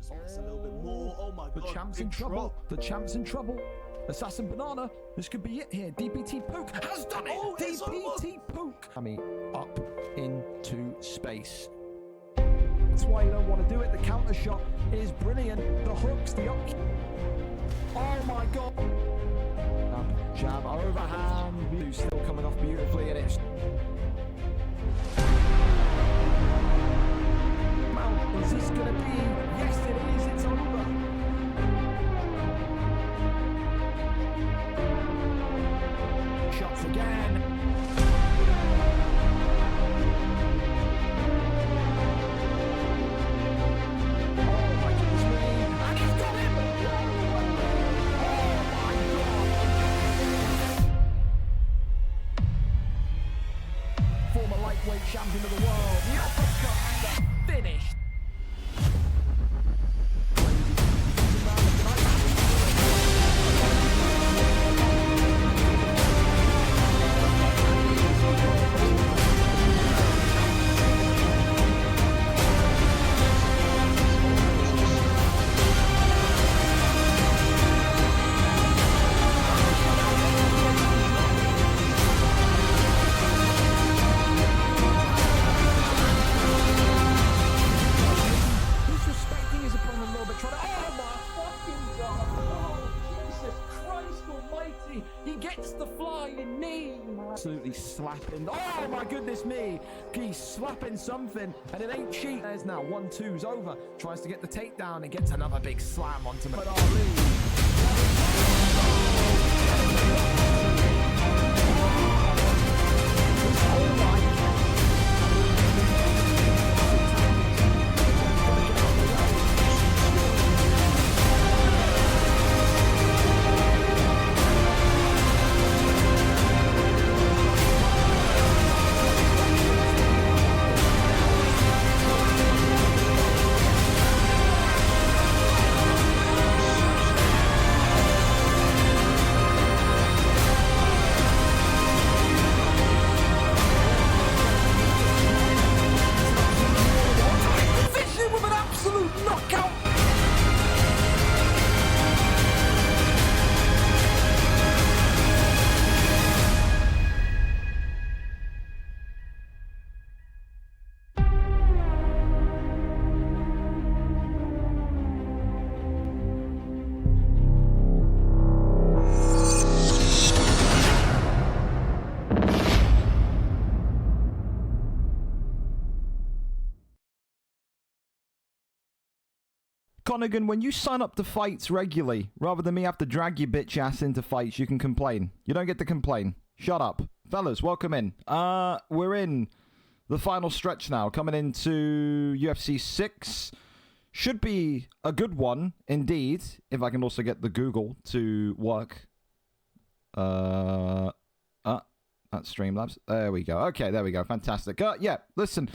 That's a little bit more. Oh my god. The champ's in trouble. The champ's in trouble. Assassin Banana. This could be it here. DPT Poke has done it. Oh, DPT Poke. I mean, up into space. That's why you don't want to do it. The counter shot is brilliant. The hooks, the up. Oh my god. Jab overhand. Blue still coming off beautifully, and it's. Is this gonna be? Yes, it is. It's over. Shots again. Oh my goodness me! And he's got him! Oh my god! Former lightweight champion of the world. The uppercut and the finish. Absolutely slapping. Oh my goodness me! He's slapping something, and it ain't cheap. There's now 1-2's over. Tries to get the takedown and gets another big slam onto him. But Connigan, when you sign up to fights regularly, rather than me have to drag your bitch ass into fights, you can complain. You don't get to complain. Shut up. Fellas, welcome in. We're in the final stretch now, coming into UFC 6. Should be a good one, indeed, if I can also get the Google to work. That's Streamlabs. There we go. Okay, there we go. Fantastic. Yeah, listen.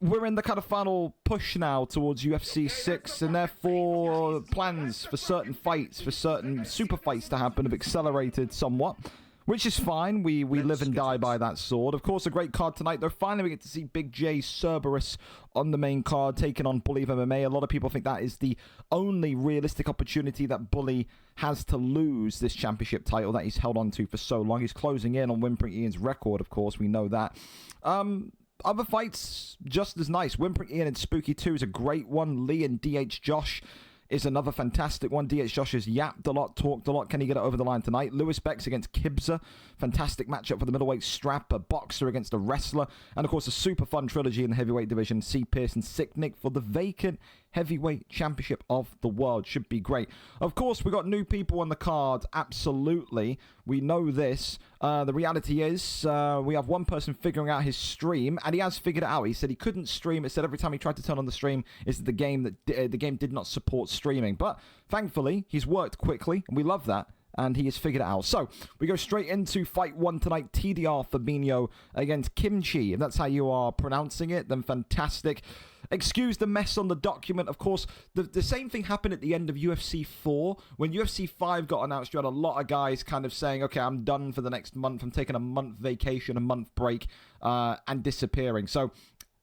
We're in the kind of final push now towards UFC 6, and therefore plans for certain fights, for certain super fights to happen have accelerated somewhat, which is fine. We live and die by that sword. Of course, a great card tonight, though. Finally, we get to see BigJ Cerberus on the main card, taking on BullyOfMMA. A lot of people think that is the only realistic opportunity that Bully has to lose this championship title that he's held on to for so long. He's closing in on Whimpering Ian's record, of course. We know that. Other fights, just as nice. Whimpering Ian and Spooky 2 is a great one. Lee and DH Josh is another fantastic one. DH Josh has yapped a lot, talked a lot. Can he get it over the line tonight? Lewis Bex against Kibza. Fantastic matchup for the middleweight strap. A boxer against a wrestler. And, of course, a super fun trilogy in the heavyweight division. C. Pierce and Sicknick for the vacant heavyweight championship of the world. Should be great. Of course, we got new people on the card. Absolutely. We know this. The reality is we have one person figuring out his stream, and he has figured it out. He said he couldn't stream. It said every time he tried to turn on the stream, it's the game that the game did not support streaming. But thankfully, he's worked quickly, and we love that. And he has figured it out. So, we go straight into fight one tonight. TDR Fabinho against Kimchi. If that's how you are pronouncing it, then fantastic. Excuse the mess on the document. Of course, the same thing happened at the end of UFC 4. When UFC 5 got announced, you had a lot of guys kind of saying, okay, I'm done for the next month. I'm taking a month vacation, a month break, and disappearing. So,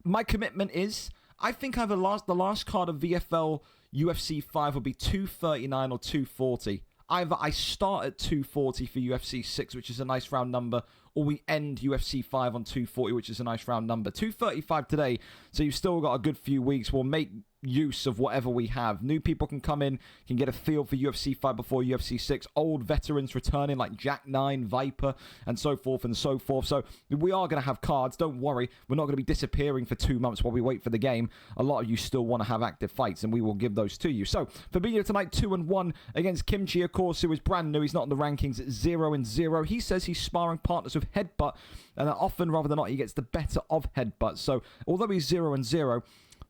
my commitment is, I think I have the last card of VFL UFC 5 will be 239 or 240. Either I start at 240 for UFC 6, which is a nice round number, or we end UFC 5 on 240, which is a nice round number. 235 today, so you've still got a good few weeks. We'll make use of whatever we have. New people can come in, can get a feel for UFC 5 before UFC 6. Old veterans returning like Jack 9, Viper, and so forth and so forth. So we are going to have cards. Don't worry. We're not going to be disappearing for 2 months while we wait for the game. A lot of you still want to have active fights, and we will give those to you. So Fabinho tonight, 2-1 against Kimchi, of course, who is brand new. He's not in the rankings at 0-0. He says he's sparring partners with Headbutt, and that often, rather than not, he gets the better of Headbutt. So although he's 0-0,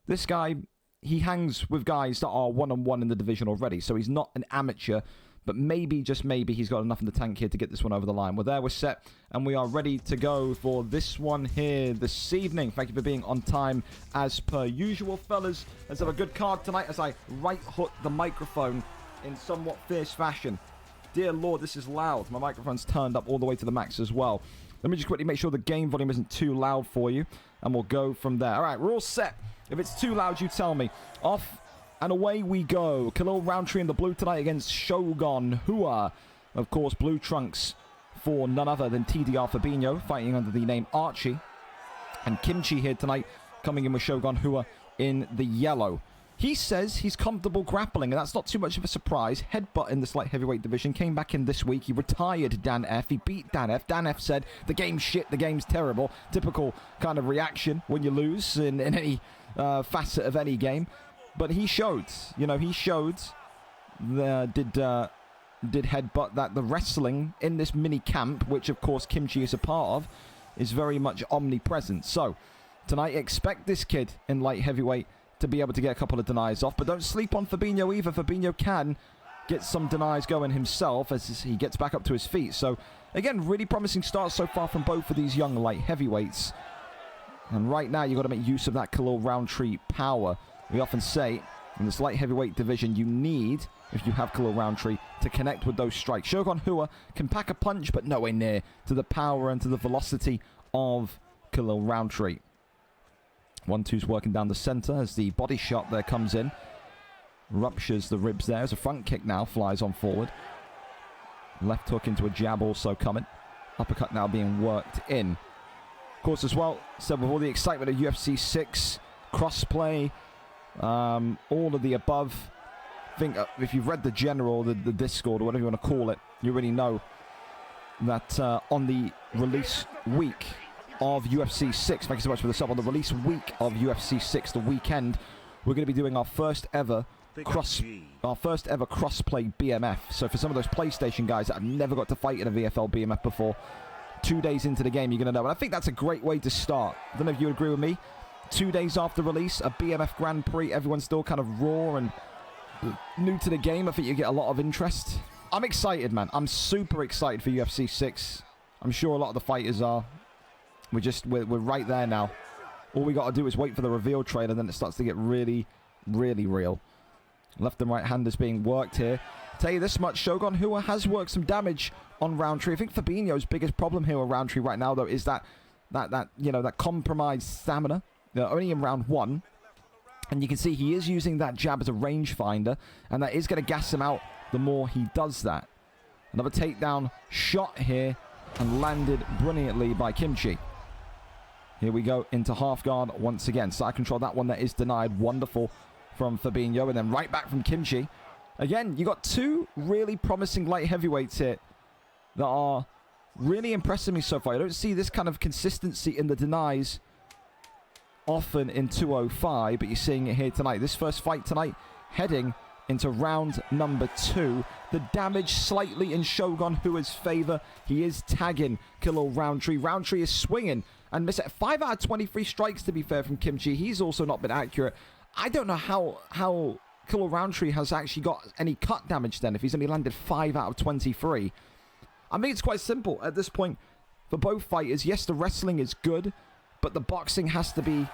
this guy, he hangs with guys that are 1-1 in the division already. So he's not an amateur, but maybe, just maybe, he's got enough in the tank here to get this one over the line. We're there, we're set, and we are ready to go for this one here this evening. Thank you for being on time as per usual, fellas. Let's have a good card tonight as I right hook the microphone in somewhat fierce fashion. Dear Lord, this is loud. My microphone's turned up all the way to the max as well. Let me just quickly make sure the game volume isn't too loud for you, and we'll go from there. All right, we're all set. If it's too loud, you tell me. Off and away we go. Khalil Roundtree in the blue tonight against Shogun Hua. Of course, blue trunks for none other than TDR Fabinho, fighting under the name Archie. And Kimchi here tonight, coming in with Shogun Hua in the yellow. He says he's comfortable grappling, and that's not too much of a surprise. Headbutt in this light heavyweight division, came back in this week. He retired Dan F. He beat Dan F. Dan F said, the game's shit, the game's terrible. Typical kind of reaction when you lose in any facet of any game. But he showed, did Headbutt that the wrestling in this mini camp, which of course Kimchi is a part of, is very much omnipresent. So, tonight expect this kid in light heavyweight to be able to get a couple of denies off. But don't sleep on Fabinho either. Fabinho can get some denies going himself as he gets back up to his feet. So, again, really promising start so far from both of these young light heavyweights. And right now, you've got to make use of that Khalil Roundtree power. We often say, in this light heavyweight division, you need, if you have Khalil Roundtree, to connect with those strikes. Shogun Hua can pack a punch, but nowhere near to the power and to the velocity of Khalil Roundtree. 1-2's working down the center as the body shot there comes in. Ruptures the ribs there as a front kick now flies on forward. Left hook into a jab also coming. Uppercut now being worked in. Of course, as well, said with all the excitement of UFC 6, crossplay, all of the above. I think if you've read the general, the Discord, or whatever you want to call it, you already know that on the release week of UFC 6, thank you so much for the sub, on the release week of UFC 6, the weekend, we're going to be doing our first ever crossplay BMF. So for some of those PlayStation guys that have never got to fight in a VFL BMF before, 2 days into the game, you're going to know. And I think that's a great way to start. I don't know if you agree with me. 2 days after release, a BMF Grand Prix, everyone's still kind of raw and new to the game. I think you get a lot of interest. I'm excited, man. I'm super excited for UFC 6. I'm sure a lot of the fighters are. We're right there now. All we got to do is wait for the reveal trailer, then it starts to get really, really real. Left and right handers being worked here. Tell you this much, Shogun Hua has worked some damage on Roundtree. I think Fabinho's biggest problem here with Roundtree right now, though, is that compromised stamina. Only in round 1. And you can see he is using that jab as a rangefinder, and that is going to gas him out the more he does that. Another takedown shot here, and landed brilliantly by Kimchi. Here we go into half guard once again. Side control, that one that is denied. Wonderful from Fabinho, and then right back from Kimchi. Again, you got two really promising light heavyweights here that are really impressing me so far. I don't see this kind of consistency in the denies often in 205, but you're seeing it here tonight. This first fight tonight, heading into round number 2. The damage slightly in Shogun Hua's favor. He is tagging Khalil Roundtree. Roundtree is swinging and miss it. 5 out of 23 strikes, to be fair, from Kimchi. He's also not been accurate. I don't know how Khalil Roundtree has actually got any cut damage then, if he's only landed 5 out of 23. I mean, it's quite simple at this point for both fighters. Yes, the wrestling is good, but the boxing has to be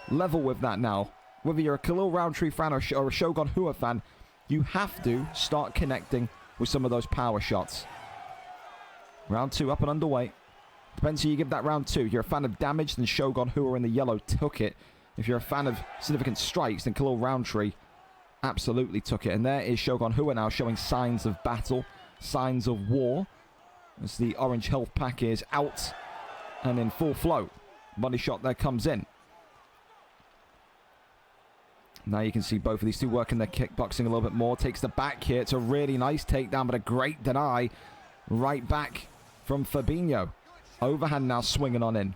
level with that now. Whether you're a Khalil Roundtree fan or a Shogun Hua fan, you have to start connecting with some of those power shots. Round 2 up and underway. Depends who you give that round to. If you're a fan of damage, then Shogun Hua in the yellow took it. If you're a fan of significant strikes, then Khalil Roundtree absolutely took it. And there is Shogun Hua now showing signs of battle, signs of war, as the orange health pack is out and in full flow. Body shot there comes in. Now you can see both of these two working their kickboxing a little bit more. Takes the back here. It's a really nice takedown, but a great deny right back from Fabinho. Overhand now swinging on in.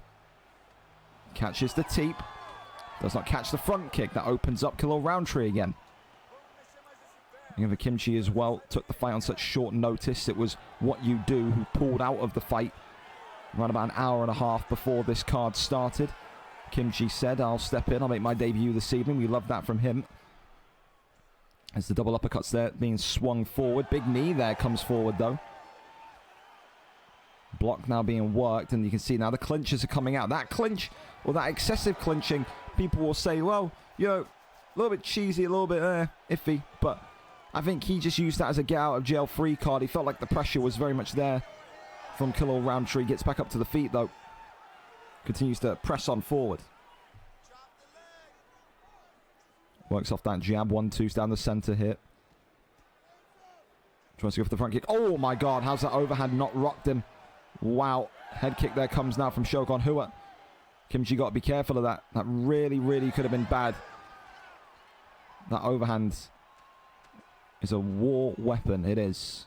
Catches the teep. Does not catch the front kick. That opens up Khalil Roundtree again. Kimchi as well took the fight on such short notice. It was What You Do who pulled out of the fight around about an hour and a half before this card started. Kimchi said, I'll step in. I'll make my debut this evening. We love that from him. As the double uppercuts there being swung forward. Big knee there comes forward though. Block now being worked, and you can see now the clinches are coming out. That clinch, or that excessive clinching, people will say, well, you know, a little bit cheesy, a little bit iffy, but I think he just used that as a get out of jail free card. He felt like the pressure was very much there from Khalil Roundtree. Gets back up to the feet though. Continues to press on forward. Works off that jab. 1-2's down the center here. Tries to go for the front kick. Oh my god, how's that overhand not rocked him? Wow. Head kick there comes now from Shogun Hua. Kimchi got to be careful of that. That really, really could have been bad. That overhand is a war weapon. It is.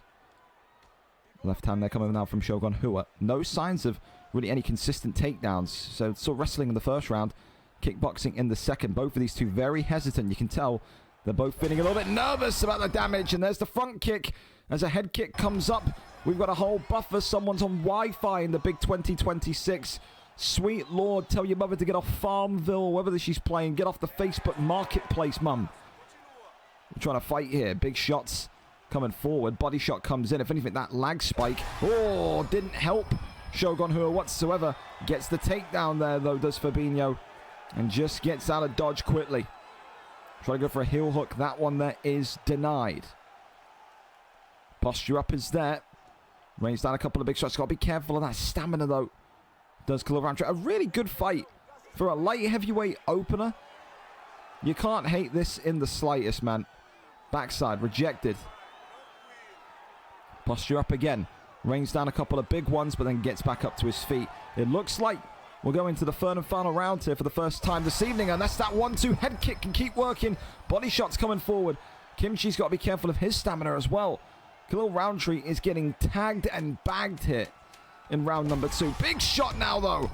Left hand there coming now from Shogun Hua. No signs of really any consistent takedowns. So still wrestling in the first round. Kickboxing in the second. Both of these two very hesitant. You can tell they're both feeling a little bit nervous about the damage. And there's the front kick. As a head kick comes up, we've got a whole buffer. Someone's on Wi-Fi in the big 2026. Sweet Lord, tell your mother to get off Farmville, wherever she's playing. Get off the Facebook Marketplace, mum. We're trying to fight here. Big shots coming forward. Body shot comes in. If anything, that lag spike, oh, didn't help Shogun Hua whatsoever. Gets the takedown there, though, does Fabinho. And just gets out of dodge quickly. Try to go for a heel hook. That one there is denied. Posture up is there. Rains down a couple of big shots. Got to be careful of that stamina, though. Does Khalil Roundtree. A really good fight for a light heavyweight opener. You can't hate this in the slightest, man. Backside, rejected. Posture up again. Rains down a couple of big ones, but then gets back up to his feet. It looks like we'll go into the third and final round here for the first time this evening, and that's that 1-2 head kick can keep working. Body shots coming forward. Kimchi's got to be careful of his stamina as well. Khalil Roundtree is getting tagged and bagged here in round number 2. Big shot now, though.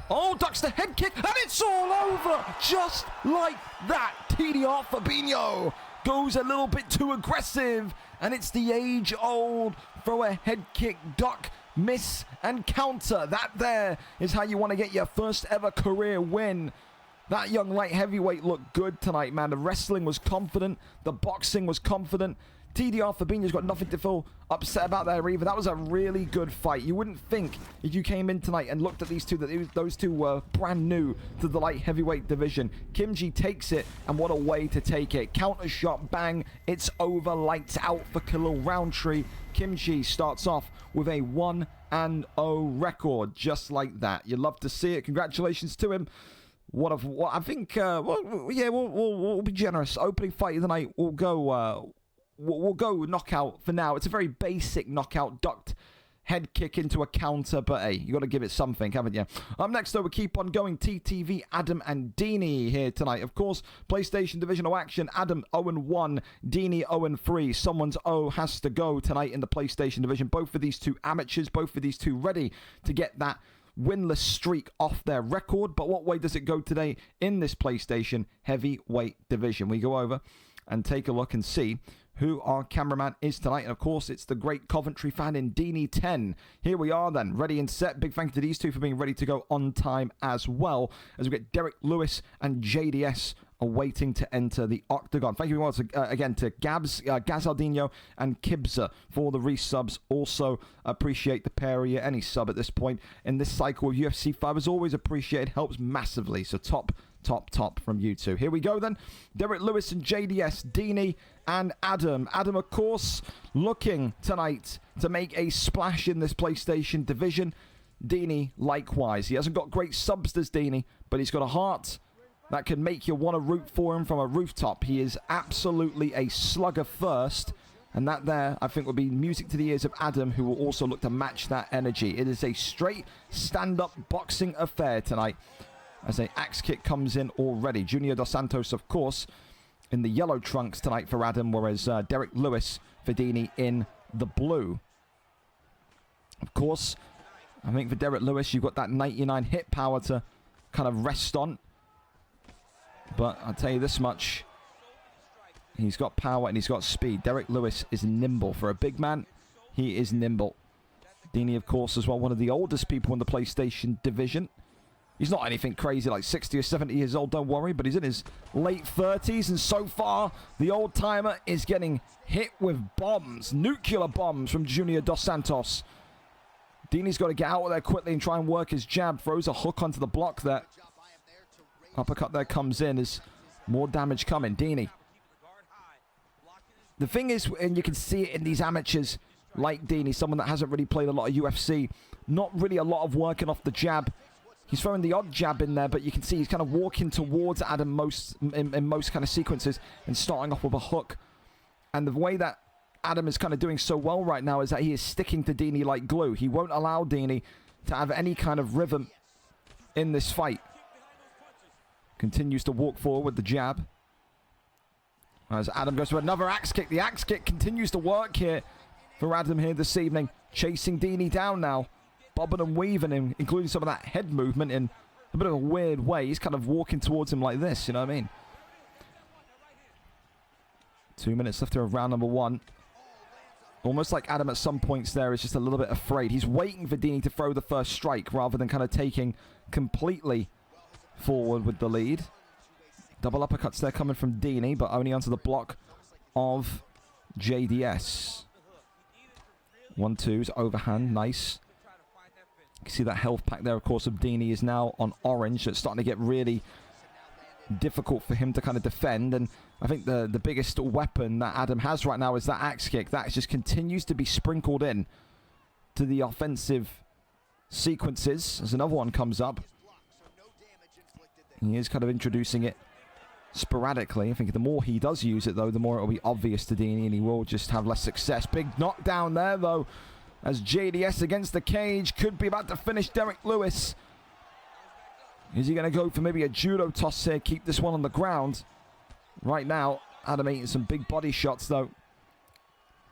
Oh, ducks the head kick, and it's all over. Just like that. TDR Fabinho goes a little bit too aggressive, and it's the age-old throw a head kick, duck, miss, and counter. That there is how you want to get your first ever career win. That young light heavyweight looked good tonight, man. The wrestling was confident. The boxing was confident. TDR Fabinho's got nothing to feel upset about there either. That was a really good fight. You wouldn't think if you came in tonight and looked at these two that those two were brand new to the light heavyweight division. Kimchi takes it, and what a way to take it. Counter shot, bang, it's over, lights out for Khalil Roundtree. Kimchi starts off with a 1-0 record, just like that. You love to see it. Congratulations to him. What I think, we'll be generous. Opening fight of the night, we'll go knockout for now. It's a very basic knockout, ducked head kick into a counter, but hey, you got to give it something, haven't you? Up next, though, we keep on going. TTV, Adam and Dini here tonight. Of course, PlayStation Divisional action. Adam 0-1, Dini 0-3. Someone's O has to go tonight in the PlayStation Division. Both of these two amateurs, both of these two ready to get that winless streak off their record. But what way does it go today in this PlayStation Heavyweight Division? We go over and take a look and see who our cameraman is tonight. And of course, it's the great Coventry fan in Dini10. Here we are then, ready and set. Big thank you to these two for being ready to go on time as well, as we get Derek Lewis and JDS awaiting to enter the octagon. Thank you once again to Gazaldino and Kibza for the resubs. Also appreciate the pair of you. Any sub at this point in this cycle of UFC 5 is always appreciated, helps massively. So top from you two. Here we go then. Derek Lewis and JDS, Dini and Adam. Adam, of course, looking tonight to make a splash in this PlayStation division. Dini, likewise. He hasn't got great subs, does Dini, but he's got a heart that can make you want to root for him from a rooftop. He is absolutely a slugger first. And that there, I think, will be music to the ears of Adam, who will also look to match that energy. It is a straight stand-up boxing affair tonight, as an axe kick comes in already. Junior Dos Santos, of course, in the yellow trunks tonight for Adam, whereas Derek Lewis for Dini in the blue. Of course, I think for Derek Lewis, you've got that 99 hit power to kind of rest on. But I'll tell you this much. He's got power and he's got speed. Derek Lewis is nimble. For a big man, he is nimble. Dini, of course, as well, one of the oldest people in the PlayStation division. He's not anything crazy, like 60 or 70 years old, don't worry, but he's in his late 30s, and so far, the old-timer is getting hit with bombs, nuclear bombs from Junior Dos Santos. Dini's got to get out of there quickly and try and work his jab. Throws a hook onto the block there. Uppercut there comes in. There's more damage coming. Dini. The thing is, and you can see it in these amateurs like Dini, someone that hasn't really played a lot of UFC, not really a lot of working off the jab. He's throwing the odd jab in there, but you can see he's kind of walking towards Adam in most kind of sequences and starting off with a hook. And the way that Adam is kind of doing so well right now is that he is sticking to Dini like glue. He won't allow Dini to have any kind of rhythm in this fight. Continues to walk forward with the jab. As Adam goes for another axe kick. The axe kick continues to work here for Adam here this evening. Chasing Dini down now. Bobbing and weaving him, including some of that head movement in a bit of a weird way. He's kind of walking towards him like this, you know what I mean? 2 minutes left here of round number one. Almost like Adam at some points there is just a little bit afraid. He's waiting for Dini to throw the first strike rather than kind of taking completely forward with the lead. Double uppercuts there coming from Dini, but only onto the block of JDS. 1-2s, overhand, nice. You can see that health pack there, of course, of Dini is now on orange. So it's starting to get really difficult for him to kind of defend. And I think the biggest weapon that Adam has right now is that axe kick. That just continues to be sprinkled in to the offensive sequences. As another one comes up. He is kind of introducing it sporadically. I think the more he does use it, though, the more it will be obvious to Dini, and he will just have less success. Big knockdown there, though, as JDS against the cage could be about to finish Derek Lewis. Is he going to go for maybe a judo toss here, keep this one on the ground? Right now, Adam eating some big body shots, though.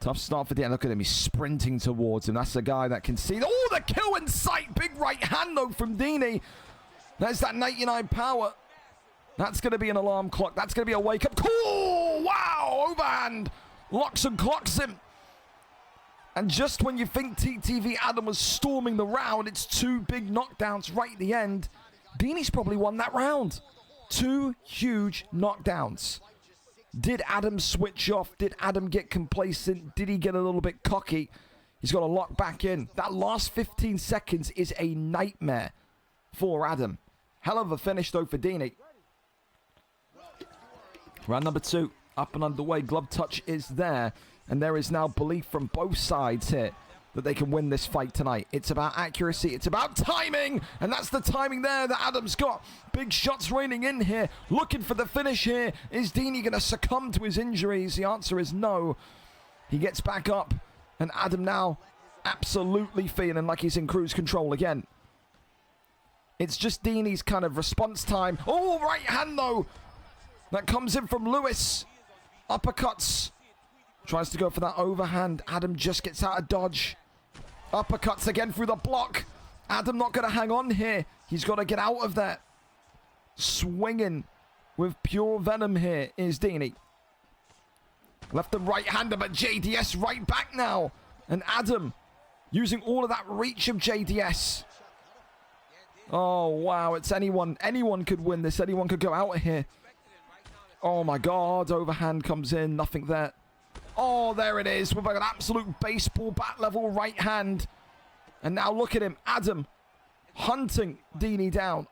Tough start for Dini. Look at him, he's sprinting towards him. That's the guy that can see. Oh, the kill in sight! Big right hand, though, from Dini. There's that 99 power. That's going to be an alarm clock. That's going to be a wake-up. Cool! Wow! Overhand. Locks and clocks him. And just when you think TTV Adam was storming the round, it's two big knockdowns right at the end. Dini's probably won that round. Two huge knockdowns. Did Adam switch off? Did Adam get complacent? Did he get a little bit cocky? He's got to lock back in. That last 15 seconds is a nightmare for Adam. Hell of a finish, though, for Dini. Round number two, up and underway. Glove touch is there. And there is now belief from both sides here that they can win this fight tonight. It's about accuracy. It's about timing. And that's the timing there that Adam's got. Big shots raining in here. Looking for the finish here. Is Dini going to succumb to his injuries? The answer is no. He gets back up. And Adam now absolutely feeling like he's in cruise control again. It's just Dini's kind of response time. Oh, right hand, though. That comes in from Lewis. Uppercuts. Tries to go for that overhand. Adam just gets out of dodge. Uppercuts again through the block. Adam not going to hang on here. He's got to get out of there. Swinging with pure venom here is Dini. Left and right hander, but JDS right back now. And Adam using all of that reach of JDS. Oh, wow. It's anyone. Anyone could win this. Anyone could go out here. Oh, my God. Overhand comes in. Nothing there. Oh, there it is. With like an absolute baseball bat level right hand. And now look at him. Adam hunting Dini down.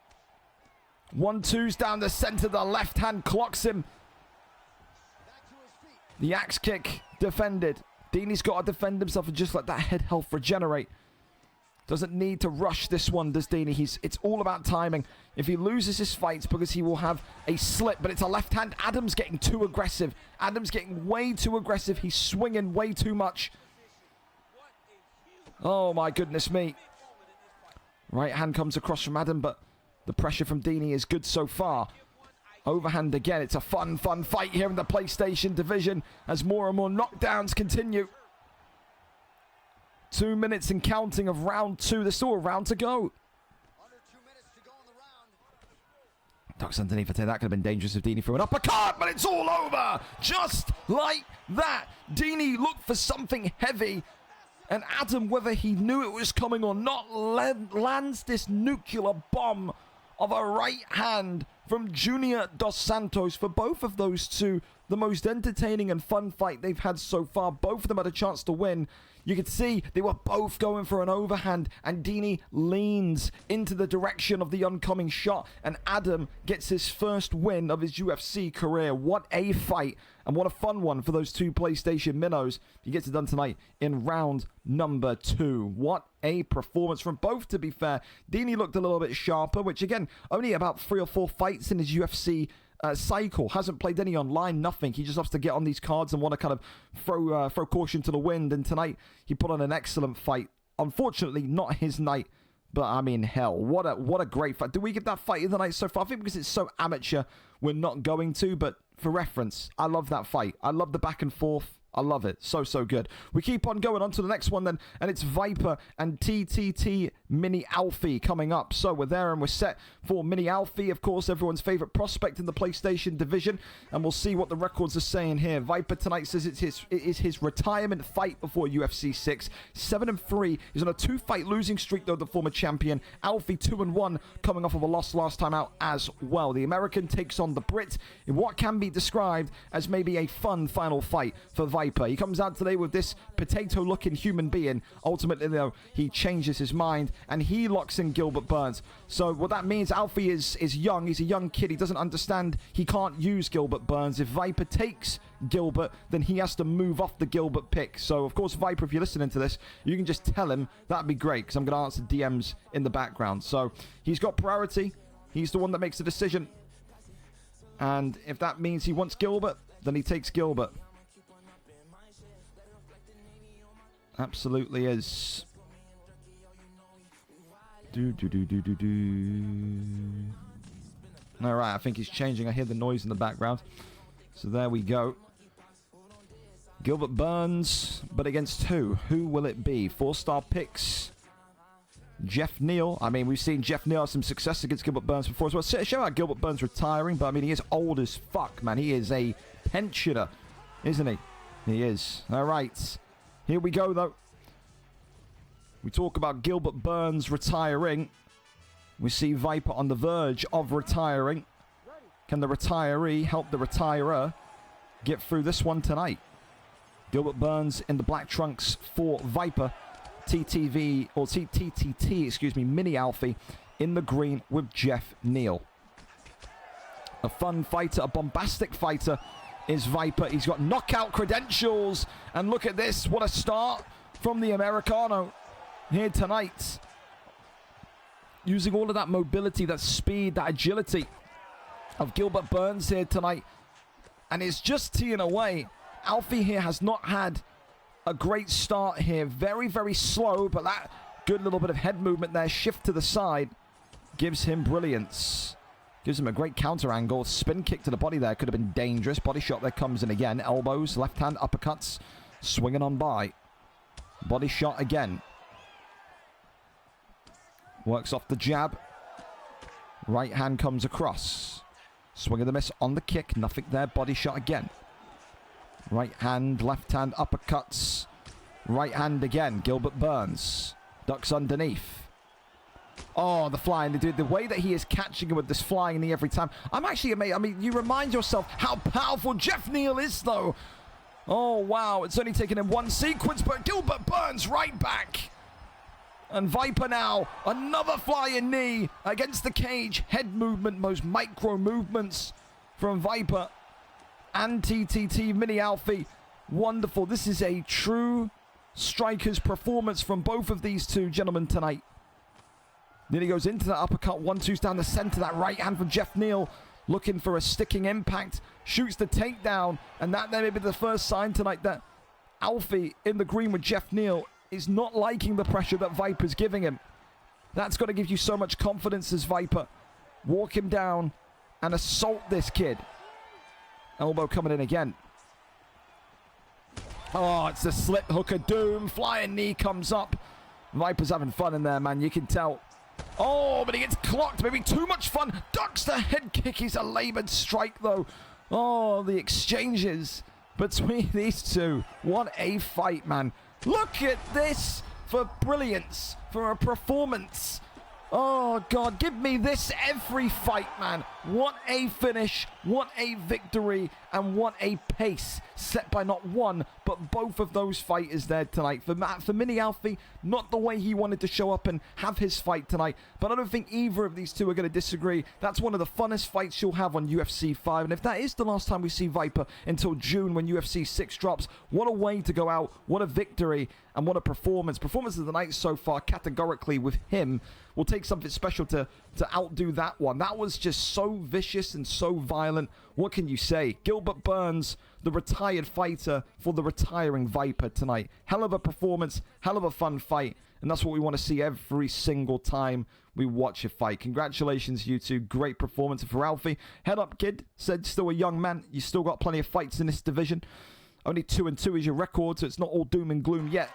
1-2's down the center. The left hand clocks him. The axe kick defended. Dini's got to defend himself and just let that head health regenerate. Doesn't need to rush this one, does Dini? It's all about timing. If he loses his fights, because he will have a slip, but it's a left hand. Adam's getting too aggressive. Adam's getting way too aggressive. He's swinging way too much. Oh, my goodness me. Right hand comes across from Adam, but the pressure from Dini is good so far. Overhand again. It's a fun fight here in the PlayStation division as more and more knockdowns continue. 2 minutes and counting of round 2. There's still a round to go. Under 2 minutes to go in the round. Ducks underneath. I tell you, that could have been dangerous if Dini threw an uppercut, but it's all over. Just like that. Dini looked for something heavy. And Adam, whether he knew it was coming or not, lands this nuclear bomb of a right hand from Junior Dos Santos. For both of those two, the most entertaining and fun fight they've had so far. Both of them had a chance to win. You could see they were both going for an overhand, and Dini leans into the direction of the oncoming shot, and Adam gets his first win of his UFC career. What a fight, and what a fun one for those two PlayStation minnows. He gets it done tonight in round number 2. What a performance from both, to be fair. Dini looked a little bit sharper, which again, only about 3 or 4 fights in his UFC cycle. Hasn't played any online, nothing. He just loves to get on these cards and want to kind of throw caution to the wind. And tonight, he put on an excellent fight. Unfortunately, not his night. But, I mean, hell, what a great fight. Do we give that fight of the night so far? I think because it's so amateur, we're not going to. But for reference, I love that fight. I love the back and forth. I love it. So good. We keep on going on to the next one then, and it's Viper and TTT Mini Alfie coming up. So we're there and we're set for Mini Alfie, of course, everyone's favorite prospect in the PlayStation division, and we'll see what the records are saying here. Viper tonight says it is his retirement fight before UFC 6. 7-3. He's on a 2-fight losing streak, though, the former champion. Alfie 2-1, coming off of a loss last time out as well. The American takes on the Brit in what can be described as maybe a fun final fight for Viper. He comes out today with this potato-looking human being. Ultimately, though, he changes his mind, and he locks in Gilbert Burns. So what that means, Alfie is young. He's a young kid. He doesn't understand he can't use Gilbert Burns. If Viper takes Gilbert, then he has to move off the Gilbert pick. So, of course, Viper, if you're listening to this, you can just tell him. That'd be great, because I'm going to answer DMs in the background. So he's got priority. He's the one that makes the decision. And if that means he wants Gilbert, then he takes Gilbert. Absolutely is. All right, I think he's changing. I hear the noise in the background. So there we go. Gilbert Burns, but against who? Who will it be? 4-star picks. Jeff Neal. I mean, we've seen Jeff Neal have some success against Gilbert Burns before as well. Show out Gilbert Burns retiring, but I mean, he is old as fuck, man. He is a pensioner, isn't he? He is. All right. Here we go, though. We talk about Gilbert Burns retiring. We see Viper on the verge of retiring. Can the retiree help the retirer get through this one tonight? Gilbert Burns in the black trunks for Viper. TTT, excuse me, Mini Alfie in the green with Jeff Neal. A fun fighter, a bombastic fighter is Viper. He's got knockout credentials. And look at this. What a start from the Americano here tonight. Using all of that mobility, that speed, that agility of Gilbert Burns here tonight. And it's just teeing away. Alfie here has not had a great start here. Very, very slow, but that good little bit of head movement there. Shift to the side gives him brilliance. Gives him a great counter angle. Spin kick to the body there. Could have been dangerous. Body shot there comes in again. Elbows, left hand, uppercuts. Swinging on by. Body shot again. Works off the jab. Right hand comes across. Swing of the miss on the kick. Nothing there. Body shot again. Right hand, left hand, uppercuts. Right hand again. Gilbert Burns. Ducks underneath. Oh, the flying. The way that he is catching him with this flying knee every time. I'm actually amazed. I mean, you remind yourself how powerful Jeff Neal is, though. Oh, wow. It's only taken him one sequence, but Gilbert Burns right back. And Viper now, another flying knee against the cage. Head movement, most micro movements from Viper. And TTT Mini Alfie. Wonderful. This is a true strikers performance from both of these two gentlemen tonight. Nearly goes into that uppercut. 1-2's down the center. That right hand from Jeff Neal looking for a sticking impact. Shoots the takedown. And that may be the first sign tonight that Alfie in the green with Jeff Neal is not liking the pressure that Viper's giving him. That's got to give you so much confidence as Viper. Walk him down and assault this kid. Elbow coming in again. Oh, it's the slip hook of doom. Flying knee comes up. Viper's having fun in there, man. You can tell. Oh, but he gets clocked. Maybe too much fun. Ducks the head kick. He's a labored strike, though. Oh, the exchanges between these two. What a fight, man. Look at this for brilliance, for a performance. Oh, God, give me this every fight, man. What a finish, what a victory, and what a pace set by not one, but both of those fighters there tonight. For Mini Alfie, not the way he wanted to show up and have his fight tonight, but I don't think either of these two are going to disagree. That's one of the funnest fights you'll have on UFC 5, and if that is the last time we see Viper until June when UFC 6 drops, what a way to go out, what a victory, and what a performance. Performance of the night so far, categorically, with him. We'll take something special to outdo that one. That was just so vicious and so violent. What can you say? Gilbert Burns, the retired fighter for the retiring Viper tonight. Hell of a performance, hell of a fun fight. And that's what we want to see every single time we watch a fight. Congratulations, you two. Great performance for Alfie. Head up, kid. Said still a young man. You still got plenty of fights in this division. Only 2-2 is your record, so it's not all doom and gloom yet.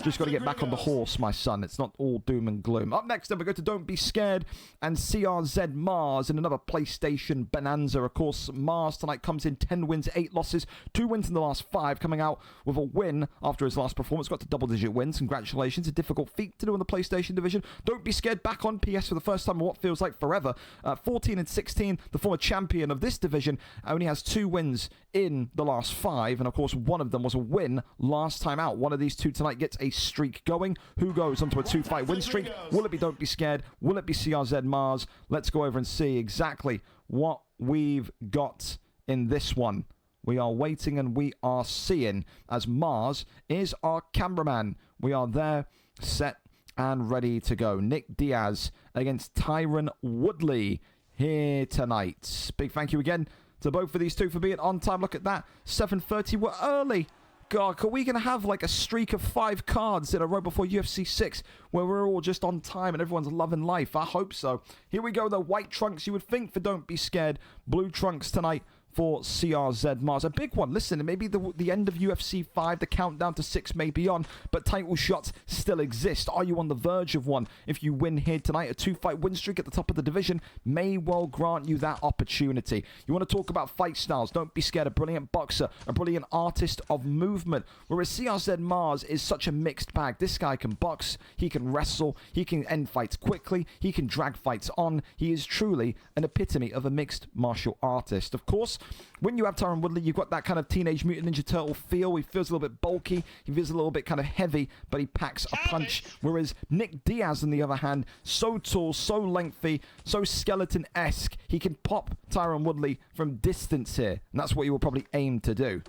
Just got to get back on the horse, my son. It's not all doom and gloom. Up next, then, we go to Don't Be Scared and CRZ Mars in another PlayStation Bonanza. Of course, Mars tonight comes in 10 wins, 8 losses, 2 wins in the last 5, coming out with a win after his last performance. Got to double-digit wins. Congratulations. A difficult feat to do in the PlayStation division. Don't Be Scared back on PS for the first time in what feels like forever. 14-16, the former champion of this division, only has 2 wins in the last 5, and of course one of them was a win last time out. One of these two tonight gets a streak going. Who goes onto a 2-fight win streak? Will it be Don't Be Scared? Will it be CRZ Mars? Let's go over and see exactly what we've got in this one. We are waiting and we are seeing, as Mars is our cameraman. We are there, set and ready to go. Nick Diaz against Tyron Woodley here tonight. Big thank you again to both of these two for being on time. Look at that. 7:30. We're early. God, are we going to have like a streak of 5 cards in a row before UFC 6 where we're all just on time and everyone's loving life? I hope so. Here we go. The white trunks, you would think, for Don't Be Scared. Blue trunks tonight for CRZ Mars. A big one. Listen, maybe the end of UFC 5, the countdown to 6 may be on, but title shots still exist. Are you on the verge of one? If you win here tonight, a 2-fight win streak at the top of the division may well grant you that opportunity. You want to talk about fight styles? Don't Be Scared. A brilliant boxer, a brilliant artist of movement. Whereas CRZ Mars is such a mixed bag. This guy can box, he can wrestle, he can end fights quickly, he can drag fights on. He is truly an epitome of a mixed martial artist. Of course, when you have Tyron Woodley, you've got that kind of Teenage Mutant Ninja Turtle feel. He feels a little bit bulky. He feels a little bit kind of heavy, but he packs a punch. Whereas Nick Diaz, on the other hand, so tall, so lengthy, so skeleton-esque, he can pop Tyron Woodley from distance here. And that's what he will probably aim to do.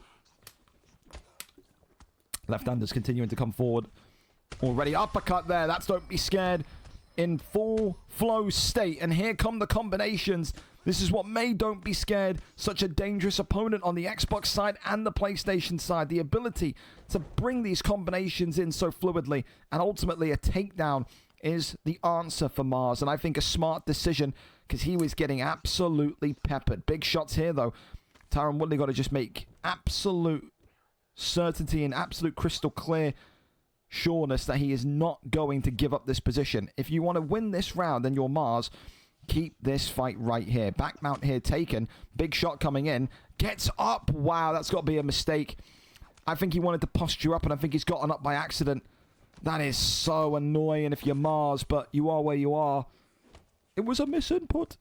Left-handers continuing to come forward. Already uppercut there. That's Don't Be Scared in full flow state. And here come the combinations. This is what made Don't Be Scared such a dangerous opponent on the Xbox side and the PlayStation side. The ability to bring these combinations in so fluidly, and ultimately a takedown is the answer for Mars. And I think a smart decision, because he was getting absolutely peppered. Big shots here, though. Tyron Woodley got to just make absolute certainty and absolute crystal clear sureness that he is not going to give up this position. If you want to win this round, then you're Mars. Keep this fight right here. Back mount here taken. Big shot coming in. Gets up. Wow, that's got to be a mistake. I think he wanted to posture up, and I think he's gotten up by accident. That is so annoying if you're Mars, but you are where you are. It was a misinput.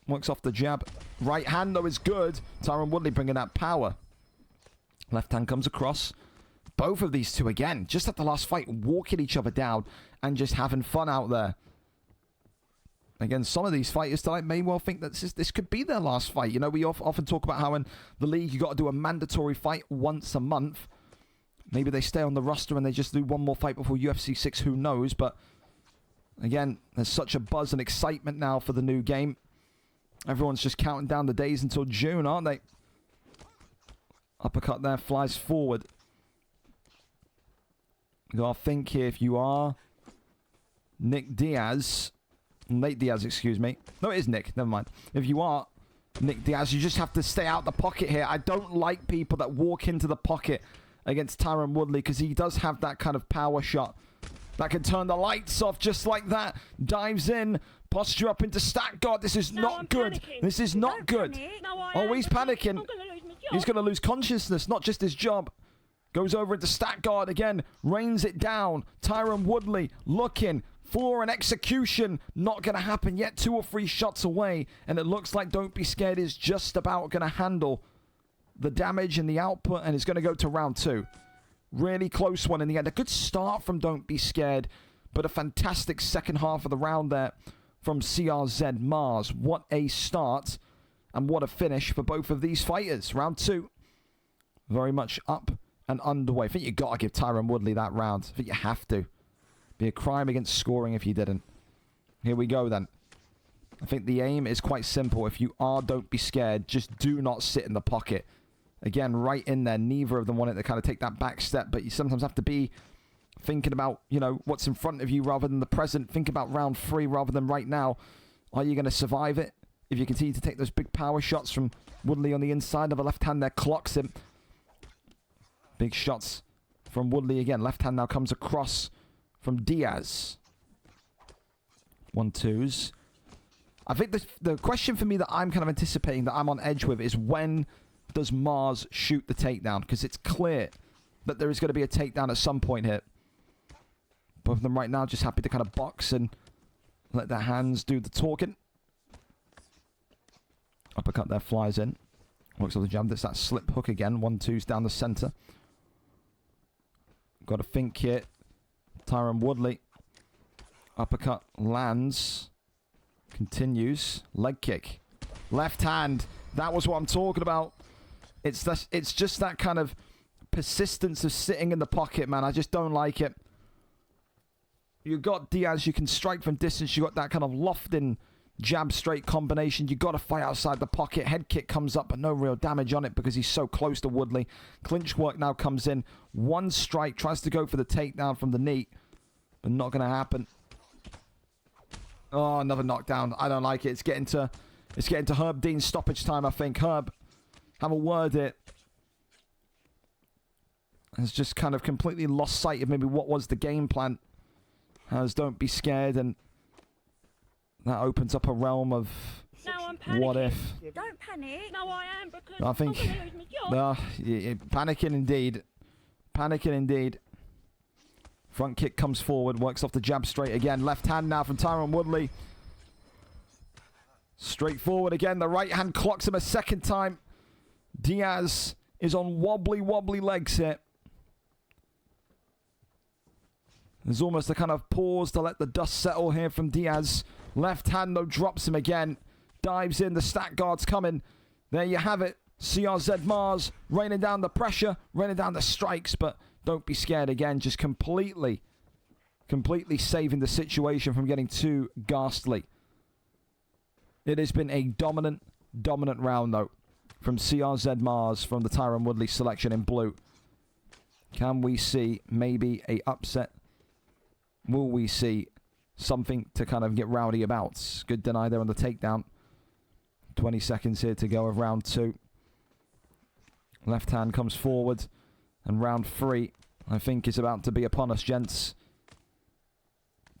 Works off the jab. Right hand, though, is good. Tyron Woodley bringing that power. Left hand comes across. Both of these two, again, just at the last fight, walking each other down and just having fun out there. Again, some of these fighters tonight may well think that this could be their last fight. You know, we often talk about how in the league you got to do a mandatory fight once a month. Maybe they stay on the roster and they just do one more fight before UFC 6. Who knows? But again, there's such a buzz and excitement now for the new game. Everyone's just counting down the days until June, aren't they? Uppercut there, flies forward. You gotta think here, if you are Nate Diaz, excuse me. No, it is Nick, never mind. If you are Nick Diaz, you just have to stay out the pocket here. I don't like people that walk into the pocket against Tyron Woodley, because he does have that kind of power shot that can turn the lights off just like that. Dives in, posture up into stack guard. This is not good. Panicking. This is not good. Oh, he's panicking. He's going to lose consciousness, not just his job. Goes over into stack guard again, rains it down. Tyron Woodley looking for an execution. Not going to happen yet. 2 or 3 shots away, and it looks like Don't Be Scared is just about going to handle the damage and the output, and it's going to go to round 2. Really close one in the end. A good start from Don't Be Scared, but a fantastic second half of the round there from CRZ Mars. What a start and what a finish for both of these fighters. Round 2, very much up and underway. I think you got to give Tyron Woodley that round. I think you have to. Be a crime against scoring if you didn't. Here we go then. I think the aim is quite simple. If you are Don't Be Scared, just do not sit in the pocket. Again, right in there. Neither of them wanted to kind of take that back step, but you sometimes have to be thinking about, you know, what's in front of you rather than the present. Think about round 3 rather than right now. Are you going to survive it? If you continue to take those big power shots from Woodley on the inside of a left hand there, clocks him. Big shots from Woodley again. Left hand now comes across from Diaz. 1-2s. I think the question for me that I'm kind of anticipating, that I'm on edge with, is when does Mars shoot the takedown? Because it's clear that there is going to be a takedown at some point here. Both of them right now just happy to kind of box and let their hands do the talking. Uppercut there, flies in. Works on the jab. That's that slip hook again. 1-2s down the center. Got to think here. Tyron Woodley. Uppercut lands. Continues. Leg kick. Left hand. That was what I'm talking about. It's just that kind of persistence of sitting in the pocket, man. I just don't like it. You got Diaz. You can strike from distance. You got that kind of lofting jab straight combination. You got to fight outside the pocket. Head kick comes up, but no real damage on it because he's so close to Woodley. Clinch work now comes in. One strike. Tries to go for the takedown from the knee, but not going to happen. Oh, another knockdown. I don't like it. It's getting to Herb Dean's stoppage time, I think. Herb, have a word it. Has just kind of completely lost sight of maybe what was the game plan. Has Don't Be Scared, and that opens up a realm of what if. Don't panic. No, I am, because I think I'm gonna lose my job. panicking indeed. Panicking indeed. Front kick comes forward, works off the jab straight again. Left hand now from Tyron Woodley. Straight forward again. The right hand clocks him a second time. Diaz is on wobbly legs here. There's almost a kind of pause to let the dust settle here from Diaz. Left hand, though, drops him again. Dives in. The stack guard's coming. There you have it. CRZ Mars raining down the pressure, raining down the strikes, but Don't Be Scared again. Just completely saving the situation from getting too ghastly. It has been a dominant round, though, from CRZ Mars, from the Tyron Woodley selection in blue. Can we see maybe a upset? Will we see something to kind of get rowdy about? Good deny there on the takedown. 20 seconds here to go of round 2. Left hand comes forward. And round 3, I think, is about to be upon us, gents.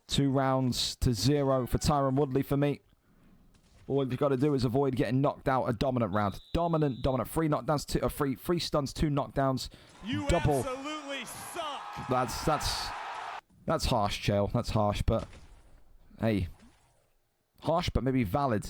2 rounds to 0 for Tyron Woodley for me. All you've got to do is avoid getting knocked out a dominant round. Dominant. 3 knockdowns, 3 stuns, 2 knockdowns. You double. absolutely suck. That's harsh, Chael. That's harsh, but hey, harsh, but maybe valid.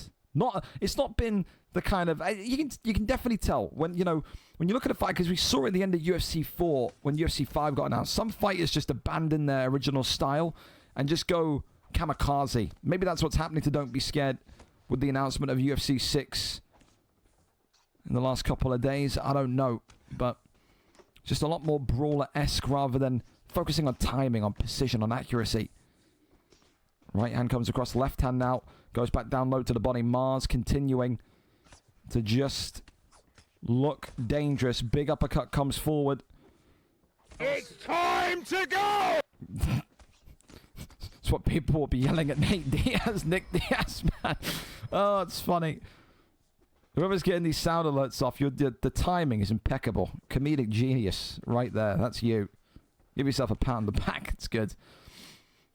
It's not been the kind of, you can definitely tell when you look at a fight, because we saw at the end of UFC 4 when UFC 5 got announced. Some fighters just abandon their original style and just go kamikaze. Maybe that's what's happening to Don't Be Scared with the announcement of UFC 6 in the last couple of days. I don't know, but Just a lot more brawler-esque rather than focusing on timing, on precision, on accuracy. Right hand comes across, left hand now. Goes back down low to the body. Mars continuing to just look dangerous. Big uppercut comes forward. It's time to go! That's what people will be yelling at Nate Diaz. Nick Diaz, man. Oh, it's funny. Whoever's getting these sound alerts off, the timing is impeccable. Comedic genius right there. That's you. Give yourself a pat on the back. It's good.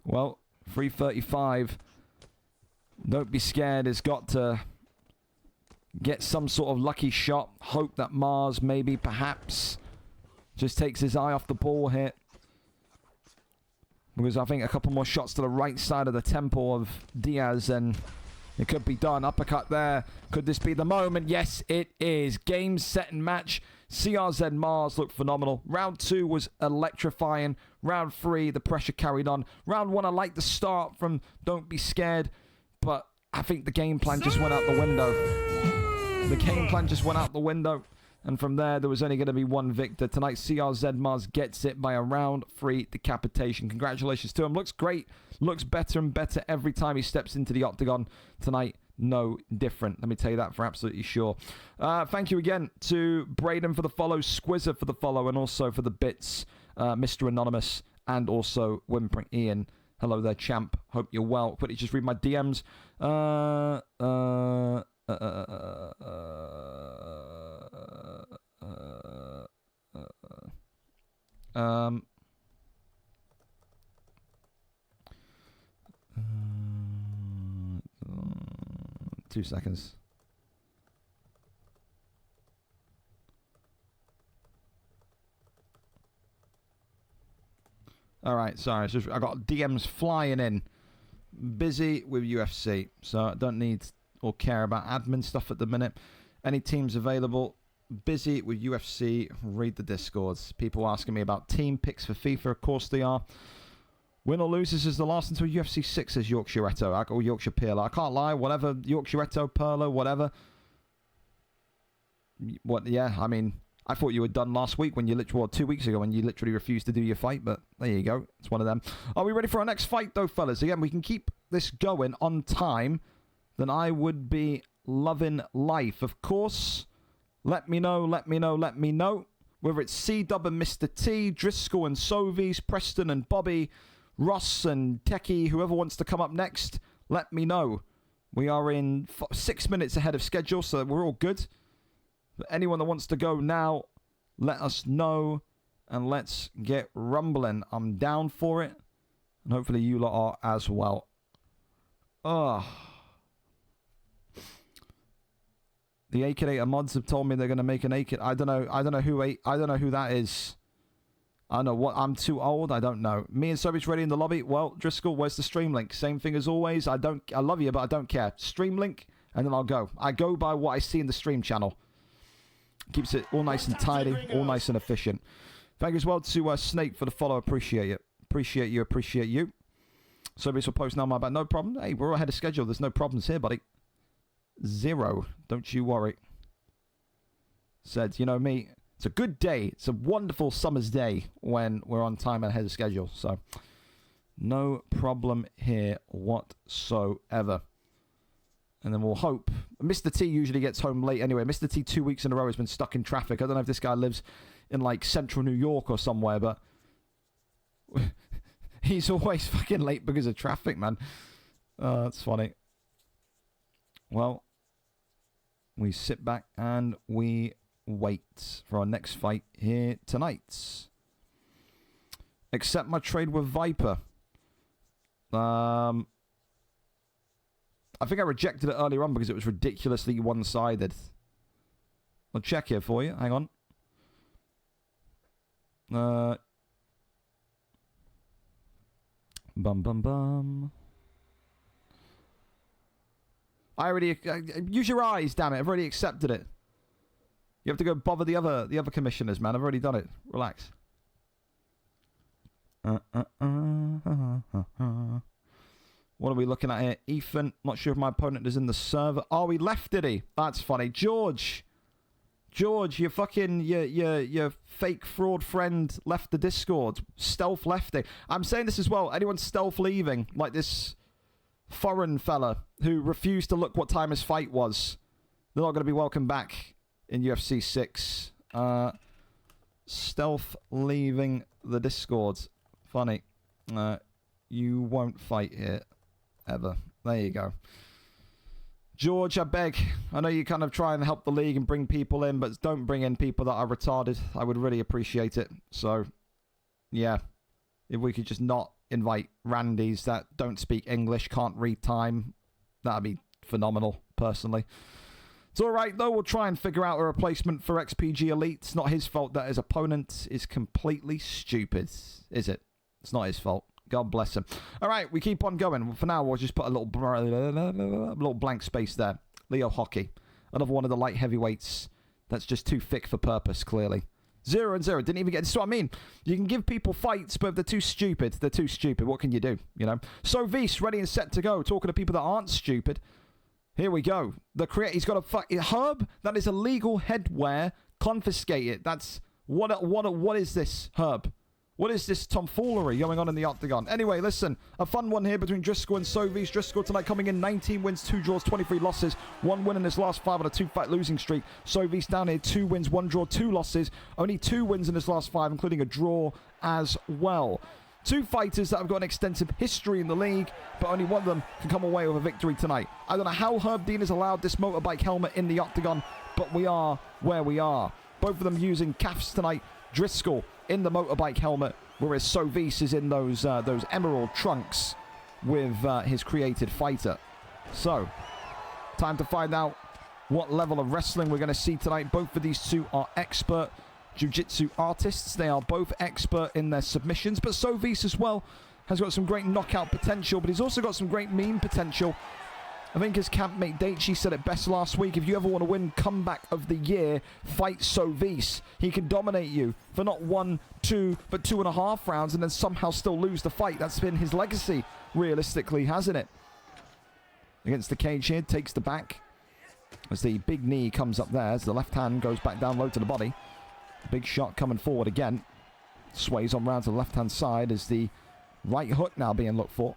Well, 335. Don't be scared. Has got to get some sort of lucky shot. Hope that Mars maybe, perhaps, just takes his eye off the ball here. Because I think a couple more shots to the right side of the temple of Diaz and it could be done. Uppercut there. Could this be the moment? Yes, it is. Game, set, and match. CRZ Mars looked phenomenal. Round 2 was electrifying. Round 3, the pressure carried on. Round 1, I like the start from Don't Be Scared. But I think the game plan just went out the window. The game plan just went out the window. And from there was only going to be one victor. Tonight, CRZ Mars gets it by a round 3 decapitation. Congratulations to him. Looks great. Looks better and better every time he steps into the octagon. Tonight, no different. Let me tell you that for absolutely sure. Thank you again to Braden for the follow, Squizzer for the follow, and also for the bits, Mr. Anonymous, and also Whimpering Ian. Hello there, champ. Hope you're well. Quickly just read my DMs. Two seconds. All right, sorry. It's just, I got DMs flying in. Busy with UFC, so I don't need or care about admin stuff at the minute. Any teams available? Busy with UFC. Read the Discords. People asking me about team picks for FIFA. Of course they are. Win or lose, this is the last until UFC 6, says Yorkshireetto. Or Yorkshire Pearler. I can't lie. Whatever. Yorkshireetto, Perlo, whatever. What? Yeah, I mean, I thought you were done last week when you literally, well, 2 weeks ago when you literally refused to do your fight, but there you go. It's one of them. Are we ready for our next fight, though, fellas? Again, we can keep this going on time. Then I would be loving life. Of course, let me know. Whether it's C-Dub and Mr. T, Driscoll and Sovies, Preston and Bobby, Ross and Techie, whoever wants to come up next, let me know. We are in 6 minutes ahead of schedule, so we're all good. But anyone that wants to go now, let us know. And let's get rumbling. I'm down for it. And hopefully you lot are as well. Oh. The Akinator mods have told me they're going to make an Akinator. I don't know who that is. I don't know what. I'm too old. I don't know. Me and Sobi's ready in the lobby. Well, Driscoll, where's the stream link? Same thing as always. I love you, but I don't care. Stream link, and then I'll go. I go by what I see in the stream channel. Keeps it all nice and tidy, all nice and efficient. Thank you as well to Snake for the follow. Appreciate it. Appreciate you. Sobi's will post now, my bad. No problem. Hey, we're all ahead of schedule. There's no problems here, buddy. 0. Don't you worry. Said, you know me. It's a good day. It's a wonderful summer's day when we're on time and ahead of schedule. So, no problem here whatsoever. And then we'll hope. Mr. T usually gets home late anyway. Mr. T 2 weeks in a row has been stuck in traffic. I don't know if this guy lives in like central New York or somewhere, but he's always fucking late because of traffic, man. That's funny. Well, we sit back and we wait for our next fight here tonight. Accept my trade with Viper. I think I rejected it earlier on because it was ridiculously one-sided. I'll check here for you. Hang on. Bum. I already... use your eyes, damn it. I've already accepted it. You have to go bother the other commissioners, man. I've already done it. Relax. What are we looking at here? Ethan. Not sure if my opponent is in the server. Oh, he left, did he? That's funny. George. George, your fucking, your fake fraud friend left the Discord. Stealth left it. I'm saying this as well. Anyone stealth leaving, like this foreign fella who refused to look what time his fight was, they're not going to be welcome back in UFC 6. Stealth leaving the Discord. Funny. You won't fight here. Ever. There you go. George, I beg. I know you kind of try and help the league and bring people in, but don't bring in people that are retarded. I would really appreciate it. So, yeah. If we could just not invite Randys that don't speak English, can't read time, that'd be phenomenal, personally. It's alright, though. We'll try and figure out a replacement for XPG Elite. It's not his fault that his opponent is completely stupid, is it? It's not his fault. God bless him. All right, we keep on going. For now, we'll just put a little blank space there. Leo Hockey. Another one of the light heavyweights that's just too thick for purpose, clearly. 0-0. Didn't even get... This is what I mean. You can give people fights, but if they're too stupid, they're too stupid. What can you do, you know? So, Vise, ready and set to go. Talking to people that aren't stupid. Here we go. He's got a Herb, that is illegal headwear. Confiscate it. That's... What is this, Herb? What is this tomfoolery going on in the octagon? Anyway, listen, a fun one here between Driscoll and Sovis. Driscoll tonight coming in 19 wins, 2 draws, 23 losses. 1 win in his last 5 on a 2-fight losing streak. Sovis down here, 2 wins, 1 draw, 2 losses. Only 2 wins in his last 5, including a draw as well. 2 fighters that have got an extensive history in the league, but only one of them can come away with a victory tonight. I don't know how Herb Dean has allowed this motorbike helmet in the octagon, but we are where we are. Both of them using calves tonight. Driscoll in the motorbike helmet, whereas Sovis is in those emerald trunks with his created fighter. So, time to find out what level of wrestling we're going to see tonight. Both of these two are expert jiu-jitsu artists. They are both expert in their submissions, but Sovis as well has got some great knockout potential, but he's also got some great meme potential. I think his campmate Daichi said it best last week. If you ever want to win comeback of the year, fight Sovis. He can dominate you for not 1, 2, but 2.5 rounds and then somehow still lose the fight. That's been his legacy, realistically, hasn't it? Against the cage here, takes the back. As the big knee comes up there, as the left hand goes back down low to the body. Big shot coming forward again. Sways on round to the left-hand side as the right hook now being looked for.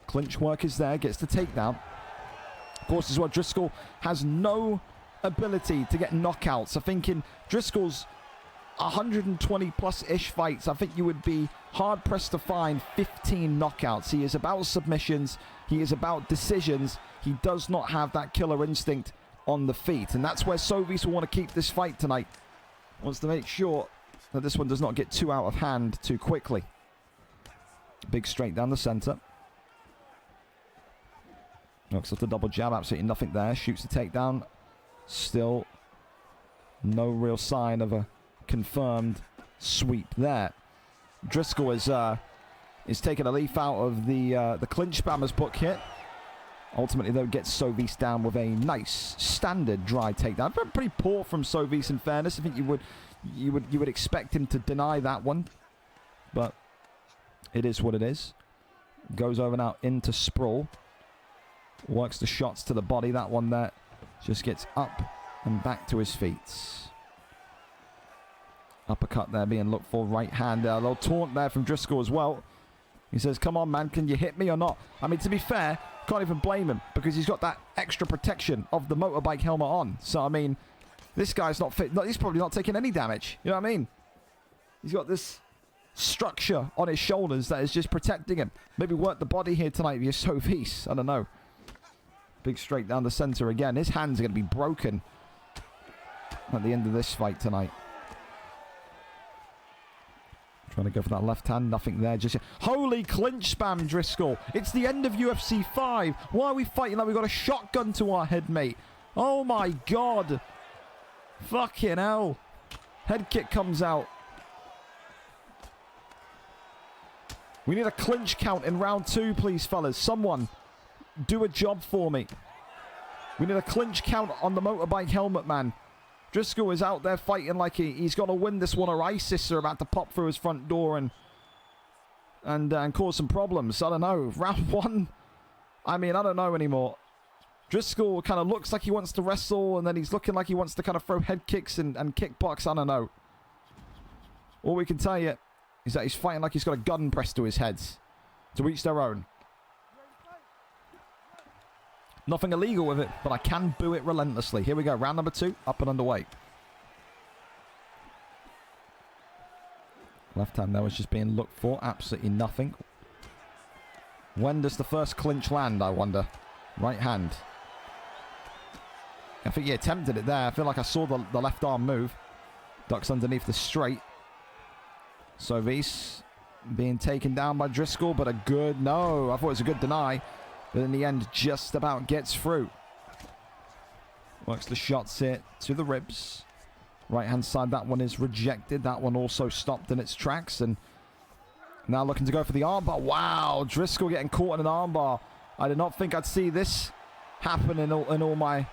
Clinch work is there, gets the takedown. Of course, as well, Driscoll has no ability to get knockouts. I think in Driscoll's 120-plus-ish fights, I think you would be hard-pressed to find 15 knockouts. He is about submissions. He is about decisions. He does not have that killer instinct on the feet. And that's where Sovis will want to keep this fight tonight. Wants to make sure that this one does not get too out of hand too quickly. Big straight down the center. Looks like the double jab, absolutely nothing there. Shoots the takedown. Still no real sign of a confirmed sweep there. Driscoll is taking a leaf out of the clinch spammer's book here. Ultimately, though, gets Sovis down with a nice standard dry takedown. Pretty poor from Sovis, in fairness. I think you would expect him to deny that one, but it is what it is. Goes over now into sprawl. Works the shots to the body. That one there just gets up and back to his feet. Uppercut there being looked for. Right hand. A little taunt there from Driscoll as well. He says, come on, man, can you hit me or not? I mean, to be fair, can't even blame him because he's got that extra protection of the motorbike helmet on. So, I mean, this guy's not fit. He's probably not taking any damage. You know what I mean? He's got this structure on his shoulders that is just protecting him. Maybe work the body here tonight with your Sovis. I don't know. Big straight down the center again. His hands are going to be broken at the end of this fight tonight. Trying to go for that left hand. Nothing there just yet. Holy clinch spam, Driscoll. It's the end of UFC 5. Why are we fighting like we've got a shotgun to our head, mate? Oh, my God. Fucking hell. Head kick comes out. We need a clinch count in round 2, please, fellas. Someone do a job for me. We need a clinch count on the motorbike helmet, man. Driscoll is out there fighting like he's got to win this one, or ISIS are about to pop through his front door and cause some problems. I don't know. Round 1, I mean, I don't know anymore. Driscoll kind of looks like he wants to wrestle, and then he's looking like he wants to kind of throw head kicks and kickbox. I don't know. All we can tell you is that he's fighting like he's got a gun pressed to his head. To each their own. Nothing illegal with it, but I can boo it relentlessly. Here we go. Round number 2, up and underway. Left hand there was just being looked for. Absolutely nothing. When does the first clinch land, I wonder? Right hand. I think he attempted it there. I feel like I saw the left arm move. Ducks underneath the straight. Sovis being taken down by Driscoll, but a good... No, I thought it was a good deny. But in the end, just about gets through. Works the shots here to the ribs. Right-hand side, that one is rejected. That one also stopped in its tracks. And now looking to go for the armbar. Wow, Driscoll getting caught in an armbar. I did not think I'd see this happen in all my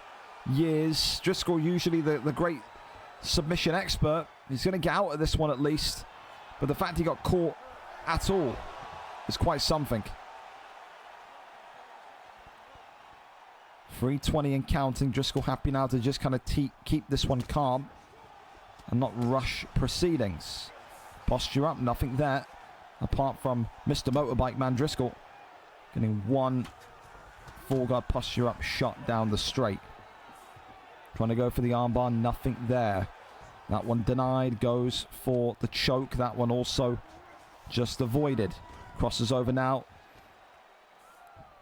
years. Driscoll, usually the great submission expert. He's going to get out of this one at least. But the fact he got caught at all is quite something. 3:20 and counting. Driscoll happy now to just kind of keep this one calm and not rush proceedings. Posture up, nothing there. Apart from Mr. Motorbike Man Driscoll getting one full guard posture up shot down the straight. Trying to go for the armbar, nothing there. That one denied, goes for the choke. That one also just avoided. Crosses over now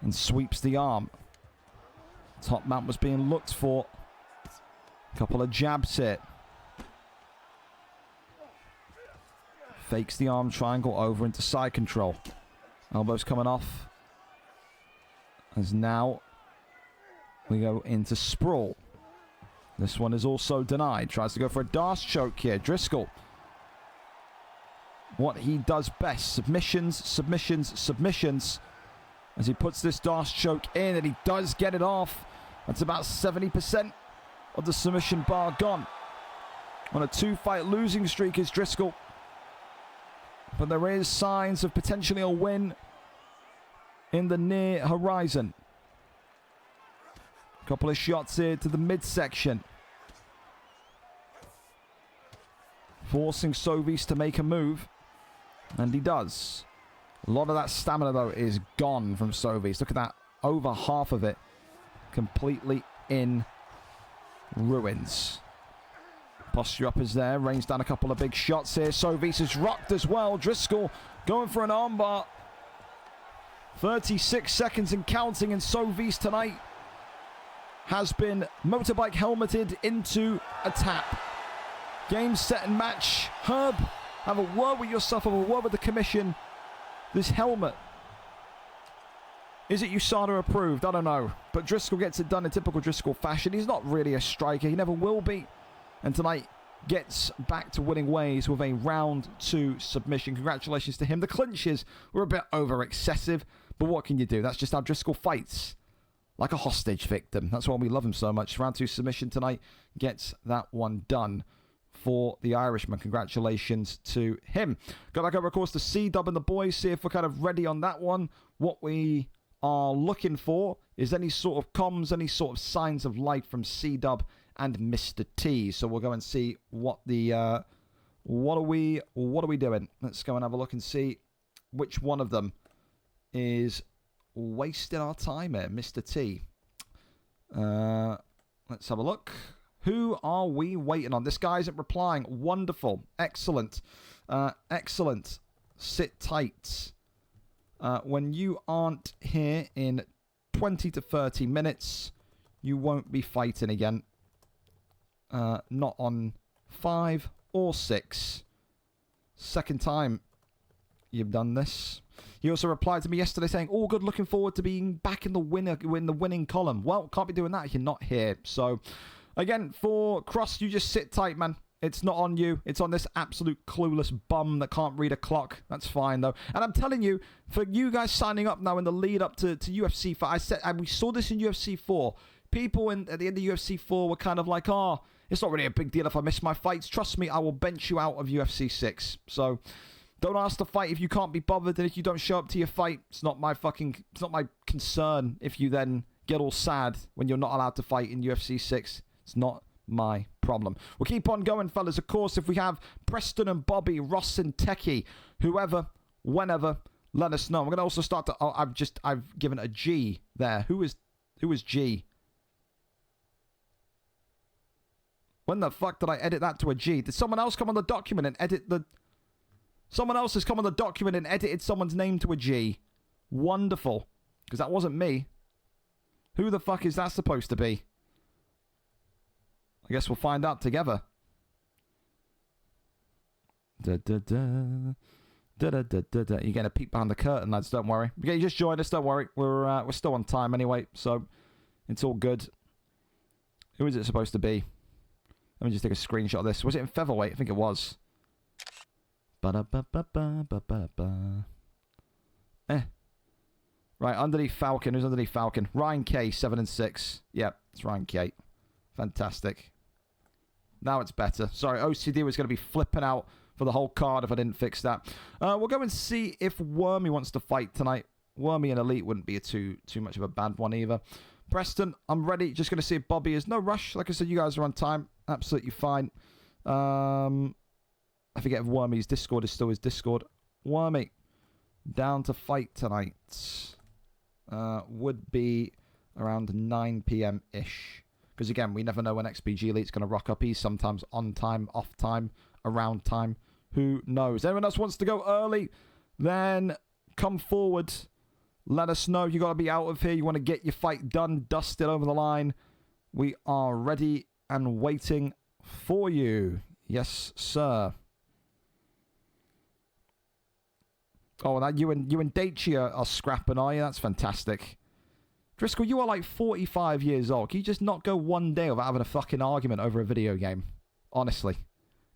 and sweeps the arm. Top mount was being looked for. A couple of jabs here. Fakes the arm triangle over into side control. Elbows coming off. As now we go into sprawl. This one is also denied. Tries to go for a Darce choke here. Driscoll. What he does best. Submissions, submissions, submissions. As he puts this Darce choke in, and he does get it off. That's about 70% of the submission bar gone. On a 2-fight losing streak is Driscoll. But there is signs of potentially a win in the near horizon. Couple of shots here to the midsection. Forcing Sovis to make a move. And he does. A lot of that stamina, though, is gone from Sovis. Look at that. Over half of it. Completely in ruins. Posture up is there. Rains down a couple of big shots here. Sovis is rocked as well. Driscoll going for an armbar. 36 seconds and counting. And Sovis tonight has been motorbike helmeted into a tap. Game, set, and match. Herb, have a word with yourself, have a word with the commission. This helmet, is it USADA approved? I don't know. But Driscoll gets it done in typical Driscoll fashion. He's not really a striker. He never will be. And tonight gets back to winning ways with a round 2 submission. Congratulations to him. The clinches were a bit over excessive. But what can you do? That's just how Driscoll fights. Like a hostage victim. That's why we love him so much. Round 2 submission tonight gets that one done for the Irishman. Congratulations to him. Go back over, of course, to C-Dub and the boys. See if we're kind of ready on that one. What we are looking for is any sort of comms, any sort of signs of life from C-Dub and Mr. T. So we'll go and see what the... what are we doing? Let's go and have a look and see which one of them is wasting our time here. Mr. T. Let's have a look. Who are we waiting on? This guy isn't replying. Wonderful. Excellent. Excellent. Sit tight. When you aren't here in 20 to 30 minutes, you won't be fighting again. Not on 5 or 6. Second time you've done this. He also replied to me yesterday saying, all good, looking forward to being back in the winning column. Well, can't be doing that if you're not here. So, again, for Cross, you just sit tight, man. It's not on you. It's on this absolute clueless bum that can't read a clock. That's fine, though. And I'm telling you, for you guys signing up now in the lead up to UFC 4, I said, and we saw this in UFC 4. People at the end of UFC 4 were kind of like, oh, it's not really a big deal if I miss my fights. Trust me, I will bench you out of UFC 6. So... don't ask to fight if you can't be bothered, and if you don't show up to your fight, it's not my concern if you then get all sad when you're not allowed to fight in UFC 6. It's not my problem. We'll keep on going, fellas. Of course, if we have Preston and Bobby, Ross and Techie, whoever, whenever, let us know. We're going to also start to... Oh, I've given a G there. Who is G? When the fuck did I edit that to a G? Did someone else come on the document and edit the... Someone else has come on the document and edited someone's name to a G. Wonderful. Because that wasn't me. Who the fuck is that supposed to be? I guess we'll find out together. You're getting a peek behind the curtain, lads. Don't worry. You just joined us. Don't worry. We're still on time anyway, so it's all good. Who is it supposed to be? Let me just take a screenshot of this. Was it in featherweight? I think it was. Right, underneath Falcon. Who's underneath Falcon? Ryan K, 7-6. Yep, it's Ryan K. Fantastic. Now it's better. Sorry, OCD was going to be flipping out for the whole card if I didn't fix that. We'll go and see if Wormy wants to fight tonight. Wormy and Elite wouldn't be too much of a bad one either. Preston, I'm ready. Just going to see if Bobby is. No rush. Like I said, you guys are on time. Absolutely fine. I forget if Wormy's Discord is still his Discord. Wormy, down to fight tonight. Would be around 9 p.m.-ish. Because, again, we never know when XPG Elite's going to rock up. He's sometimes on time, off time, around time. Who knows? Anyone else wants to go early, then come forward. Let us know. You got to be out of here. You want to get your fight done, dusted over the line. We are ready and waiting for you. Yes, sir. Oh, that you and Daichi are scrapping, are you? That's fantastic. Driscoll, you are like 45 years old. Can you just not go one day without having a fucking argument over a video game? Honestly.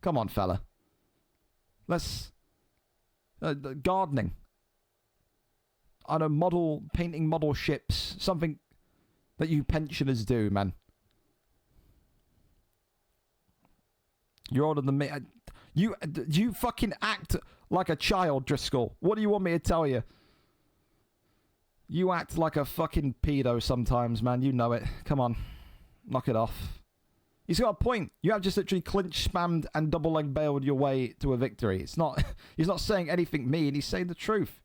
Come on, fella. Let's... gardening. I don't know, painting model ships. Something that you pensioners do, man. You're older than me. You fucking act like a child, Driscoll. What do you want me to tell you? You act like a fucking pedo sometimes, man. You know it. Come on. Knock it off. He's got a point. You have just literally clinch spammed and double leg bailed your way to a victory. It's not... He's not saying anything mean. He's saying the truth.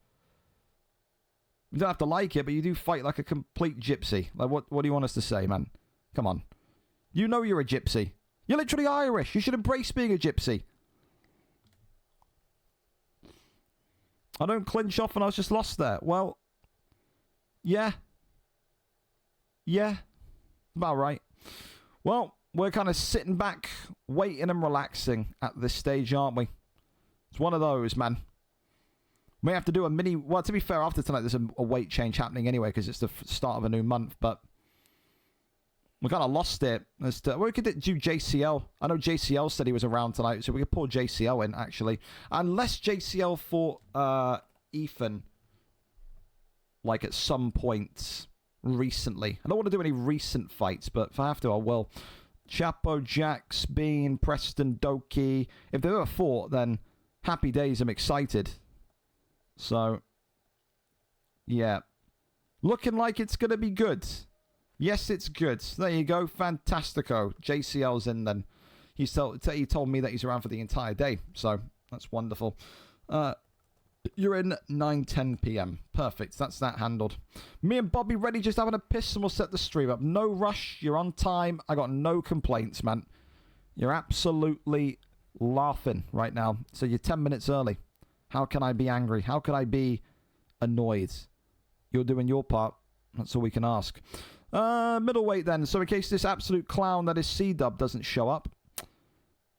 You don't have to like it, but you do fight like a complete gypsy. Like, what do you want us to say, man? Come on. You know you're a gypsy. You're literally Irish. You should embrace being a gypsy. I don't clinch off and I was just lost there. Well, yeah. Yeah. About right. Well, we're kind of sitting back, waiting and relaxing at this stage, aren't we? It's one of those, man. We have to do a mini... Well, to be fair, after tonight, there's a weight change happening anyway, because it's the start of a new month, but... We kind of lost it. We could do JCL. I know JCL said he was around tonight, so we could pull JCL in, actually. Unless JCL fought Ethan, like, at some point recently. I don't want to do any recent fights, but if I have to, I will. Chapo, Jax, Bean, Preston, Doki. If they've ever fought, then happy days, I'm excited. So, yeah. Looking like it's going to be good. Yes, it's good. There you go. Fantastico. JCL's in then. He told me that he's around for the entire day. So, that's wonderful. You're in 9:10 p.m. Perfect. That's that handled. Me and Bobby ready, just having a piss, and we'll set the stream up. No rush. You're on time. I got no complaints, man. You're absolutely laughing right now. So, you're 10 minutes early. How can I be angry? How can I be annoyed? You're doing your part. That's all we can ask. Middleweight then. So in case this absolute clown that is C-Dub doesn't show up,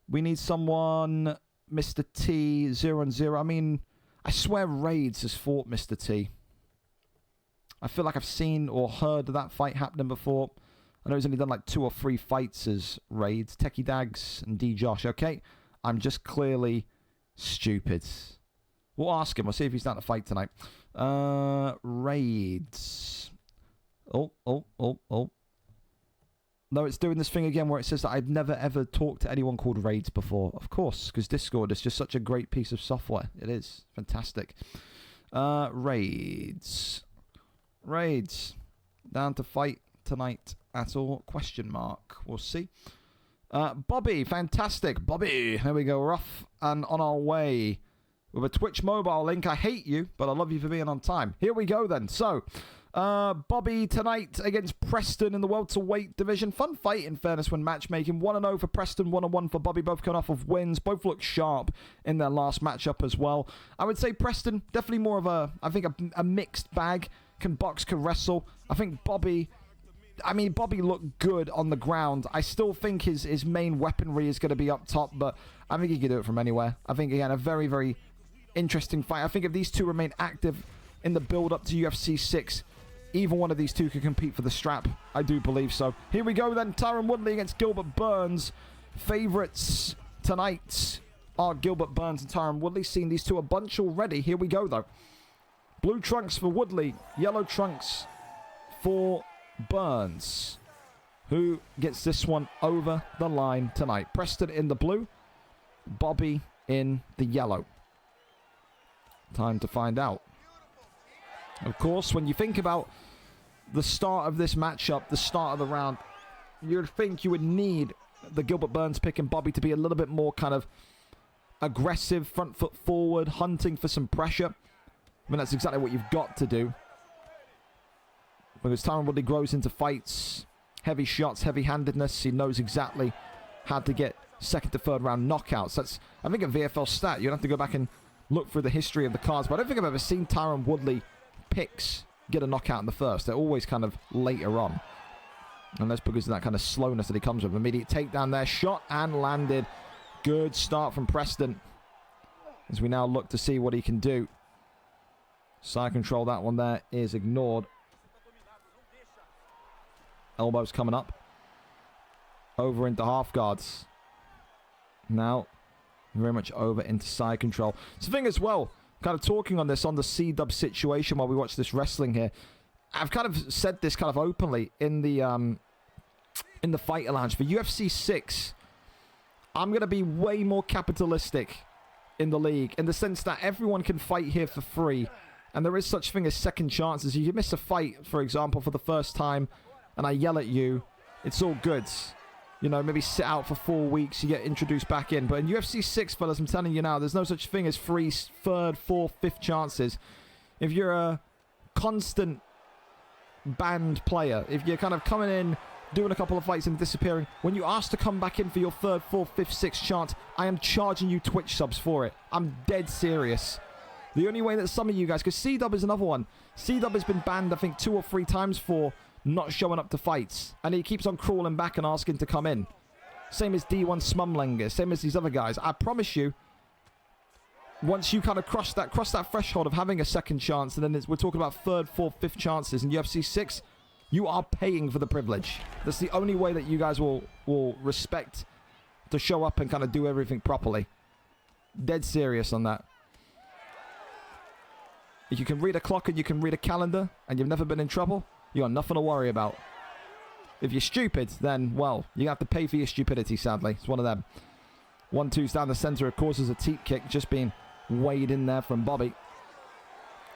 we need someone, Mr. T, 0-0. I mean, I swear Raids has fought Mr. T. I feel like I've seen or heard of that fight happening before. I know he's only done like 2 or 3 fights as Raids. Techie Dags and D Josh. Okay, I'm just clearly stupid. We'll ask him. We'll see if he's down to fight tonight. Raids. Oh. No, it's doing this thing again where it says that I've never ever talked to anyone called Raids before. Of course, because Discord is just such a great piece of software. It is. Fantastic. Raids. down to fight tonight at all? Question mark. We'll see. Bobby, fantastic. Bobby, there we go. We're off and on our way with a Twitch mobile link. I hate you, but I love you for being on time. Here we go then. So, Bobby tonight against Preston in the welterweight division. Fun fight, in fairness, when matchmaking. 1-0 for Preston, 1-1 for Bobby. Both coming off of wins. Both look sharp in their last matchup as well. I would say Preston, definitely more of a mixed bag. Can box, can wrestle. I think Bobby looked good on the ground. I still think his main weaponry is going to be up top, but I think he can do it from anywhere. I think, again, a very, very interesting fight. I think if these two remain active in the build-up to UFC 6, either one of these two can compete for the strap. I do believe so. Here we go then. Tyron Woodley against Gilbert Burns. Favorites tonight are Gilbert Burns and Tyron Woodley. Seen these two a bunch already. Here we go, though. Blue trunks for Woodley. Yellow trunks for Burns. Who gets this one over the line tonight? Preston in the blue. Bobby in the yellow. Time to find out. Of course, when you think about the start of this matchup, the start of the round, you'd think you would need the Gilbert Burns pick and Bobby to be a little bit more kind of aggressive, front foot forward, hunting for some pressure. I mean, that's exactly what you've got to do. Because Tyron Woodley grows into fights, heavy shots, heavy-handedness, he knows exactly how to get second to third round knockouts. That's, I think, a VFL stat. You'd have to go back and look through the history of the cards, but I don't think I've ever seen Tyron Woodley picks get a knockout in the first. They're always kind of later on. And that's because of that kind of slowness that he comes with. Immediate takedown there, shot and landed. Good start from Preston. As we now look to see what he can do. Side control, that one there is ignored. Elbows coming up. Over into half guards. Now, very much over into side control. So the thing as well, kind of talking on this, on the C-dub situation while we watch this wrestling here. I've kind of said this kind of openly in the Fighter Lounge. For UFC 6, I'm going to be way more capitalistic in the league, in the sense that everyone can fight here for free. And there is such thing as second chances. If you miss a fight, for example, for the first time, and I yell at you, it's all good. You know, maybe sit out for 4 weeks, you get introduced back in. But in UFC 6, fellas, I'm telling you now, there's no such thing as free third, fourth, fifth chances. If you're a constant banned player, if you're kind of coming in, doing a couple of fights and disappearing, when you ask to come back in for your third, fourth, fifth, sixth chance, I am charging you Twitch subs for it. I'm dead serious. The only way that some of you guys, because C-Dub is another one. C-Dub has been banned, I think, 2 or 3 times for not showing up to fights. And he keeps on crawling back and asking to come in. Same as D1 Smumlanger, same as these other guys. I promise you, once you kind of cross that threshold of having a second chance, and then we're talking about third, fourth, fifth chances in UFC 6, you are paying for the privilege. That's the only way that you guys will respect to show up and kind of do everything properly. Dead serious on that. If you can read a clock and you can read a calendar and you've never been in trouble, you got nothing to worry about. If you're stupid, then, well, you have to pay for your stupidity, sadly. It's one of them. 1-2's down the center, of course, is a teep kick just being weighed in there from Bobby.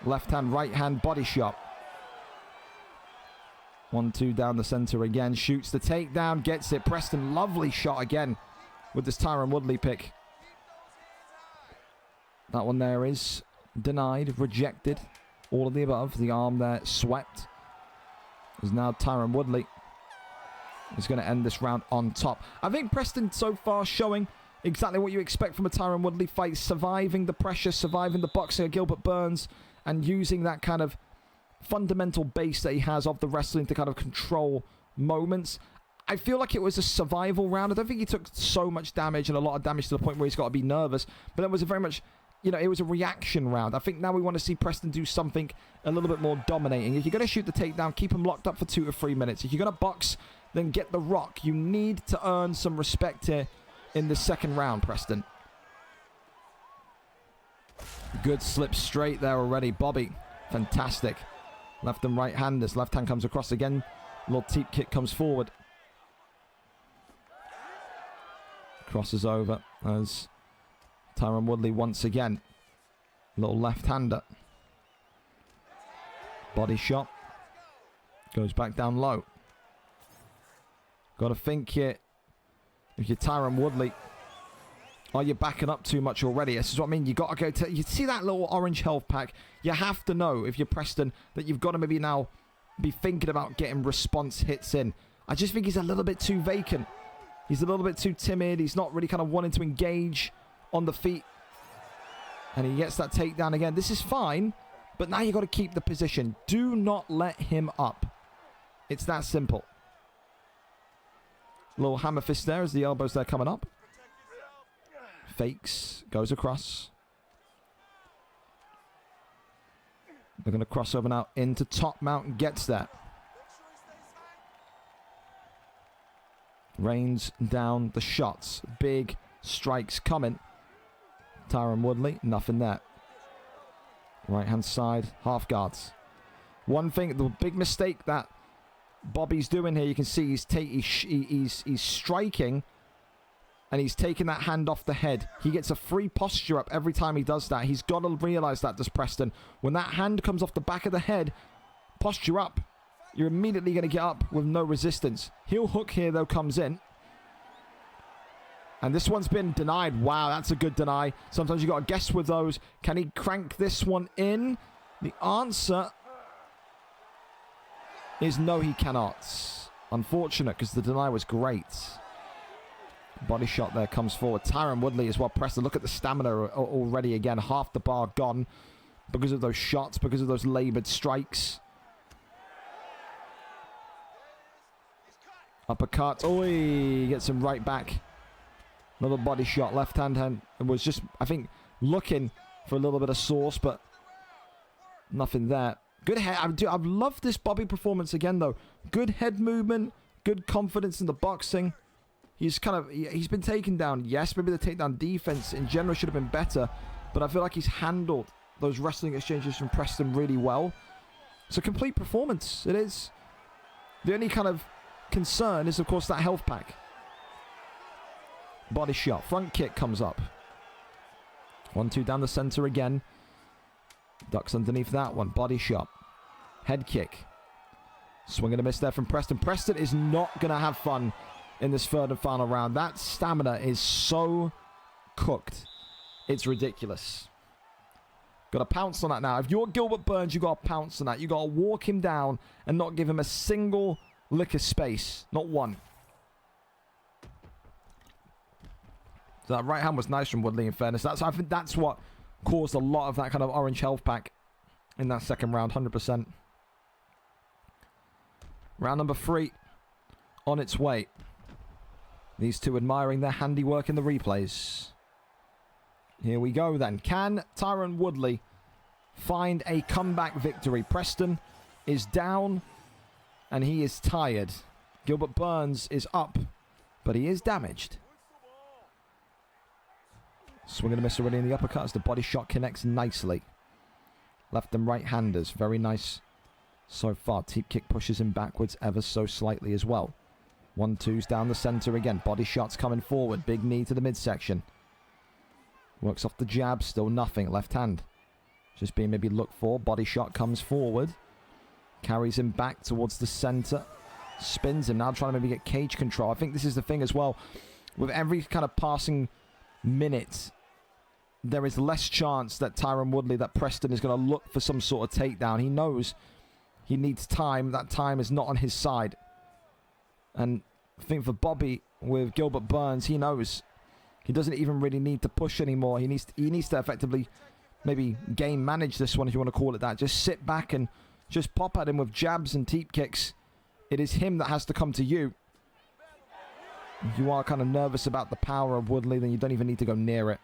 Left hand, right hand, body shot. 1-2 down the center again. Shoots the takedown, gets it. Preston, lovely shot again with this Tyron Woodley pick. That one there is denied, rejected. All of the above. The arm there swept. Is now Tyron Woodley is going to end this round on top. I think Preston so far showing exactly what you expect from a Tyron Woodley fight. Surviving the pressure, surviving the boxing of Gilbert Burns, and using that kind of fundamental base that he has of the wrestling to kind of control moments. I feel like it was a survival round. I don't think he took so much damage, and a lot of damage to the point where he's got to be nervous. But it was a very much, you know, it was a reaction round. I think now we want to see Preston do something a little bit more dominating. If you're going to shoot the takedown, keep him locked up for 2 to 3 minutes. If you're going to box, then get the rock. You need to earn some respect here in the second round, Preston. Good slip straight there already. Bobby, fantastic. Left and right handers. Left hand comes across again. Little teep kick comes forward. Crosses over as Tyron Woodley once again. Little left hander. Body shot. Goes back down low. Got to think here. If you're Tyron Woodley, are you backing up too much already? This is what I mean. You got to go to... You see that little orange health pack? You have to know, if you're Preston, that you've got to maybe now be thinking about getting response hits in. I just think he's a little bit too vacant. He's a little bit too timid. He's not really kind of wanting to engage on the feet. And he gets that takedown again. This is fine, but now you've got to keep the position. Do not let him up. It's that simple. Little hammer fist there as the elbows there coming up. Fakes. Goes across. They're going to cross over now into top mount. Gets there. Rains down the shots. Big strikes coming. Tyron Woodley, nothing there. Right hand side, half guards. One thing, the big mistake that Bobby's doing here, you can see he's striking and he's taking that hand off the head. He gets a free posture up every time he does that. He's got to realize that, does Preston. When that hand comes off the back of the head, posture up. You're immediately going to get up with no resistance. Heel hook here, though, comes in. And this one's been denied. Wow, that's a good deny. Sometimes you got to guess with those. Can he crank this one in? The answer is no, he cannot. Unfortunate, because the deny was great. Body shot there comes forward. Tyron Woodley as well. Preston, look at the stamina already again. Half the bar gone because of those shots, because of those laboured strikes. Uppercut. Oh, he gets him right back. Another body shot. Left hand was just, I think, looking for a little bit of sauce, but nothing there. Good head. I've loved this Bobby performance again, though. Good head movement. Good confidence in the boxing. He's been taken down. Yes, maybe the takedown defense in general should have been better, but I feel like he's handled those wrestling exchanges from Preston really well. It's a complete performance. It is. The only kind of concern is, of course, that health pack. Body shot. Front kick comes up. 1-2 down the center again. Ducks underneath that one. Body shot. Head kick. Swing and a miss there from Preston. Preston is not going to have fun in this third and final round. That stamina is so cooked. It's ridiculous. Got to pounce on that now. If you're Gilbert Burns, you got to pounce on that. You got to walk him down and not give him a single lick of space. Not one. So that right hand was nice from Woodley, in fairness. I think that's what caused a lot of that kind of orange health pack in that second round, 100%. Round number 3 on its way. These two admiring their handiwork in the replays. Here we go then. Can Tyron Woodley find a comeback victory? Preston is down and he is tired. Gilbert Burns is up, but he is damaged. Swing and a miss already in the uppercut as the body shot connects nicely. Left and right handers. Very nice so far. Teep kick pushes him backwards ever so slightly as well. 1-2s down the center again. Body shots coming forward. Big knee to the midsection. Works off the jab. Still nothing. Left hand just being maybe looked for. Body shot comes forward. Carries him back towards the center. Spins him now, trying to maybe get cage control. I think this is the thing as well. With every kind of passing minute, there is less chance that Tyron Woodley, that Preston is going to look for some sort of takedown. He knows he needs time. That time is not on his side. And I think for Bobby, with Gilbert Burns, he knows he doesn't even really need to push anymore. He needs to effectively maybe game manage this one, if you want to call it that. Just sit back and just pop at him with jabs and teep kicks. It is him that has to come to you. If you are kind of nervous about the power of Woodley, then you don't even need to go near it.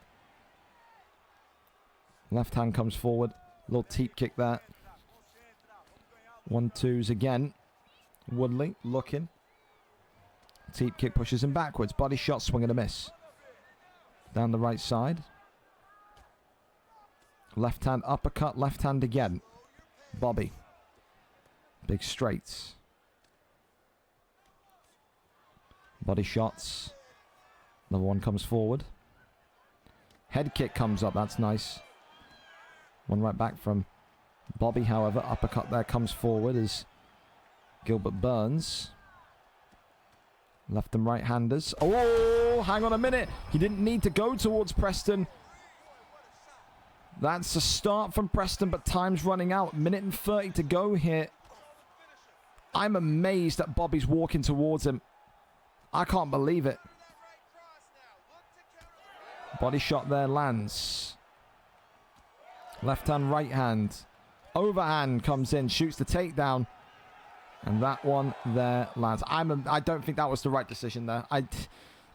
Left hand comes forward. Little teep kick there. 1-2s again. Woodley looking. Teep kick pushes him backwards. Body shot, swing and a miss. Down the right side. Left hand uppercut, left hand again. Bobby. Big straights. Body shots. Another one comes forward. Head kick comes up. That's nice. One right back from Bobby, however. Uppercut there comes forward as Gilbert Burns. Left and right-handers. Oh, hang on a minute. He didn't need to go towards Preston. That's a start from Preston, but time's running out. Minute and 30 to go here. I'm amazed that Bobby's walking towards him. I can't believe it. Body shot there lands. Left hand, right hand. Overhand comes in, shoots the takedown. And that one there lands. I don't think that was the right decision there.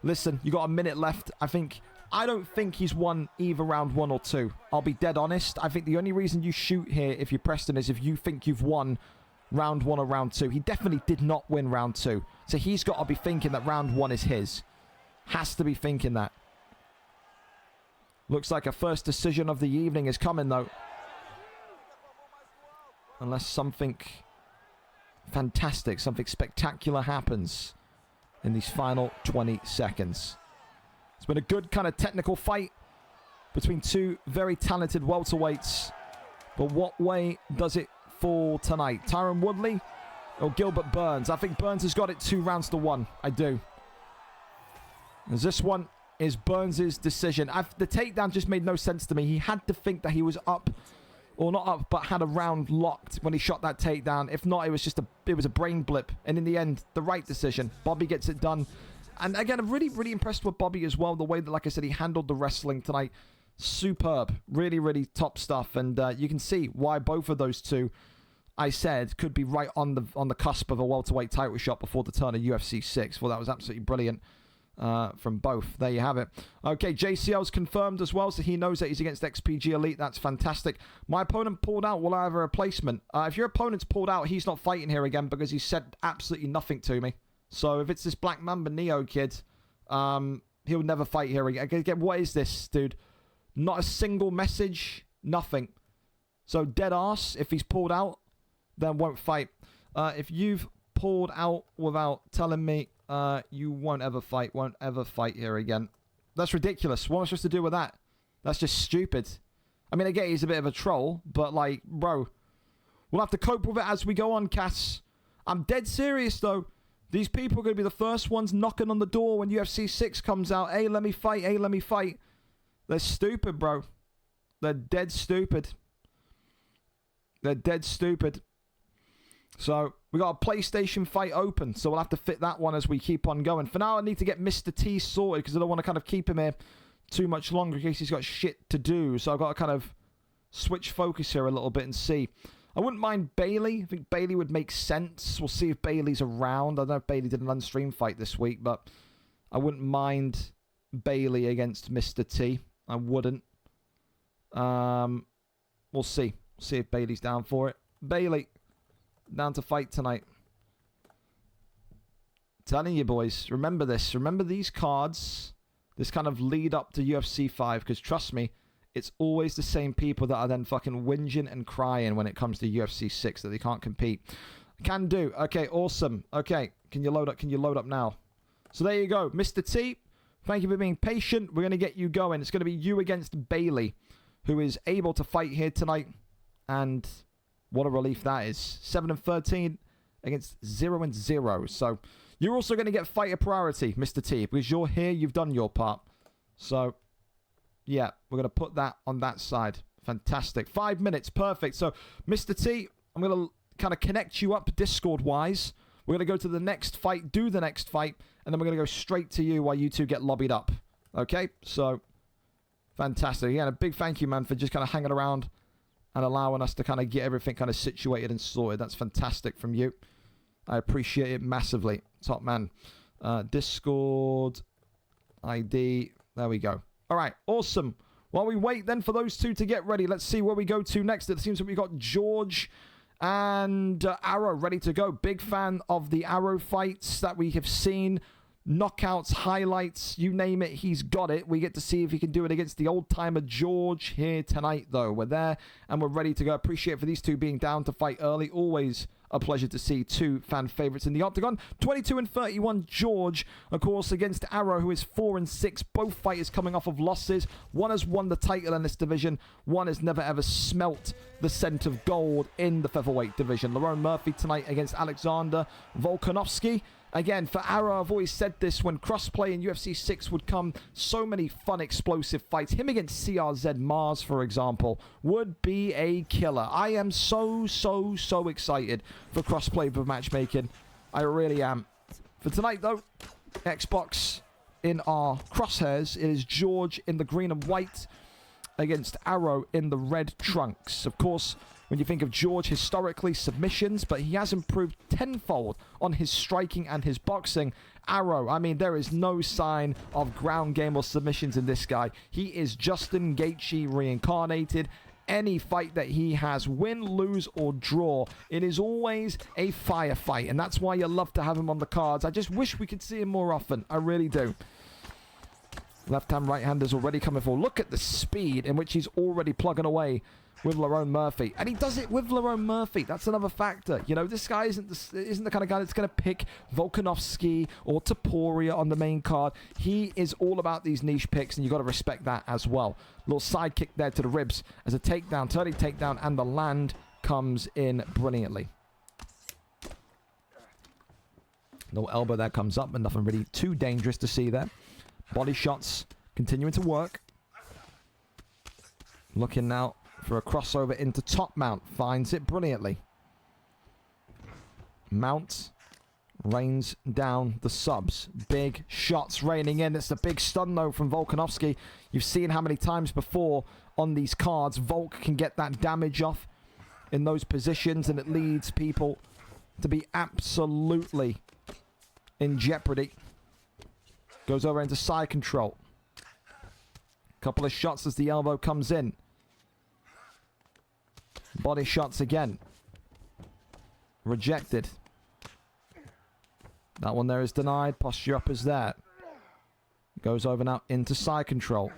Listen, you got a minute left. I don't think he's won either round 1 or 2. I'll be dead honest. I think the only reason you shoot here if you're Preston is if you think you've won round 1 or round 2. He definitely did not win round 2. So he's got to be thinking that round 1 is his. Has to be thinking that. Looks like a first decision of the evening is coming though. Unless something fantastic, something spectacular happens in these final 20 seconds. It's been a good kind of technical fight between two very talented welterweights. But what way does it fall tonight? Tyron Woodley or Gilbert Burns? I think Burns has got it 2 rounds to 1. I do. As this one is Burns' decision. The takedown just made no sense to me. He had to think that he was up, or not up, but had a round locked when he shot that takedown. If not, it was a brain blip. And in the end, the right decision. Bobby gets it done. And again, I'm really, really impressed with Bobby as well. The way that, like I said, he handled the wrestling tonight. Superb. Really, really top stuff. And you can see why both of those two, I said, could be right on the cusp of a welterweight title shot before the turn of UFC 6. Well, that was absolutely brilliant from both. There you have it. Okay, JCL's confirmed as well, so he knows that he's against XPG Elite. That's fantastic. My opponent pulled out. Will I have a replacement? If your opponent's pulled out, he's not fighting here again because he said absolutely nothing to me. So if it's this Black Mamba Neo kid, he'll never fight here again. What is this, dude? Not a single message, nothing. So dead ass, if he's pulled out, then won't fight. If you've pulled out without telling me, you won't ever fight here again. That's ridiculous. What am I supposed to do with that? That's just stupid. I mean, I get he's a bit of a troll, but like, bro, we'll have to cope with it as we go on, Cass. I'm dead serious, though. These people are going to be the first ones knocking on the door when UFC 6 comes out. Hey, let me fight. Hey, let me fight. They're stupid, bro. They're dead stupid. They're dead stupid. So, we got a PlayStation fight open, so we'll have to fit that one as we keep on going. For now, I need to get Mr. T sorted, because I don't want to kind of keep him here too much longer in case he's got shit to do. So, I've got to kind of switch focus here a little bit and see. I wouldn't mind Bailey. I think Bailey would make sense. We'll see if Bailey's around. I don't know if Bailey did an unstream fight this week, but I wouldn't mind Bailey against Mr. T. I wouldn't. We'll see. See if Bailey's down for it. Bailey, down to fight tonight. Telling you, boys, remember this. Remember these cards. This kind of lead up to UFC 5, because trust me, it's always the same people that are then fucking whinging and crying when it comes to UFC 6 that they can't compete. Can do. Okay, awesome. Okay, can you load up? Can you load up now? So there you go. Mr. T, thank you for being patient. We're going to get you going. It's going to be you against Bailey, who is able to fight here tonight. And what a relief that is. 7-13 against 0-0. So you're also going to get fighter priority, Mr. T, because you're here. You've done your part. So yeah, we're going to put that on that side. Fantastic. 5 minutes. Perfect. So, Mr. T, I'm going to kind of connect you up Discord-wise. We're going to go to the next fight, do the next fight, and then we're going to go straight to you while you two get lobbied up. Okay? So, fantastic. Again, a big thank you, man, for just kind of hanging around and allowing us to kind of get everything kind of situated and sorted. That's fantastic from you. I appreciate it massively. Top man. Discord ID. There we go. All right, awesome. While we wait then for those two to get ready, let's see where we go to next. It seems that we've got George and Arrow ready to go. Big fan of the Arrow fights that we have seen. Knockouts, highlights, you name it, he's got it. We get to see if he can do it against the old-timer George here tonight, though. We're there and we're ready to go. Appreciate for these two being down to fight early. Always a pleasure to see two fan favorites in the octagon. 22-31 George, of course, against Arrow, who is 4-6. Both fighters coming off of losses. One has won the title in this division. One has never ever smelt the scent of gold in the featherweight division. Lerone Murphy tonight against Alexander Volkanovski. Again, for Arrow, I've always said this, when crossplay in UFC 6 would come, so many fun, explosive fights. Him against CRZ Mars, for example, would be a killer. I am so excited for crossplay for matchmaking. I really am. For tonight, though, Xbox in our crosshairs. It is George in the green and white against Arrow in the red trunks. Of course, when you think of George, historically submissions, but he has improved tenfold on his striking and his boxing. Arrow, I mean, there is no sign of ground game or submissions in this guy. He is Justin Gaethje reincarnated. Any fight that he has, win, lose, or draw, it is always a firefight, and that's why you love to have him on the cards. I just wish we could see him more often. I really do. Left-hand, right-handers already coming forward. Look at the speed in which he's already plugging away with Lerone Murphy. And he does it with Lerone Murphy. That's another factor. You know, this guy isn't the kind of guy that's going to pick Volkanovski or Topuria on the main card. He is all about these niche picks, and you've got to respect that as well. Little side kick there to the ribs as a takedown, turning takedown, and the land comes in brilliantly. No elbow there comes up, but nothing really too dangerous to see there. Body shots continuing to work. Looking now for a crossover into top mount. Finds it brilliantly. Mount rains down the subs. Big shots raining in. It's the big stun, though, from Volkanovski. You've seen how many times before on these cards Volk can get that damage off in those positions, and it leads people to be absolutely in jeopardy. Goes over into side control. Couple of shots as the elbow comes in. Body shots again. Rejected. That one there is denied. Posture up is there. Goes over now into side control.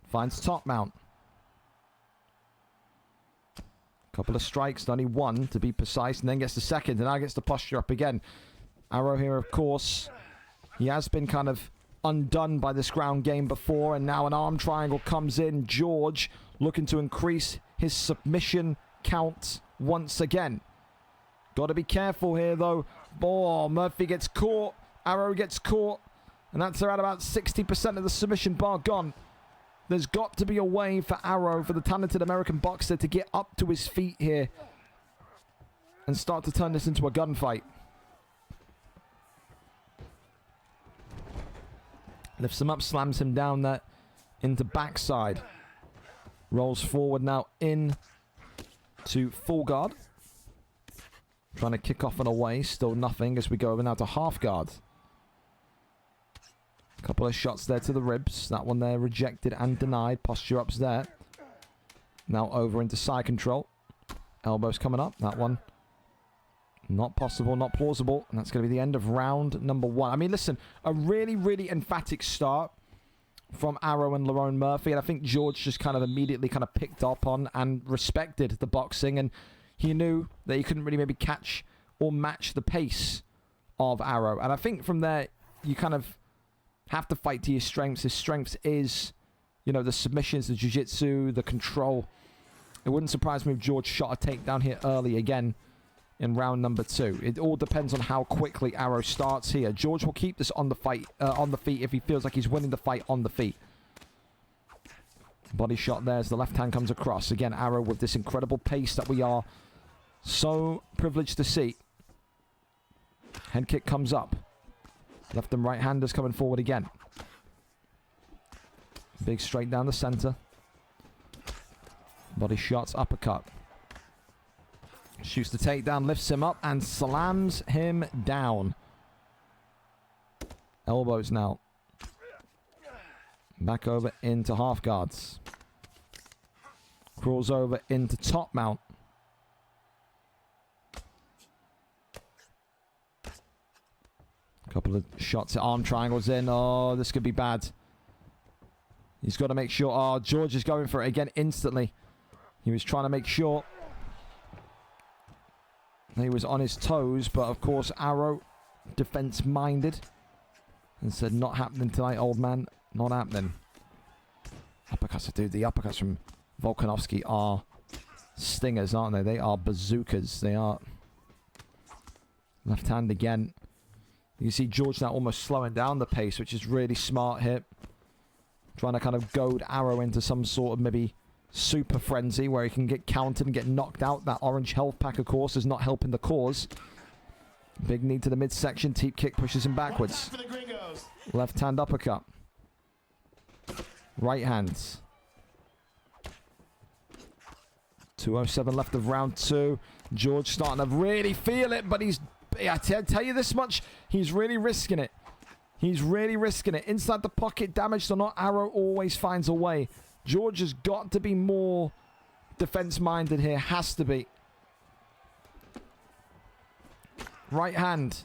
Finds top mount. Couple of strikes, only one to be precise, and then gets the second, and now gets the posture up again. Arrow here, of course. He has been kind of undone by this ground game before, and now an arm triangle comes in. George looking to increase his submission count once again. Got to be careful here, though. Oh, Murphy gets caught. Arrow gets caught. And that's around about 60% of the submission bar gone. There's got to be a way for Arrow, for the talented American boxer, to get up to his feet here and start to turn this into a gunfight. Lifts him up, slams him down there into backside. Rolls forward now in to full guard. Trying to kick off and away. Still nothing as we go over now to half guard. Couple of shots there to the ribs. That one there rejected and denied. Posture up's there. Now over into side control. Elbows coming up. That one not possible, not plausible. And that's going to be the end of round number one. I mean, listen, a really emphatic start from Arrow and Lerone Murphy. And I think George just kind of immediately kind of picked up on and respected the boxing. And he knew that he couldn't really maybe catch or match the pace of Arrow. And I think from there, you kind of have to fight to your strengths. His strengths is, you know, the submissions, the jiu-jitsu, the control. It wouldn't surprise me if George shot a takedown here early again in round number two. It all depends on how quickly Arrow starts here. George will keep this on the fight, on the feet if he feels like he's winning the fight on the feet. Body shot there as the left hand comes across. Again, Arrow with this incredible pace that we are so privileged to see. Head kick comes up. Left and right handers coming forward again. Big straight down the center. Body shots, uppercut. Shoots the takedown, lifts him up, and slams him down. Elbows now. Back over into half guards. Crawls over into top mount. Couple of shots at arm triangles in. Oh, this could be bad. He's got to make sure. Oh, George is going for it again instantly. He was trying to make sure. He was on his toes, but of course Arrow, defense-minded, and said, not happening tonight, old man. Not happening. Uppercuts, dude. The uppercuts from Volkanovski are stingers, aren't they? They are bazookas. They are. Left hand again. You see George now almost slowing down the pace, which is really smart here. Trying to kind of goad Arrow into some sort of maybe super frenzy where he can get countered and get knocked out. That orange health pack, of course, is not helping the cause. Big knee to the midsection. Teep kick pushes him backwards. Left hand uppercut. Right hands. 2:07 left of round 2. George starting to really feel it, but he's... I tell you this much, he's really risking it. He's really risking it. Inside the pocket, damaged or not, Arrow always finds a way. George has got to be more defense-minded here. Has to be. Right hand.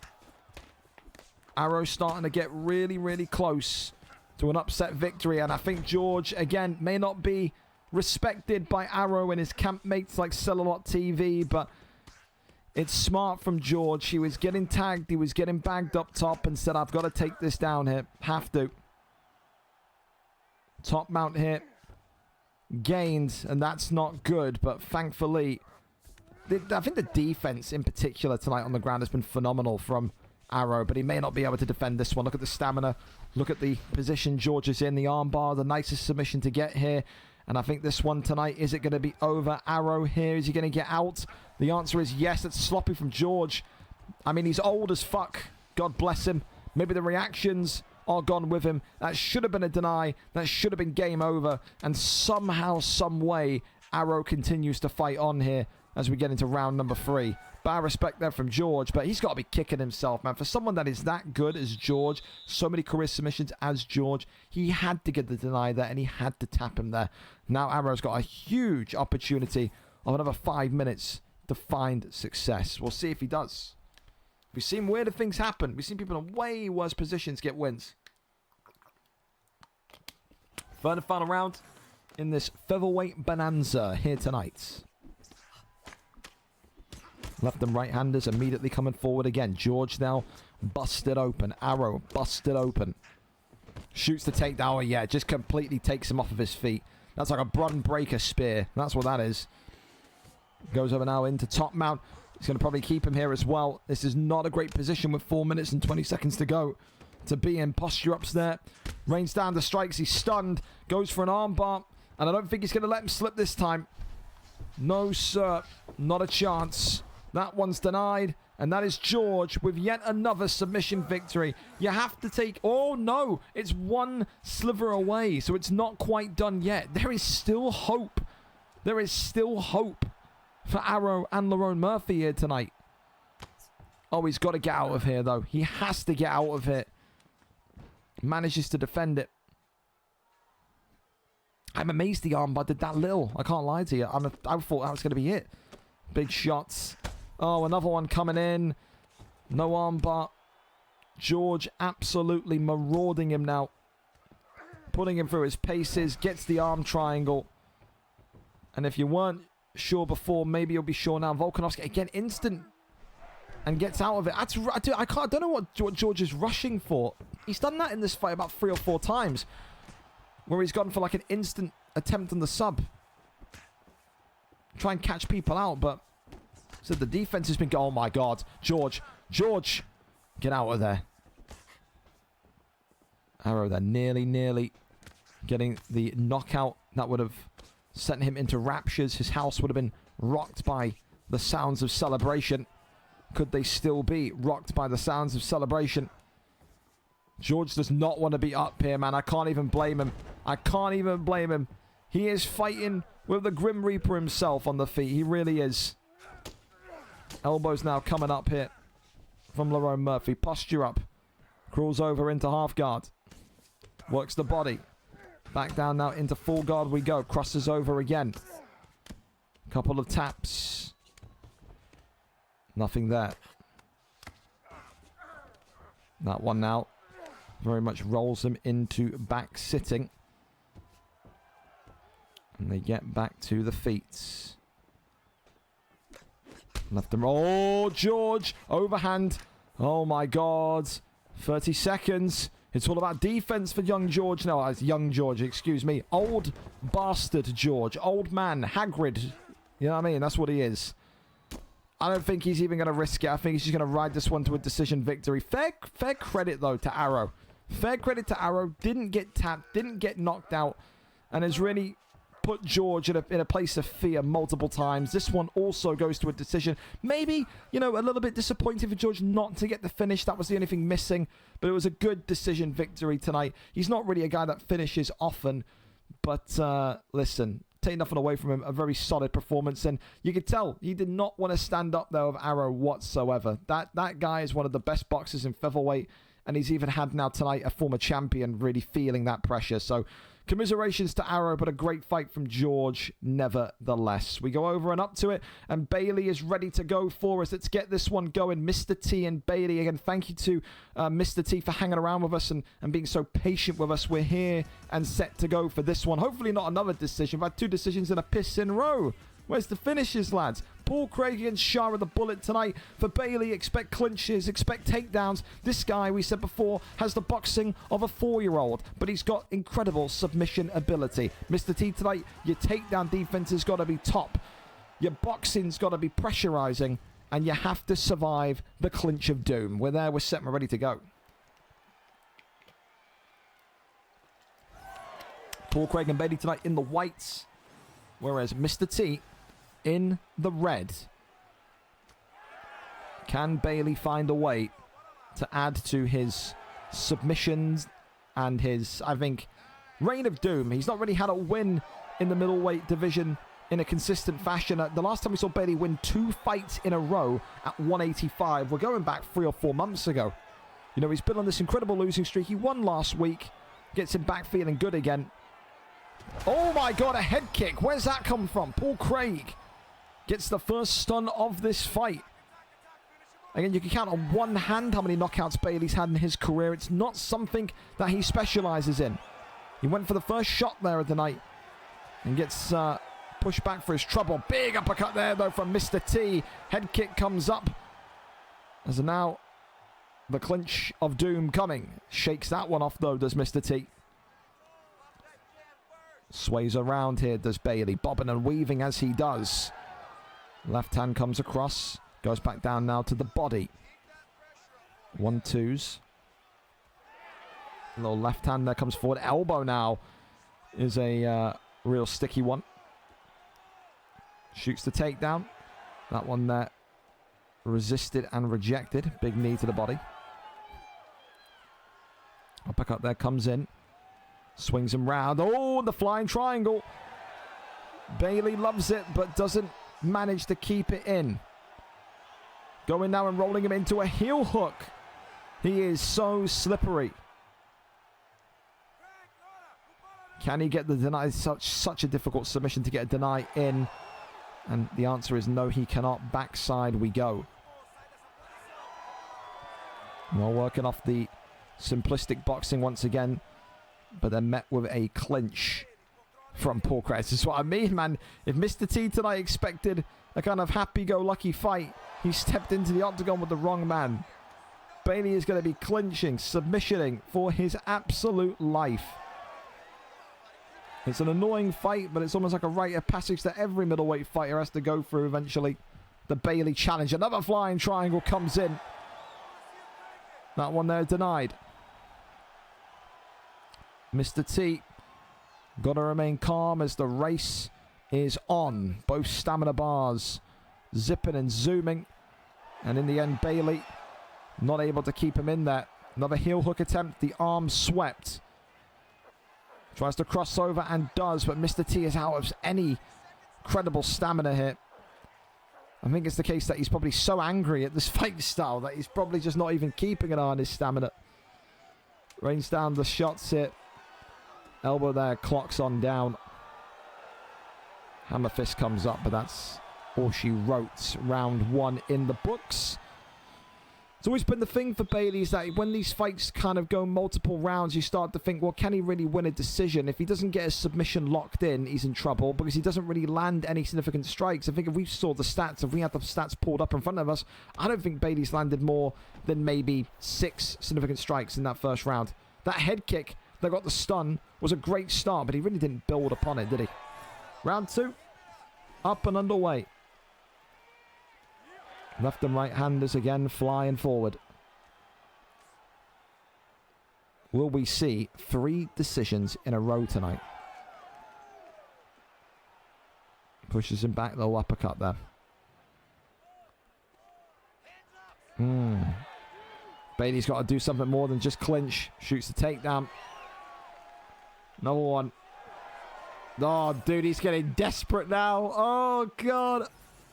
Arrow starting to get really, really close to an upset victory. And I think George, again, may not be respected by Arrow and his campmates like Cellalot TV, but it's smart from George. He was getting tagged. He was getting bagged up top and said, I've got to take this down here. Have to. Top mount here. Gained, and that's not good, but thankfully, I think the defense in particular tonight on the ground has been phenomenal from Arrow, but he may not be able to defend this one. Look at the stamina. Look at the position George is in. The armbar, the nicest submission to get here. And I think this one tonight, is it going to be over? Arrow here, is he going to get out? The answer is yes. It's sloppy from George. I mean, he's old as fuck. God bless him. Maybe the reactions are gone with him. That should have been a deny. That should have been game over. And somehow, some way, Arrow continues to fight on here as we get into round number 3. But I respect that from George, but he's got to be kicking himself, man. For someone that is that good as George, so many career submissions as George, he had to get the deny there, and he had to tap him there. Now Arrow's got a huge opportunity of another 5 minutes to find success. We'll see if he does. We've seen weirder things happen. We've seen people in way worse positions get wins. Third and final round in this featherweight bonanza here tonight. Left and right-handers immediately coming forward again. George now busted open. Arrow busted open. Shoots the takedown. Oh, yeah, just completely takes him off of his feet. That's like a Bron Breaker spear. That's what that is. Goes over now into top mount. He's going to probably keep him here as well. This is not a great position with 4 minutes and 20 seconds to go to be in. Posture ups there. Rains down the strikes. He's stunned. Goes for an armbar. And I don't think he's going to let him slip this time. No, sir. Not a chance. That one's denied, and that is George with yet another submission victory. You have to take... Oh, no. It's one sliver away, so it's not quite done yet. There is still hope. There is still hope for Arrow and Lerone Murphy here tonight. Oh, he's got to get out of here, though. He has to get out of it. Manages to defend it. I'm amazed the armbar did that little. I can't lie to you. I thought that was going to be it. Big shots. Oh, another one coming in. No armbar. George absolutely marauding him now. Putting him through his paces. Gets the arm triangle. And if you weren't sure before, maybe you'll be sure now. Volkanovski again, instant. And gets out of it. I don't know what George is rushing for. He's done that in this fight about 3 or 4 times. Where he's gone for like an instant attempt on the sub. Try and catch people out, but... So the defense has been... Oh, my God. George. Get out of there. Arrow there. Nearly getting the knockout. That would have sent him into raptures. His house would have been rocked by the sounds of celebration. Could they still be rocked by the sounds of celebration? George does not want to be up here, man. I can't even blame him. He is fighting with the Grim Reaper himself on the feet. He really is. Elbows now coming up here from Lerone Murphy. Posture up. Crawls over into half guard. Works the body. Back down now into full guard we go. Crosses over again. Couple of taps. Nothing there. That one now very much rolls them into back sitting. And they get back to the feet. Left and oh, George. Overhand. Oh, my God. 30 seconds. It's all about defense for young George. No, it's young George, excuse me. Old bastard George. Old man. Hagrid. You know what I mean? That's what he is. I don't think he's even going to risk it. I think he's just going to ride this one to a decision victory. Fair credit, though, to Arrow. Fair credit to Arrow. Didn't get tapped. Didn't get knocked out. And has really put George in a place of fear multiple times. This one also goes to a decision. Maybe, you know, a little bit disappointing for George not to get the finish. That was the only thing missing. But it was a good decision victory tonight. He's not really a guy that finishes often. But, listen, take nothing away from him. A very solid performance. And you could tell he did not want to stand up there with Arrow whatsoever. That guy is one of the best boxers in featherweight. And he's even had now tonight a former champion really feeling that pressure. So commiserations to Arrow, but a great fight from George nevertheless. We go over and up to it, and Bailey is ready to go for us. Let's get this one going. Mr. T and Bailey. Again, thank you to Mr. T for hanging around with us and being so patient with us. We're here and set to go for this one. Hopefully not another decision. We've had 2 decisions in a piss in a row. Where's the finishes, lads? Paul Craig against Shah of the Bullet tonight. For Bailey, expect clinches, expect takedowns. This guy, we said before, has the boxing of a 4-year-old, but he's got incredible submission ability. Mr. T tonight, your takedown defense has got to be top. Your boxing's got to be pressurizing, and you have to survive the clinch of doom. We're there, we're set, we're ready to go. Paul Craig and Bailey tonight in the whites, whereas Mr. T in the red. Can Bailey find a way to add to his submissions and his, I think, reign of doom? He's not really had a win in the middleweight division in a consistent fashion. The last time we saw Bailey win 2 fights in a row at 185, we're going back 3 or 4 months ago. You know, he's been on this incredible losing streak. He won last week, gets him back feeling good again. Oh my God, a head kick. Where's that come from? Paul Craig gets the first stun of this fight. Again, you can count on one hand how many knockouts Bailey's had in his career. It's not something that he specializes in. He went for the first shot there of the night and gets pushed back for his trouble. Big uppercut there, though, from Mr. T. Head kick comes up. As now the clinch of doom coming. Shakes that one off, though, does Mr. T. Sways around here, does Bailey. Bobbing and weaving as he does. Left hand comes across. Goes back down now to the body. 1-2s. A little left hand there comes forward. Elbow now is a real sticky one. Shoots the takedown. That one there resisted and rejected. Big knee to the body. Uppercut there comes in. Swings him round. Oh, the flying triangle. Bailey loves it, but doesn't manage to keep it in. Going now and rolling him into a heel hook. He is so slippery. Can he get the deny? Such a difficult submission to get a deny in. And the answer is no, he cannot. Backside we go. Well, working off the simplistic boxing once again. But then met with a clinch from Paul Craig. This is what I mean, man. If Mr. T tonight expected a kind of happy-go-lucky fight, he stepped into the octagon with the wrong man. Bailey is going to be clinching, submissioning for his absolute life. It's an annoying fight, but it's almost like a rite of passage that every middleweight fighter has to go through eventually. The Bailey challenge. Another flying triangle comes in. That one there denied. Mr. T got to remain calm as the race is on. Both stamina bars zipping and zooming. And in the end, Bailey not able to keep him in there. Another heel hook attempt. The arm swept. Tries to cross over and does, but Mr. T is out of any credible stamina here. I think it's the case that he's probably so angry at this fight style that he's probably just not even keeping an eye on his stamina. Rains down the shots here. Elbow there, clocks on down. Hammer fist comes up, but that's all she wrote. Round 1 in the books. It's always been the thing for Bailey is that when these fights kind of go multiple rounds, you start to think, well, can he really win a decision? If he doesn't get his submission locked in, he's in trouble because he doesn't really land any significant strikes. I think if we saw the stats, if we had the stats pulled up in front of us, I don't think Bailey's landed more than maybe 6 significant strikes in that first round. That head kick that got the stun was a great start, but he really didn't build upon it, did he? Round 2, up and underway. Left and right handers again flying forward. Will we see 3 decisions in a row tonight? Pushes him back, low uppercut there. Bailey's got to do something more than just clinch. Shoots the takedown. Another one. Oh, dude, he's getting desperate now. Oh, God.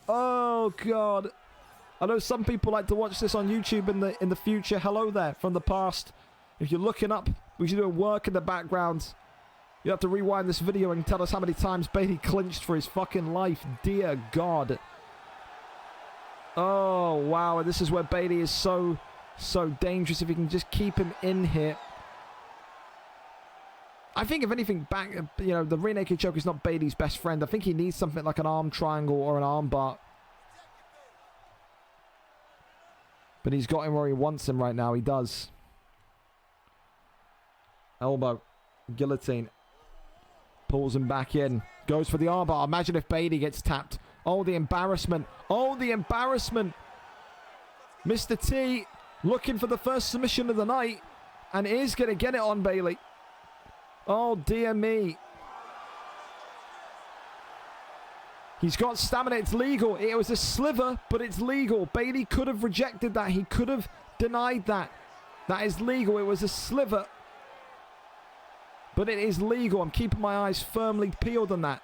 Oh, God. I know some people like to watch this on YouTube in the future. Hello there from the past. If you're looking up, we should do work in the background. You have to rewind this video and tell us how many times Bailey clinched for his fucking life. Dear God. Oh, wow. This is where Bailey is so dangerous if he can just keep him in here. I think if anything back, the rear naked choke is not Bailey's best friend. I think he needs something like an arm triangle or an arm bar. But he's got him where he wants him right now. He does. Elbow. Guillotine. Pulls him back in. Goes for the armbar. Imagine if Bailey gets tapped. Oh, the embarrassment. Oh, the embarrassment. Mr. T looking for the first submission of the night. And is going to get it on Bailey. Oh, dear me. He's got stamina. It's legal. It was a sliver, but it's legal. Bailey could have rejected that. He could have denied that. That is legal. It was a sliver. But it is legal. I'm keeping my eyes firmly peeled on that.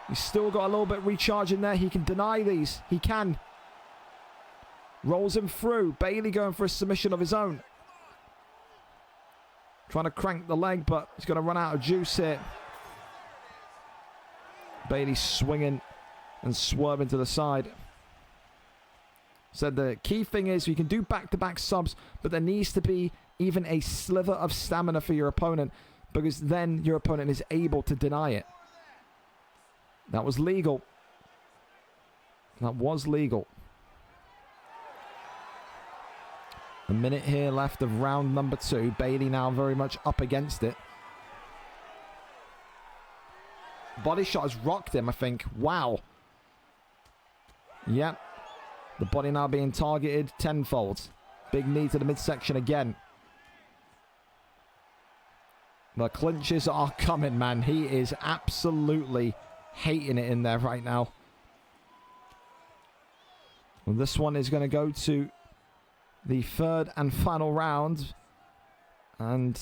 He's still got a little bit recharging there. He can deny these. He can. Rolls him through. Bailey going for a submission of his own. Trying to crank the leg, but he's going to run out of juice here. Bailey swinging and swerving to the side. Said the key thing is you can do back-to-back subs, but there needs to be even a sliver of stamina for your opponent, because then your opponent is able to deny it. That was legal. That was legal. A minute here left of round number 2. Bailey now very much up against it. Body shot has rocked him, I think. Wow. Yep. The body now being targeted tenfold. Big knee to the midsection again. The clinches are coming, man. He is absolutely hating it in there right now. Well, this one is going to go to the 3rd and final round. And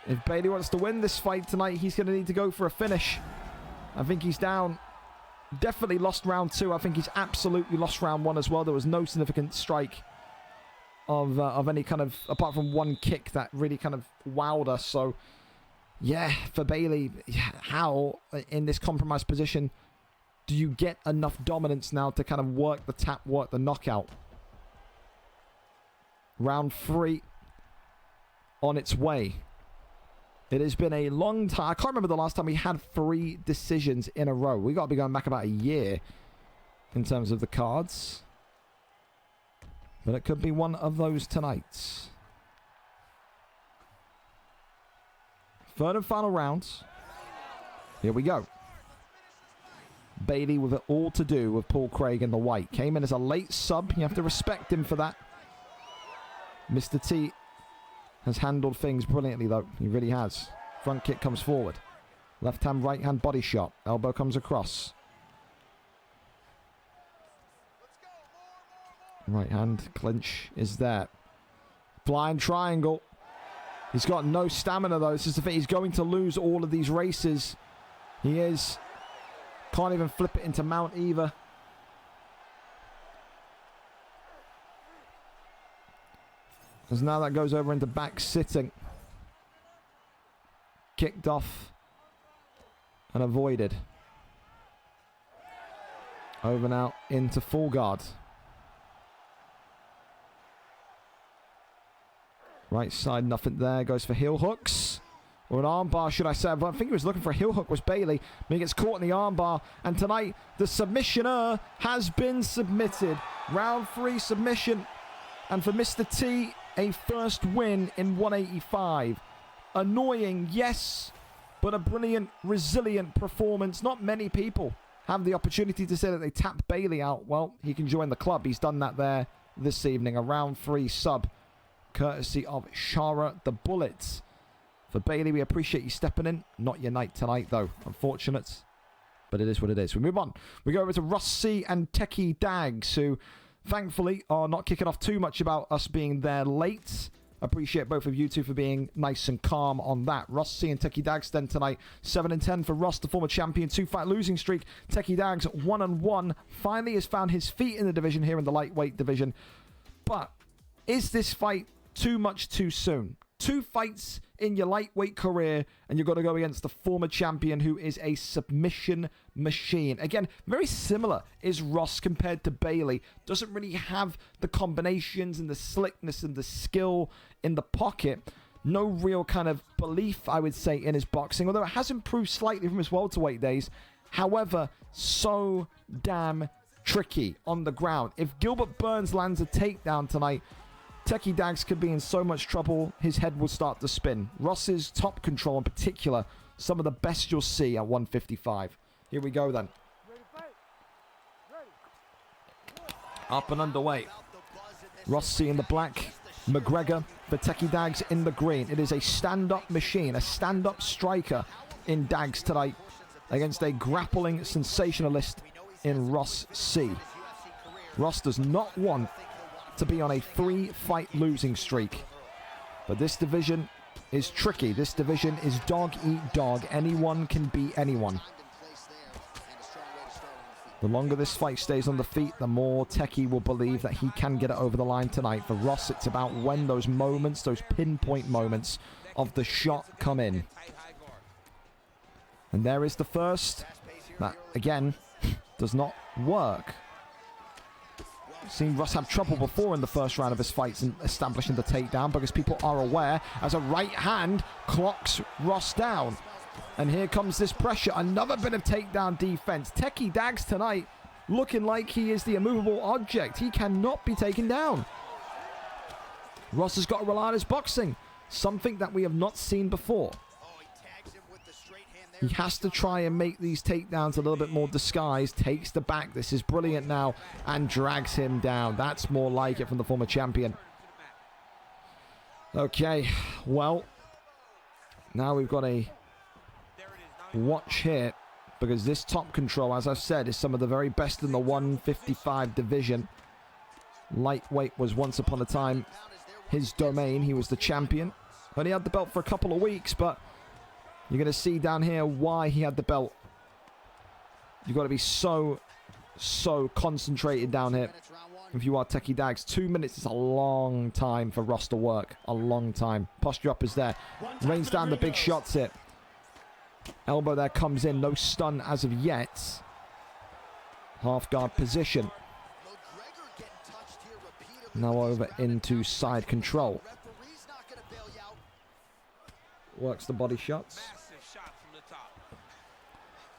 if Bailey wants to win this fight tonight, he's going to need to go for a finish. I think he's down. Definitely lost round 2. I think he's absolutely lost round 1 as well. There was no significant strike of any kind of, apart from one kick that really kind of wowed us. So, yeah, for Bailey, how in this compromised position do you get enough dominance now to kind of work the tap, work the knockout? Round 3 on its way. It has been a long time. I can't remember the last time we had 3 decisions in a row. We got to be going back about a year in terms of the cards. But it could be one of those tonight. 3rd and final rounds. Here we go. Bailey with it all to do with Paul Craig in the white. Came in as a late sub. You have to respect him for that. Mr. T has handled things brilliantly, though. He really has. Front kick comes forward. Left hand, right hand body shot. Elbow comes across. Right hand clinch is there. Blind triangle. He's got no stamina, though. This is the thing. He's going to lose all of these races. He is. Can't even flip it into mount either. Because now that goes over into back sitting. Kicked off and avoided. Over now into full guard. Right side, nothing there. Goes for heel hooks. Or an armbar, should I say. I think he was looking for a heel hook, was Bailey. But he gets caught in the armbar. And tonight, the submissioner has been submitted. Round 3 submission. And for Mr. T, a first win in 185. Annoying, yes, but a brilliant, resilient performance. Not many people have the opportunity to say that they tapped Bailey out. Well, he can join the club. He's done that there this evening. A round 3 sub, courtesy of Shara the Bullet. For Bailey, we appreciate you stepping in. Not your night tonight, though. Unfortunate. But it is what it is. We move on. We go over to Russ C and Techie Dags, who thankfully are not kicking off too much about us being there late. Appreciate both of you two for being nice and calm on that. Russ C and Techie Dags then tonight. 7-10 for Russ, the former champion. 2-fight losing streak. Techie Dags 1-1. Finally has found his feet in the division here in the lightweight division. But is this fight too much too soon? 2 fights in your lightweight career, and you've got to go against the former champion who is a submission machine. Again, very similar is Ross compared to Bailey. Doesn't really have the combinations and the slickness and the skill in the pocket. No real kind of belief, I would say, in his boxing, although it has improved slightly from his welterweight days. However, so damn tricky on the ground. If Gilbert Burns lands a takedown tonight, Techie Dags could be in so much trouble, his head will start to spin. Ross's top control in particular, some of the best you'll see at 155. Here we go then. Up and underway. Rossi in the black, McGregor for Techie Dags in the green. It is a stand-up machine, a stand-up striker in Dags tonight against a grappling sensationalist in Ross C. Ross does not want to be on a 3-fight losing streak. But this division is tricky. This division is dog eat dog. Anyone can beat anyone. The longer this fight stays on the feet, the more Techie will believe that he can get it over the line tonight. For Ross, it's about when those moments, those pinpoint moments of the shot come in. And there is the first. That, again, does not work. Seen Russ have trouble before in the first round of his fights in establishing the takedown because people are aware as a right hand clocks Ross down. And here comes this pressure. Another bit of takedown defense. Techie Dags tonight looking like he is the immovable object. He cannot be taken down. Ross has got to rely on his boxing. Something that we have not seen before. He has to try and make these takedowns a little bit more disguised. Takes the back. This is brilliant now. And drags him down. That's more like it from the former champion. Okay. Well. Now we've got a watch here. Because this top control, as I've said, is some of the very best in the 155 division. Lightweight was once upon a time his domain. He was the champion. Only had the belt for a couple of weeks, but you're going to see down here why he had the belt. You've got to be so concentrated down here if you are Techie Dags. 2 minutes is a long time for Ross to work. A long time. Posture up is there. Rains down the big shots here. Elbow there comes in. No stun as of yet. Half guard position. Now over into side control. Works the body shots.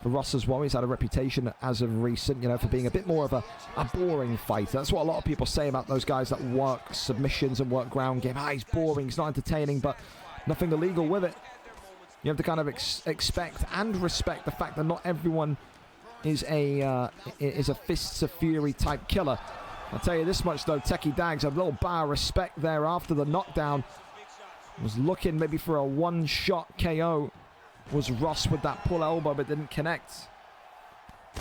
For Ross as well, he's had a reputation as of recent, for being a bit more of a boring fighter. That's what a lot of people say about those guys that work submissions and work ground game. He's boring, he's not entertaining, but nothing illegal with it. You have to kind of expect and respect the fact that not everyone is a fists of fury type killer. I'll tell you this much though, Techie Dags, a little bar of respect there after the knockdown. Was looking maybe for a one-shot KO. Was Ross with that pull elbow, but didn't connect.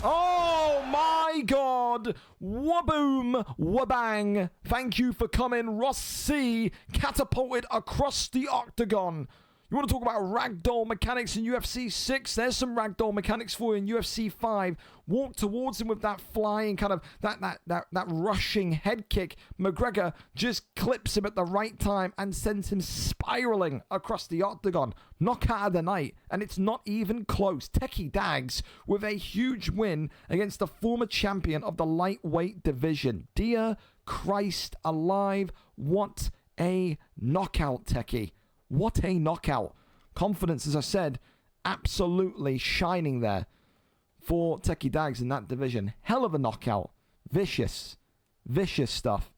Oh my God! Waboom! Wabang! Thank you for coming, Ross C. Catapulted across the octagon. You want to talk about ragdoll mechanics in UFC 6? There's some ragdoll mechanics for you in UFC 5. Walk towards him with that flying kind of, that rushing head kick. McGregor just clips him at the right time and sends him spiraling across the octagon. Knockout of the night, and it's not even close. Techie Dags with a huge win against the former champion of the lightweight division. Dear Christ alive, what a knockout, Techie. What a knockout. Confidence, as I said, absolutely shining there for Techie Dags in that division. Hell of a knockout. Vicious. Vicious stuff.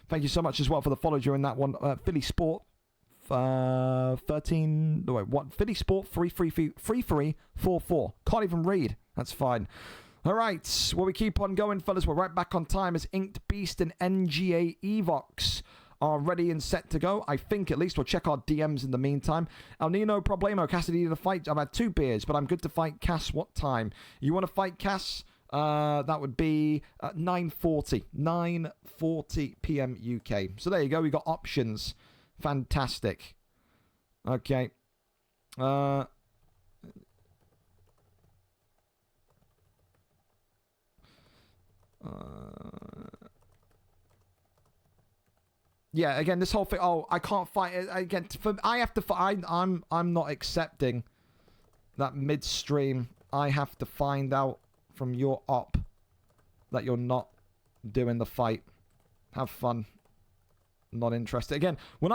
Thank you so much as well for the follow during that one. Philly Sport 13. No, wait, what? Philly Sport 3344. Can't even read. That's fine. All right. Well, we keep on going, fellas. We're right back on time as Inked Beast and NGA Evox are ready and set to go. I think at least we'll check our DMs in the meantime. El Nino Problemo. Cassidy to fight. I've had 2 beers, but I'm good to fight Cass. What time? You want to fight Cass? That would be 9:40. 9:40 p.m. UK. So there you go. We got options. Fantastic. Okay. Yeah, again, this whole thing. Oh, I can't fight it again. I have to fight. I'm not accepting that midstream. I have to find out from your op that you're not doing the fight. Have fun. Not interested. Again, when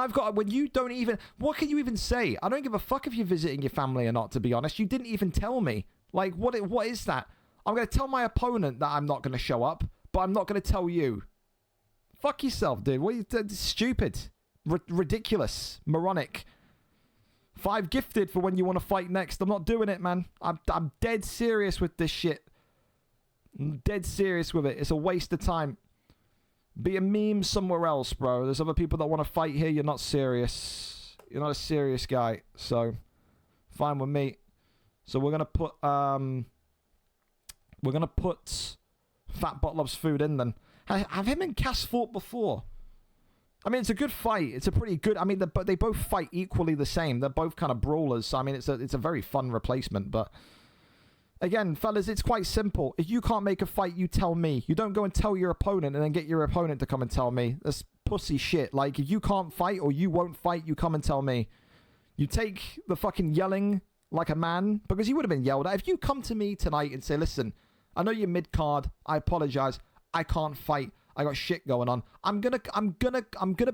you don't even, what can you even say? I don't give a fuck if you're visiting your family or not, to be honest. You didn't even tell me. Like, what is that? I'm going to tell my opponent that I'm not going to show up, but I'm not going to tell you. Fuck yourself, dude. What are you, stupid. Ridiculous. Moronic. 5 gifted for when you want to fight next. I'm not doing it, man. I'm dead serious with this shit. I'm dead serious with it. It's a waste of time. Be a meme somewhere else, bro. There's other people that want to fight here. You're not serious. You're not a serious guy. So, fine with me. So we're gonna put Fat Bot Loves Food in then. Have him and Cass fought before? I mean, it's a good fight. It's a pretty good. I mean, they both fight equally the same. They're both kind of brawlers. So I mean, it's a very fun replacement, but. Again, fellas, it's quite simple. If you can't make a fight, you tell me. You don't go and tell your opponent and then get your opponent to come and tell me. That's pussy shit. Like, if you can't fight or you won't fight, you come and tell me. You take the fucking yelling like a man, because you would have been yelled at. If you come to me tonight and say, listen, I know you're mid-card. I apologize. I can't fight. I got shit going on. I'm gonna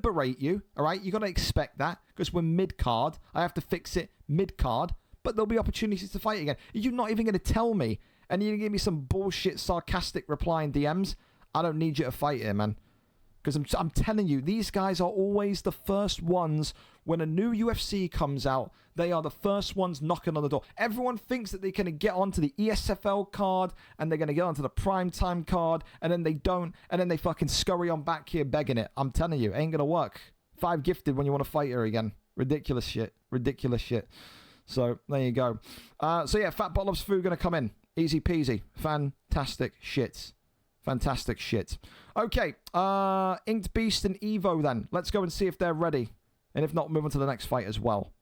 berate you, all right? You're gonna expect that because we're mid-card. I have to fix it mid-card. But there'll be opportunities to fight again. You're not even going to tell me. And you're going to give me some bullshit sarcastic reply in DMs. I don't need you to fight here, man. Because I'm telling you, these guys are always the first ones. When a new UFC comes out, they are the first ones knocking on the door. Everyone thinks that they're going to get onto the ESFL card. And they're going to get onto the primetime card. And then they don't. And then they fucking scurry on back here begging it. I'm telling you, it ain't going to work. 5 gifted when you want to fight her again. Ridiculous shit. Ridiculous shit. So, there you go. So, yeah, Fat Bot Loves Food going to come in. Easy peasy. Fantastic shit. Fantastic shit. Okay. Inked Beast and Evo, then. Let's go and see if they're ready. And if not, move on to the next fight as well.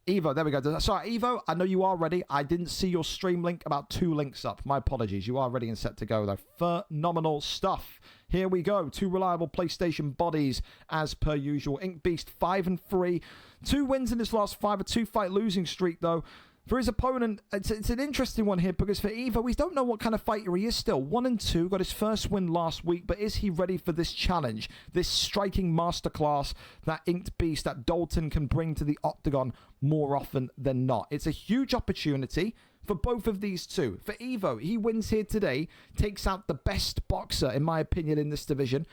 Evo, there we go. Sorry, Evo, I know you are ready. I didn't see your stream link. About 2 links up. My apologies. You are ready and set to go, though. Phenomenal stuff. Here we go. 2 reliable PlayStation bodies, as per usual. Ink Beast 5-3. 2 wins in his last 5. A 2-fight losing streak, though. For his opponent, it's an interesting one here, because for Evo, we don't know what kind of fighter he is still. 1-2, got his first win last week, but is he ready for this challenge? This striking masterclass that Inked Beast, that Dalton can bring to the octagon more often than not. It's a huge opportunity for both of these two. For Evo, he wins here today, takes out the best boxer, in my opinion, in this division.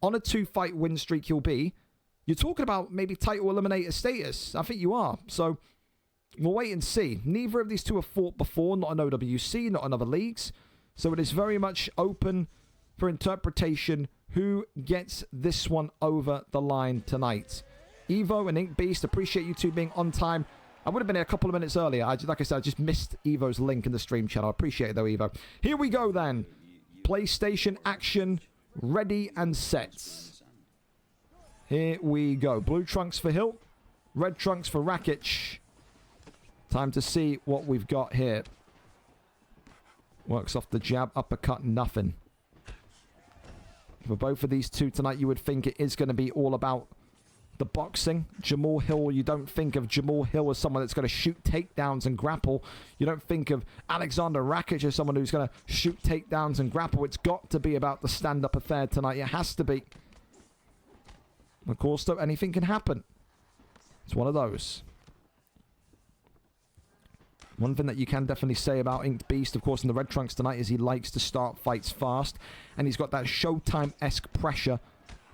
On a 2-fight win streak he'll be. You're talking about maybe title eliminator status. I think you are. So we'll wait and see. Neither of these two have fought before, not in OWC, not in other leagues. So it is very much open for interpretation who gets this one over the line tonight. Evo and Ink Beast, appreciate you two being on time. I would have been here a couple of minutes earlier. Like I said, I just missed Evo's link in the stream channel. I appreciate it though, Evo. Here we go then. PlayStation action, ready and set. Here we go. Blue trunks for Hill, red trunks for Rakic. Time to see what we've got here. Works off the jab, uppercut, nothing. For both of these two tonight, you would think it is going to be all about the boxing. Jamal Hill, you don't think of Jamal Hill as someone that's going to shoot takedowns and grapple. You don't think of Alexander Rakic as someone who's going to shoot takedowns and grapple. It's got to be about the stand-up affair tonight. It has to be. Of course, though, anything can happen. It's one of those. One thing that you can definitely say about Inked Beast, of course, in the Red Trunks tonight is he likes to start fights fast. And he's got that Showtime-esque pressure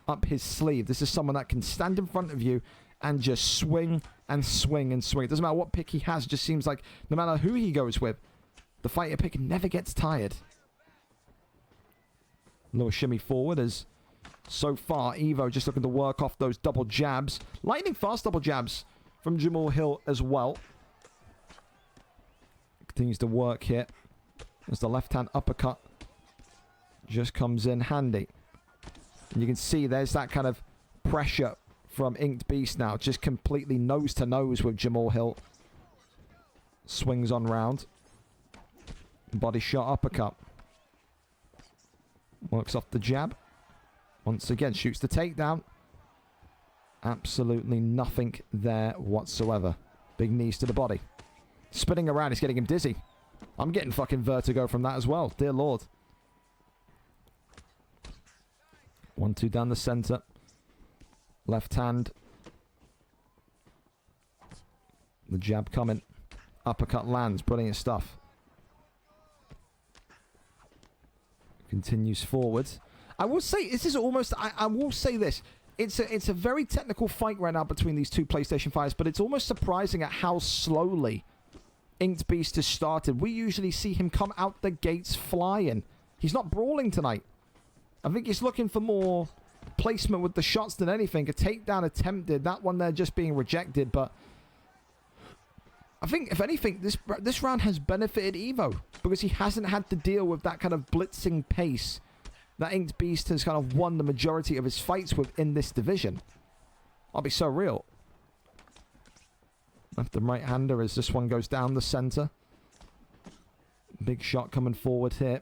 up his sleeve. This is someone that can stand in front of you and just swing and swing and swing. It doesn't matter what pick he has. It just seems like no matter who he goes with, the fighter pick never gets tired. Little shimmy forward as so far Evo just looking to work off those double jabs. Lightning fast double jabs from Jamal Hill as well. Continues to work here as the left-hand uppercut just comes in handy. And you can see there's that kind of pressure from Inked Beast now. Just completely nose to nose with Jamal Hill. Swings on round. Body shot uppercut. Works off the jab. Once again, shoots the takedown. Absolutely nothing there whatsoever. Big knees to the body. Spinning around, it's getting him dizzy. I'm getting fucking vertigo from that as well. Dear Lord. 1-2 down the center. Left hand. The jab coming. Uppercut lands. Brilliant stuff. Continues forward. I will say, this is almost... I will say this. It's a very technical fight right now between these two PlayStation 5s, but it's almost surprising at how slowly Inked Beast has started. We usually see him come out the gates flying. He's not brawling tonight. I think he's looking for more placement with the shots than anything. A takedown attempted. That one there just being rejected, but I think, if anything, this round has benefited Evo because he hasn't had to deal with that kind of blitzing pace that Inked Beast has kind of won the majority of his fights with in this division. I'll be so real. Left and right hander as this one goes down the center. Big shot coming forward here.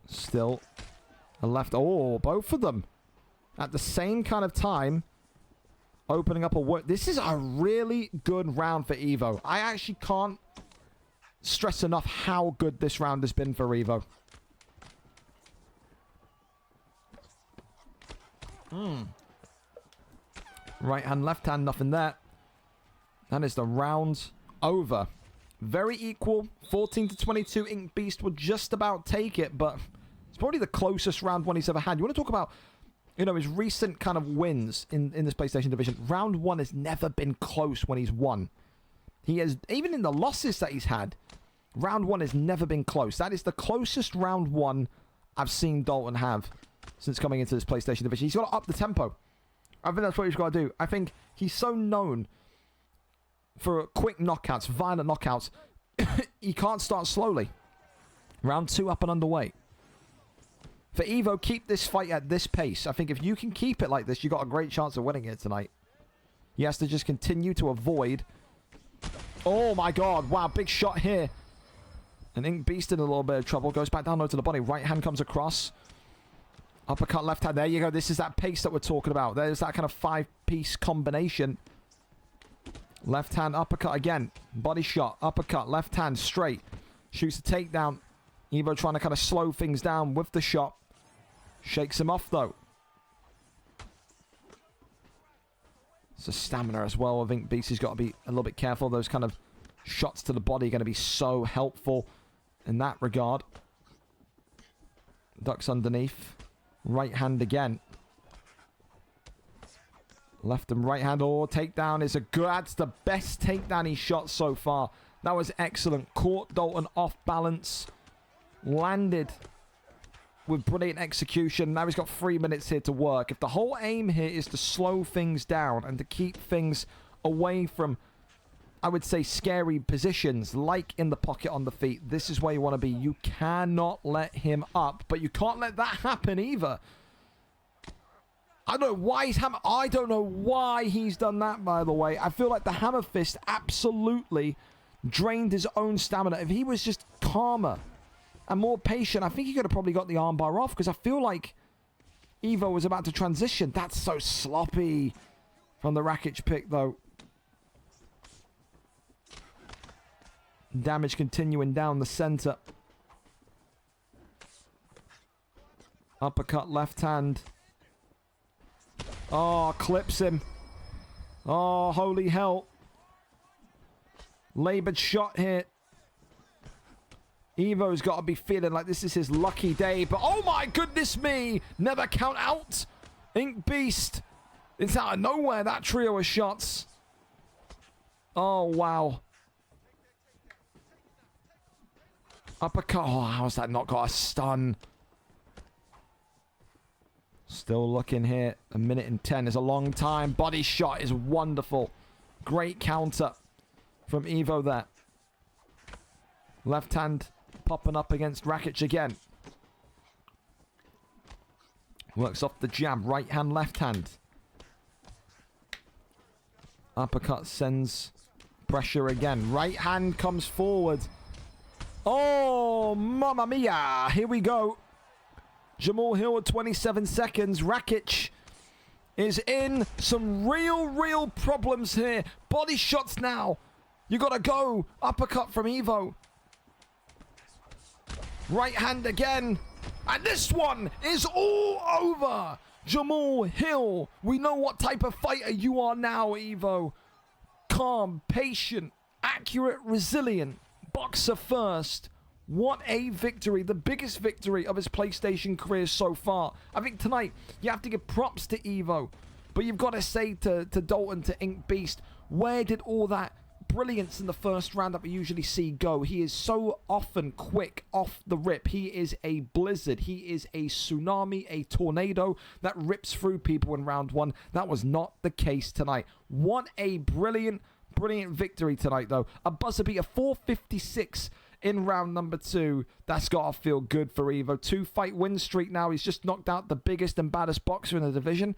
Still a left. Oh, both of them at the same kind of time. Opening up a work. This is a really good round for Evo. I actually can't stress enough how good this round has been for Evo. Right hand, left hand, nothing there. That is the round over. Very equal. 14-22. Inked Beast will just about take it, but it's probably the closest round one he's ever had. You want to talk about, you know, his recent kind of wins in this PlayStation division. Round one has never been close when he's won. He has, even in the losses that he's had, round one has never been close. That is the closest round one I've seen Dalton have since coming into this PlayStation division. He's got to up the tempo. I think that's what he's got to do. I think he's so known for quick knockouts, violent knockouts. He can't start slowly. Round two up and underway. For Evo, keep this fight at this pace. I think if you can keep it like this, you've got a great chance of winning it tonight. He has to just continue to avoid. Oh my god. Wow, big shot here. And Inked Beast in a little bit of trouble. Goes back down low to the body. Right hand comes across. Uppercut, left hand. There you go. This is that pace that we're talking about. There's that kind of five-piece combination. Left hand, uppercut again. Body shot, uppercut, left hand, straight. Shoots the takedown. Evo trying to kind of slow things down with the shot. Shakes him off, though. It's a stamina as well. I think Beast has got to be a little bit careful. Those kind of shots to the body are going to be so helpful in that regard. Ducks underneath. Right hand again. Left and right hand. Oh, takedown is a good. That's the best takedown he's shot so far. That was excellent. Caught Dalton off balance. Landed with brilliant execution. Now he's got 3 minutes here to work. If the whole aim here is to slow things down and to keep things away from, I would say, scary positions like in the pocket on the feet, this is where you want to be. You cannot let him up, but you can't let that happen either. I don't know why I don't know why he's done that, by the way. I feel like the hammer fist absolutely drained his own stamina. If he was just calmer and more patient, I think he could have probably got the armbar off, because I feel like Evo was about to transition. That's so sloppy from the Rakic pick, though. Damage continuing down the center. Uppercut left hand. Oh, clips him. Oh, holy hell. Labored shot here. Evo's got to be feeling like this is his lucky day. But oh my goodness me. Never count out. Ink Beast. It's out of nowhere, that trio of shots. Oh, wow. Uppercut. Oh, how's that not got a stun? Still looking here. 1:10 is a long time. Body shot is wonderful. Great counter from Evo there. Left hand popping up against Rakic again. Works off the jab. Right hand, left hand. Uppercut sends pressure again. Right hand comes forward. Oh, mamma mia. Here we go. Jamal Hill at 27 seconds. Rakic is in some real problems here. Body shots now. You gotta go. Uppercut from Evo. Right hand again. And this one is all over. Jamal Hill. We know what type of fighter you are now, Evo. Calm, patient, accurate, resilient. Boxer first. What a victory. The biggest victory of his PlayStation career so far. I think tonight you have to give props to Evo. But you've got to say to Dalton, to Ink Beast, where did all that brilliance in the first round that we usually see go? He is so often quick off the rip. He is a blizzard. He is a tsunami, a tornado that rips through people in round one. That was not the case tonight. What a brilliant victory tonight, though. A buzzer beater, 456 in round number 2. That's got to feel good for Evo. 2-fight win streak now. He's just knocked out the biggest and baddest boxer in the division.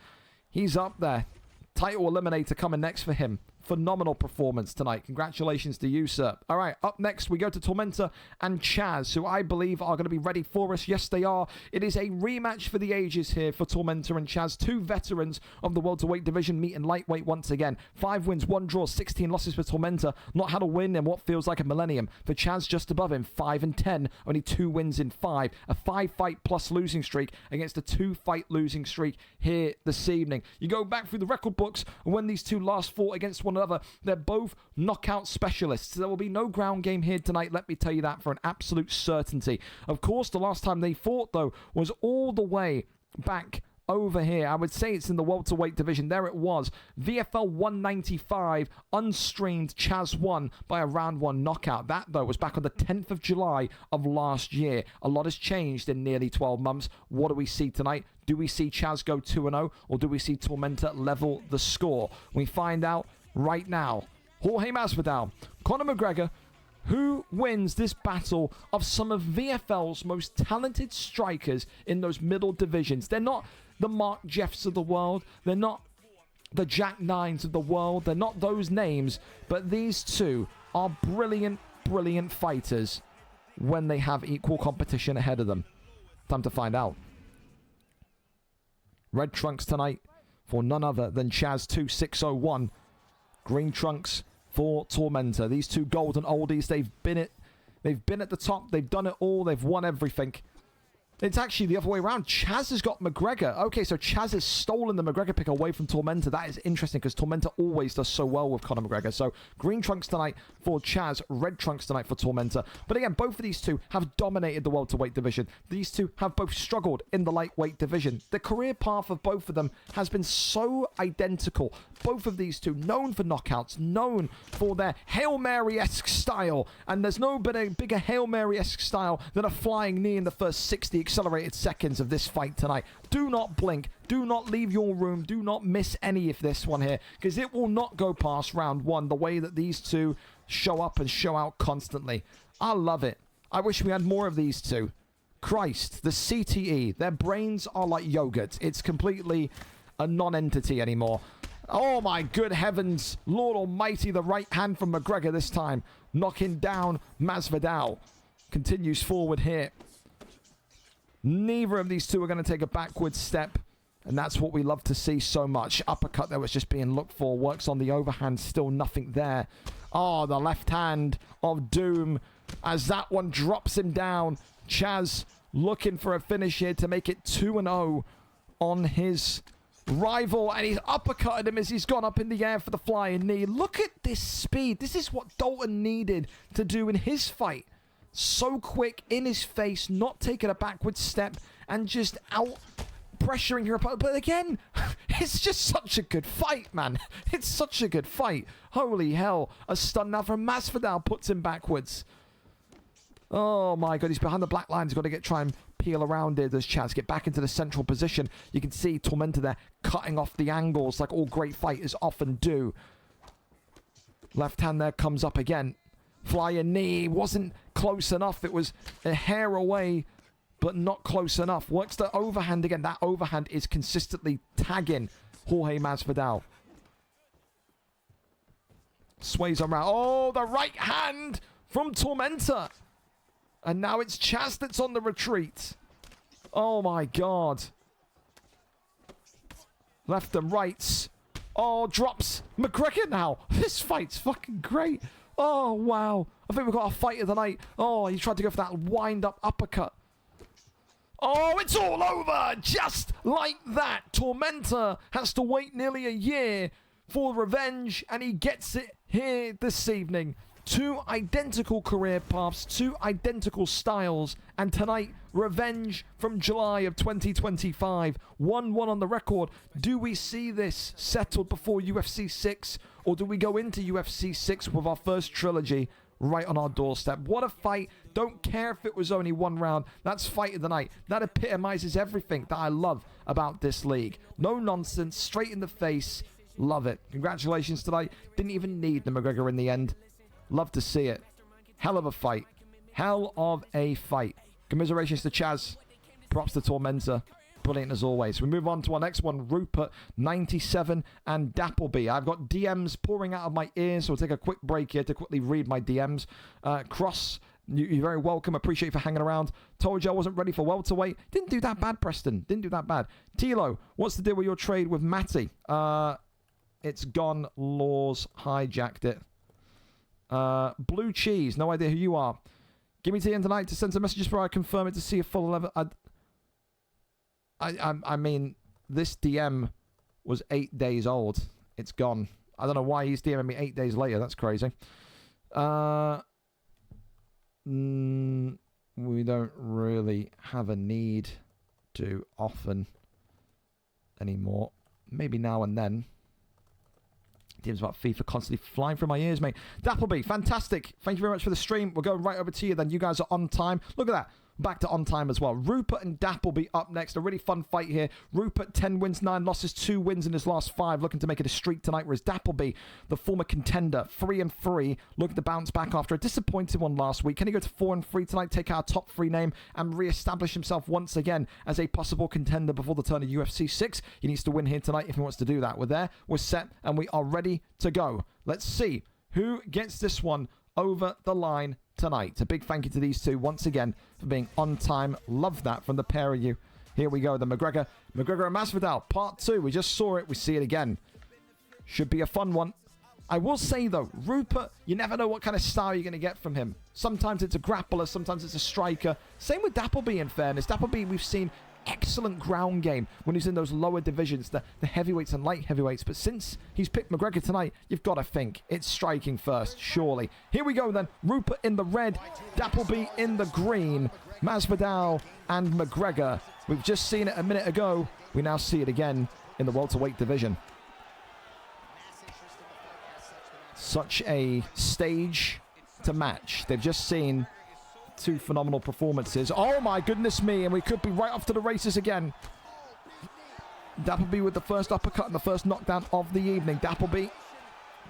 He's up there. Title eliminator coming next for him. Phenomenal performance tonight. Congratulations to you, sir. All right, up next, we go to Tormentor and Chaz, who I believe are going to be ready for us. Yes, they are. It is a rematch for the ages here for Tormentor and Chaz. 2 veterans of the welterweight division meet in lightweight once again. 5 wins, 1 draw, 16 losses for Tormentor. Not had a win in what feels like a millennium. For Chaz, just above him, 5-10. Only 2 wins in 5. A 5-fight plus losing streak against a 2-fight losing streak here this evening. You go back through the record books, and when these two last fought against one another, they're both knockout specialists. There will be no ground game here tonight, let me tell you that for an absolute certainty. Of course, the last time they fought, though, was all the way back over here. I would say it's in the welterweight division. There it was. VFL 195, unstreamed. Chaz won by a round 1 knockout. That, though, was back on the 10th of July of last year. A lot has changed in nearly 12 months. What do we see tonight? Do we see Chaz go 2-0, or do we see Tormentor level the score? We find out right now. Jorge Masvidal, Conor McGregor. Who wins this battle of some of VFL's most talented strikers in those middle divisions? They're not the Mark Jeffs of the world. They're not the Jack Nines of the world. They're not those names. But these two are brilliant fighters when they have equal competition ahead of them. Time to find out. Red trunks tonight for none other than Chaz 2601. Green trunks for Tormentor. These two golden oldies, they've been at the top, they've done it all, they've won everything. It's actually the other way around. Chaz has got McGregor. Okay, so Chaz has stolen the McGregor pick away from Tormentor. That is interesting because Tormentor always does so well with Conor McGregor. So green trunks tonight for Chaz, red trunks tonight for Tormentor. But again, both of these two have dominated the welterweight division. These two have both struggled in the lightweight division. The career path of both of them has been so identical. Both of these two known for knockouts, known for their Hail Mary-esque style. And there's no bigger Hail Mary-esque style than a flying knee in the first 60 accelerated seconds of this fight tonight. Do not blink. Do not leave your room. Do not miss any of this one here, because it will not go past round 1 the way that these two show up and show out constantly. I love it. I wish we had more of these two. Christ, the CTE. Their brains are like yogurt. It's completely a non-entity anymore. Oh my good heavens. Lord Almighty, the right hand from McGregor this time. Knocking down Masvidal. Continues forward here. Neither of these two are going to take a backward step, and that's what we love to see so much. Uppercut that was just being looked for. Works on the overhand. Still nothing there. Oh, the left hand of Doom as that one drops him down. Chaz looking for a finish here to make it 2-0 on his rival, and he's uppercutted him as he's gone up in the air for the flying knee. Look at this speed. This is what Dalton needed to do in his fight. So quick, in his face, not taking a backward step, and just out pressuring your opponent. But again, it's just such a good fight, man. It's such a good fight. Holy hell. A stun now from Masvidal puts him backwards. Oh my god, he's behind the black line. He's got to try and peel around here. There's chance get back into the central position. You can see Tormenta there cutting off the angles like all great fighters often do. Left hand there comes up again. Flying knee wasn't close enough. It was a hair away, but not close enough. Works the overhand again. That overhand is consistently tagging Jorge Masvidal. Sways around. Oh, the right hand from Tormenta. And now it's Chaz that's on the retreat. Oh my god. Left and rights. Oh, drops McGregor now. This fight's fucking great. Oh, wow. I think we've got a fight of the night. Oh, he tried to go for that wind-up uppercut. Oh, it's all over. Just like that. Tormenta has to wait nearly a year for revenge, and he gets it here this evening. Two identical career paths, two identical styles, and tonight, revenge from July of 2025. 1-1 on the record. Do we see this settled before UFC 6, or do we go into UFC 6 with our first trilogy right on our doorstep? What a fight. Don't care if it was only one round. That's fight of the night. That epitomizes everything that I love about this league. No nonsense, straight in the face. Love it. Congratulations tonight. Didn't even need the McGregor in the end. Love to see it. Hell of a fight. Hell of a fight. Commiserations to Chaz. Props to Tormenta. Brilliant as always. We move on to our next one. Rupert, 97, and Dappleby. I've got DMs pouring out of my ears, so we'll take a quick break here to quickly read my DMs. Cross, you're very welcome. Appreciate you for hanging around. Told you I wasn't ready for welterweight. Didn't do that bad, Preston. Didn't do that bad. Tilo, what's the deal with your trade with Matty? It's gone. Laws hijacked it. Blue Cheese, no idea who you are. Give me to the end tonight to send some messages before I confirm it to see a full level. I mean, this DM was 8 days old. It's gone. I don't know why he's DMing me 8 days later. That's crazy. We don't really have a need to often anymore. Maybe now and then. DMs about FIFA constantly flying through my ears, mate. Dappleby, fantastic. Thank you very much for the stream. We'll go right over to you then. You guys are on time. Look at that. Back to on time as well. Rupert and Dappleby up next. A really fun fight here. Rupert, 10 wins, 9 losses, 2 wins in his last 5. Looking to make it a streak tonight. Whereas Dappleby, the former contender, 3-3. Looking to bounce back after a disappointing one last week. Can he go to 4-3 tonight? Take our top 3 name and re-establish himself once again as a possible contender before the turn of UFC 6. He needs to win here tonight if he wants to do that. We're there. We're set. And we are ready to go. Let's see who gets this one over the line tonight. A big thank you to these two once again for being on time. Love that from the pair of you. Here we go. The McGregor and Masvidal part 2. We just saw it. We see it again. Should be a fun one. I will say though, Rupert, you never know what kind of style you're going to get from him. Sometimes it's a grappler, sometimes it's a striker. Same with Dappleby, in fairness. Dappleby, we've seen excellent ground game when he's in those lower divisions, the heavyweights and light heavyweights. But since he's picked McGregor tonight, you've got to think it's striking first, surely. Here we go then. Rupert in the red, Dappleby in the green. Masvidal and McGregor. We've just seen it a minute ago. We now see it again in the welterweight division. Such a stage to match. They've just seen 2 phenomenal performances. Oh my goodness me, and we could be right off to the races again. Dappleby with the first uppercut and the first knockdown of the evening. Dappleby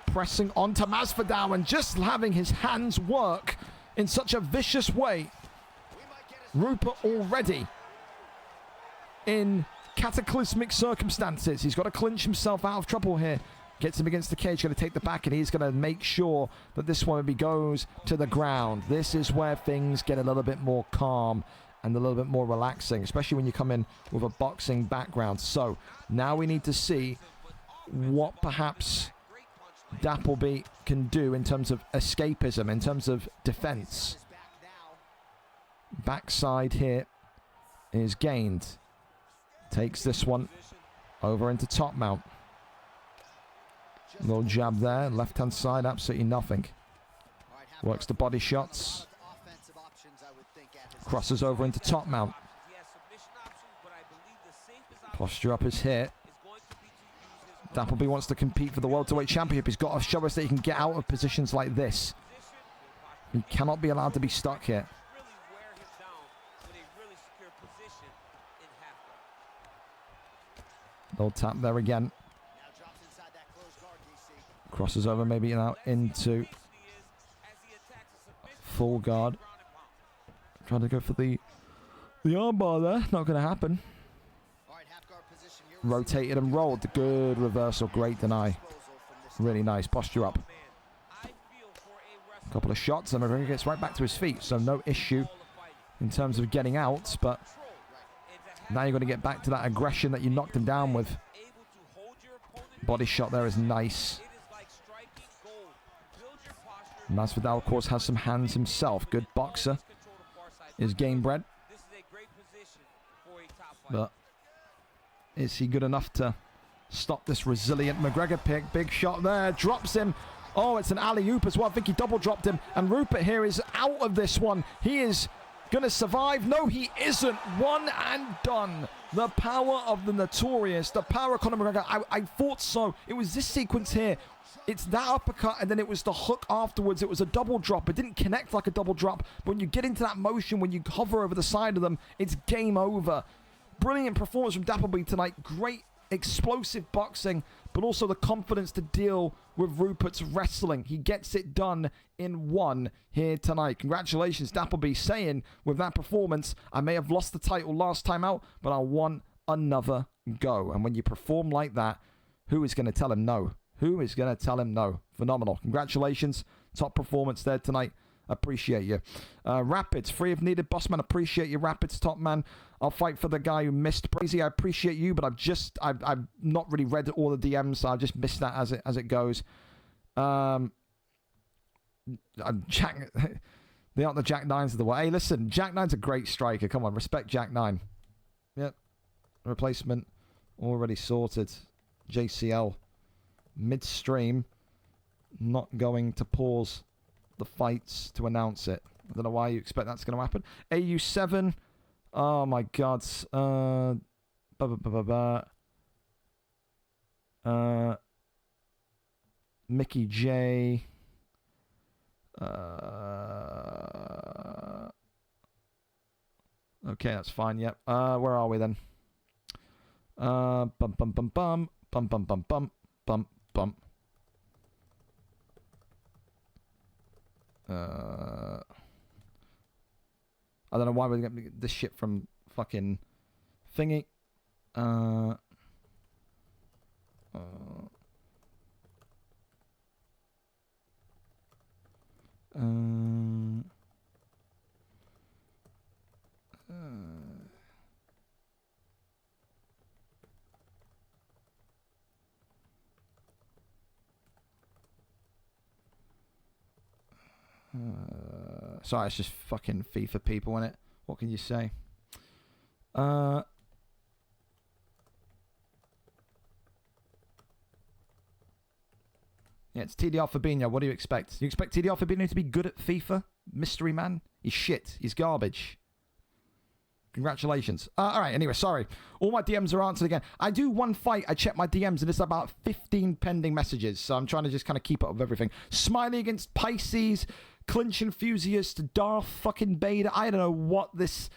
pressing on to Masvidal and just having his hands work in such a vicious way. Rupert already in cataclysmic circumstances. He's got to clinch himself out of trouble here. Gets him against the cage, going to take the back, and he's going to make sure that this one maybe goes to the ground. This is where things get a little bit more calm and a little bit more relaxing, especially when you come in with a boxing background. So now we need to see what perhaps Dappleby can do in terms of escapism, in terms of defense. Backside here is gained. Takes this one over into top mount. Little jab there, left-hand side, absolutely nothing. Works the body shots. Crosses over into top mount. Posture up is hit. Dappleby wants to compete for the welterweight championship. He's got to show us that he can get out of positions like this. He cannot be allowed to be stuck here. Little tap there again. Crosses over maybe now into full guard. Trying to go for the armbar there. Not going to happen. Rotated and rolled. Good reversal. Great deny. Really nice. Posture up. A couple of shots and McGregor gets right back to his feet. So no issue in terms of getting out. But now you're going to get back to that aggression that you knocked him down with. Body shot there is nice. Masvidal, of course, has some hands himself. Good boxer. Is game bred. But is he good enough to stop this resilient McGregor pick? Big shot there. Drops him. Oh, it's an alley-oop as well. I think he double dropped him. And Rupert here is out of this one. He is going to survive. No, he isn't. One and done. The power of the Notorious. The power of Conor McGregor. I thought so. It was this sequence here. It's that uppercut, and then it was the hook afterwards. It was a double drop. It didn't connect like a double drop. But when you get into that motion, when you hover over the side of them, it's game over. Brilliant performance from Dappleby tonight. Great explosive boxing, but also the confidence to deal with Rupert's wrestling. He gets it done in one here tonight. Congratulations, Dappleby, saying with that performance, I may have lost the title last time out, but I want another go. And when you perform like that, who is going to tell him no? Who is going to tell him no? Phenomenal. Congratulations. Top performance there tonight. Appreciate you. Rapids, free if needed. Bossman, appreciate you. Rapids, top man. I'll fight for the guy who missed. Crazy, I appreciate you, but I've not really read all the DMs, so I've just missed that as it goes. Jack, they aren't the Jack 9s of the way. Hey, listen, Jack 9's a great striker. Come on, respect Jack 9. Yep. Replacement already sorted. JCL. Midstream. Not going to pause the fights to announce it. I don't know why you expect that's going to happen. AU7. Oh my God. Mickey J. Okay, that's fine. Yep. Where are we then? Bum bum bum bum bum bum bum bum bum bum. I don't know why we're getting this shit from fucking thingy. Sorry, it's just fucking FIFA people, innit? What can you say? Yeah, it's TDR Fabinho. What do you expect? You expect TDR Fabinho to be good at FIFA? Mystery man? He's shit. He's garbage. Congratulations. All right, anyway, sorry. All my DMs are answered again. I do one fight. I check my DMs, and it's about 15 pending messages. So I'm trying to just kind of keep up with everything. Smiley against Pisces. Clinch enthusiast. Darth fucking Vader. I don't know what this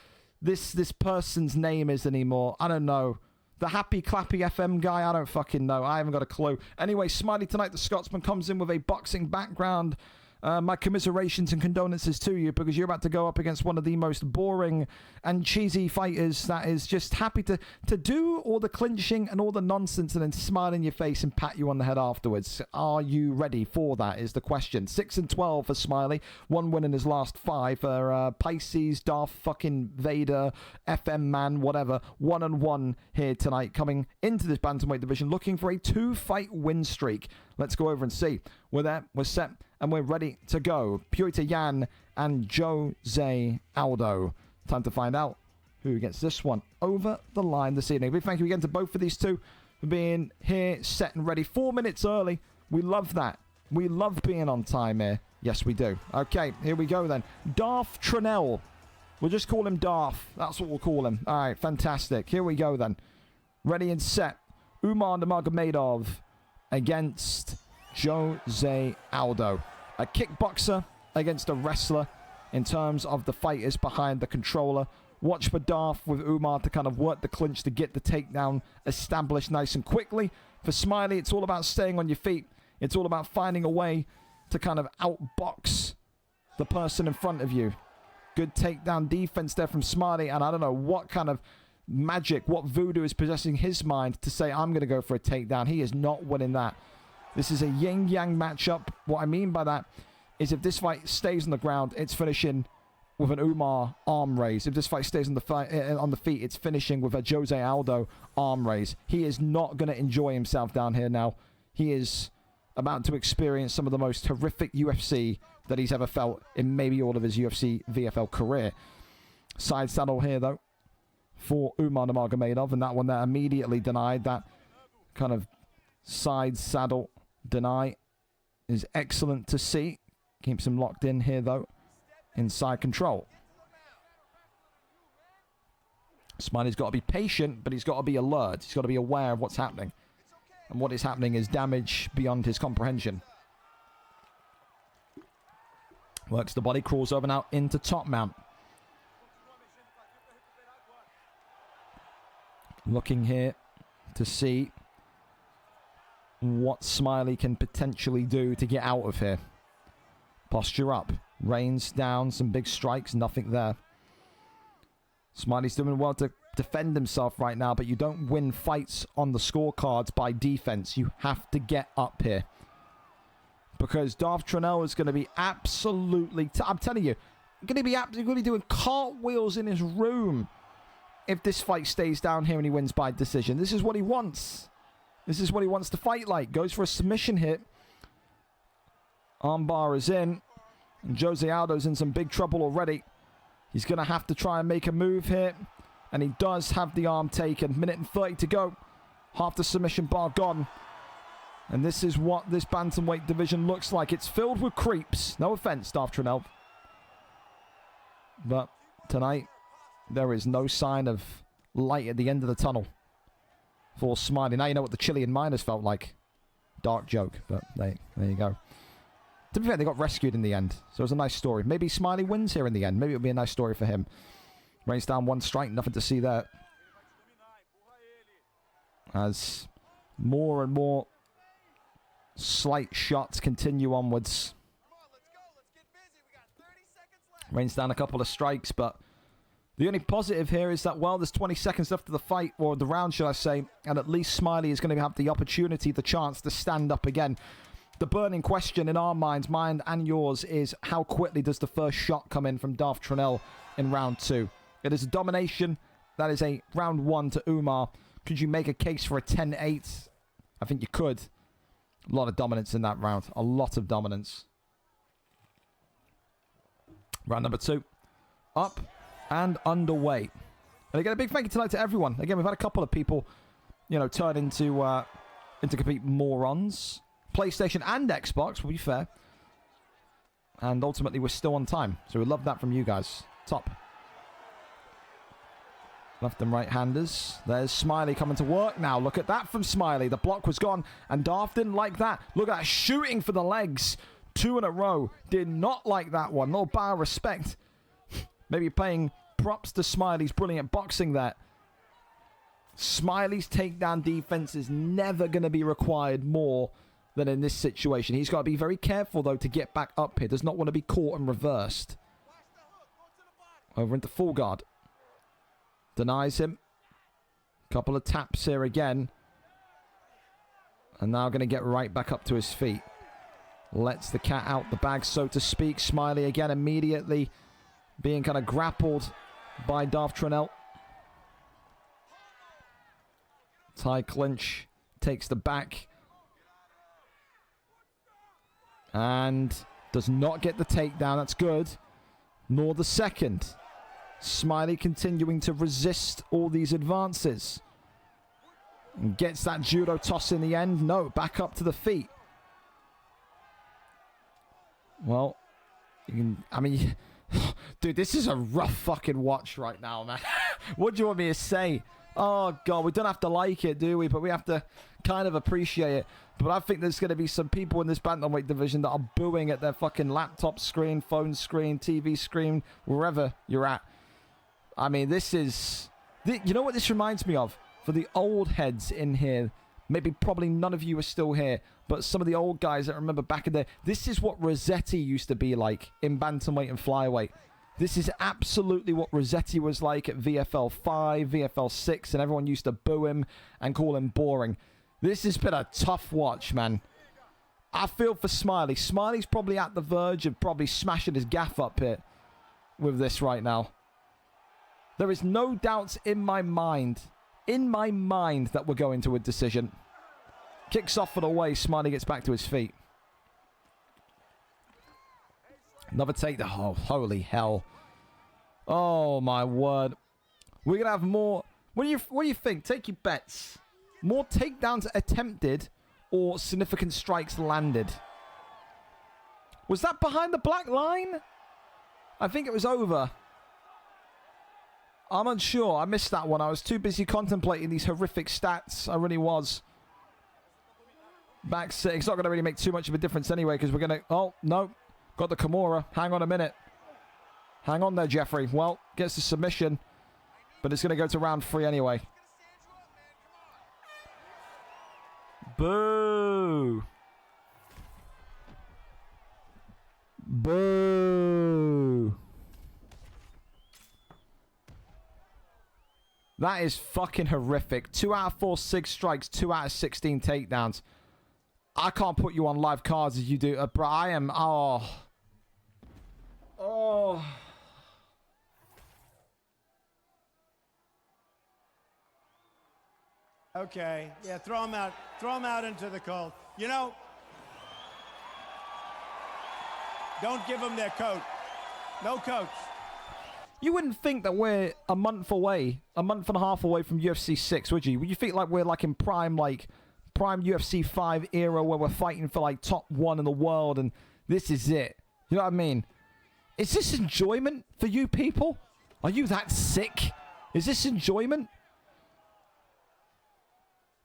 person's name is anymore. I don't know. The Happy Clappy FM guy, I don't fucking know. I haven't got a clue. Anyway, Smiley tonight, the Scotsman, comes in with a boxing background. My commiserations and condolences to you, because you're about to go up against one of the most boring and cheesy fighters that is just happy to do all the clinching and all the nonsense and then smile in your face and pat you on the head afterwards. Are you ready for that is the question. 6-12 for Smiley. 1 win in his last 5 for Pisces, Darth fucking Vader, FM man, whatever. 1-1 here tonight, coming into this bantamweight division, looking for a 2-fight win streak. Let's go over and see. We're there, we're set, and we're ready to go. Pyotr Yan and Jose Aldo. Time to find out who gets this one over the line this evening. Big thank you again to both of these two for being here, set and ready 4 minutes early. We love that. We love being on time here. Yes, we do. Okay, here we go then. Darth Trinell. We'll just call him Darth. That's what we'll call him. All right, fantastic. Here we go then. Ready and set. Umar Nurmagomedov against Jose Aldo. A kickboxer against a wrestler in terms of the fighters behind the controller. Watch for Darth with Umar to kind of work the clinch to get the takedown established nice and quickly. For Smiley, it's all about staying on your feet. It's all about finding a way to kind of outbox the person in front of you. Good takedown defense there from Smiley, and I don't know what kind of magic, what voodoo is possessing his mind to say, I'm going to go for a takedown. He is not winning that. This is a yin-yang matchup. What I mean by that is if this fight stays on the ground, it's finishing with an Umar arm raise. If this fight stays on the feet, it's finishing with a Jose Aldo arm raise. He is not going to enjoy himself down here now. He is about to experience some of the most horrific UFC that he's ever felt in maybe all of his UFC VFL career. Side saddle here, though, for Umar Nurmagomedov, and that one there immediately denied. That kind of side saddle deny is excellent to see. Keeps him locked in here, though. Inside control. Smiley's got to be patient, but he's got to be alert. He's got to be aware of what's happening. And what is happening is damage beyond his comprehension. Works the body, crawls over now into top mount. Looking here to see what Smiley can potentially do to get out of here. Posture up. Rains down, some big strikes, nothing there. Smiley's doing well to defend himself right now, but you don't win fights on the scorecards by defense. You have to get up here. Because Darth Trinell is going to be absolutely... I'm telling you, going to be doing cartwheels in his room if this fight stays down here and he wins by decision. This is what he wants. This is what he wants to fight like. Goes for a submission hit. Armbar is in. And Jose Aldo's in some big trouble already. He's going to have to try and make a move here. And he does have the arm taken. Minute and 30 to go. Half the submission bar gone. And this is what this bantamweight division looks like. It's filled with creeps. No offense, Darth Trinell. But tonight, there is no sign of light at the end of the tunnel for Smiley. Now you know what the Chilean miners felt like. Dark joke, but there you go. To be fair, they got rescued in the end, so it was a nice story. Maybe Smiley wins here in the end. Maybe it'll be a nice story for him. Rains down one strike, nothing to see there. As more and more slight shots continue onwards. Rains down a couple of strikes, but the only positive here is that, well, there's 20 seconds left of the fight, or the round, should I say, and at least Smiley is going to have the opportunity, the chance to stand up again. The burning question in our minds, mine and yours, is how quickly does the first shot come in from Darth Trinell in round 2? It is a domination. That is a round 1 to Umar. Could you make a case for a 10-8? I think you could. A lot of dominance in that round. A lot of dominance. Round number 2. Up and underway. And again, a big thank you tonight to everyone. Again, we've had a couple of people, turn into complete morons. PlayStation and Xbox, will be fair. And ultimately, we're still on time. So we love that from you guys. Top. Left and right-handers. There's Smiley coming to work now. Look at that from Smiley. The block was gone, and Darth didn't like that. Look at that, shooting for the legs. 2 in a row. Did not like that one. No bow of respect. Maybe paying props to Smiley's brilliant boxing there. Smiley's takedown defense is never going to be required more than in this situation. He's got to be very careful, though, to get back up here. Does not want to be caught and reversed. Over into full guard. Denies him. Couple of taps here again. And now going to get right back up to his feet. Lets the cat out the bag, so to speak. Smiley again immediately being kind of grappled by Darth Trinell. Tie clinch. Takes the back. And does not get the takedown. That's good. Nor the second. Smiley continuing to resist all these advances. And gets that judo toss in the end. No, back up to the feet. Well, you can, I mean, dude, this is a rough fucking watch right now, man. What do you want me to say? Oh, God, we don't have to like it, do we? But we have to kind of appreciate it. But I think there's going to be some people in this bantamweight division that are booing at their fucking laptop screen, phone screen, TV screen, wherever you're at. I mean, this is... You know what this reminds me of? For the old heads in here, maybe probably none of you are still here, but some of the old guys that remember back in there, this is what Rossetti used to be like in bantamweight and flyweight. This is absolutely what Rossetti was like at VFL 5, VFL 6, and everyone used to boo him and call him boring. This has been a tough watch, man. I feel for Smiley. Smiley's probably at the verge of probably smashing his gaff up here with this right now. There is no doubts in my mind, that we're going to a decision. Kicks off for the way. Smiley gets back to his feet. Another take. Oh, holy hell. Oh, my word. We're going to have more. What do you think? Take your bets. More takedowns attempted or significant strikes landed? Was that behind the black line? I think it was over. I'm unsure. I missed that one. I was too busy contemplating these horrific stats. I really was. Back six. It's not going to really make too much of a difference anyway because we're going to... Oh, no. Got the Kimura. Hang on a minute. Hang on there, Jeffrey. Well, gets the submission. But it's going to go to round 3 anyway. Boo. Boo. That is fucking horrific. 2 out of 4 6 strikes, 2 out of 16 takedowns. I can't put you on live cards as you do. Bro, I am... Oh. Oh. Okay. Yeah, throw him out. Throw him out into the cold. You know, don't give them their coat. No coach. You wouldn't think that we're a month away, a month and a half away from UFC 6, would you? Would you think like we're like in prime UFC 5 era where we're fighting for like top 1 in the world and this is it? You know what I mean? Is this enjoyment for you people? Are you that sick? Is this enjoyment?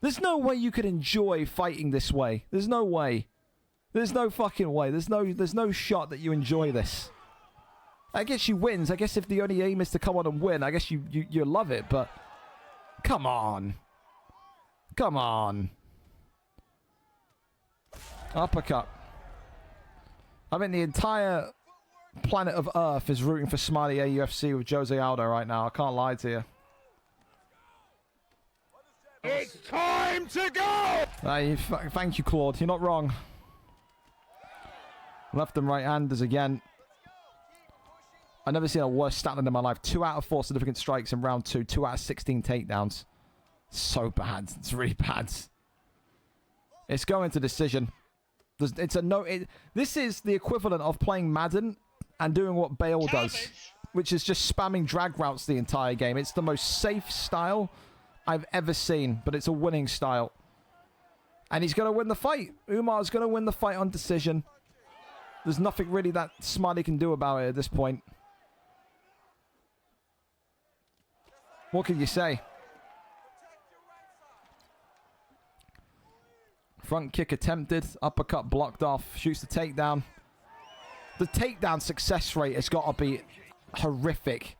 There's no way you could enjoy fighting this way. There's no way. There's no fucking way. There's no shot that you enjoy this. I guess you wins. I guess if the only aim is to come on and win, I guess you love it, but come on. Come on. Uppercut. I mean, the entire planet of Earth is rooting for Smiley AUFC with Jose Aldo right now. I can't lie to you. It's time to go! Thank you, Claude. You're not wrong. Left and right handers again. I've never seen a worse stat line in my life. 2 out of 4 significant strikes in round 2. 2 out of 16 takedowns. So bad. It's really bad. It's going to decision. This is the equivalent of playing Madden and doing what Bale does, which is just spamming drag routes the entire game. It's the most safe style I've ever seen, but it's a winning style. And he's going to win the fight. Umar's going to win the fight on decision. There's nothing really that Smiley can do about it at this point. What can you say? Front kick attempted. Uppercut blocked off. Shoots the takedown. The takedown success rate has got to be horrific.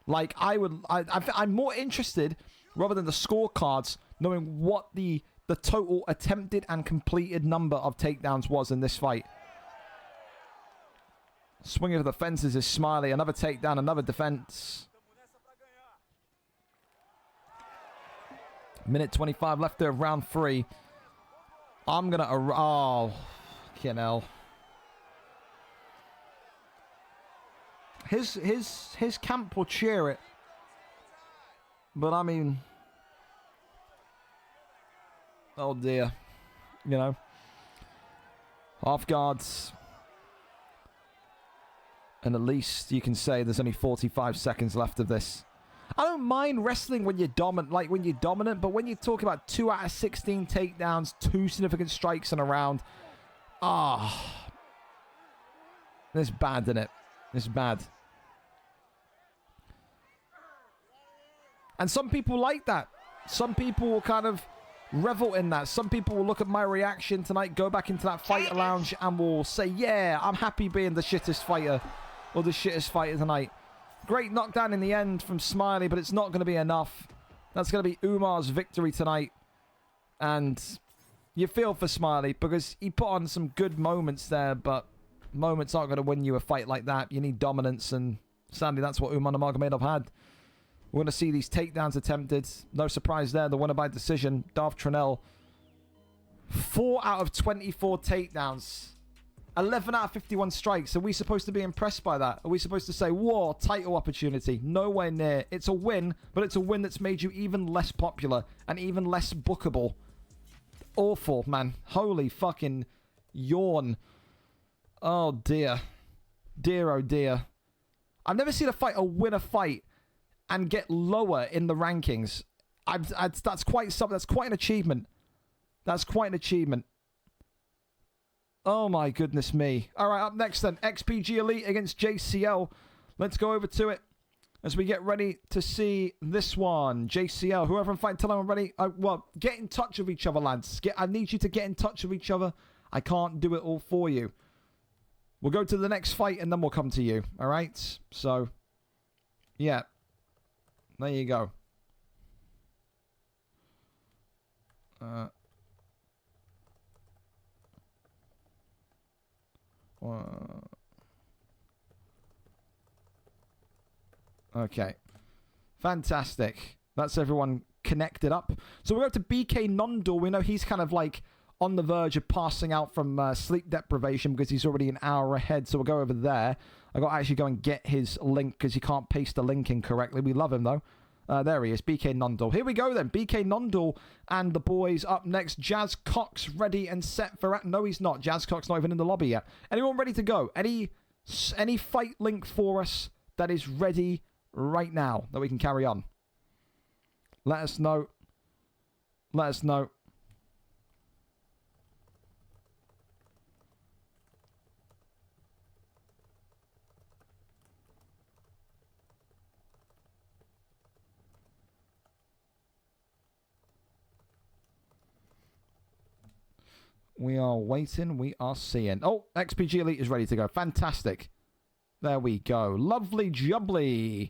Like, I'm more interested, rather than the scorecards, knowing what the total attempted and completed number of takedowns was in this fight. Swinging for the fences is Smiley. Another takedown, another defense. Minute 25 left there of round 3. I'm going to... Oh, fucking hell. His camp will cheer it. But, I mean... Oh, dear. You know. Half guards. And at least you can say there's only 45 seconds left of this. I don't mind wrestling when you're dominant, but when you talk about 2 out of 16 takedowns, 2 significant strikes in a round, it's bad, isn't it? It's bad. And some people like that. Some people will kind of revel in that. Some people will look at my reaction tonight, go back into that fighter lounge, and will say, yeah, I'm happy being the shittest fighter, or the shittest fighter tonight. Great knockdown in the end from Smiley, but it's not going to be enough. That's going to be Umar's victory tonight. And you feel for Smiley, because he put on some good moments there, but moments aren't going to win you a fight like that. You need dominance, and sadly, that's what Umar Nurmagomedov had. We're going to see these takedowns attempted. No surprise there. The winner by decision, Darth Trinell. 4 out of 24 takedowns. 11 out of 51 strikes. Are we supposed to be impressed by that? Are we supposed to say, whoa, title opportunity? Nowhere near. It's a win, but it's a win that's made you even less popular and even less bookable. Awful, man. Holy fucking yawn. Oh, dear. Dear, oh, dear. I've never seen a fighter win a fight and get lower in the rankings. That's quite something. That's quite an achievement. That's quite an achievement. Oh my goodness me. All right, up next then, XPG Elite against JCL. Let's go over to it as we get ready to see this one. JCL, whoever I'm fighting, tell them I'm ready. Well, get in touch with each other, lads. I need you to get in touch with each other. I can't do it all for you. We'll go to the next fight and then we'll come to you. All right? So, yeah. There you go. Okay. Fantastic. That's everyone connected up. So we'll go to BK Nondor. We know he's kind of like on the verge of passing out from sleep deprivation because he's already an hour ahead. So we'll go over there. I got to actually go and get his link because he can't paste the link in correctly. We love him though. There he is, BK Nondor. Here we go then. BK Nondor and the boys up next. Jazz Cox ready and set for... No, he's not. Jazz Cox not even in the lobby yet. Anyone ready to go? Any fight link for us that is ready right now that we can carry on? Let us know. Let us know. We are waiting. We are seeing. Oh, XPG Elite is ready to go. Fantastic. There we go. Lovely jubbly.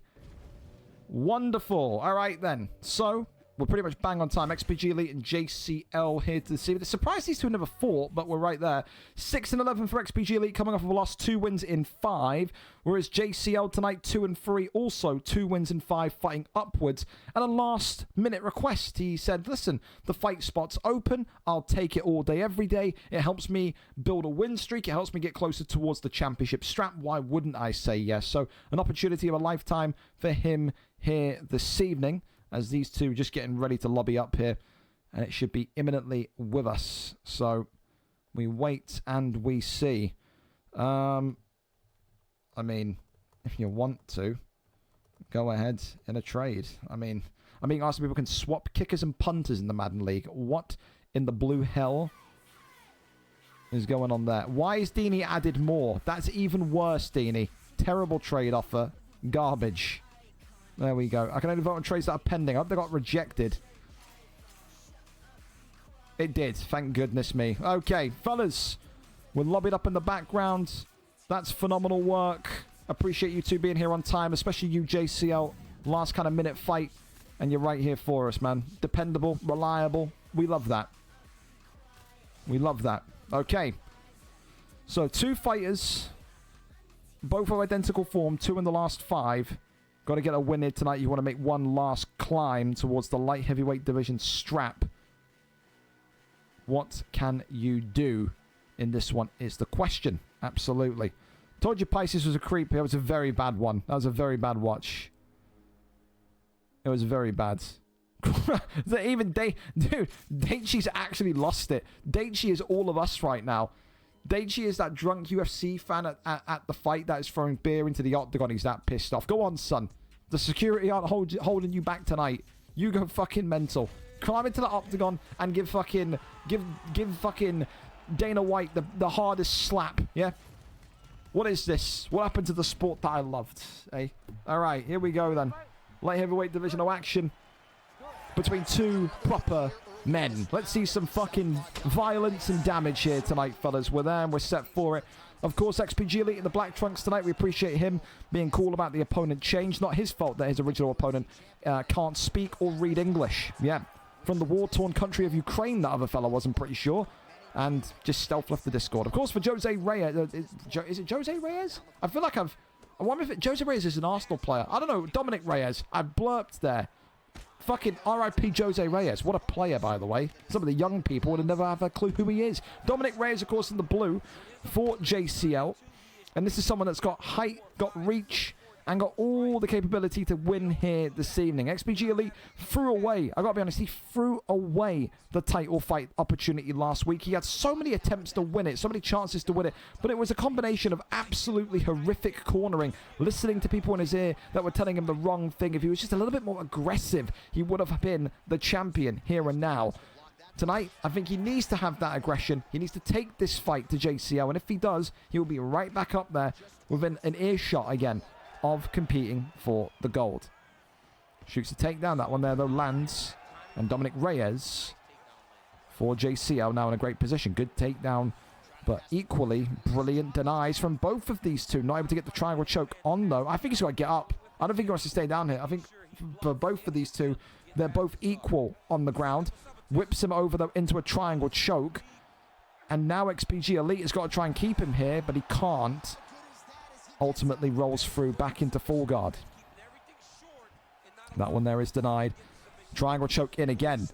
Wonderful. All right, then. So, we're pretty much bang on time. XPG Elite and JCL here to see. Surprised these two never fought, but we're right there. 6-11 for XPG Elite, coming off of a loss, 2 wins in 5. Whereas JCL tonight, 2-3, also 2 wins in 5, fighting upwards. And a last-minute request. He said, listen, the fight spot's open. I'll take it all day, every day. It helps me build a win streak. It helps me get closer towards the championship strap. Why wouldn't I say yes? So, an opportunity of a lifetime for him here this evening, as these two are just getting ready to lobby up here, and it should be imminently with us. So we wait and we see. I mean, if you want to, go ahead in a trade. I mean, I'm being asked if people can swap kickers and punters in the Madden League. What in the blue hell is going on there? Why is Dini added more? That's even worse, Dini. Terrible trade offer. Garbage. There we go. I can only vote on trades that are pending. I hope they got rejected. It did. Thank goodness me. Okay, fellas. We're lobbied up in the background. That's phenomenal work. Appreciate you two being here on time, especially you, JCL. Last kind of minute fight. And you're right here for us, man. Dependable, reliable. We love that. We love that. Okay. So, 2 fighters. Both of identical form. 2 in the last 5. Got to get a win here tonight. You want to make one last climb towards the light heavyweight division strap. What can you do in this one is the question. Absolutely. Told you Pisces was a creep. It was a very bad one. That was a very bad watch. It was very bad. Even Dude, Daichi's actually lost it. Daichi is all of us right now. Daichi is that drunk UFC fan at the fight that is throwing beer into the octagon. He's that pissed off. Go on, son. The security aren't holding you back tonight. You go fucking mental. Climb into the octagon and give fucking Dana White the hardest slap. Yeah. What is this? What happened to the sport that I loved? Hey. All right, here we go then. Light heavyweight divisional action between two proper men. Let's see some fucking violence and damage here tonight, fellas. We're there and we're set for it. Of course, XPG Elite in the black trunks tonight. We appreciate him being cool about the opponent change. Not his fault that his original opponent can't speak or read English. Yeah. From the war-torn country of Ukraine, that other fella was, I'm pretty sure. And just stealth left the Discord. Of course, for Jose Reyes. Is it Jose Reyes? I feel like I wonder if Jose Reyes is an Arsenal player. I don't know. Dominic Reyes. I blurped there. Fucking R.I.P. Jose Reyes. What a player, by the way. Some of the young people would have never have a clue who he is. Dominic Reyes, of course, in the blue for JCL. And this is someone that's got height, got reach, and got all the capability to win here this evening. XPG Elite threw away, I gotta be honest, he threw away the title fight opportunity last week. He had so many attempts to win it, so many chances to win it, but it was a combination of absolutely horrific cornering, listening to people in his ear that were telling him the wrong thing. If he was just a little bit more aggressive, he would have been the champion here and now. Tonight, I think he needs to have that aggression. He needs to take this fight to JCL, and if he does, he will be right back up there within an earshot again of competing for the gold. Shoots a takedown. That one there, though, lands. And Dominic Reyes for JCL now in a great position. Good takedown, but equally brilliant denies from both of these two. Not able to get the triangle choke on, though. I think he's got to get up. I don't think he wants to stay down here. I think for both of these two, they're both equal on the ground. Whips him over, though, into a triangle choke. And now XPG Elite has got to try and keep him here, but he can't. Ultimately rolls through back into full guard. That one there is denied. Triangle choke in again.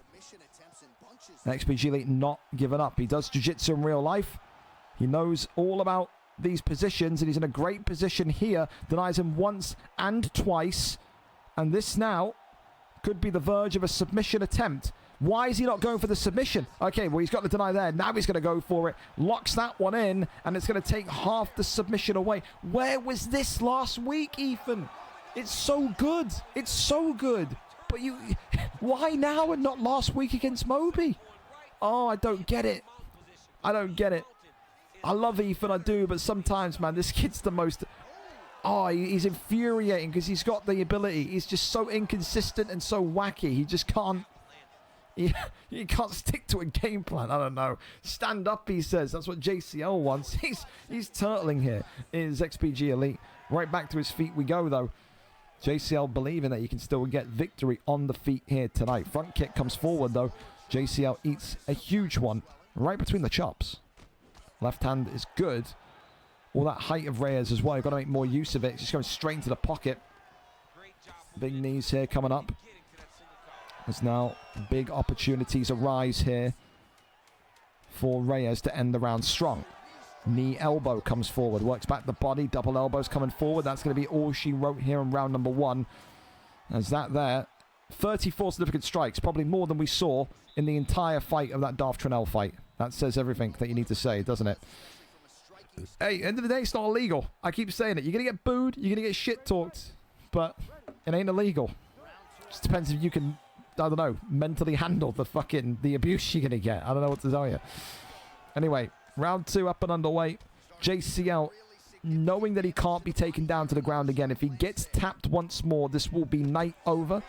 XPG Elite not giving up. He does jiu-jitsu in real life. He knows all about these positions, and he's in a great position here. Denies him once and twice. And this now could be the verge of a submission attempt. Why is he not going for the submission? Okay, well, he's got the deny there. Now he's going to go for it. Locks that one in, and it's going to take half the submission away. Where was this last week, Ethan? It's so good. It's so good. But why now and not last week against Moby? Oh, I don't get it. I don't get it. I love Ethan, I do, but sometimes, man, this kid's the most... Oh, he's infuriating because he's got the ability. He's just so inconsistent and so wacky. He just can't... He can't stick to a game plan. I don't know. Stand up, he says. That's what JCL wants. He's turtling here. Is XPG Elite. Right back to his feet we go, though. JCL believing that he can still get victory on the feet here tonight. Front kick comes forward, though. JCL eats a huge one right between the chops. Left hand is good. All that height of Reyes as well. You've got to make more use of it. It's just going straight into the pocket. Big knees here coming up. As now big opportunities arise here for Reyes to end the round strong. Knee elbow comes forward, works back the body, double elbows coming forward. That's going to be all she wrote here in round number one. As that there, 34 significant strikes, probably more than we saw in the entire fight of that Darth Trinell fight. That says everything that you need to say, doesn't it? Hey, end of the day, it's not illegal. I keep saying it. You're going to get booed, you're going to get shit talked, but it ain't illegal. Just depends if you can... I don't know, mentally handle the abuse you're going to get. I don't know what to tell you. Anyway, round two up and underway. JCL, knowing that he can't be taken down to the ground again. If he gets tapped once more, this will be night over.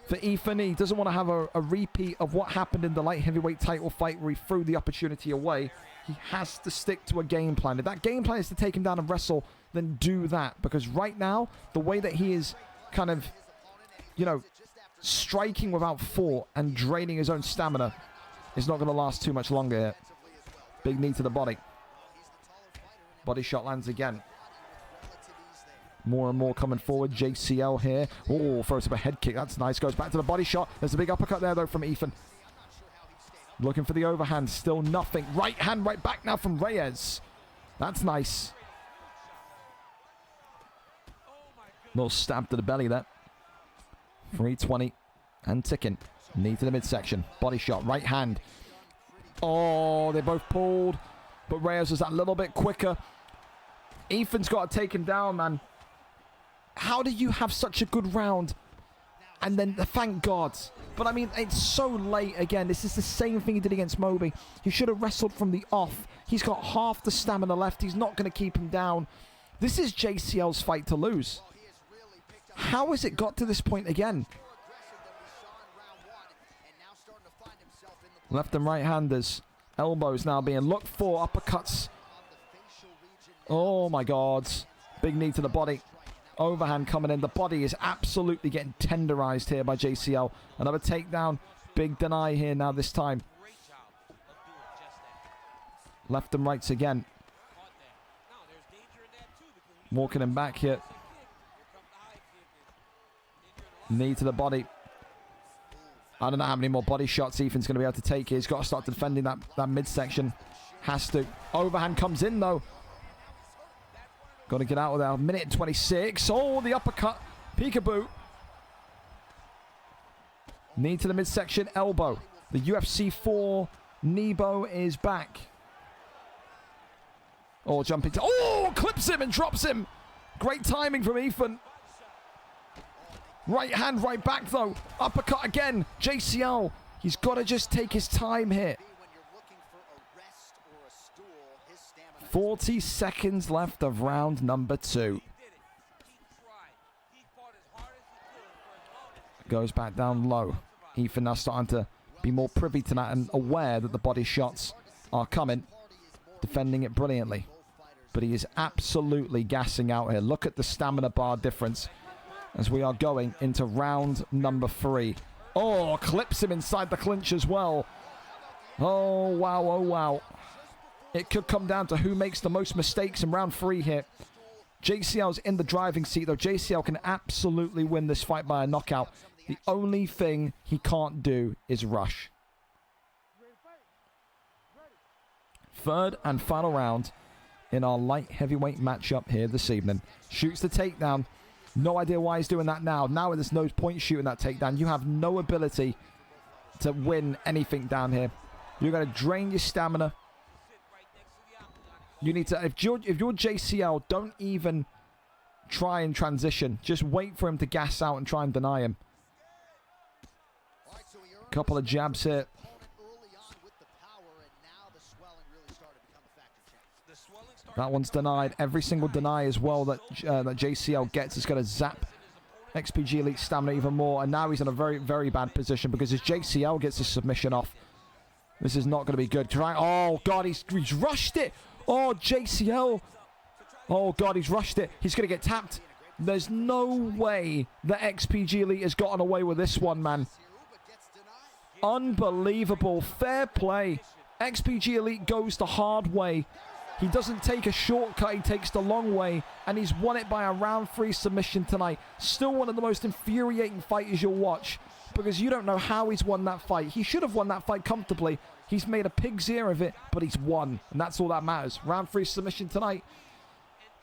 For Ethan, he doesn't want to have a repeat of what happened in the light heavyweight title fight where he threw the opportunity away. He has to stick to a game plan. If that game plan is to take him down and wrestle, then do that. Because right now, the way that he is kind of, you know, striking without thought and draining his own stamina is not going to last too much longer here. Big knee to the body. Body shot lands again. More and more coming forward. JCL here. Oh, throws up a head kick. That's nice. Goes back to the body shot. There's a big uppercut there, though, from Ethan. Looking for the overhand. Still nothing. Right hand right back now from Reyes. That's nice. Little stab to the belly there. 320 and ticking. Knee to the midsection. Body shot. Right hand. Oh, they both pulled. But Reyes was that little bit quicker. Ethan's got to take him down, man. How do you have such a good round? And then, thank God. But I mean, it's so late again. This is the same thing he did against Moby. He should have wrestled from the off. He's got half the stamina left. He's not going to keep him down. This is JCL's fight to lose. How has it got to this point again? Left and right-handers. Elbows now being looked for. Uppercuts. Oh, my God. Big knee to the body. Overhand coming in. The body is absolutely getting tenderized here by JCL. Another takedown. Big deny here now this time. Left and rights again. Walking him back here. Knee to the body. I don't know how many more body shots Ethan's going to be able to take here. He's got to start defending that midsection. Has to. Overhand comes in, though. Got to get out of there. 1:26. Oh, the uppercut. Peekaboo. Knee to the midsection. Elbow. The UFC 4 Nebo is back. Oh, jumping to... Oh, clips him and drops him. Great timing from Ethan. Right hand, right back, though. Uppercut again. JCL. He's got to just take his time here. 40 seconds left of round number 2. Goes back down low. Ethan now starting to be more privy to that and aware that the body shots are coming. Defending it brilliantly. But he is absolutely gassing out here. Look at the stamina bar difference as we are going into round number 3. Oh, clips him inside the clinch as well. Oh, wow, oh, wow. It could come down to who makes the most mistakes in round 3 here. JCL's in the driving seat, though. JCL can absolutely win this fight by a knockout. The only thing he can't do is rush. Third and final round in our light heavyweight matchup here this evening. Shoots the takedown. No idea why he's doing that now. Now there's no point shooting that takedown. You have no ability to win anything down here. You're going to drain your stamina. You need to, if you're JCL, don't even try and transition. Just wait for him to gas out and try and deny him. Couple of jabs here. That one's denied. Every single deny as well that JCL gets is going to zap XPG Elite stamina even more. And now he's in a very, very bad position because as JCL gets his submission off, this is not going to be good. Oh, God, he's rushed it. Oh, JCL. Oh, God, he's rushed it. He's going to get tapped. There's no way that XPG Elite has gotten away with this one, man. Unbelievable. Fair play. XPG Elite goes the hard way. He doesn't take a shortcut. He takes the long way. And he's won it by a round 3 submission tonight. Still one of the most infuriating fighters you'll watch. Because you don't know how he's won that fight. He should have won that fight comfortably. He's made a pig's ear of it, but he's won. And that's all that matters. Round 3 submission tonight.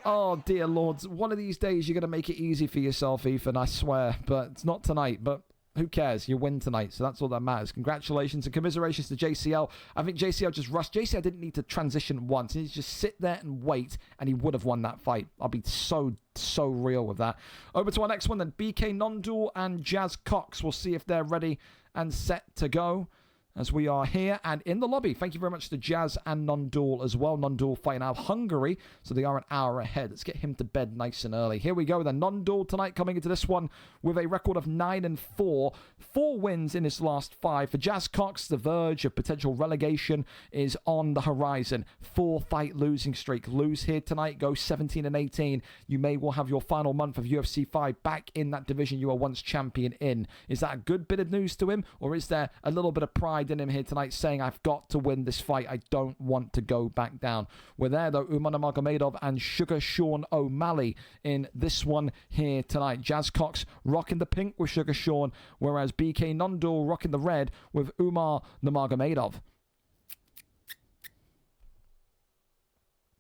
Oh, dear lords. One of these days, you're going to make it easy for yourself, Ethan, I swear. But it's not tonight. But who cares? You win tonight, so that's all that matters. Congratulations and commiserations to JCL. I think JCL just rushed. JCL didn't need to transition once. He needed to just sit there and wait, and he would have won that fight. I'll be so real with that. Over to our next one then. BK Non-Duel and Jazz Cox. We'll see if they're ready and set to go as we are here and in the lobby. Thank you very much to Jazz and Non-Duel as well. Non-Duel fighting out of Hungary, so they are an hour ahead. Let's get him to bed nice and early. Here we go then. Non-Duel tonight coming into this one with a record of 9-4. 4 wins in his last 5. For Jazz Cox, the verge of potential relegation is on the horizon. 4-fight losing streak. Lose here tonight, go 17-18. You may well have your final month of UFC 5 back in that division you were once champion in. Is that a good bit of news to him, or is there a little bit of pride in him here tonight saying, I've got to win this fight. I don't want to go back down. We're there though. Umar Nurmagomedov and Sugar Sean O'Malley in this one here tonight. Jazz Cox rocking the pink with Sugar Sean, whereas BK Non-Duel rocking the red with Umar Nurmagomedov.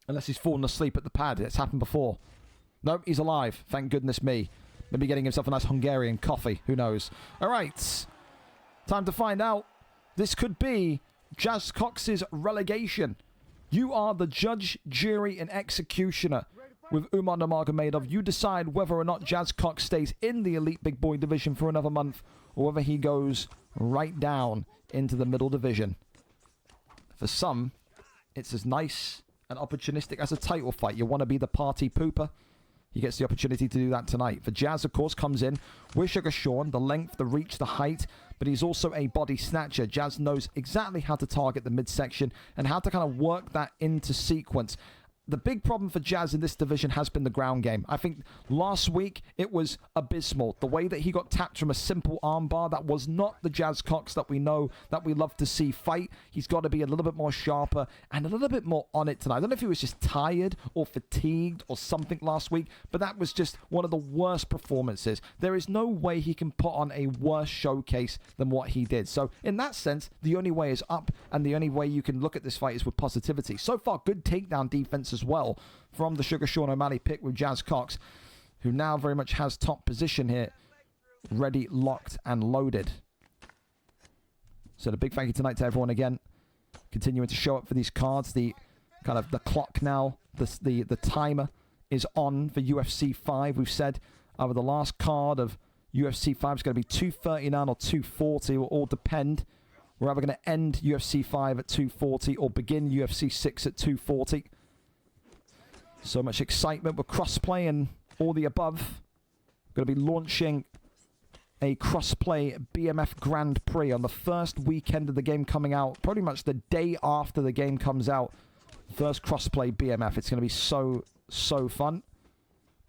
Unless he's fallen asleep at the pad. It's happened before. Nope, he's alive. Thank goodness me. Maybe getting himself a nice Hungarian coffee. Who knows? All right. Time to find out. This could be Jazz Cox's relegation. You are the judge, jury, and executioner. With Umar Nurmagomedov, you decide whether or not Jazz Cox stays in the elite big boy division for another month, or whether he goes right down into the middle division. For some, it's as nice and opportunistic as a title fight. You want to be the party pooper? He gets the opportunity to do that tonight. For Jazz, of course, comes in with Sugar Sean, the length, the reach, the height, but he's also a body snatcher. Jazz knows exactly how to target the midsection and how to kind of work that into sequence. The big problem for Jazz in this division has been the ground game. I think last week it was abysmal. The way that he got tapped from a simple armbar, that was not the Jazz Cox that we know, that we love to see fight. He's got to be a little bit more sharper and a little bit more on it tonight. I don't know if he was just tired or fatigued or something last week, but that was just one of the worst performances. There is no way he can put on a worse showcase than what he did. So in that sense, the only way is up, and the only way you can look at this fight is with positivity. So far, good takedown defense as well from the Sugar Sean O'Malley pick with Jazz Cox, who now very much has top position here, ready, locked, and loaded. So the big thank you tonight to everyone again, continuing to show up for these cards. The kind of the clock now, the timer is on for UFC 5. We've said over the last card of UFC 5 is going to be 239 or 240. It will all depend. We're either going to end UFC 5 at 240 or begin UFC 6 at 240. So much excitement with crossplay and all the above. Going to be launching a crossplay BMF Grand Prix on the first weekend of the game coming out. Pretty much the day after the game comes out. First crossplay BMF. It's going to be so fun.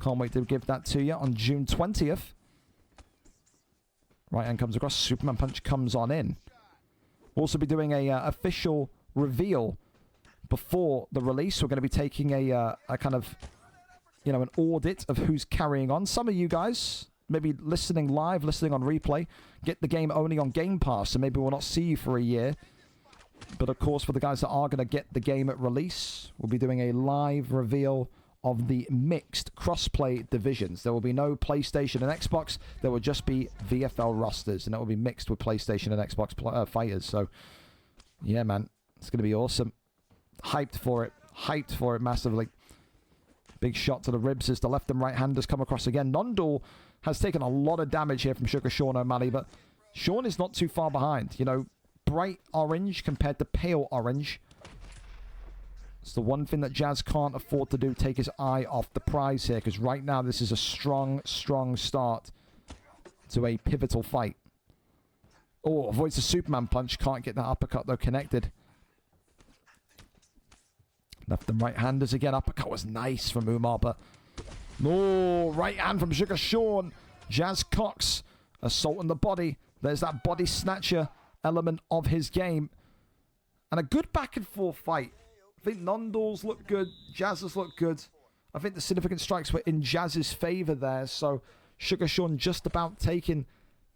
Can't wait to give that to you on June 20th. Right hand comes across. Superman Punch comes on in. We'll also be doing a official reveal before the release. We're going to be taking a kind of, you know, an audit of who's carrying on. Some of you guys, maybe listening live, listening on replay, get the game only on Game Pass, so maybe we'll not see you for a year. But of course, for the guys that are going to get the game at release, we'll be doing a live reveal of the mixed crossplay divisions. There will be no PlayStation and Xbox. There will just be VFL rosters, and it will be mixed with PlayStation and Xbox fighters. So, yeah, man, it's going to be awesome. Hyped for it massively. Big shot to the ribs as the left and right handers come across again. Nondal has taken a lot of damage here from Sugar Sean O'Malley, but Sean is not too far behind. You know, bright orange compared to pale orange. It's the one thing that Jazz can't afford to do, take his eye off the prize here, because right now this is a strong start to a pivotal fight. Oh, avoids the Superman punch. Can't get that uppercut, though, connected. Left and right handers again. Uppercut was nice from Umar, but no, right hand from Sugar Sean. Jazz Cox assaulting the body. There's that body snatcher element of his game. And a good back and forth fight. I think Nondal's looked good. Jazz's looked good. I think the significant strikes were in Jazz's favor there. So Sugar Sean just about taking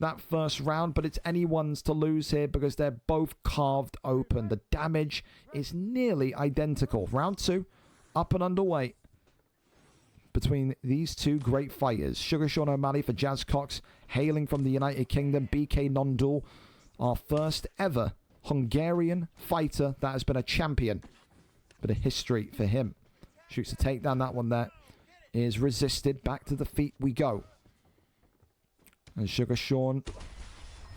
that first round, but it's anyone's to lose here because they're both carved open. The damage is nearly identical. Round 2, up and underway between these two great fighters. Sugar Sean O'Malley for Jazz Cox, hailing from the United Kingdom. BK Nondal, our first ever Hungarian fighter that has been a champion. Bit of history for him. Shoots a takedown. That one there is resisted. Back to the feet we go. And Sugar Sean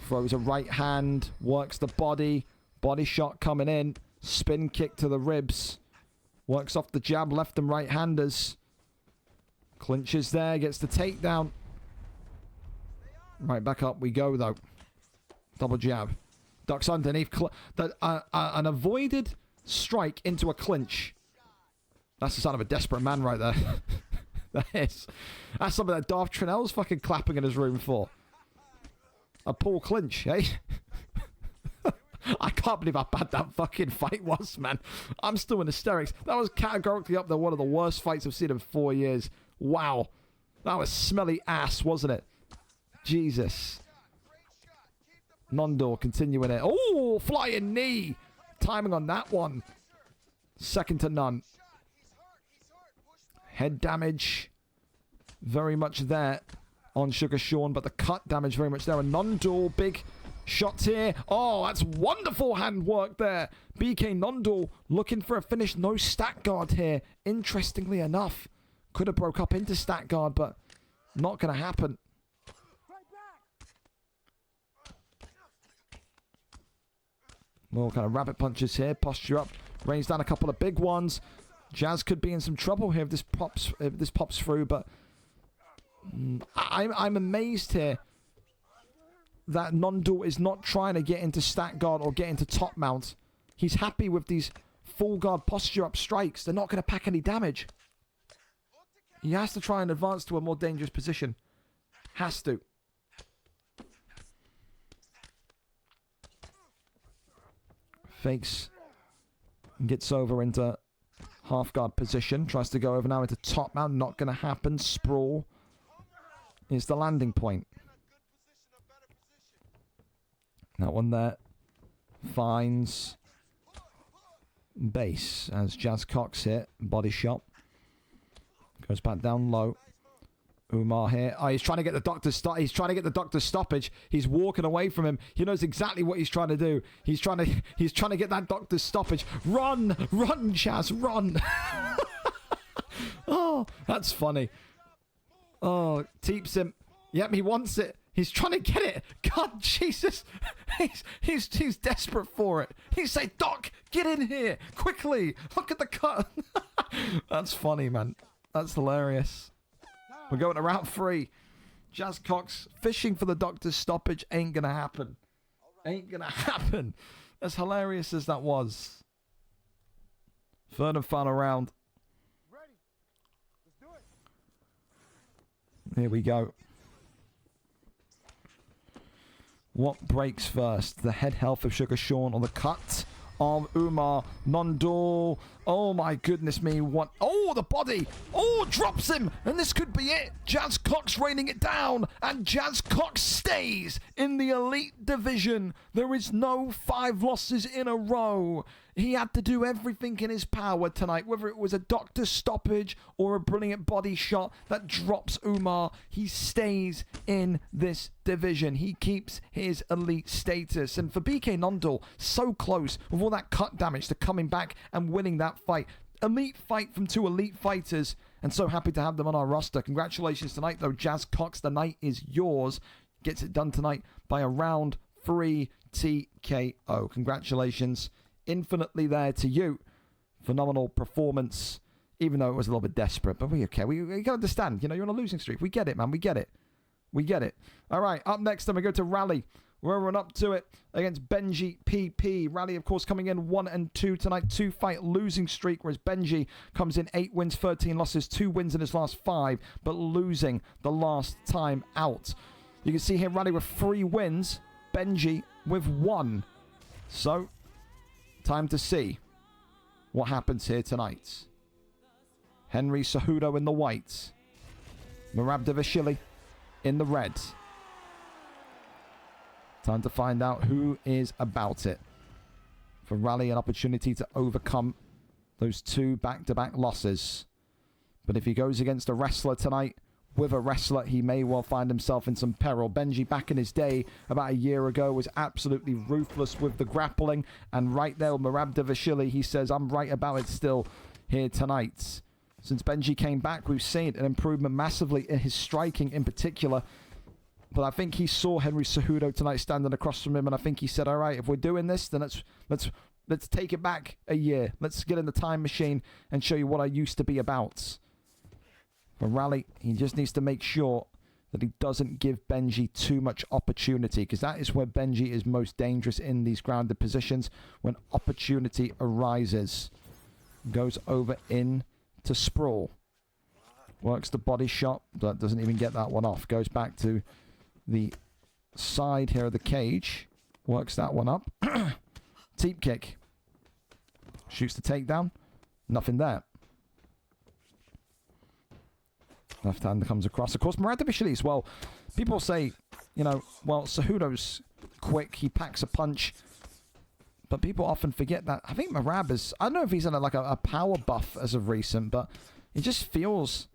throws a right hand, works the body. Body shot coming in. Spin kick to the ribs. Works off the jab, left and right handers. Clinches there, gets the takedown. Right, back up we go, though. Double jab. Ducks underneath. An avoided strike into a clinch. That's the sign of a desperate man right there. That's something that Darth Trinell's fucking clapping in his room for. A Paul clinch, eh? I can't believe how bad that fucking fight was, man. I'm still in hysterics. That was categorically up there, one of the worst fights I've seen in 4 years. Wow. That was smelly ass, wasn't it? Jesus. Nondal continuing it. Oh, flying knee. Timing on that one. Second to none. Head damage. Very much there on Sugar Sean, but the cut damage very much there. And Nondal, big Shots here. Oh, that's wonderful handwork there. BK Nondal looking for a finish. No stat guard here. Interestingly enough. Could have broke up into stat guard, but not going to happen. More kind of rabbit punches here. Posture up. Rains down a couple of big ones. Jazz could be in some trouble here if this pops through, but I'm amazed here that Nondal is not trying to get into stat guard or get into top mount. He's happy with these full guard posture up strikes. They're not going to pack any damage. He has to try and advance to a more dangerous position. Has to. Fakes. Gets over into half guard position. Tries to go over now into top mount. Not going to happen. Sprawl is the landing point. That one there finds base as Jazz Cox hit. Body shot. Goes back down low. Umar here. Oh, he's trying to get the doctor's He's trying to get the doctor's stoppage. He's walking away from him. He knows exactly what he's trying to do. He's trying to get that doctor's stoppage. Run, run, Jazz, run. Oh, that's funny. Oh, teeps him. Yep, he wants it. He's trying to get it. God, Jesus. He's desperate for it. He's saying, Doc, get in here quickly. Look at the cut. That's funny, man. That's hilarious. We're going to round 3. Jazz Cox fishing for the doctor's stoppage. Ain't going to happen. Ain't going to happen. As hilarious as that was. Third and final round. Ready. Let's do it. Here we go. What breaks first? The head health of Sugar Sean or the cut of Umar Nondal? Oh my goodness me. What? Oh, the body. Oh, drops him. And this could be it. Jazz Cox raining it down. And Jazz Cox stays in the elite division. There is no 5 losses in a row. He had to do everything in his power tonight, whether it was a doctor's stoppage or a brilliant body shot that drops Umar. He stays in this division. He keeps his elite status. And for BK Nondal, so close with all that cut damage to coming back and winning that fight. Elite fight from 2 elite fighters, and so happy to have them on our roster. Congratulations tonight, though. Jazz Cox, the night is yours. Gets it done tonight by a round 3 TKO. Congratulations. Infinitely there to you. Phenomenal performance, even though it was a little bit desperate, but we okay. We can understand. You know, you're on a losing streak. We get it, man. We get it. We get it. All right, up next, then we go to Rally. We're on up to it against Benji PP. Rally, of course, coming in 1-2 tonight. 2-fight losing streak, whereas Benji comes in 8 wins, 13 losses, 2 wins in his last 5, but losing the last time out. You can see here Rally with 3 wins, Benji with 1. So, time to see what happens here tonight. Henry Cejudo in the white. Marabdavashvili in the red. Time to find out who is about it. For Rally, an opportunity to overcome those 2 back-to-back losses. But if he goes against a wrestler tonight, with a wrestler, he may well find himself in some peril. Benji, back in his day, about a year ago, was absolutely ruthless with the grappling. And right there with Marabdavashvili, he says, I'm right about it still here tonight. Since Benji came back, we've seen an improvement massively in his striking in particular. But I think he saw Henry Cejudo tonight standing across from him, and I think he said, all right, if we're doing this, then let's take it back a year. Let's get in the time machine and show you what I used to be about. For Rally, he just needs to make sure that he doesn't give Benji too much opportunity, because that is where Benji is most dangerous in these grounded positions, when opportunity arises. Goes over in to Sprawl. Works the body shot, but doesn't even get that one off. Goes back to the side here of the cage. Works that one up. Teep kick. Shoots the takedown. Nothing there. Left hand comes across. Of course, Marabdavashvili as well. People say, you know, well, Cejudo's quick. He packs a punch. But people often forget that. I think Marab is... I don't know if he's in a power buff as of recent, but it just feels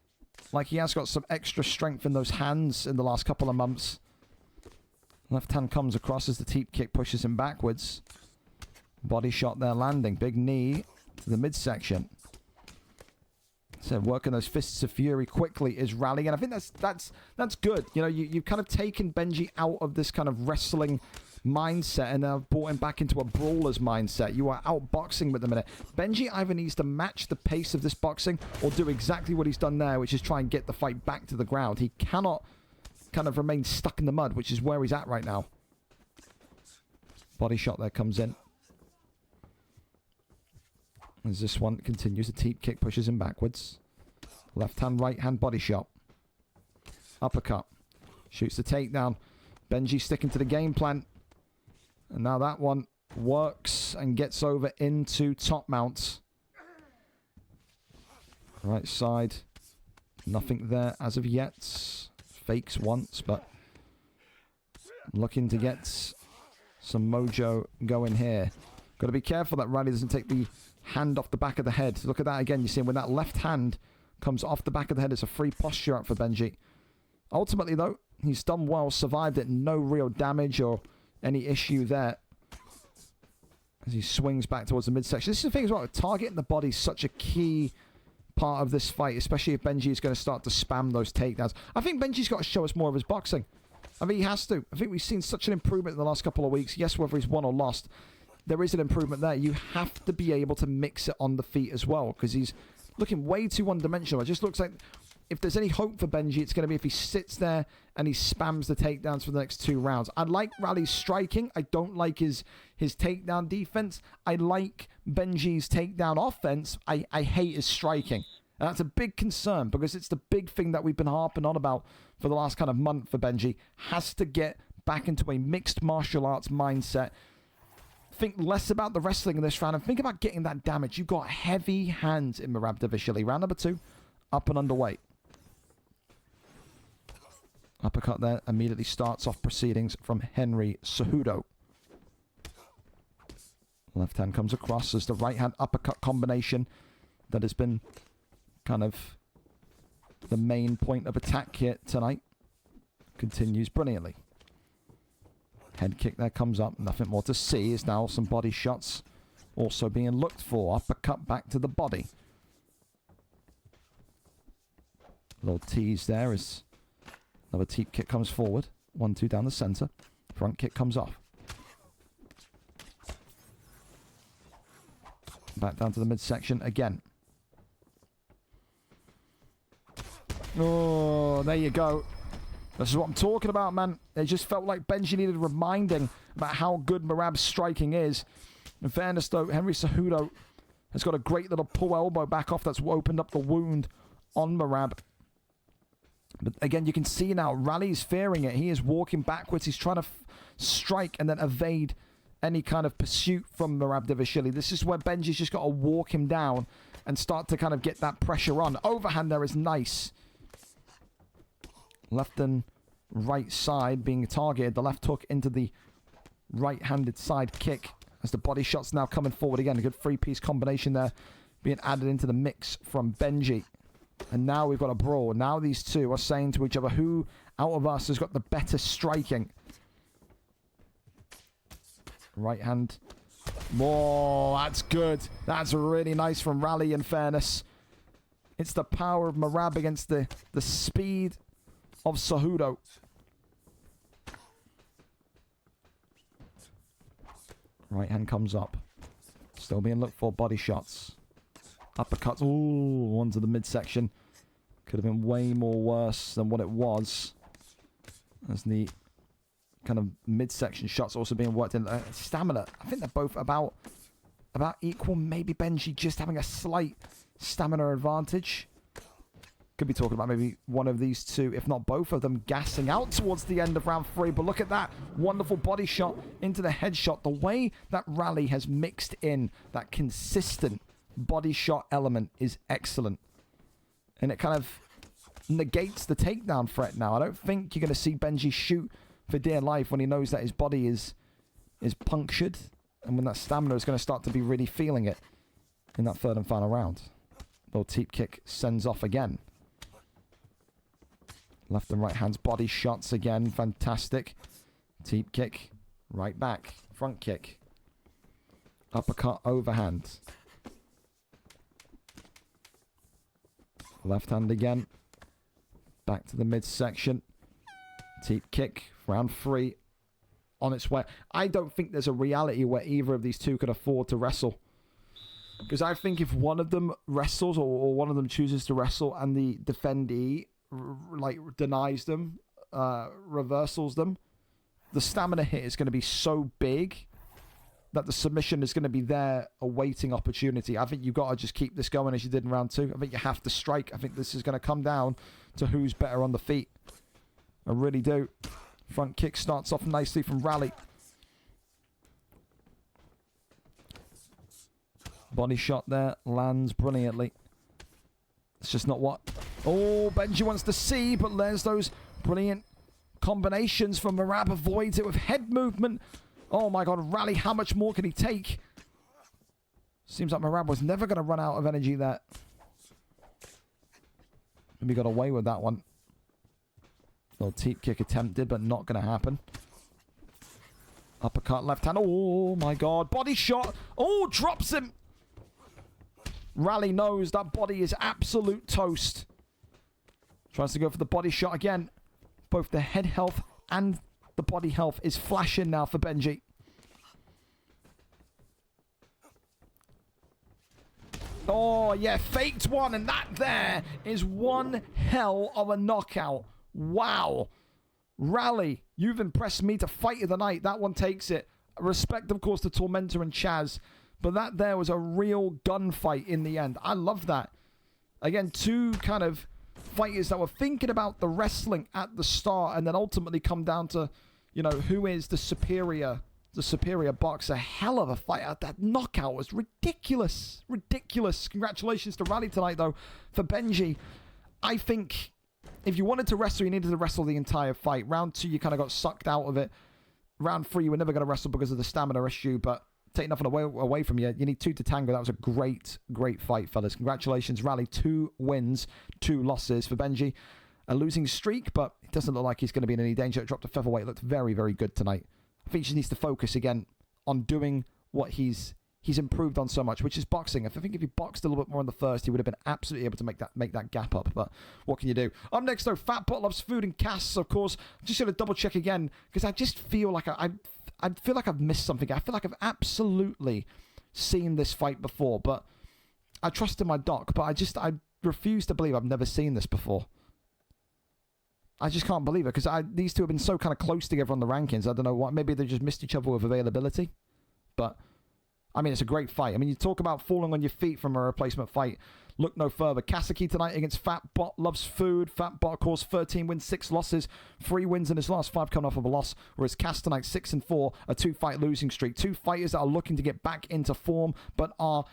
like he has got some extra strength in those hands in the last couple of months. Left hand comes across as the teep kick pushes him backwards. Body shot there landing. Big knee to the midsection. So working those fists of fury quickly is rallying, and I think that's good. You know, you've kind of taken BigJ out of this kind of wrestling mindset and now brought him back into a brawler's mindset. You are outboxing at the minute. BigJ either needs to match the pace of this boxing or do exactly what he's done there, which is try and get the fight back to the ground. He cannot kind of remain stuck in the mud, which is where he's at right now. Body shot there comes in. As this one continues, the teep kick pushes him backwards. Left hand, right hand body shot. Uppercut. Shoots the takedown. BigJ sticking to the game plan. And now that one works and gets over into top mount. Right side. Nothing there as of yet. Fakes once, but looking to get some mojo going here. Got to be careful that Riley doesn't take the hand off the back of the head. Look at that again. You see when that left hand comes off the back of the head, it's a free posture up for BigJ. Ultimately, though, he's done well, survived it. No real damage or any issue there. As he swings back towards the midsection. This is the thing as well. Targeting the body is such a key part of this fight, especially if BigJ is going to start to spam those takedowns. I think BigJ's got to show us more of his boxing. I mean, he has to. I think we've seen such an improvement in the last couple of weeks. Yes, whether he's won or lost, there is an improvement there. You have to be able to mix it on the feet as well, because he's looking way too one-dimensional. It just looks like if there's any hope for BigJ, it's going to be if he sits there and he spams the takedowns for the next 2 rounds. I like Rally's striking. I don't like his takedown defense. I like BigJ's takedown offense. I hate his striking. And that's a big concern, because it's the big thing that we've been harping on about for the last kind of month for BigJ. Has to get back into a mixed martial arts mindset. Think less about the wrestling in this round and think about getting that damage. You've got heavy hands in Merabdashvili. Round number 2, up and underway. Uppercut there immediately starts off proceedings from Henry Cejudo. Left hand comes across as the right hand uppercut combination that has been kind of the main point of attack here tonight. Continues brilliantly. Head kick there comes up. Nothing more to see. Is now some body shots also being looked for. Uppercut back to the body. Little tease there as another teep kick comes forward. 1-2 down the center. Front kick comes off. Back down to the midsection again. Oh, there you go. This is what I'm talking about, man. It just felt like BigJ needed reminding about how good Merab's striking is. In fairness, though, Henry Cejudo has got a great little pull elbow back off that's opened up the wound on Merab. But again, you can see now, Rally's fearing it. He is walking backwards. He's trying to strike and then evade any kind of pursuit from Merabdashvili. This is where BigJ's just got to walk him down and start to kind of get that pressure on. Overhand there is nice. Left and right side being targeted. The left hook into the right-handed side kick as the body shot's now coming forward again. A good 3-piece combination there being added into the mix from BigJ. And now we've got a brawl. Now these two are saying to each other, who out of us has got the better striking? Right hand. Whoa, that's good. That's really nice from Rally, in fairness. It's the power of Merab against the speed of Cejudo. Right hand comes up. Still being looked for. Body shots. Uppercuts. Ooh, one to the midsection. Could have been way more worse than what it was. As the kind of midsection shots also being worked in. Stamina. I think they're both about equal. Maybe BigJ just having a slight stamina advantage. Could be talking about maybe one of these two, if not both of them, gassing out towards the end of round 3. But look at that wonderful body shot into the headshot. The way that Rally has mixed in that consistent body shot element is excellent. And it kind of negates the takedown threat now. I don't think you're going to see BigJ shoot for dear life when he knows that his body is punctured. And when that stamina is going to start to be really feeling it in that 3rd and final round. Little teep kick sends off again. Left and right hands, body shots again. Fantastic. Teep kick. Right back. Front kick. Uppercut overhand. Left hand again. Back to the midsection. Teep kick. Round 3. On its way. I don't think there's a reality where either of these two can afford to wrestle. Because I think if one of them wrestles or one of them chooses to wrestle and the defendee denies them, reversals them, the stamina hit is going to be so big that the submission is going to be there awaiting opportunity. I think you've got to just keep this going as you did in round 2. I think you have to strike. I think this is going to come down to who's better on the feet. I really do. Front kick starts off nicely from Rally. Body shot there. Lands brilliantly. It's just not what... Oh, Benji wants to see, but there's those brilliant combinations from Marab. Avoids it with head movement. Oh my god, Rally, how much more can he take? Seems like Marab was never going to run out of energy there. Maybe got away with that one. Little teep kick attempted, but not going to happen. Uppercut left hand. Oh my god. Body shot. Oh, drops him. Rally knows that body is absolute toast. Tries to go for the body shot again. Both the head health and the body health is flashing now for Benji. Oh, yeah. Faked one. And that there is one hell of a knockout. Wow. Rally, you've impressed me to fight of the night. That one takes it. Respect, of course, to Tormentor and Chaz. But that there was a real gunfight in the end. I love that. Again, two kind of fighters that were thinking about the wrestling at the start and then ultimately come down to, you know, who is the superior boxer. Hell of a fight. That knockout was ridiculous. Ridiculous. Congratulations to Rally tonight, though, for Benji. I think... if you wanted to wrestle, you needed to wrestle the entire fight. Round 2, you kind of got sucked out of it. Round 3, you were never going to wrestle because of the stamina issue, but take nothing away from you. You need 2 to tango. That was a great, great fight, fellas. Congratulations, Rally. 2 wins, 2 losses for Benji. A losing streak, but it doesn't look like he's going to be in any danger. It dropped to featherweight. Looked very, very good tonight. I think he just needs to focus again on doing what he's improved on so much, which is boxing. I think if he boxed a little bit more in the first, he would have been absolutely able to make that gap up. But what can you do? Up next, though, Fat Pot Loves Food and Cass, of course. I'm just going to double check again because I just feel like I feel like I've missed something. I feel like I've absolutely seen this fight before, but I trust in my doc. But I refuse to believe I've never seen this before. I just can't believe it because these two have been so kind of close together on the rankings. I don't know what. Maybe they just missed each other with availability, but. I mean, it's a great fight. I mean, you talk about falling on your feet from a replacement fight. Look no further. Kasaki tonight against Fat Bot Loves Food. Fat Bot, of course, 13 wins, 6 losses. 3 wins in his last 5 coming off of a loss. Whereas Cass tonight, 6-4, a 2-fight losing streak. 2 fighters that are looking to get back into form, but are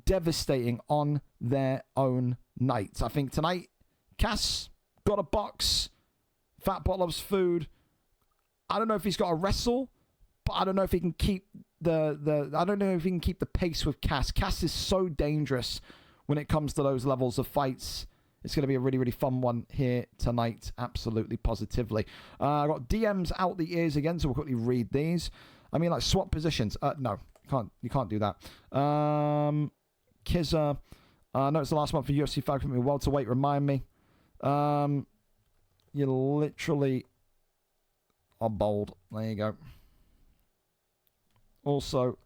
devastating on their own nights. I think tonight, Cass got a box. Fat Bot Loves Food. I don't know if he's got to wrestle, but I don't know if he can keep I don't know if he can keep the pace with Cass. Cass is so dangerous when it comes to those levels of fights. It's going to be a really, really fun one here tonight. Absolutely, positively. I got DMs out the ears again, so we'll quickly read these. I mean, like, swap positions. No, you can't do that. Kizza. No, it's the last one for UFC 5. Welterweight, remind me. You literally are bold. There you go. Also,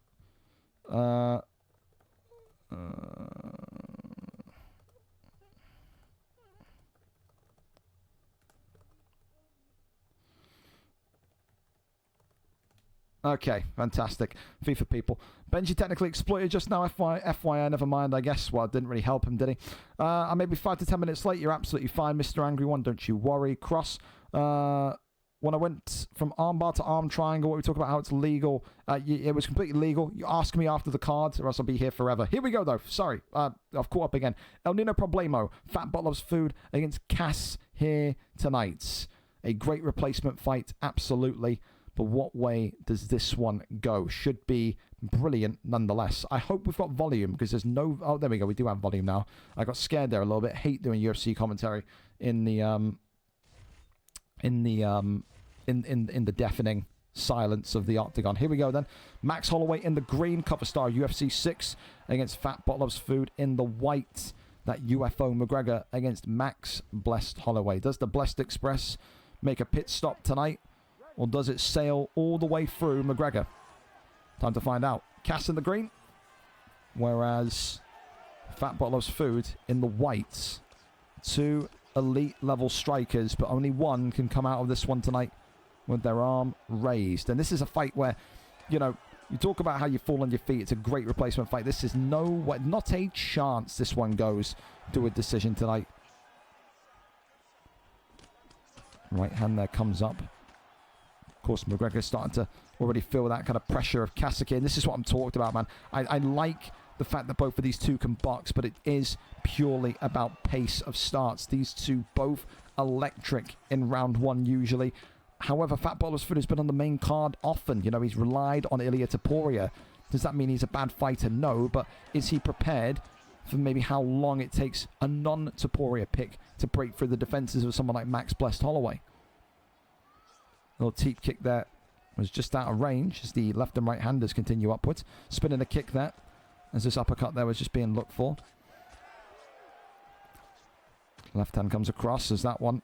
okay, fantastic. FIFA people. Benji technically exploited just now. FYI, never mind, I guess. Well, it didn't really help him, did he? I may be 5 to 10 minutes late. You're absolutely fine, Mr. Angry One. Don't you worry. Cross. When I went from armbar to arm triangle, what we talk about how it's legal, it was completely legal. You ask me after the card, or else I'll be here forever. Here we go, though. Sorry, I've caught up again. El Nino Problemo, Fat Bot Loves Food against Cass here tonight. A great replacement fight, absolutely. But what way does this one go? Should be brilliant nonetheless. I hope we've got volume, because there's no... Oh, there we go. We do have volume now. I got scared there a little bit. Hate doing UFC commentary in the deafening silence of the octagon. Here we go then. Max Holloway in the green, cover star UFC 6 against Fat Bot Loves Food in the white. That UFO McGregor against Max Blessed Holloway. Does the Blessed Express make a pit stop tonight, or does it sail all the way through McGregor? Time to find out. Cass in the green, whereas Fat Bot Loves Food in the white. Two elite level strikers, but only one can come out of this one tonight with their arm raised. And this is a fight where, you know, you talk about how you fall on your feet. It's a great replacement fight. This is not a chance this one goes to a decision tonight. Right hand there comes up. Of course, McGregor's starting to already feel that kind of pressure of Kasaki. And this is what I'm talking about, man. I like the fact that both of these two can box, but it is purely about pace of starts. These two both electric in round one usually. However, Fat Bot Loves Food has been on the main card often. You know, he's relied on Ilia Topuria. Does that mean he's a bad fighter? No, but is he prepared for maybe how long it takes a non-Topuria pick to break through the defenses of someone like Max Blessed Holloway? Little teep kick there was just out of range as the left and right handers continue upwards. Spinning a kick there as this uppercut there was just being looked for. Left hand comes across as that one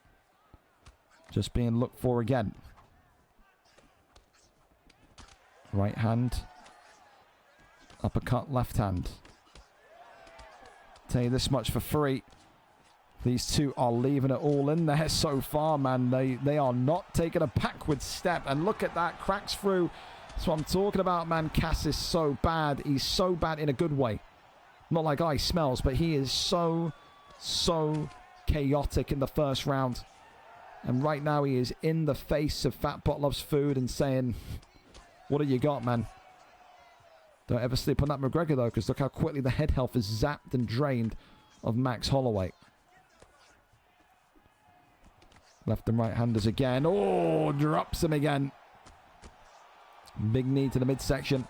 just being looked for again. Right hand. Uppercut, left hand. Tell you this much for free. These two are leaving it all in there so far, man. They are not taking a backward step. And look at that. Cracks through. That's what I'm talking about, man. Cass is so bad. He's so bad in a good way. Not like he smells, but he is so chaotic in the first round. And right now he is in the face of Fat Bot Loves Food and saying, what do you got, man? Don't ever sleep on that McGregor, though, because look how quickly the head health is zapped and drained of Max Holloway. Left and right handers again. Oh, drops him again. Big knee to the midsection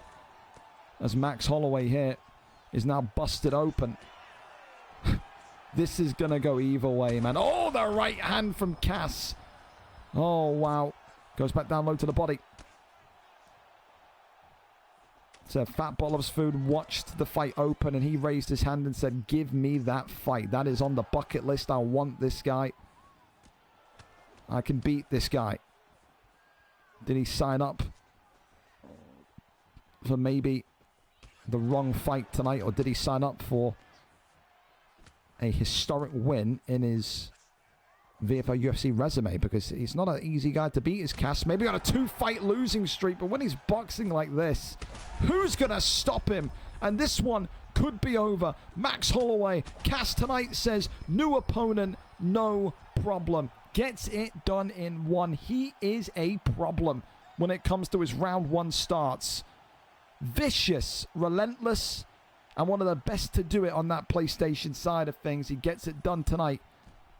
as Max Holloway here is now busted open. This is going to go either way, man. Oh, the right hand from Cass. Oh, wow. Goes back down low to the body. So Fat Bot Loves Food watched the fight open and he raised his hand and said, give me that fight. That is on the bucket list. I want this guy. I can beat this guy. Did he sign up for maybe the wrong fight tonight, or did he sign up for a historic win in his VFL UFC resume? Because he's not an easy guy to beat, is Cass. Maybe on a 2-fight losing streak, but when he's boxing like this, who's going to stop him? And this one could be over. Max Holloway, Cass tonight says, new opponent, no problem. Gets it done in one. He is a problem when it comes to his round one starts. Vicious, relentless, and one of the best to do it on that PlayStation side of things. He gets it done tonight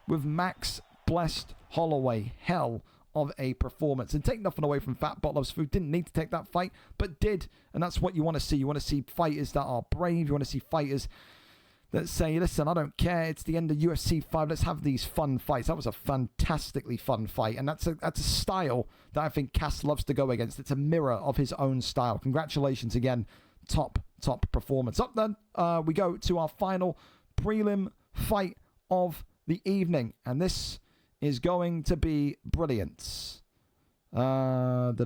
with Max Blessed Holloway. Hell of a performance. And take nothing away from Fat Bot Loves Food. Didn't need to take that fight, but did. And that's what you want to see. You want to see fighters that are brave. You want to see fighters that say, listen, I don't care. It's the end of UFC 5. Let's have these fun fights. That was a fantastically fun fight. And that's a style that I think Cass loves to go against. It's a mirror of his own style. Congratulations again. Top performance. Up then, we go to our final prelim fight of the evening. And this is going to be brilliant. Remind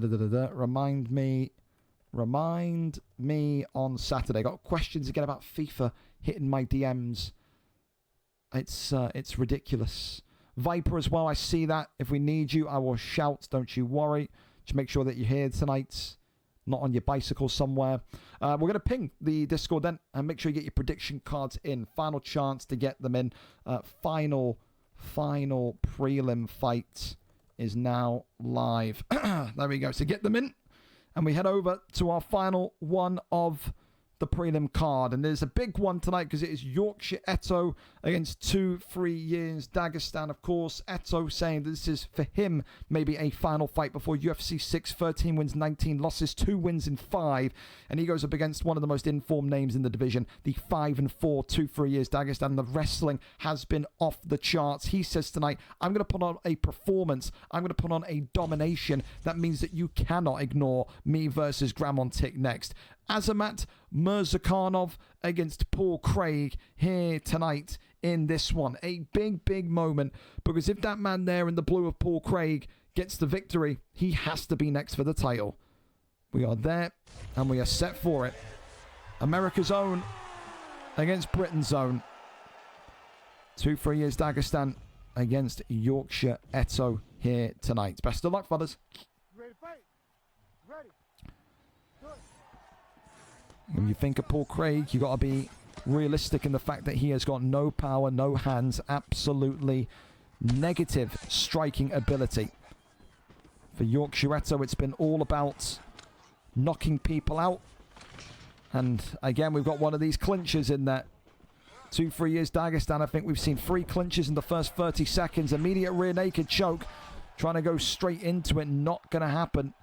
me on Saturday. Got questions again about FIFA hitting my DMs. It's ridiculous. Viper as well, I see that. If we need you, I will shout. Don't you worry. Just make sure that you're here tonight. Not on your bicycle somewhere. We're going to ping the Discord then and make sure you get your prediction cards in. Final chance to get them in. Final prelim fight is now live. There we go. So get them in. And we head over to our final one of the prelim card. And there's a big one tonight because it is Yorkshire Eto against 2-3 years Dagestan, of course. Eto saying that this is, for him, maybe a final fight before UFC 6, 13 wins, 19 losses, 2 wins in 5. And he goes up against one of the most informed names in the division, the 5-4, 2-3 years Dagestan. The wrestling has been off the charts. He says tonight, I'm going to put on a performance. I'm going to put on a domination. That means that you cannot ignore me versus Gramontik next. Azamat Mirzakhanov against Paul Craig here tonight in this one. A big, big moment, because if that man there in the blue of Paul Craig gets the victory, he has to be next for the title. We are there, and we are set for it. America's own against Britain's own. 2-3 years Dagestan against Yorkshire Eto here tonight. Best of luck, fellas. Ready to fight? Ready. Good. When you think of Paul Craig, you got to be realistic in the fact that he has got no power, no hands, absolutely negative striking ability. For Yorkshire Eto, it's been all about knocking people out. And again, we've got one of these clinchers in there. 2-3 years Dagestan, I think we've seen 3 clinches in the first 30 seconds. Immediate rear naked choke. Trying to go straight into it, not going to happen.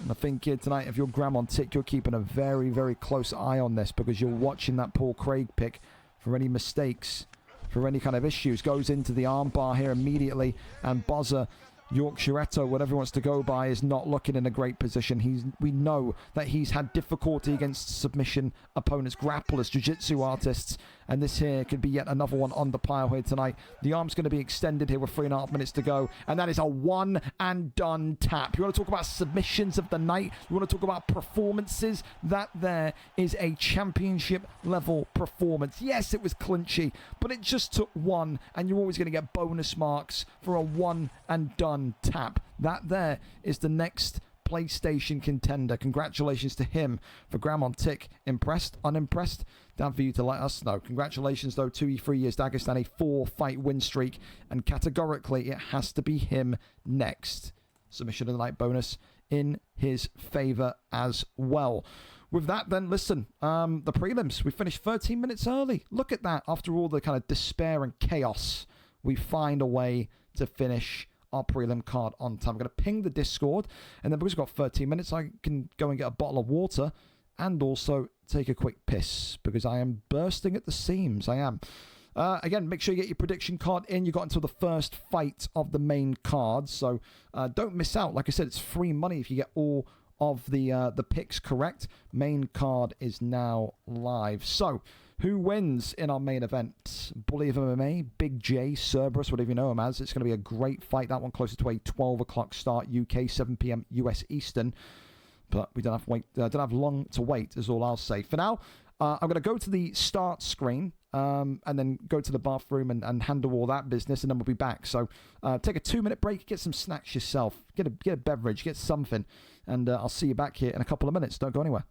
And I think here tonight, if you're Gramontik, you're keeping a very, very close eye on this, because you're watching that Paul Craig pick for any mistakes, for any kind of issues. Goes into the armbar here immediately, and Bozza, Yorkshire Eto, whatever he wants to go by, is not looking in a great position. We know that he's had difficulty against submission opponents, grapplers, jiu-jitsu artists, and this here could be yet another one on the pile here tonight. The arm's going to be extended here with 3.5 minutes to go, and that is a one and done tap. You want to talk about submissions of the night? You want to talk about performances? That there is a championship level performance. Yes, it was clinchy, but it just took one, and you're always going to get bonus marks for a one and done tap. That there is the next PlayStation contender. Congratulations to him. For Gramontik, impressed, unimpressed? Down for you to let us know. Congratulations though, 2-3 years Dagestan, a 4-fight win streak, and categorically it has to be him next. Submission of the night bonus in his favor as well. With that then, listen, the prelims, we finished 13 minutes early. Look at that. After all the kind of despair and chaos, we find a way to finish our prelim card on time. I'm going to ping the Discord, and then because we've got 13 minutes, I can go and get a bottle of water and also take a quick piss, because I am bursting at the seams. I am. Again, make sure you get your prediction card in. You got until the first fight of the main card, so don't miss out. Like I said, it's free money if you get all of the picks correct. Main card is now live. So, who wins in our main event? BullyOfMMA, BigJ, Cerberus, whatever you know him as. It's going to be a great fight. That one closer to a 12 o'clock start, UK, 7 p.m. US Eastern. But we don't have long to wait, is all I'll say. For now, I'm going to go to the start screen and then go to the bathroom and handle all that business, and then we'll be back. So take a 2-minute break, get some snacks yourself, get a beverage, get something, and I'll see you back here in a couple of minutes. Don't go anywhere.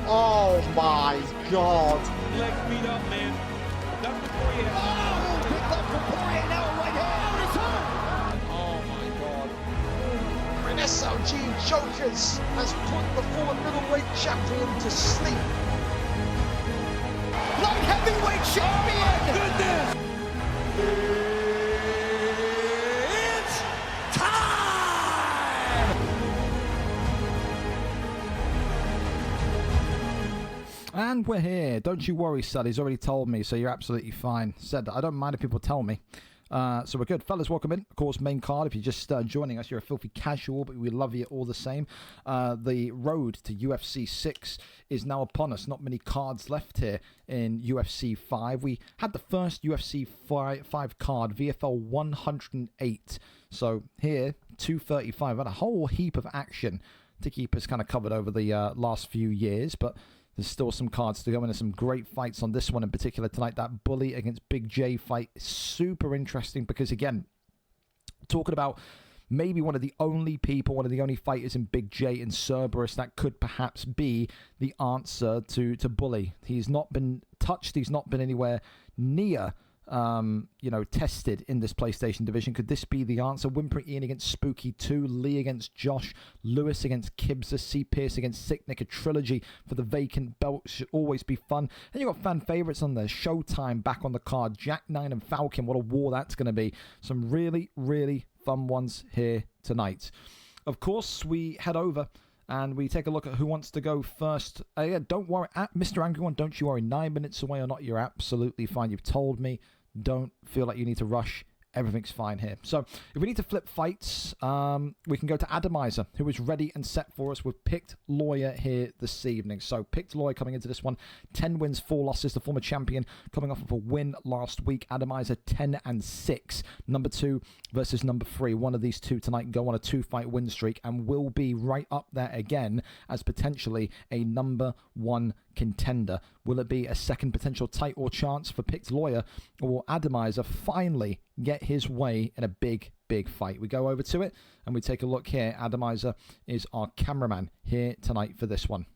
Oh my God. Leg beat up, man. That's the Poirier. Oh, picked up from Poirier now, right hand. It's hurt. Oh my God. An SLG Jokers has put the former middleweight champion to sleep. Light heavyweight champion. Goodness! It's time. And we're here. Don't you worry, Sud. He's already told me, so you're absolutely fine. Said I don't mind if people tell me. So we're good. Fellas, welcome in. Of course, main card. If you're just joining us, you're a filthy casual, but we love you all the same. The road to UFC 6 is now upon us. Not many cards left here in UFC 5. We had the first UFC 5 card, VFL 108. So here, 235. Had a whole heap of action to keep us kind of covered over the last few years, but there's still some cards to go, and there's some great fights on this one in particular tonight. That Bully against BigJ fight is super interesting because, again, talking about maybe one of the only fighters in BigJ and Cerberus that could perhaps be the answer to Bully. He's not been touched. He's not been anywhere near tested in this PlayStation division. Could this be the answer? Whimpering Ian against Spooky 2, Lee against Josh, Lewis against Kibza, C. Pierce against Sicknick, a trilogy for the vacant belt. Should always be fun. And you got fan favorites on there. Showtime back on the card. Jack 9 and Falcon. What a war that's going to be. Some really, really fun ones here tonight. Of course, we head over and we take a look at who wants to go first. Yeah, don't worry, at Mr. Angry One, don't you worry. 9 minutes away or not, you're absolutely fine. You've told me. Don't feel like you need to rush. Everything's fine here. So if we need to flip fights, we can go to Atomizer, who is ready and set for us. We've picked Lawyer here this evening. So picked Lawyer coming into this one. 10 wins, 4 losses. The former champion coming off of a win last week. Atomizer 10 and 6. Number 2 versus number 3. One of these two tonight go on a 2-fight win streak and will be right up there again as potentially a number 1 contender. Will it be a second potential title chance for picked Lawyer, or will Atomizer finally get his way in a big fight? We go over to it and we take a look here. Atomizer is our cameraman here tonight for this one,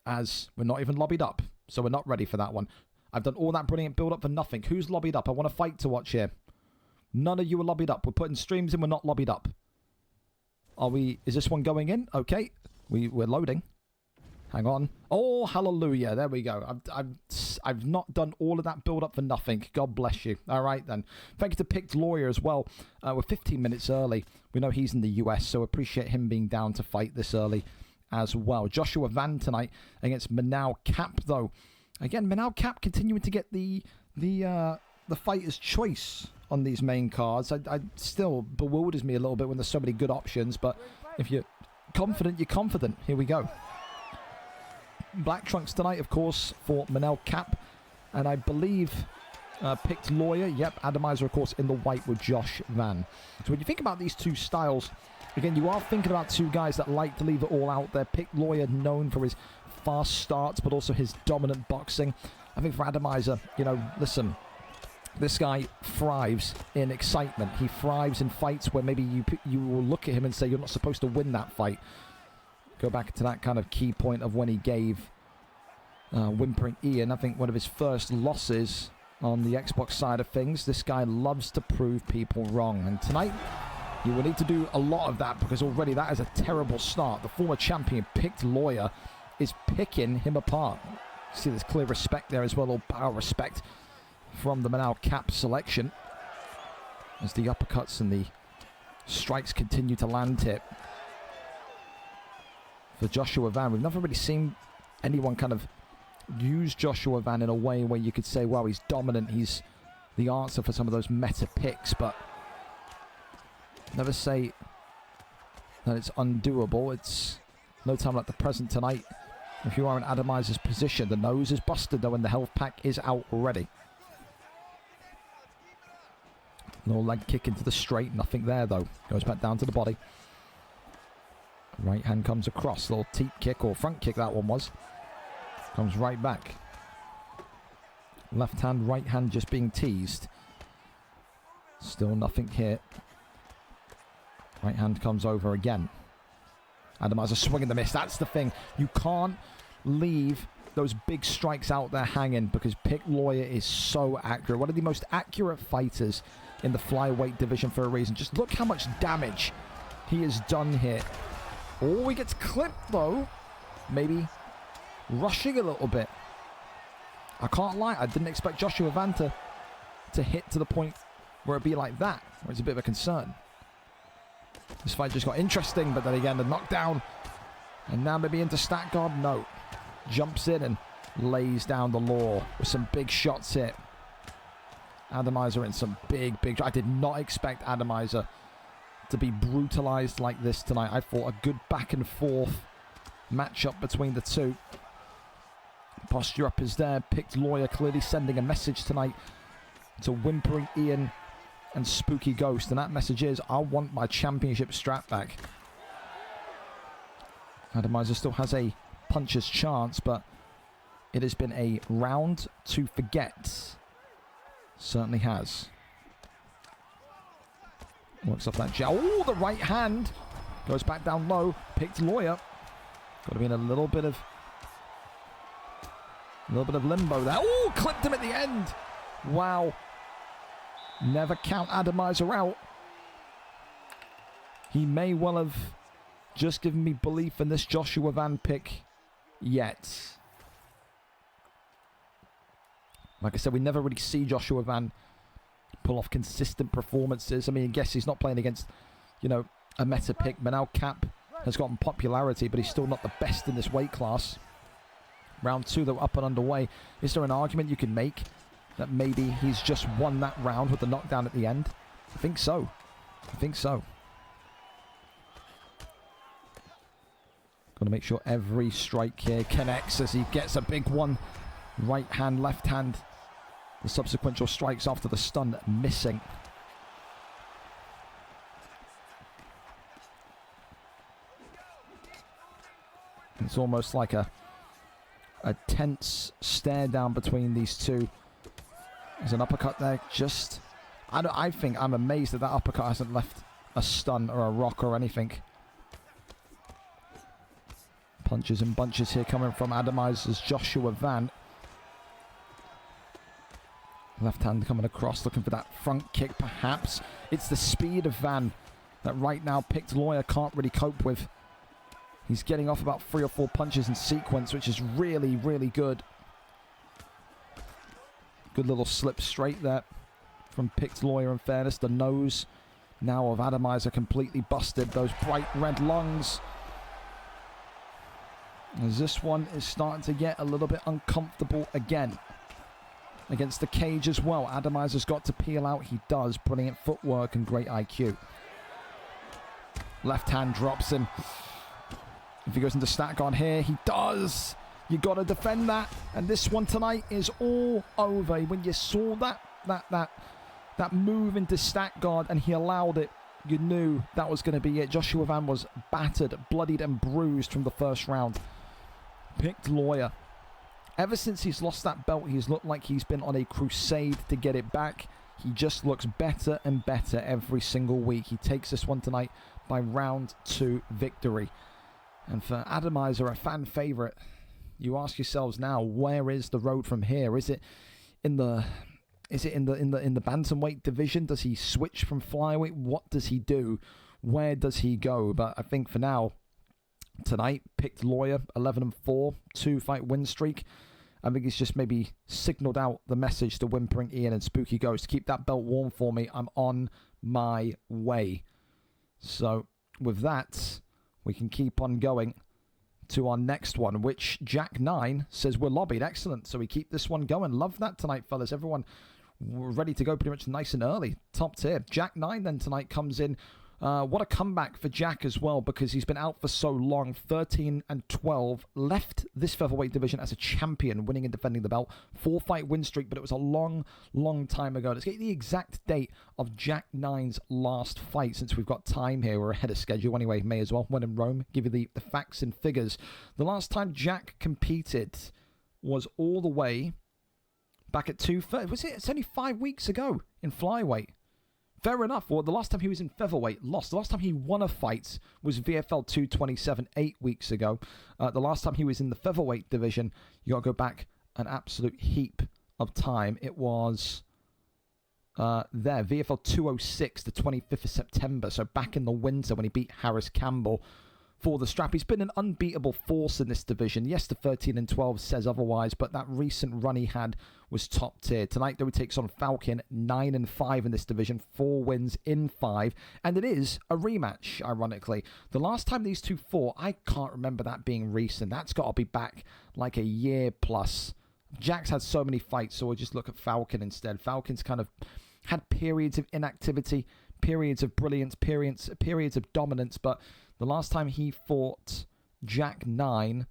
as we're not even lobbied up, so we're not ready for that one. I've done all that brilliant build up for nothing. Who's lobbied up? I want a fight to watch here. None of you are lobbied up. We're putting streams in, we're not lobbied up. Are we? Is this one going in? Okay, we're loading. Hang on. Oh, hallelujah. There we go. I've not done all of that build up for nothing. God bless you. All right, then. Thank you to Picked Lawyer as well. We're 15 minutes early. We know he's in the US, so appreciate him being down to fight this early as well. Joshua Van tonight against Manal Cap, though. Again, Manal Cap continuing to get the fighter's choice on these main cards. I still bewilders me a little bit when there's so many good options, but if you're confident, you're confident. Here we go. Black trunks tonight, of course, for Manel Cap, and I believe picked Lawyer. Yep, Atomizer, of course, in the white with Josh Van. So when you think about these two styles, again, you are thinking about two guys that like to leave it all out there. Picked Lawyer, known for his fast starts, but also his dominant boxing. I think for Atomizer, listen, this guy thrives in excitement. He thrives in fights where maybe you will look at him and say you're not supposed to win that fight. Go back to that kind of key point of when he gave Whimpering Ian, I think, one of his first losses on the Xbox side of things. This guy loves to prove people wrong. And tonight, you will need to do a lot of that because already that is a terrible start. The former champion, Picked Lawyer, is picking him apart. See, there's clear respect there as well, or power respect from the Manal Cap selection. As the uppercuts and the strikes continue to land here. For Joshua Van, we've never really seen anyone kind of use Joshua Van in a way where you could say, wow, he's dominant, he's the answer for some of those meta picks, but never say that it's undoable. It's no time like the present tonight. If you are in Atomizer's position, the nose is busted though and the health pack is out already. Little leg kick into the straight, nothing there though. Goes back down to the body. Right hand comes across. Little teep kick or front kick that one was. Comes right back. Left hand, right hand just being teased. Still nothing here. Right hand comes over again. Adamizer swinging the miss. That's the thing. You can't leave those big strikes out there hanging because Pick Lawyer is so accurate. One of the most accurate fighters in the flyweight division for a reason. Just look how much damage he has done here. Oh, he gets clipped though. Maybe rushing a little bit. I can't lie. I didn't expect Joshua Van to hit to the point where it'd be like that, where it's a bit of a concern. This fight just got interesting, but then again, the knockdown. And now maybe into stat guard. No. Jumps in and lays down the law with some big shots here. Adamizer in some big... I did not expect Adamizer to be brutalized like this tonight. I thought a good back and forth matchup between the two. Posture up is there. Picked Lawyer clearly sending a message tonight to Whimpering Ian and Spooky Ghost, and that message is, I want my championship strap back. Adamizer still has a puncher's chance, but it has been a round to forget. Certainly has. Works off that jab. Oh, the right hand goes back down low. Picked Lawyer. Got to be in a little bit of limbo there. Oh, clipped him at the end. Wow. Never count Adamizer out. He may well have just given me belief in this Joshua Van pick yet. Like I said, we never really see Joshua Van pull off consistent performances. I mean, I guess he's not playing against, you know, a meta pick. But now Cap has gotten popularity, but he's still not the best in this weight class. Round 2, though, up and underway. Is there an argument you can make that maybe he's just won that round with the knockdown at the end? I think so. I think so. Got to make sure every strike here connects as he gets a big one. Right hand, left hand. The subsequent strikes after the stun missing. It's almost like a tense stare down between these two. There's an uppercut there. Just, I think I'm amazed that uppercut hasn't left a stun or a rock or anything. Punches and bunches here coming from Adamizer's Joshua Van. Left hand coming across, looking for that front kick perhaps. It's the speed of Van that right now Picked Lawyer can't really cope with. He's getting off about 3 or 4 punches in sequence, which is really, really good. Good little slip straight there from Picked Lawyer, in fairness. The nose now of Adamizer completely busted. Those bright red lungs. As this one is starting to get a little bit uncomfortable again. Against the cage as well. Adamizer's got to peel out. He does. Brilliant footwork and great IQ. Left hand drops him. If he goes into stat guard here, he does. You got to defend that. And this one tonight is all over. When you saw that move into stat guard and he allowed it, you knew that was going to be it. Joshua Van was battered, bloodied and bruised from the first round. Picked Lawyer. Ever since he's lost that belt, he's looked like he's been on a crusade to get it back. He just looks better and better every single week. He takes this one tonight by round 2 victory. And for Adamizer, a fan favorite, you ask yourselves now, where is the road from here? Is it in the bantamweight division? Does he switch from flyweight? What does he do? Where does he go? But I think for now, tonight, Picked Lawyer, 11-4, 2-fight win streak. I think he's just maybe signaled out the message to Whimpering Ian and Spooky Ghost. Keep that belt warm for me. I'm on my way. So with that, we can keep on going to our next one, which Jack9 says we're lobbied. Excellent. So we keep this one going. Love that tonight, fellas. Everyone ready to go pretty much nice and early. Top tier. Jack9 then tonight comes in What a comeback for Jack as well, because he's been out for so long. 13-12, left this featherweight division as a champion, winning and defending the belt. 4-fight win streak, but it was a long, long time ago. Let's get the exact date of Jack 9's last fight, since we've got time here. We're ahead of schedule anyway, may as well. When in Rome, give you the facts and figures. The last time Jack competed was all the way back at 230. Was it? It's only 5 weeks ago in flyweight. Fair enough. Well, the last time he was in featherweight, lost. The last time he won a fight was VFL 227 8 weeks ago. The last time he was in the featherweight division, you got to go back an absolute heap of time. It was VFL 206, the 25th of September. So back in the winter when he beat Harris Campbell for the strap. He's been an unbeatable force in this division. Yes, the 13-12 says otherwise, but that recent run he had was top tier. Tonight, though, he takes on Falcon, 9-5 in this division, 4 wins in 5, and it is a rematch, ironically. The last time these two fought, I can't remember that being recent. That's got to be back like a year plus. Jack's had so many fights, so we'll just look at Falcon instead. Falcon's kind of had periods of inactivity, periods of brilliance, periods of dominance, but the last time he fought Jack 9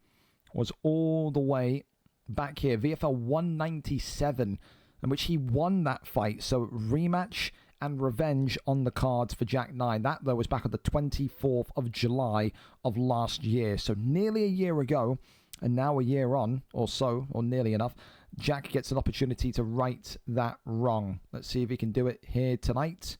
was all the way back here, VFL 197, in which he won that fight. So rematch and revenge on the cards for Jack 9. That, though, was back on the 24th of July of last year. So nearly a year ago, and now a year on, or so, or nearly enough, Jack gets an opportunity to right that wrong. Let's see if he can do it here tonight.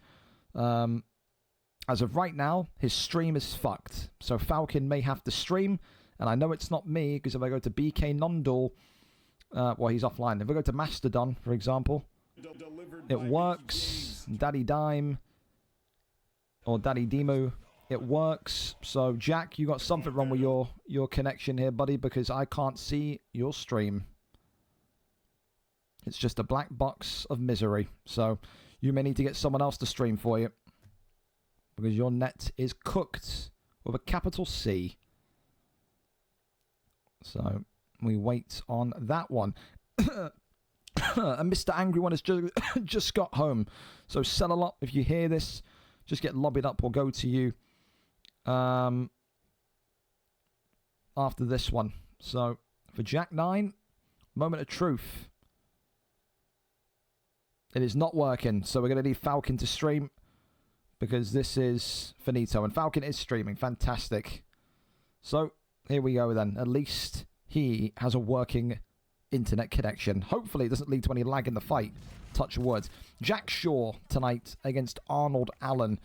As of right now, his stream is fucked. So Falcon may have to stream. And I know it's not me, because if I go to BK Nondal, well, he's offline. If I go to Mastodon, for example, it works. Daddy Dime or Daddy Demu, it works. So Jack, you got something wrong with your connection here, buddy, because I can't see your stream. It's just a black box of misery. So you may need to get someone else to stream for you, because your net is cooked with a capital C. So we wait on that one. And Mr. Angry One has just got home. So settle up. If you hear this, just get lobbied up. We'll go to you after this one. So for Jack 9, moment of truth. It is not working. So we're going to need Falcon to stream, because this is finito. And Falcon is streaming. Fantastic. So here we go then. At least he has a working internet connection. Hopefully it doesn't lead to any lag in the fight. Touch words. Jack Shaw tonight against Arnold Allen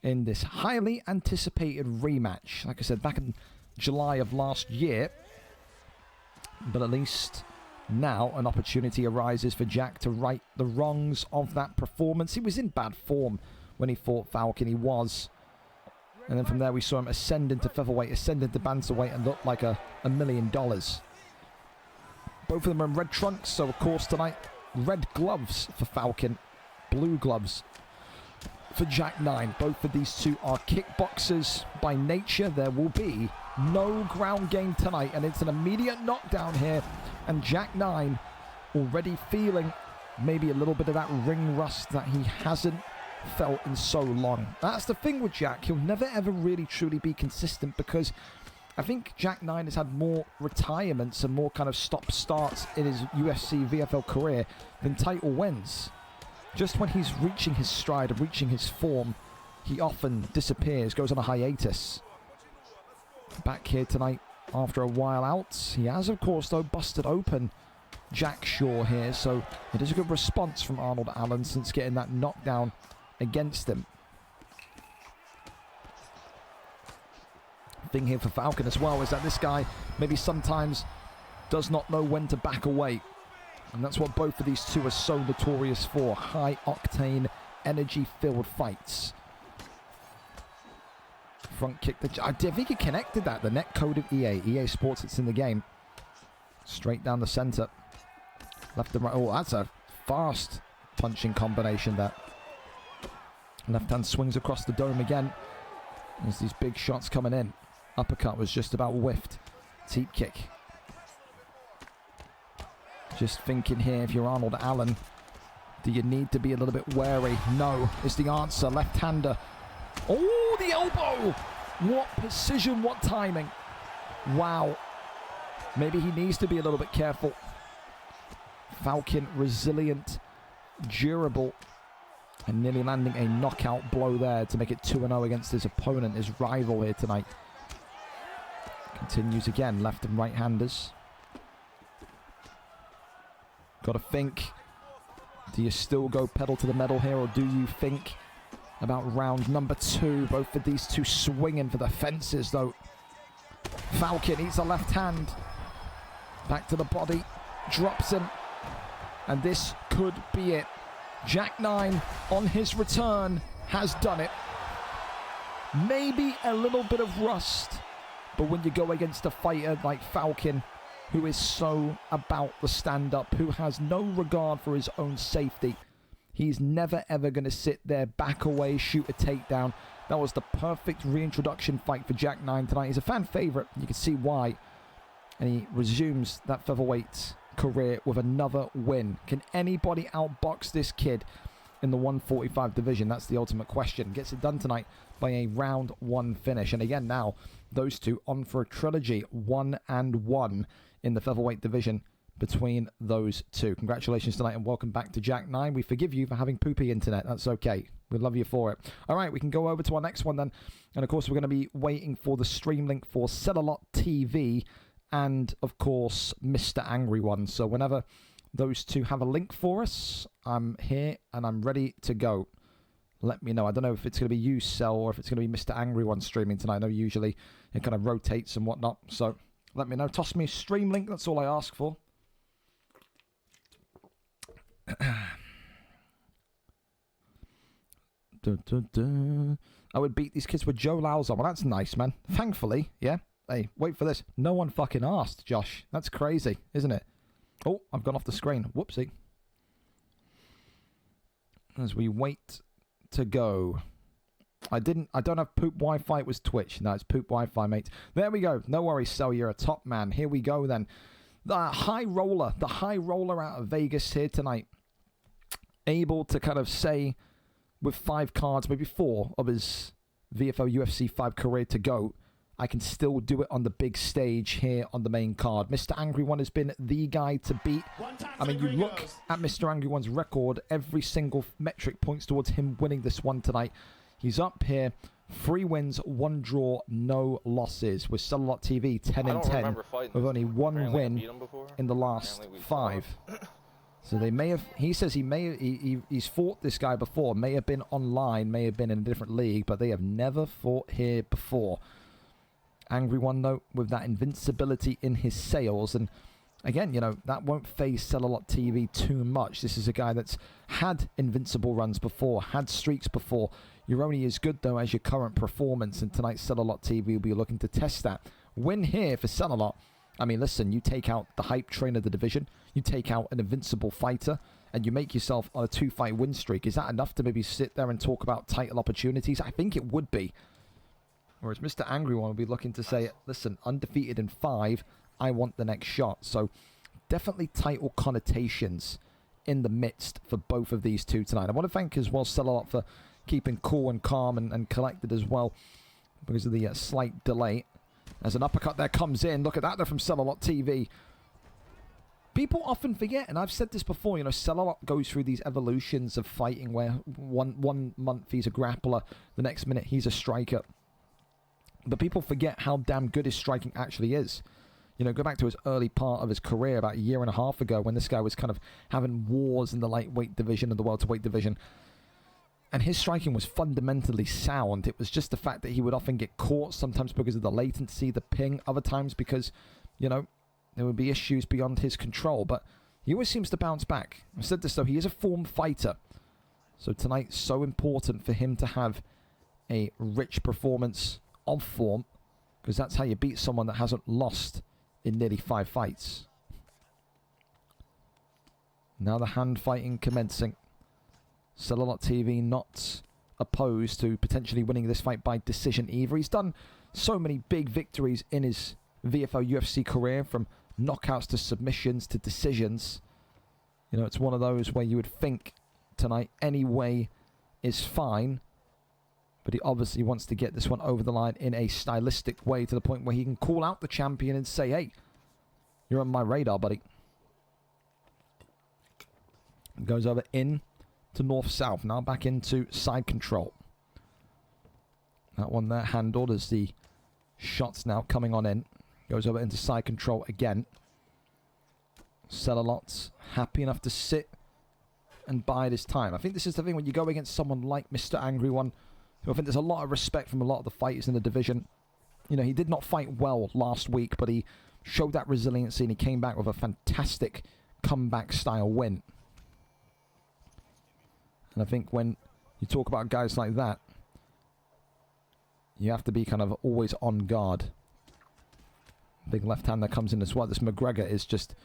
in this highly anticipated rematch. Like I said, back in July of last year. But at least now an opportunity arises for Jack to right the wrongs of that performance. He was in bad form when he fought Falcon. He was. And then from there we saw him ascend into featherweight, ascend into bantamweight, and look like $1 million. Both of them are in red trunks, so of course tonight, red gloves for Falcon, blue gloves for Jack 9. Both of these two are kickboxers by nature. There will be no ground game tonight, and it's an immediate knockdown here. And Jack 9 already feeling maybe a little bit of that ring rust that he hasn't felt in so long. That's the thing with Jack. He'll never ever really truly be consistent, because I think Jack 9 has had more retirements and more kind of stop-starts in his UFC VFL career than title wins. Just when he's reaching his stride and reaching his form, he often disappears, goes on a hiatus. Back here tonight after a while out. He has, of course, though, busted open Jack Shaw here, so it is a good response from Arnold Allen since getting that knockdown against him. Thing here for Falcon as well is that this guy maybe sometimes does not know when to back away, and that's what both of these two are so notorious for: high octane, energy filled fights. Front kick. I think he connected that. The net code of EA Sports, it's in the game. Straight down the center, left and right. Oh, that's a fast punching combination. That left hand swings across the dome again. There's these big shots coming in. Uppercut was just about whiffed. Teep kick. Just thinking here, if you're Arnold Allen, do you need to be a little bit wary? No, is the answer. Left-hander. Oh, elbow. What precision, what timing. Wow. Maybe he needs to be a little bit careful. Falcon, resilient, durable, and nearly landing a knockout blow there to make it 2-0 against his opponent, his rival here tonight. Continues again, left and right-handers. Got to think, do you still go pedal to the metal here, or do you think about round number 2? Both of these two swinging for the fences, though. Falcon eats a left hand. Back to the body, drops him, and this could be it. Jack 9 on his return has done it. Maybe a little bit of rust, but when you go against a fighter like Falcon, who is so about the stand-up, who has no regard for his own safety, he's never ever going to sit there, back away, shoot a takedown. That was the perfect reintroduction fight for Jack 9 tonight. He's a fan favorite, you can see why. And he resumes that featherweight career with another win. Can anybody outbox this kid in the 145 division? That's the ultimate question. Gets it done tonight by a round 1 finish. And again now, those two on for a trilogy, 1-1 in the featherweight division between those two. Congratulations tonight and welcome back to Jack 9. We forgive you for having poopy internet. That's okay. We love you for it. All right, we can go over to our next one then. And of course, we're going to be waiting for the stream link for Cellalot TV and, of course, Mr. Angry One. So whenever those two have a link for us, I'm here and I'm ready to go. Let me know. I don't know if it's going to be you, Cell, or if it's going to be Mr. Angry One streaming tonight. I know usually it kind of rotates and whatnot. So let me know. Toss me a stream link. That's all I ask for. I would beat these kids with Joe Laus on. Well, that's nice, man. Thankfully, yeah. Hey, wait for this. No one fucking asked, Josh. That's crazy, isn't it? Oh, I've gone off the screen. Whoopsie. As we wait to go. I don't have poop Wi-Fi. It was Twitch. No, it's poop Wi-Fi, mate. There we go. No worries, Cell. You're a top man. Here we go, then. The high roller out of Vegas here tonight. Able to kind of say, with 5 cards, maybe 4 of his VFL UFC 5 career to go, I can still do it on the big stage here on the main card. Mr. Angry One has been the guy to beat. I mean, you look at Mr. Angry One's record, every single metric points towards him winning this one tonight. He's up here, 3 wins, 1 draw, no losses. With Cellalot TV, 10-10, with only 1 win in the last 5. So they may have, he says he's fought this guy before, may have been online, may have been in a different league, but they have never fought here before. Angry One, though, with that invincibility in his sails. And again, you know, that won't phase Cellalot TV too much. This is a guy that's had invincible runs before, had streaks before. You're only as good, though, as your current performance. And tonight, Cellalot TV will be looking to test that. Win here for Cellalot. I mean, listen, you take out the hype train of the division, you take out an invincible fighter, and you make yourself on a 2-fight win streak. Is that enough to maybe sit there and talk about title opportunities? I think it would be. Whereas Mr. Angry One will be looking to say, listen, undefeated in 5, I want the next shot. So definitely title connotations in the midst for both of these two tonight. I want to thank as well Cellalot for keeping cool and calm and collected as well because of the slight delay. As an uppercut there comes in. Look at that, they're from Cellalot TV. People often forget, and I've said this before, you know, Cellalot goes through these evolutions of fighting where one month he's a grappler, the next minute he's a striker. But people forget how damn good his striking actually is. You know, go back to his early part of his career about a year and a half ago when this guy was kind of having wars in the lightweight division and the welterweight division. And his striking was fundamentally sound. It was just the fact that he would often get caught, sometimes because of the latency, the ping, other times because, you know, there would be issues beyond his control. But he always seems to bounce back. I've said this, though, he is a formed fighter. So tonight's so important for him to have a rich performance of form, because that's how you beat someone that hasn't lost in nearly 5 fights. Now the hand fighting commencing. Cellalot TV not opposed to potentially winning this fight by decision either. He's done so many big victories in his VFL UFC career, from knockouts to submissions to decisions. You know, it's one of those where you would think tonight any way is fine. but he obviously wants to get this one over the line in a stylistic way to the point where he can call out the champion and say, hey, you're on my radar, buddy. Goes over in to north-south. Now back into side control. That one there handled as the shots now coming on in. Goes over into side control again. Cellalot's happy enough to sit and bide his time. I think this is the thing when you go against someone like Mr. Angry One, who I think there's a lot of respect from a lot of the fighters in the division. You know, he did not fight well last week, but he showed that resiliency and he came back with a fantastic comeback-style win. And I think when you talk about guys like that, you have to be kind of always on guard. Big left hand that comes in as well. This McGregor is just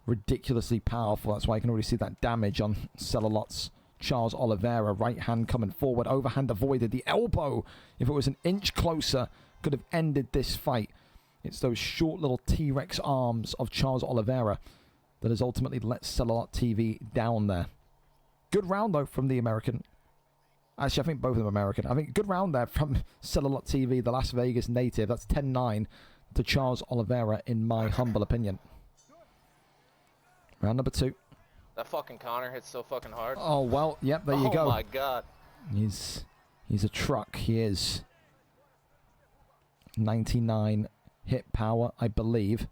ridiculously powerful. That's why you can already see that damage on Cellalot's Charles Oliveira. Right hand coming forward. Overhand avoided. The elbow, if it was an inch closer, could have ended this fight. It's those short little T-Rex arms of Charles Oliveira that has ultimately let Cellalot TV down there. Good round, though, from the American. Actually, I think both of them are American. I think good round there from Cellalot TV, the Las Vegas native. That's 10-9 to Charles Oliveira, in my humble opinion. Round number 2. That fucking Connor hits so fucking hard. Oh, well, yep, there you go. Oh, my God. He's a truck. He is 99 hit power, I believe.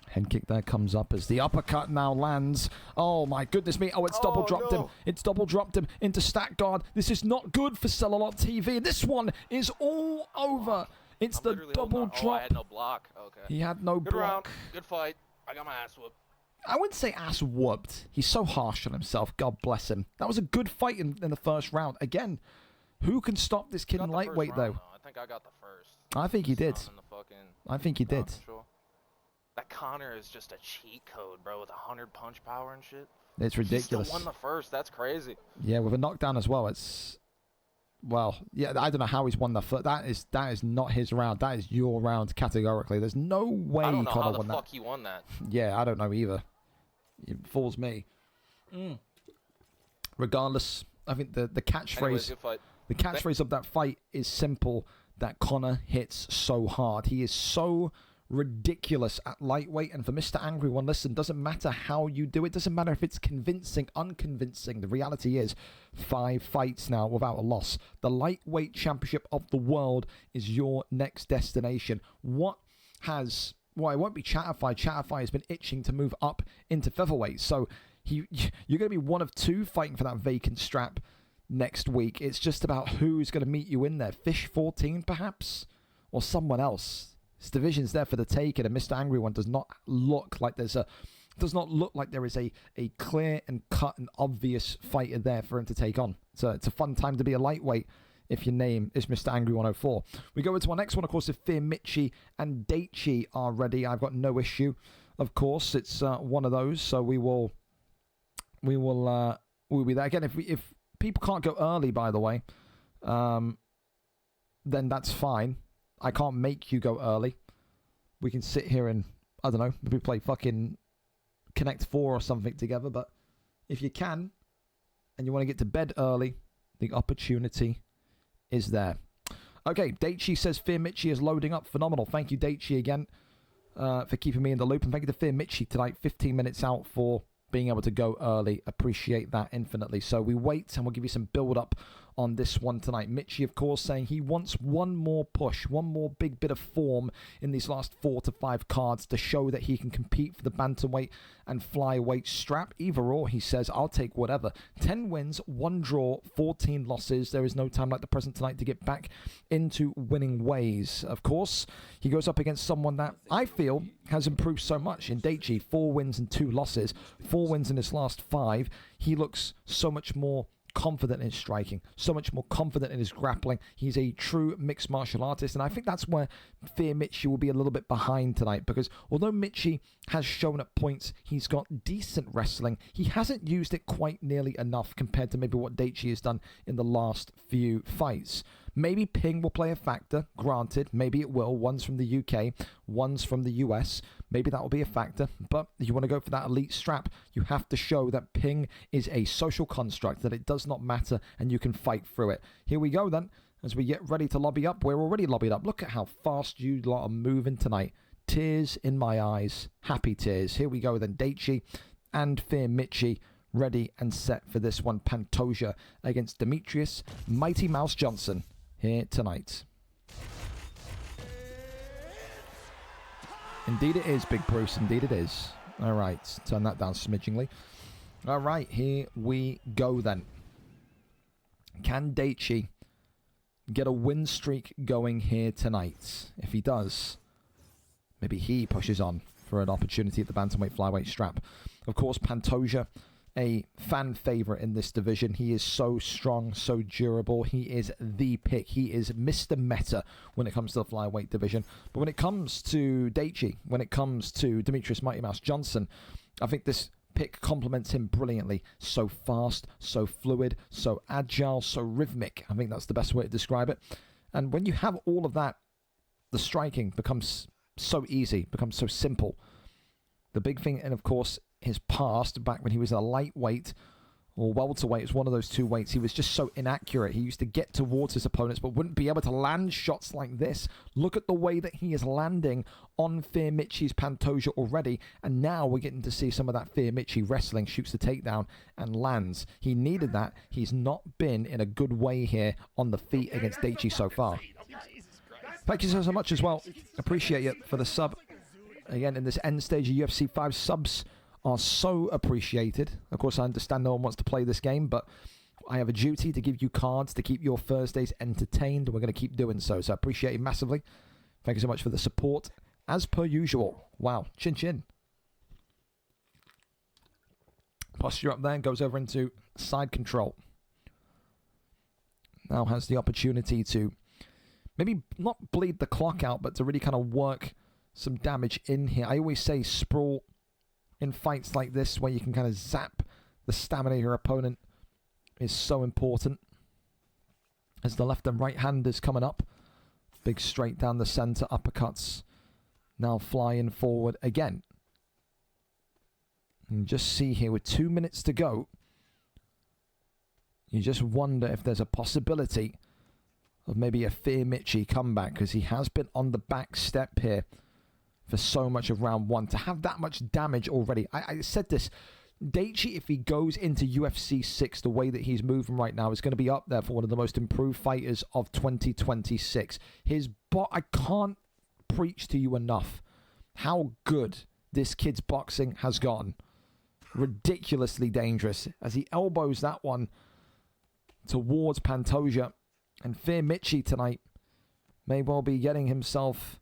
Head kick there comes up as the uppercut now lands. Oh my goodness me. Oh, it's double dropped him. It's double dropped him into stack guard. This is not good for Cellalot TV. This one is all over. It's the double drop. Oh, I had no block. Okay. He had no Good block. round. Good fight. I got my ass whooped. I wouldn't say ass whooped. He's so harsh on himself. God bless him. That was a good fight in the first round. Again, who can stop this kid in lightweight, though? I think I got the first. I think he did. I think he did. That Connor is just a cheat code, bro, with 100 punch power and shit. It's ridiculous. He still won the first. That's crazy. Yeah, with a knockdown as well. It's... Well, yeah, I don't know how he's won the first. That is not his round. That is your round categorically. There's no way Connor won that. I don't know how the fuck he won that. Yeah, I don't know either. It fools me. Regardless, I think the catchphrase... Anyways, good fight. The catchphrase of that fight is simple, that Connor hits so hard. He is so ridiculous at lightweight, and for Mr. Angry One, listen, doesn't matter how you do it, doesn't matter if it's convincing, unconvincing. The reality is 5 fights now without a loss. The lightweight championship of the world is your next destination. What has... Well, it won't be Chatterfy. Chatterfy has been itching to move up into featherweight, so you're going to be one of 2 fighting for that vacant strap next week. It's just about who's going to meet you in there. Fish 14, perhaps? Or someone else. This division's there for the taking, and Mr. Angry One does not look like there is a clear and cut and obvious fighter there for him to take on. So it's a fun time to be a lightweight if your name is Mr. Angry 104. We go into our next one, of course, if Fear Mitchie and Daichi are ready. I've got no issue. Of course, it's one of those, so we'll be there. Again, if people can't go early, by the way, then that's fine. I can't make you go early. We can sit here and, I don't know, maybe play fucking Connect 4 or something together, but if you can, and you want to get to bed early, the opportunity is there. Okay, Daichi says Fear Mitchie is loading up. Phenomenal. Thank you, Daichi, again, for keeping me in the loop. And thank you to Fear Mitchie tonight, 15 minutes out for being able to go early. Appreciate that infinitely. So we wait, and we'll give you some build-up on this one tonight. Mitchie, of course, saying he wants one more push, one more big bit of form in these last 4 to 5 cards to show that he can compete for the bantamweight and flyweight strap. Either or, he says, I'll take whatever. 10 wins, 1 draw, 14 losses. There is no time like the present tonight to get back into winning ways. Of course, he goes up against someone that I feel has improved so much in Daichi. 4 wins and 2 losses. 4 wins in his last 5. He looks so much more confident in his striking, so much more confident in his grappling. He's a true mixed martial artist, and I think that's where Fear Mitchie will be a little bit behind tonight, because although Mitchie has shown at points he's got decent wrestling, he hasn't used it quite nearly enough compared to maybe what Daichi has done in the last few fights. Maybe ping will play a factor, granted. Maybe it will. One's from the UK, one's from the US. Maybe that will be a factor. But if you want to go for that elite strap, you have to show that ping is a social construct, that it does not matter and you can fight through it. Here we go then. As we get ready to lobby up, we're already lobbied up. Look at how fast you lot are moving tonight. Tears in my eyes. Happy tears. Here we go then. BigJ and Fear Mitchie ready and set for this one. Pantoja against Demetrius Mighty Mouse Johnson here tonight. Indeed it is, Big Bruce. Indeed it is. All right. Turn that down smidgingly. All right. Here we go then. Can BigJ get a win streak going here tonight? If he does, maybe he pushes on for an opportunity at the bantamweight flyweight strap. Of course, Pantoja, a fan favorite in this division. He is so strong, so durable. He is the pick. He is Mr. Meta when it comes to the flyweight division. But when it comes to BigJ, when it comes to Demetrius Mighty Mouse Johnson, I think this pick complements him brilliantly. So fast, so fluid, so agile, so rhythmic. I think that's the best way to describe it. And when you have all of that, the striking becomes so easy, becomes so simple. The big thing, and of course, his past, back when he was a lightweight or welterweight, it's one of those two weights, he was just so inaccurate. He used to get towards his opponents but wouldn't be able to land shots like this. Look at the way that he is landing on Fear Mitchie's Pantoja already, and now we're getting to see some of that Fear Mitchie wrestling, shoots the takedown and lands. He needed that. He's not been in a good way here on the feet against BigJ so far. Thank you so much as well. Appreciate you for the sub. Again, in this end stage of UFC 5, subs are so appreciated. Of course, I understand no one wants to play this game, but I have a duty to give you cards to keep your Thursdays entertained, and we're going to keep doing so. So I appreciate you massively. Thank you so much for the support, as per usual. Wow, chin chin. Posture up there, goes over into side control. Now has the opportunity to maybe not bleed the clock out, but to really kind of work some damage in here. I always say sprawl in fights like this, where you can kind of zap the stamina of your opponent, is so important. As the left and right hand is coming up. Big straight down the center, uppercuts. Now flying forward again. And just see here, with 2 minutes to go, you just wonder if there's a possibility of maybe a Fear Mitchie comeback, because he has been on the back step here for so much of round one. To have that much damage already, I said this, BigJ, if he goes into UFC 6 the way that he's moving right now, is going to be up there for one of the most improved fighters of 2026. I can't preach to you enough how good this kid's boxing has gone. Ridiculously dangerous as he elbows that one towards Pantoja. And Fear Mitchie tonight may well be getting himself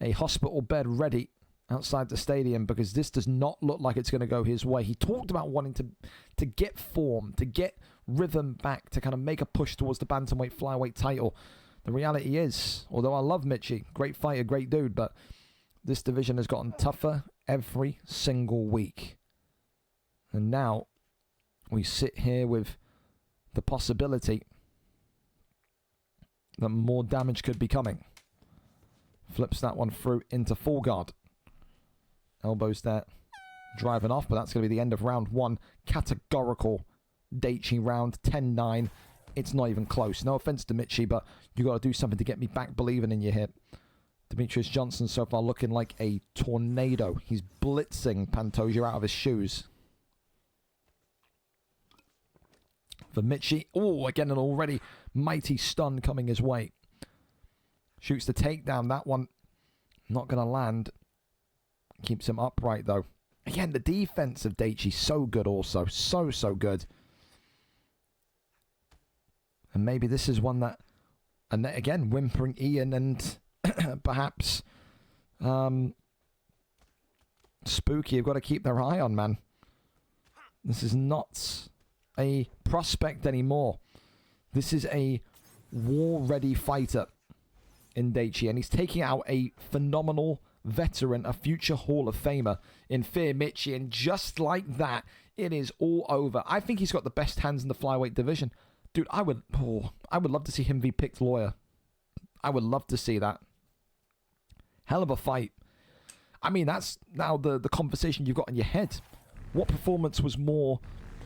a hospital bed ready outside the stadium, because this does not look like it's going to go his way. He talked about wanting to get form, to get rhythm back, to kind of make a push towards the bantamweight flyweight title. The reality is, although I love Mitchie, great fighter, great dude, but this division has gotten tougher every single week. And now we sit here with the possibility that more damage could be coming. Flips that one through into full guard. Elbows there, driving off, but that's going to be the end of round one. Categorical BigJ round, 10-9. It's not even close. No offense to Mitchie, but you got to do something to get me back believing in your hip. Demetrius Johnson so far looking like a tornado. He's blitzing Pantoja out of his shoes. For Mitchie, oh, again, an already mighty stun coming his way. Shoots the takedown. That one not going to land. Keeps him upright, though. Again, the defense of BigJ so good also. So good. And maybe this is one that... And again, whimpering Ian and perhaps Spooky have got to keep their eye on, man. This is not a prospect anymore. This is a war-ready fighter in BigJ, and he's taking out a phenomenal veteran, a future Hall of Famer in Fear Mitchie, and just like that, it is all over. I think he's got the best hands in the flyweight division. Dude, I would love to see him v picked lawyer. I would love to see that. Hell of a fight. I mean, that's now the conversation you've got in your head. What performance was more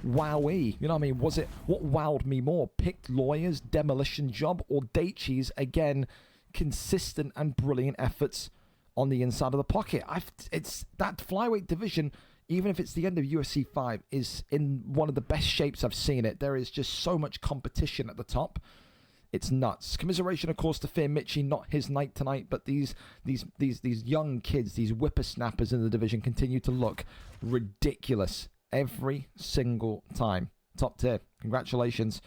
wowie? You know what I mean? Was it, what wowed me more? Picked lawyer's demolition job or Daichi's, again, consistent and brilliant efforts on the inside of the pocket? It's that flyweight division, even if it's the end of UFC 5, is in one of the best shapes I've seen it. There is just so much competition at the top. It's nuts. Commiseration, of course, to Fear Mitchie. Not his night tonight, but these young kids, these whippersnappers in the division continue to look ridiculous every single time. Top tier. Congratulations.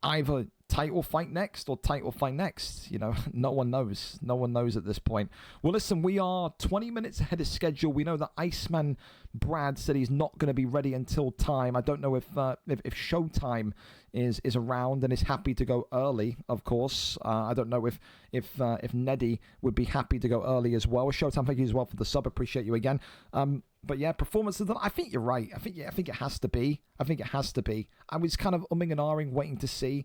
Either title fight next or title fight next. You know, no one knows. No one knows at this point. Well, listen, we are 20 minutes ahead of schedule. We know that Iceman Brad said he's not going to be ready until time. I don't know if Showtime is around and is happy to go early, of course. I don't know if Neddy would be happy to go early as well. Showtime, thank you as well for the sub. Appreciate you again. But yeah, performances. I think you're right. I think it has to be. I think it has to be. I was kind of umming and ahhing, waiting to see.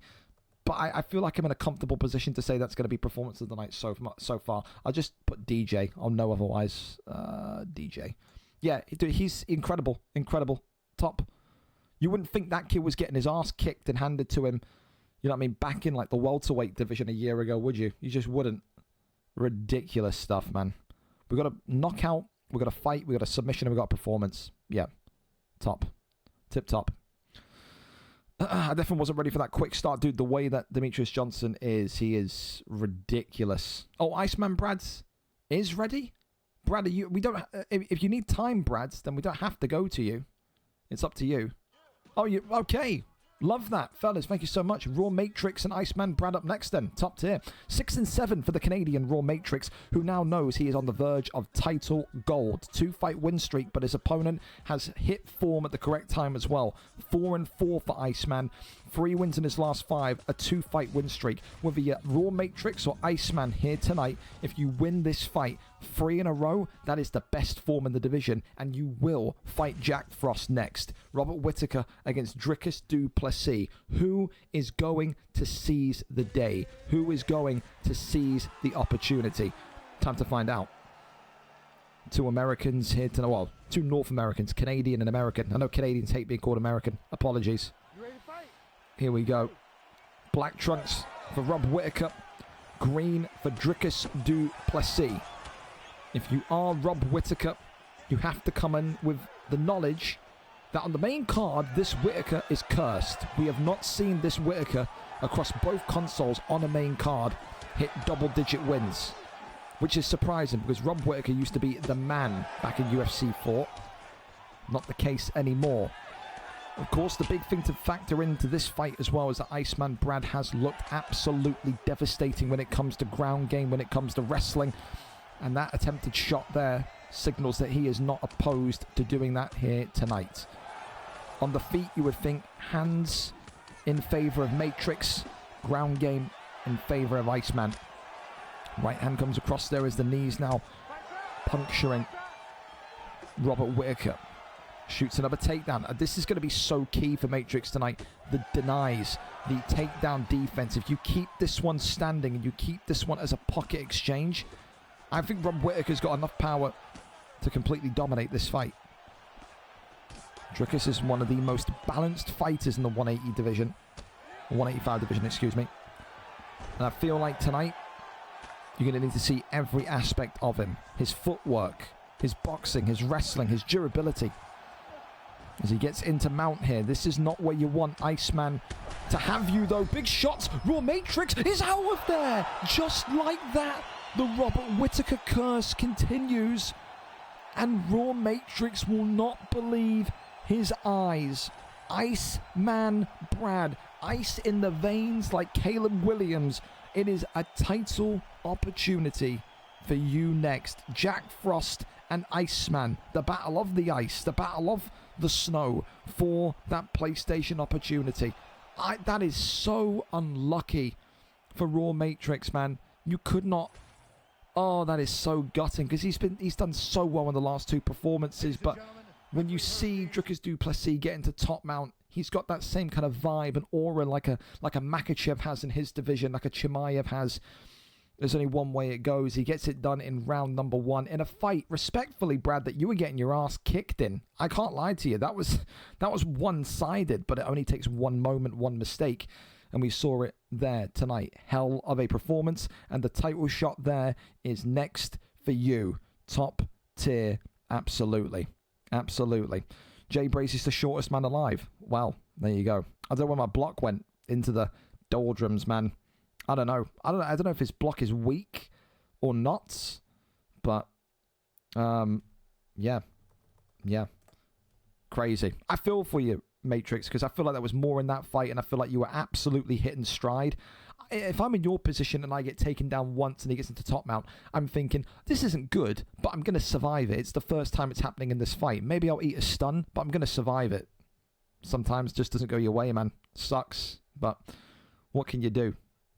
But I feel like I'm in a comfortable position to say that's going to be performance of the night so far. I'll just put DJ. I'll know otherwise. DJ. Yeah, dude, he's incredible. Incredible. Top. You wouldn't think that kid was getting his ass kicked and handed to him, you know what I mean, back in like the welterweight division a year ago, would you? You just wouldn't. Ridiculous stuff, man. We got a knockout, we got a fight, we got a submission, and we got a performance. Yeah. Top. Tip top. I definitely wasn't ready for that quick start, dude. The way that Demetrius Johnson is, he is ridiculous. Oh, Iceman Brad's is ready? Brad, we don't. If you need time, Brads, then we don't have to go to you. It's up to you. Oh, you okay? Love that, fellas. Thank you so much. Raw Matrix and Iceman Brad up next then. Top tier. 6 and 7 for the Canadian Raw Matrix, who now knows he is on the verge of title gold. 2-fight win streak, but his opponent has hit form at the correct time as well. 4 and 4 for Iceman. 3 wins in his last 5, a 2-fight win streak. Whether you're Raw Matrix or Iceman here tonight, if you win this fight 3 in a row, that is the best form in the division, and you will fight Jack Frost next. Robert Whittaker against Dricus du Plessis. Who is going to seize the day? Who is going to seize the opportunity? Time to find out. 2 Americans here tonight. Well, 2 North Americans, Canadian and American. I know Canadians hate being called American. Apologies. Here we go. Black trunks for Rob Whittaker. Green for Dricus du Plessis. If you are Rob Whittaker, you have to come in with the knowledge that on the main card, this Whittaker is cursed. We have not seen this Whittaker across both consoles on a main card hit double-digit wins, which is surprising because Rob Whittaker used to be the man back in UFC 4. Not the case anymore. Of course, the big thing to factor into this fight as well is that Iceman Brad has looked absolutely devastating when it comes to ground game, when it comes to wrestling. And that attempted shot there signals that he is not opposed to doing that here tonight. On the feet, you would think hands in favor of Matrix, ground game in favor of Iceman. Right hand comes across there as the knees now puncturing Robert Whittaker. Shoots another takedown. This is going to be so key for Matrix tonight. The denies, the takedown defense. If you keep this one standing and you keep this one as a pocket exchange, I think Rob Whittaker's got enough power to completely dominate this fight. Dricus is one of the most balanced fighters in the 180 division. 185 division, excuse me. And I feel like tonight, you're going to need to see every aspect of him. His footwork, his boxing, his wrestling, his durability. As he gets into mount here, this is not where you want Iceman to have you though. Big shots, Raw Matrix is out of there. Just like that, the Robert Whittaker curse continues. And Raw Matrix will not believe his eyes. Iceman Brad, ice in the veins like Caleb Williams. It is a title opportunity for you next. Jack Frost and Iceman, the battle of the ice, the battle of the snow for that PlayStation opportunity. That is so unlucky for Raw Matrix, man. You could not. Oh, that is so gutting because he's done so well in the last 2 performances. But when you see Dricus du Plessis get into top mount, He's got that same kind of vibe and aura like a Makachev has in his division, like a Chimaev has. There's only one way it goes. He gets it done in round number 1 in a fight, respectfully, Brad, that you were getting your ass kicked in. I can't lie to you. That was one-sided, but it only takes one moment, one mistake, and we saw it there tonight. Hell of a performance, and the title shot there is next for you. Top tier, absolutely. Absolutely. Jay Bracy's the shortest man alive. Well, there you go. I don't know where my block went into the doldrums, man. I don't know. I don't know if his block is weak or not, but yeah, crazy. I feel for you, Matrix, because I feel like there was more in that fight, and I feel like you were absolutely hitting stride. If I'm in your position and I get taken down once and he gets into top mount, I'm thinking, this isn't good, but I'm going to survive it. It's the first time it's happening in this fight. Maybe I'll eat a stun, but I'm going to survive it. Sometimes it just doesn't go your way, man. Sucks, but what can you do?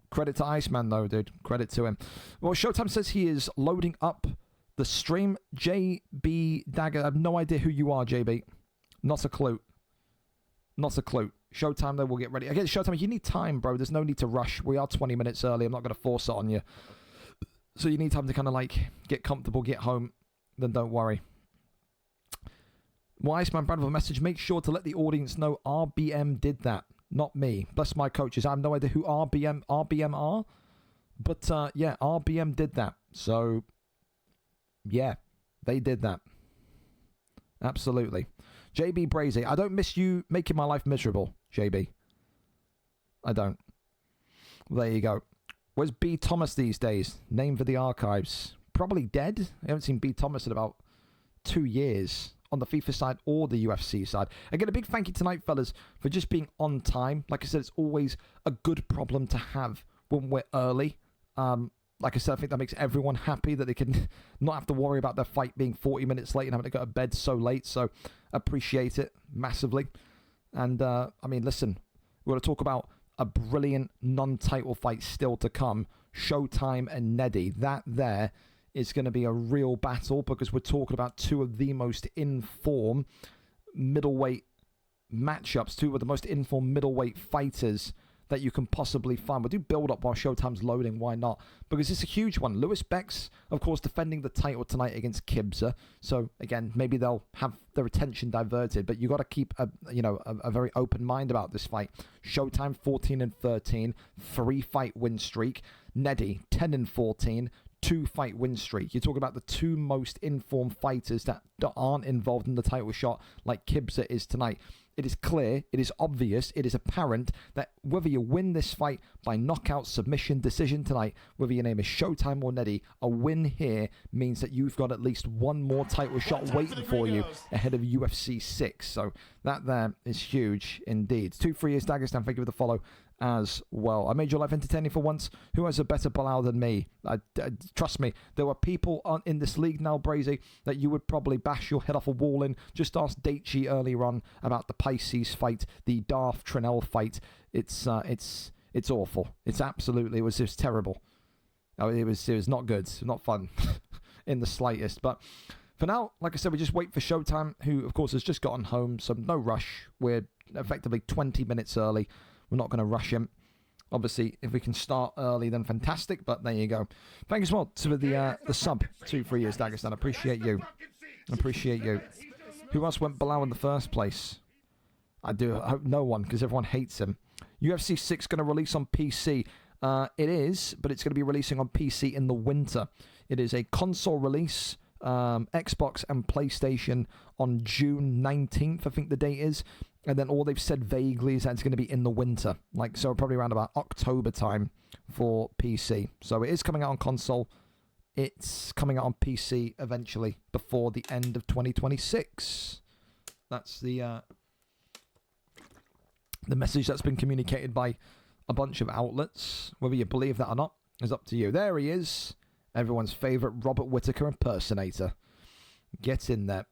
Credit to Iceman, though, dude. Credit to him. Well, Showtime says he is loading up the stream. JB Dagger. I have no idea who you are, JB. Not a clue. Not a clue. Showtime, though, we'll get ready. I guess Showtime, you need time, bro. There's no need to rush. We are 20 minutes early. I'm not going to force it on you. So you need time to kind of, like, get comfortable, get home. Then don't worry. Well, Iceman, Brad, with a message. Make sure to let the audience know RBM did that. Not me. Bless my coaches. I have no idea who RBM are. But, yeah, RBM did that. So, yeah, they did that. Absolutely. JB Brazy. I don't miss you making my life miserable, JB. I don't. There you go. Where's B. Thomas these days? Name for the archives. Probably dead. I haven't seen B. Thomas in about 2 years. On the FIFA side or the UFC side. Again, a big thank you tonight, fellas, for just being on time. Like I said, it's always a good problem to have when we're early. Like I said, I think that makes everyone happy that they can not have to worry about their fight being 40 minutes late and having to go to bed so late. So, appreciate it massively. And, I mean, listen, we're going to talk about a brilliant non-title fight still to come. Showtime and Neddy. That there is going to be a real battle because we're talking about two of the most informed middleweight matchups, two of the most informed middleweight fighters that you can possibly find. We'll do build up while Showtime's loading, why not? Because it's a huge one. Lewis Beck's, of course, defending the title tonight against Kibza. So again, maybe they'll have their attention diverted, but you got to keep a very open mind about this fight. Showtime 14-13, 3-fight win streak. Neddy 10-14. 2-fight win streak. You're talking about the two most informed fighters that aren't involved in the title shot like Kibza is tonight. It is clear, it is obvious, it is apparent that whether you win this fight by knockout, submission, decision tonight, whether your name is Showtime or Neddy, a win here means that you've got at least one more title shot waiting for you ahead of UFC 6. So that there is huge indeed. 2-3 years Dagestan, thank you for the follow as well. I made your life entertaining for once. Who has a better Bilal than me? Trust me, there were people in this league now, Brazy, that you would probably bash your head off a wall in. Just ask Daichi earlier on about the Pisces fight, the Darth Trinell fight. It's awful. It's absolutely, it was just terrible. It was not good, not fun in the slightest. But for now, like I said, we just wait for Showtime, who of course has just gotten home, so no rush. We're effectively 20 minutes early. We're not going to rush him. Obviously, if we can start early, then fantastic. But there you go. Thank you so much to the sub 2-3 years Dagestan. Appreciate you. Appreciate you. Who else went Bilal in the first place? I hope no one, because everyone hates him. UFC 6 going to release on PC. It is, but it's going to be releasing on PC in the winter. It is a console release. Xbox and PlayStation on June 19th, I think the date is. And then all they've said vaguely is that it's going to be in the winter. So probably around about October time for PC. So it is coming out on console. It's coming out on PC eventually before the end of 2026. That's the message that's been communicated by a bunch of outlets. Whether you believe that or not is up to you. There he is. Everyone's favourite Robert Whittaker impersonator. Get in there.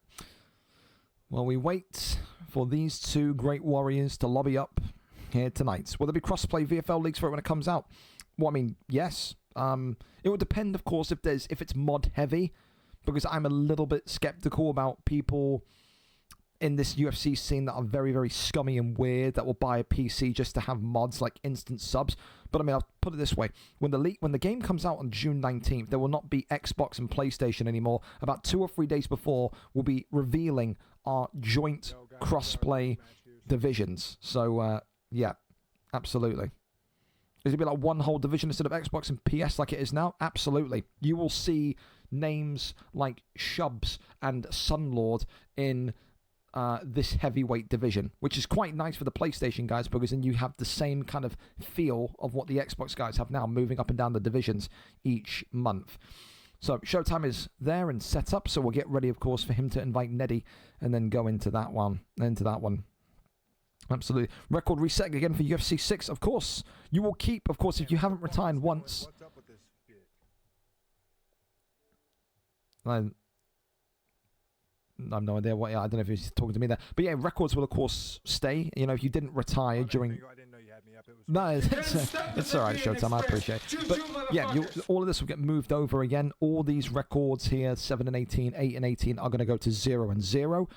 While we wait for these two great warriors to lobby up here tonight. Will there be crossplay VFL leagues for it when it comes out? Well, I mean, yes. It would depend, of course, if it's mod heavy, because I'm a little bit skeptical about people in this UFC scene that are very, very scummy and weird, that will buy a PC just to have mods like instant subs. But I mean, I'll put it this way. When the game comes out on June 19th, there will not be Xbox and PlayStation anymore. About 2 or 3 days before, we'll be revealing our joint crossplay divisions. So, yeah, absolutely. Is it going to be like one whole division instead of Xbox and PS like it is now? Absolutely. You will see names like Shubs and Sunlord in this heavyweight division, which is quite nice for the PlayStation guys, because then you have the same kind of feel of what the Xbox guys have now, moving up and down the divisions each month. So Showtime is there and set up, so we'll get ready, of course, for him to invite Neddy and then go into that one. Absolutely. Record reset again for UFC 6, of course. You will keep, of course, if you haven't retired once. What's up with this shit? I have no idea what. I don't know if he's talking to me there, but yeah, records will of course stay. You know, if you didn't retire during. I didn't know you had me up. It was No, it's all right, Showtime. I appreciate it. But yeah, all of this will get moved over again. All these records here, 7 and 18, 8 and 18, are going to go to 0 and 0.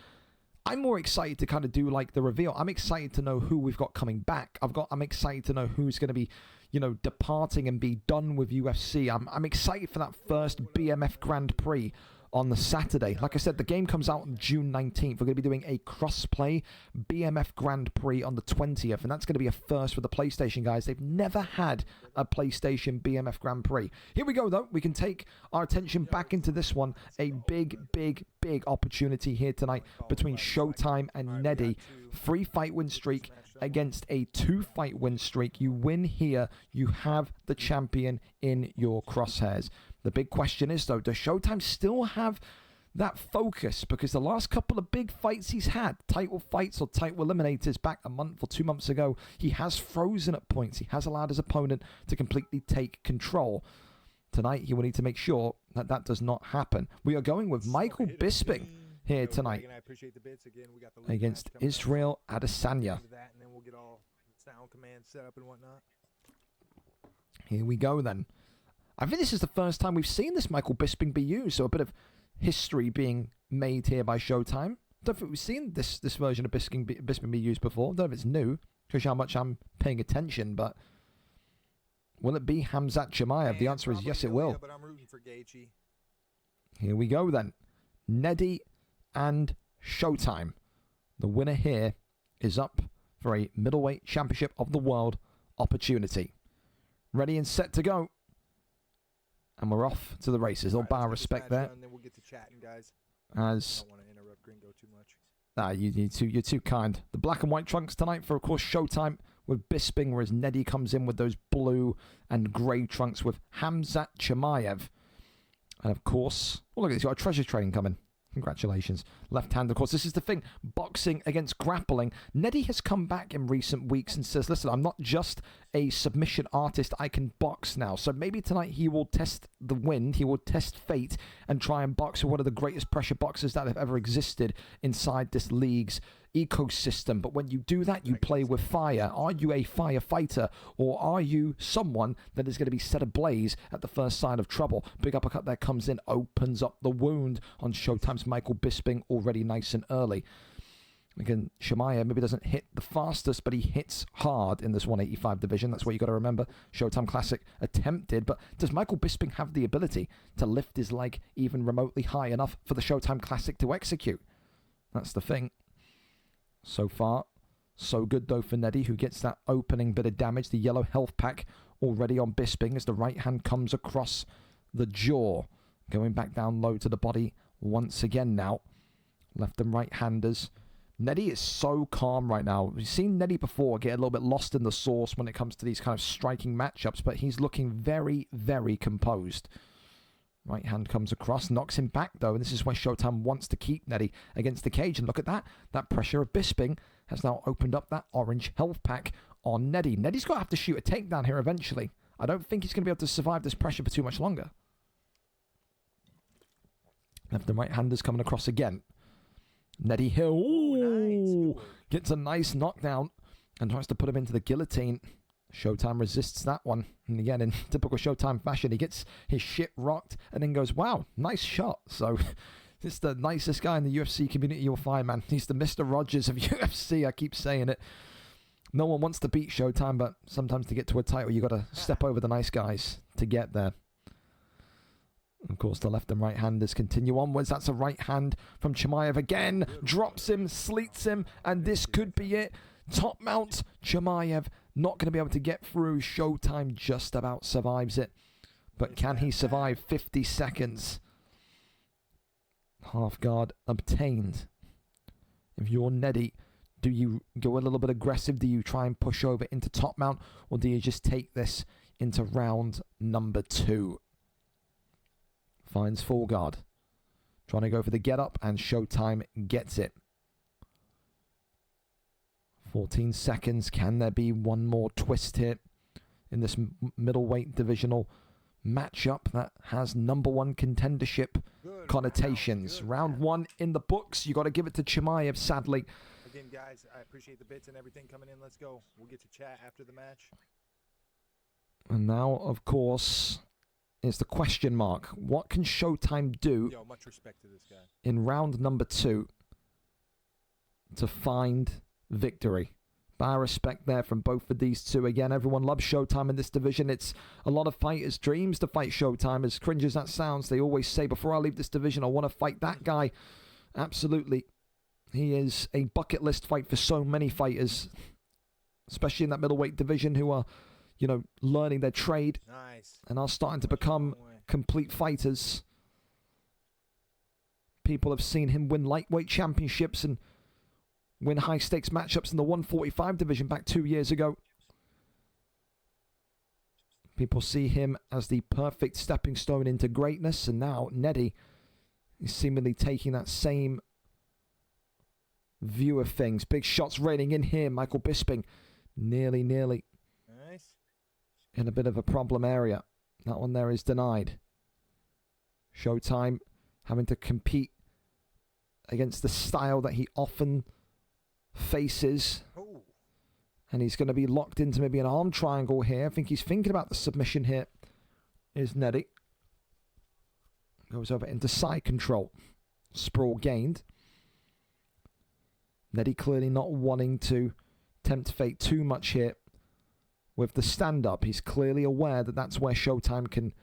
I'm more excited to kind of do like the reveal. I'm excited to know who we've got coming back. I'm excited to know who's going to be, you know, departing and be done with UFC. I'm excited for that first BMF Grand Prix on the Saturday. Like I said, the game comes out on June 19th. We're going to be doing a cross-play BMF Grand Prix on the 20th, and that's going to be a first for the PlayStation guys. They've never had a PlayStation BMF Grand Prix. Here we go, though. We can take our attention back into this one. A big, big, big opportunity here tonight between Showtime and Neddy. 3-fight win streak against a 2-fight win streak. You win here, you have the champion in your crosshairs. The big question is, though, does Showtime still have that focus? Because the last couple of big fights he's had, title fights or title eliminators back a month or 2 months ago, he has frozen at points. He has allowed his opponent to completely take control. Tonight, he will need to make sure that that does not happen. We are going with Michael Bisping here tonight against Israel Adesanya. Here we go, then. I think this is the first time we've seen this Michael Bisping be used, so a bit of history being made here by Showtime. Don't think we've seen this version of Bisping be used before. Don't know if it's new, because how much I'm paying attention, but will it be Khamzat Chimaev? The answer is yes, it will. But I'm rooting for Gaethje. Here we go, then. Neddy and Showtime. The winner here is up for a middleweight championship of the world opportunity. Ready and set to go. And we're off to the races. All bar respect there. And then we'll get to chatting, guys. As I don't want to interrupt Gringo too much. you're too kind. The black and white trunks tonight for, of course, Showtime with Bisping, whereas Neddy comes in with those blue and grey trunks with Khamzat Chimaev. And, of course, look at this. You've got a treasure train coming. Congratulations. Left hand, of course. This is the thing. Boxing against grappling. Neddy has come back in recent weeks and says, listen, I'm not just a submission artist. I can box now. So maybe tonight he will test the wind. He will test fate and try and box with one of the greatest pressure boxers that have ever existed inside this league's ecosystem. But when you do that, you play with fire. Are you a firefighter, or are you someone that is going to be set ablaze at the first sign of trouble? Big uppercut there comes in, opens up the wound on Showtime's Michael Bisping already nice and early. Again, Chimaev maybe doesn't hit the fastest, but he hits hard in this 185 division. That's what you got to remember. Showtime Classic attempted, but does Michael Bisping have the ability to lift his leg even remotely high enough for the Showtime Classic to execute? That's the thing. So far, so good, though, for Neddy, who gets that opening bit of damage. The yellow health pack already on Bisping as the right hand comes across the jaw. Going back down low to the body once again now. Left and right handers. Neddy is so calm right now. We've seen Neddy before get a little bit lost in the sauce when it comes to these kind of striking matchups, but he's looking very, very composed. Right hand comes across, knocks him back, though, and this is why Showtime wants to keep Neddy against the cage. And look at that. That pressure of Bisping has now opened up that orange health pack on Neddy. Neddy's going to have to shoot a takedown here eventually. I don't think he's going to be able to survive this pressure for too much longer. Left and right handers coming across again. Neddy Hill Nice. gets a nice knockdown and tries to put him into the guillotine. Showtime resists that one. And again, in typical Showtime fashion, he gets his shit rocked and then goes, wow, nice shot. So It's the nicest guy in the UFC community you'll find, man. He's the Mr. Rogers of UFC. I keep saying it. No one wants to beat Showtime, but sometimes to get to a title, you got to step over the nice guys to get there. Of course, the left and right handers continue onwards. That's a right hand from Chimaev again. Drops him, sleets him, and this could be it. Top mount, Chimaev not going to be able to get through. Showtime just about survives it. But can he survive 50 seconds? Half guard obtained. If you're Neddy, do you go a little bit aggressive? Do you try and push over into top mount? Or do you just take this into round number 2? Finds full guard. Trying to go for the get up, and Showtime gets it. 14 seconds. Can there be one more twist here in this middleweight divisional matchup that has number 1 contendership connotations? Round 1 in the books. You got to give it to Chimaev, sadly. Again, guys, I appreciate the bits and everything coming in. Let's go. We'll get to chat after the match. And now, of course, is the question mark. What can Showtime do Much respect to this guy. in round number 2 to find victory? Bar respect there from both of these two. Again, everyone loves Showtime in this division. It's a lot of fighters' dreams to fight Showtime. As cringe as that sounds, they always say, before I leave this division, I want to fight that guy. Absolutely. He is a bucket list fight for so many fighters, especially in that middleweight division, who are, learning their trade and are starting to become complete fighters. People have seen him win lightweight championships and win high-stakes matchups in the 145 division back 2 years ago. People see him as the perfect stepping stone into greatness, and now Neddy is seemingly taking that same view of things. Big shots raining in here. Michael Bisping nearly Nice. in a bit of a problem area. That one there is denied. Showtime having to compete against the style that he often faces. Oh. And he's going to be locked into maybe an arm triangle here. I think he's thinking about the submission here. Is Neddy. Goes over into side control. Sprawl gained. Neddy clearly not wanting to tempt fate too much here with the stand-up. He's clearly aware that that's where Showtime can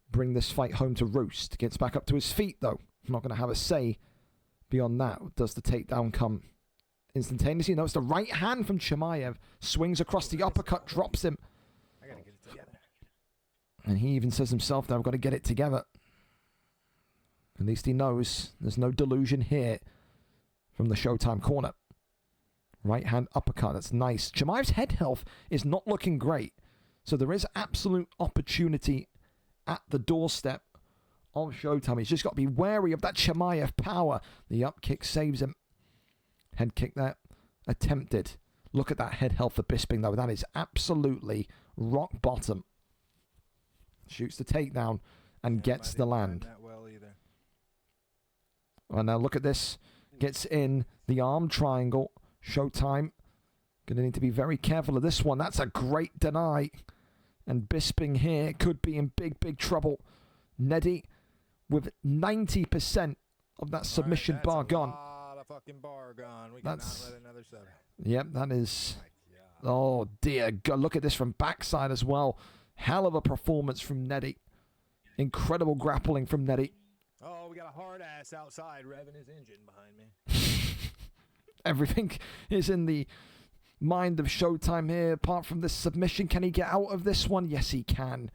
bring this fight home to roost. Gets back up to his feet, though. I'm not going to have a say beyond that. Does the takedown come instantaneously? No, it's the right hand from Chimaev. Swings across the uppercut, drops him. I gotta get it together. And he even says himself that I've got to get it together. At least he knows there's no delusion here from the Showtime corner. Right hand uppercut, that's nice. Chimaev's head health is not looking great. So there is absolute opportunity at the doorstep of Showtime. He's just got to be wary of that Chimaev power. The up kick saves him. Head kick there attempted. Look at that head health for Bisping, though. That is absolutely rock bottom. Shoots the takedown and gets the land. That well either. And now look at this. Gets in the arm triangle. Showtime going to need to be very careful of this one. That's a great deny. And Bisping here could be in big trouble. Neddy with 90% of that submission bar gone. That's a lot of fucking bar gone. We cannot let another 7. Yep, that is... Oh, dear God. Look at this from backside as well. Hell of a performance from Neddy. Incredible grappling from Neddy. Oh, we got a hard ass outside revving his engine behind me. Everything is in the mind of Showtime here. Apart from this submission, can he get out of this one? Yes, he can.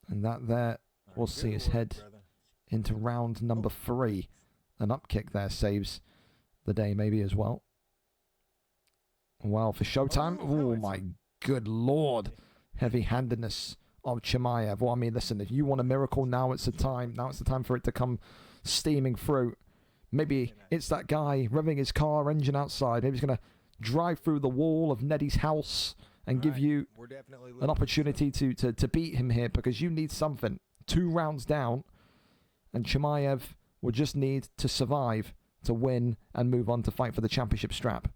And that there, we'll see his head into round number 3. An up kick there saves the day maybe as well. Wow, for Showtime. Oh, my good Lord. Heavy-handedness of Chimaev. Well, I mean, listen, if you want a miracle, now it's the time. Now it's the time for it to come steaming through. Maybe it's that guy revving his car engine outside. Maybe he's going to drive through the wall of Neddy's house and give you an opportunity to beat him here, because you need something. 2 rounds down, and Chimaev will just need to survive to win and move on to fight for the championship strap.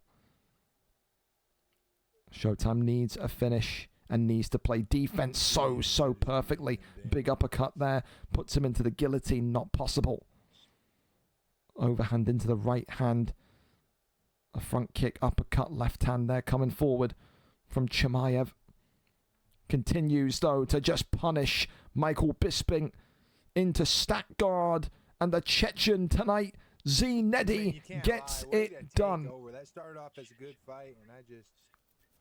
Showtime needs a finish and needs to play defense so perfectly. Big uppercut there, puts him into the guillotine, not possible. Overhand into the right hand. A front kick, uppercut, left hand there coming forward from Chimaev. Continues, though, to just punish Michael Bisping into stack guard. And the Chechen tonight, Zinedi, gets it done. That started off as a good fight, and I just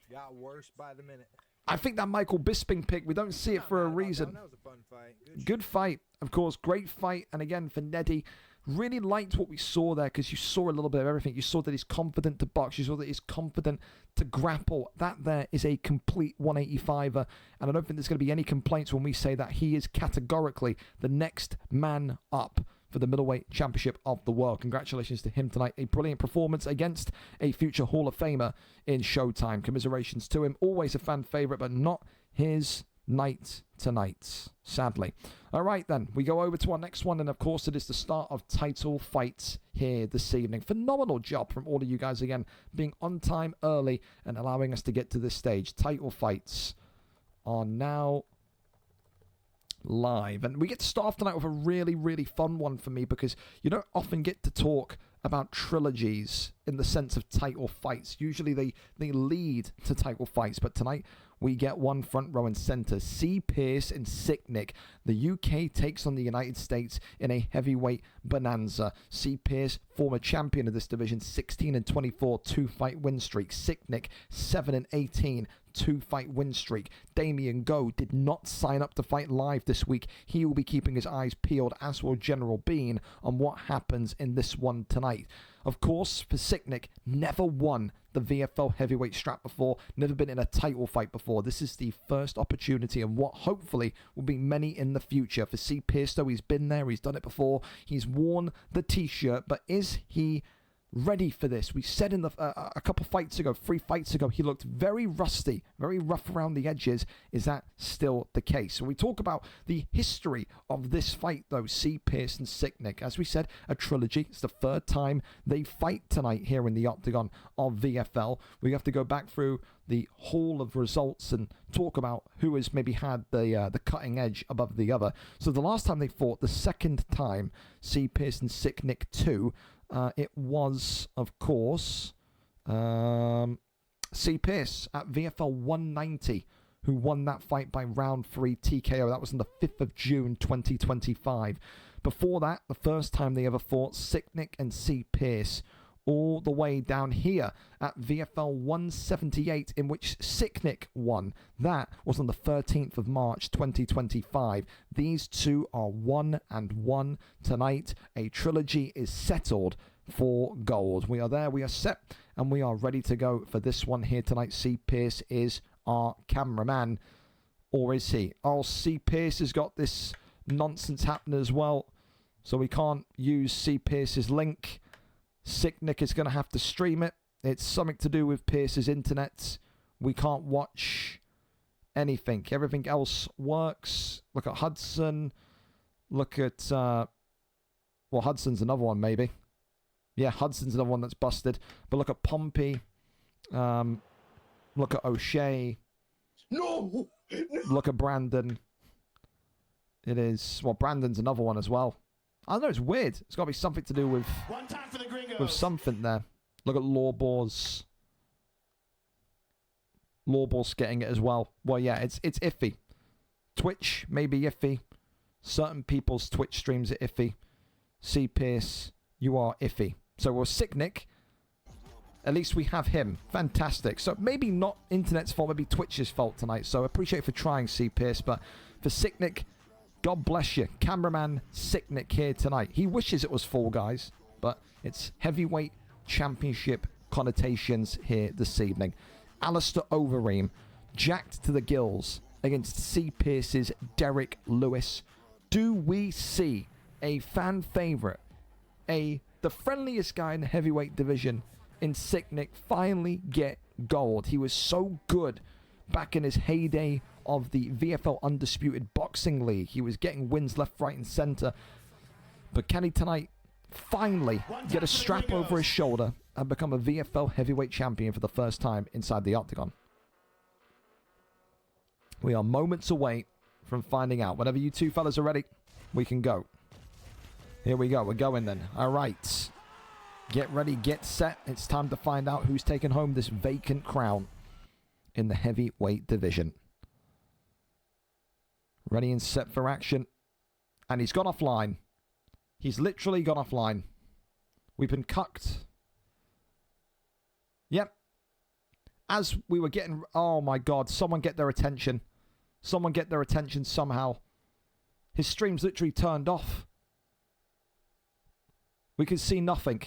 got worse by the minute. I think that Michael Bisping pick, we don't see it for a reason. That was a fun fight. Good fight, of course. Great fight. And again, for Nedi, really liked what we saw there because you saw a little bit of everything. You saw that he's confident to box. You saw that he's confident to grapple. That there is a complete 185er. And I don't think there's going to be any complaints when we say that he is categorically the next man up for the middleweight championship of the world. Congratulations to him tonight. A brilliant performance against a future Hall of Famer in Showtime. Commiserations to him. Always a fan favorite, but not his night tonight, sadly. All right, then. We go over to our next one, and of course, it is the start of title fights here this evening. Phenomenal job from all of you guys, again, being on time early and allowing us to get to this stage. Title fights are now live, and we get to start off tonight with a really fun one for me because you don't often get to talk about trilogies in the sense of title fights. Usually they lead to title fights, but tonight we get one front row and center. C. Pierce and Sicknick. The UK takes on the United States in a heavyweight bonanza. C. Pierce, former champion of this division, 16-24, 2-fight win streak. Sicknick, 7-18, 2-fight win streak. Damian Go did not sign up to fight live this week. He will be keeping his eyes peeled, as will General Bean, on what happens in this one tonight. Of course, for Sicknick, never won the VFL heavyweight strap before, never been in a title fight before. This is the first opportunity and what hopefully will be many in the future. For C. Pierce, though, he's been there, he's done it before, he's worn the t-shirt, but is he ready for this? We said in the a couple fights ago, 3 fights ago, he looked very rusty, very rough around the edges. Is that still the case? So we talk about the history of this fight, though. C. Pierce and Sicknick, as we said, a trilogy. It's the 3rd time they fight tonight here in the octagon of VFL. We have to go back through the hall of results and talk about who has maybe had the cutting edge above the other. So the last time they fought, the 2nd time, C. Pierce and Sicknick 2, it was, of course, C. Pierce at VFL 190, who won that fight by round 3 TKO. That was on the 5th of June, 2025. Before that, the first time they ever fought, Sicknick and C. Pierce, all the way down here at VFL 178, in which Sicknick won. That was on the 13th of March, 2025. These two are 1-1 tonight. A trilogy is settled for gold. We are there, we are set, and we are ready to go for this one here tonight. C. Pierce is our cameraman, or is he? Oh, C. Pierce has got this nonsense happening as well, so we can't use C. Pierce's link. Sicknick is going to have to stream it. It's something to do with Pierce's internet. We can't watch anything. Everything else works. Look at Hudson. Look at, well, Hudson's another one maybe. Yeah, Hudson's another one that's busted. But look at Pompey. Look at O'Shea. No! Look at Brandon. It is, well, Brandon's another one as well. I don't know, it's weird. It's got to be something to do with something there. Look at Lawbors. Lawbors getting it as well. Well, yeah, it's iffy. Twitch, maybe iffy. Certain people's Twitch streams are iffy. C. Pierce, you are iffy. So we're Sicknick. At least we have him. Fantastic. So maybe not internet's fault, maybe Twitch's fault tonight. So I appreciate you for trying, C. Pierce. But for Sicknick, God bless you. Cameraman Sicknick here tonight. He wishes it was Fall Guys, but it's heavyweight championship connotations here this evening. Alistair Overeem, jacked to the gills against C. Pierce's Derek Lewis. Do we see a fan favorite, the friendliest guy in the heavyweight division in Sicknick, finally get gold? He was so good back in his heyday of the VFL Undisputed Boxing League. He was getting wins left, right, and center. But can he tonight finally get a strap over his shoulder and become a VFL heavyweight champion for the first time inside the octagon? We are moments away from finding out. Whenever you two fellas are ready, we can go. Here we go. We're going then. All right. Get ready, get set. It's time to find out who's taking home this vacant crown in the heavyweight division. Ready and set for action. And he's gone offline. He's literally gone offline. We've been cucked. Yep. As we were getting... Oh my God. Someone get their attention. Someone get their attention somehow. His stream's literally turned off. We can see nothing.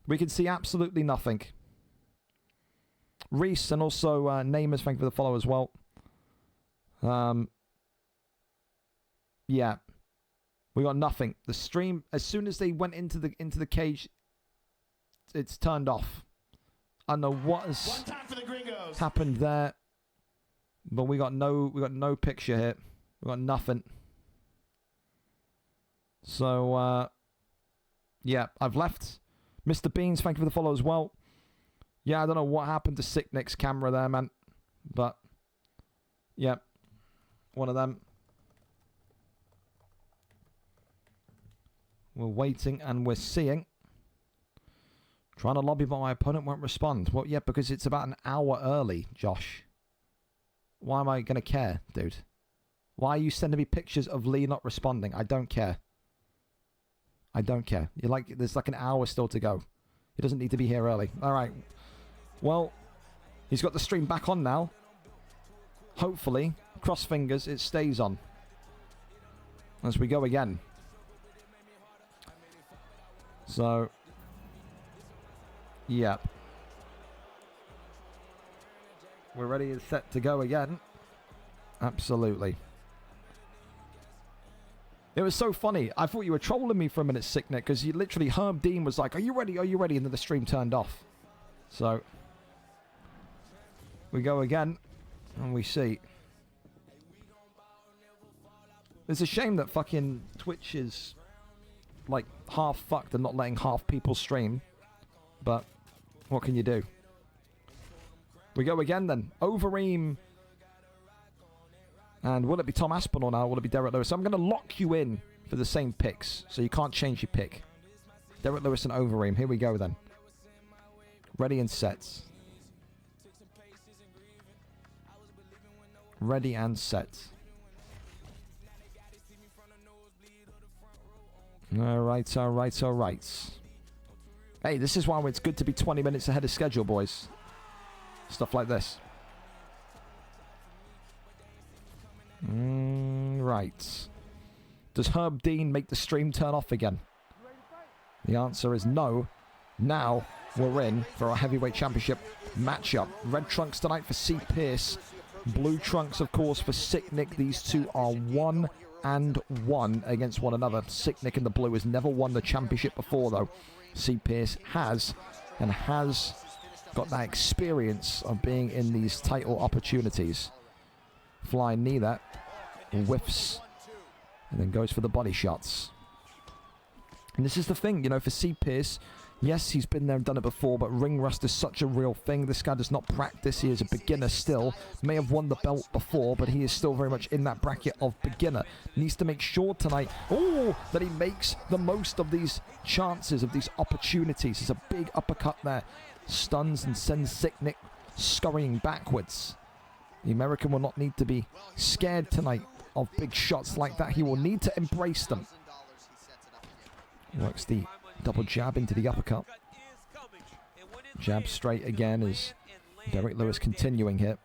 We can see absolutely nothing. Reese and also Namers, thank you for the follow as well. Yeah. We got nothing. The stream, as soon as they went into the cage, it's turned off. I don't know what has happened there, but we got no picture here. We got nothing. So yeah, I've left. Mr. Beans, thank you for the follow as well. Yeah, I don't know what happened to Sick Nick's camera there, man, but yeah, one of them. We're waiting and we're seeing. Trying to lobby, but my opponent won't respond. Well, yeah, because it's about an hour early, Josh. Why am I going to care, dude? Why are you sending me pictures of Lee not responding? I don't care. I don't care. There's like an hour still to go. He doesn't need to be here early. All right. Well, he's got the stream back on now. Hopefully, cross fingers, it stays on. As we go again. So, yeah. We're ready and set to go again. Absolutely. It was so funny. I thought you were trolling me for a minute, Sicknick, because you literally, Herb Dean was like, are you ready? Are you ready? And then the stream turned off. So, we go again, and we see. It's a shame that fucking Twitch is, like, half fucked and not letting half people stream. But, what can you do? We go again, then. Overeem. And will it be Tom Aspinall now, or will it be Derek Lewis? So I'm going to lock you in for the same picks, so you can't change your pick. Derek Lewis and Overeem. Here we go, then. Ready and set. Ready and set. Alright, alright, alright. Hey, this is why it's good to be 20 minutes ahead of schedule, boys. Stuff like this. Right. Does Herb Dean make the stream turn off again? The answer is no. Now we're in for our heavyweight championship matchup. Red trunks tonight for C. Pierce. Blue trunks, of course, for Sick Nick. These two are 1-1 against one another. Sick Nick in the blue has never won the championship before, though. C. Pierce has, and has got that experience of being in these title opportunities. Flying knee that. Whiffs. And then goes for the body shots. And this is the thing, you know, for C. Pierce, yes, he's been there and done it before, but ring rust is such a real thing. This guy does not practice. He is a beginner still. May have won the belt before, but he is still very much in that bracket of beginner. Needs to make sure tonight, that he makes the most of these chances, of these opportunities. There's a big uppercut there. Stuns and sends Sick Nick scurrying backwards. The American will not need to be scared tonight of big shots like that. He will need to embrace them. Works the double jab into the uppercut. Jab straight again as Derek Lewis continuing here.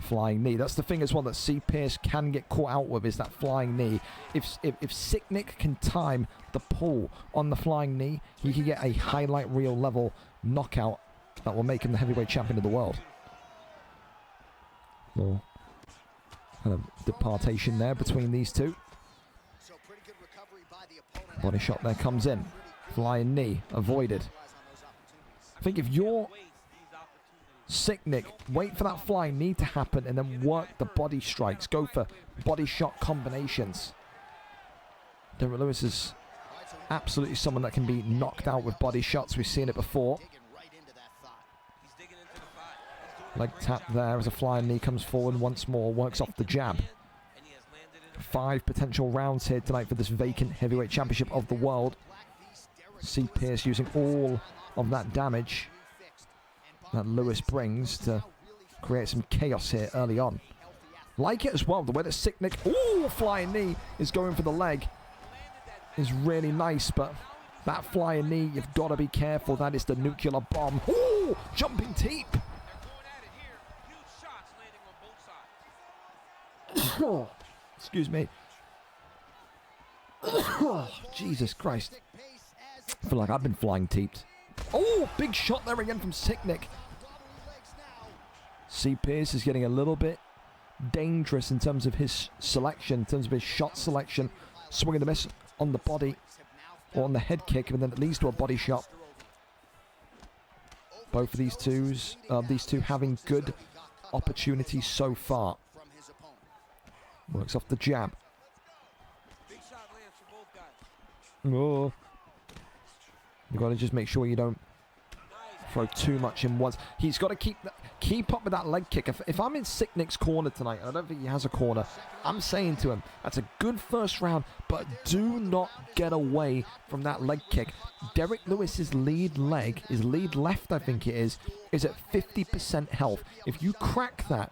Flying knee. That's the thing as well that C. Pierce can get caught out with, is that flying knee. If Sick Nick can time the pull on the flying knee, he can get a highlight reel level knockout that will make him the heavyweight champion of the world. Little kind of departation there between these two. Body shot there comes in. Flying knee avoided. I think if you're Sick Nick, wait for that flying knee to happen and then work the body strikes. Go for body shot combinations. Derek Lewis is absolutely someone that can be knocked out with body shots. We've seen it before. Leg tap there as a flying knee comes forward once more, works off the jab. 5 potential rounds here tonight for this vacant heavyweight championship of the world. C. Pierce using all of that damage that Lewis brings to create some chaos here early on. Like it as well, the way that Sicknick, ooh, flying knee is going for the leg is really nice, but that flying knee, you've got to be careful. That is the nuclear bomb. Ooh, jumping teep. Excuse me. Jesus Christ. I feel like I've been flying teeped. Oh, big shot there again from Sicknick. C. Pierce is getting a little bit dangerous in terms of his selection, in terms of his shot selection. Swinging the miss on the body or on the head kick, and then it leads to a body shot. Both of these two having good opportunities so far. Works off the jab. Oh. You got to just make sure you don't throw too much in once. He's got to keep up with that leg kick. If I'm in Sicknick's corner tonight, I don't think he has a corner, I'm saying to him, that's a good first round, but do not get away from that leg kick. Derek Lewis's lead leg, his lead left I think it is at 50% health. If you crack that,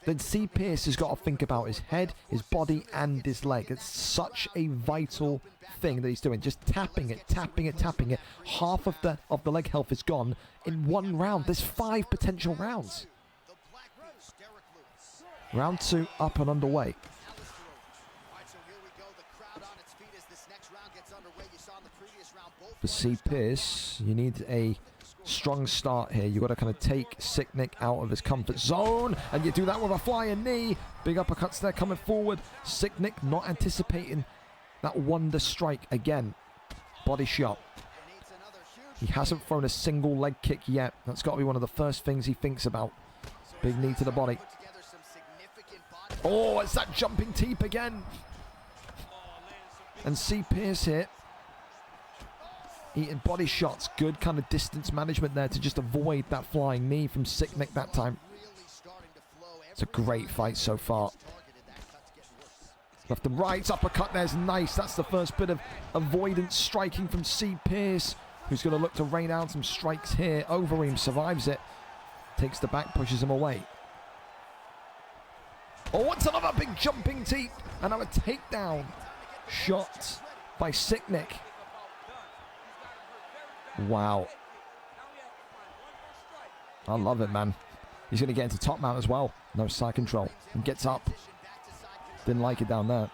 then C. Pierce has got to think about his head, his body, and his leg. It's such a vital thing that he's doing. Just tapping it, tapping it, tapping it. Half of the leg health is gone in one round. There's 5 potential rounds. Round 2 up and underway. For C. Pierce, you need a strong start here. You've got to kind of take Sicknick out of his comfort zone, and you do that with a flying knee. Big uppercuts there coming forward. Sicknick not anticipating that wonder strike again. Body shot. He hasn't thrown a single leg kick yet. That's got to be one of the first things he thinks about. Big knee to the body. Oh, it's that jumping teep again. And C. Pierce here eating body shots. Good kind of distance management there to just avoid that flying knee from Sicknick that time. It's a great fight so far. Left and right, uppercut there's nice. That's the first bit of avoidance striking from C. Pierce, who's going to look to rain out some strikes here. Overeem survives it. Takes the back, pushes him away. Oh, it's another big jumping teep. Another takedown shot by Sicknick. Wow. I love it, man. He's going to get into top mount as well. No side control. And gets up. Didn't like it down there.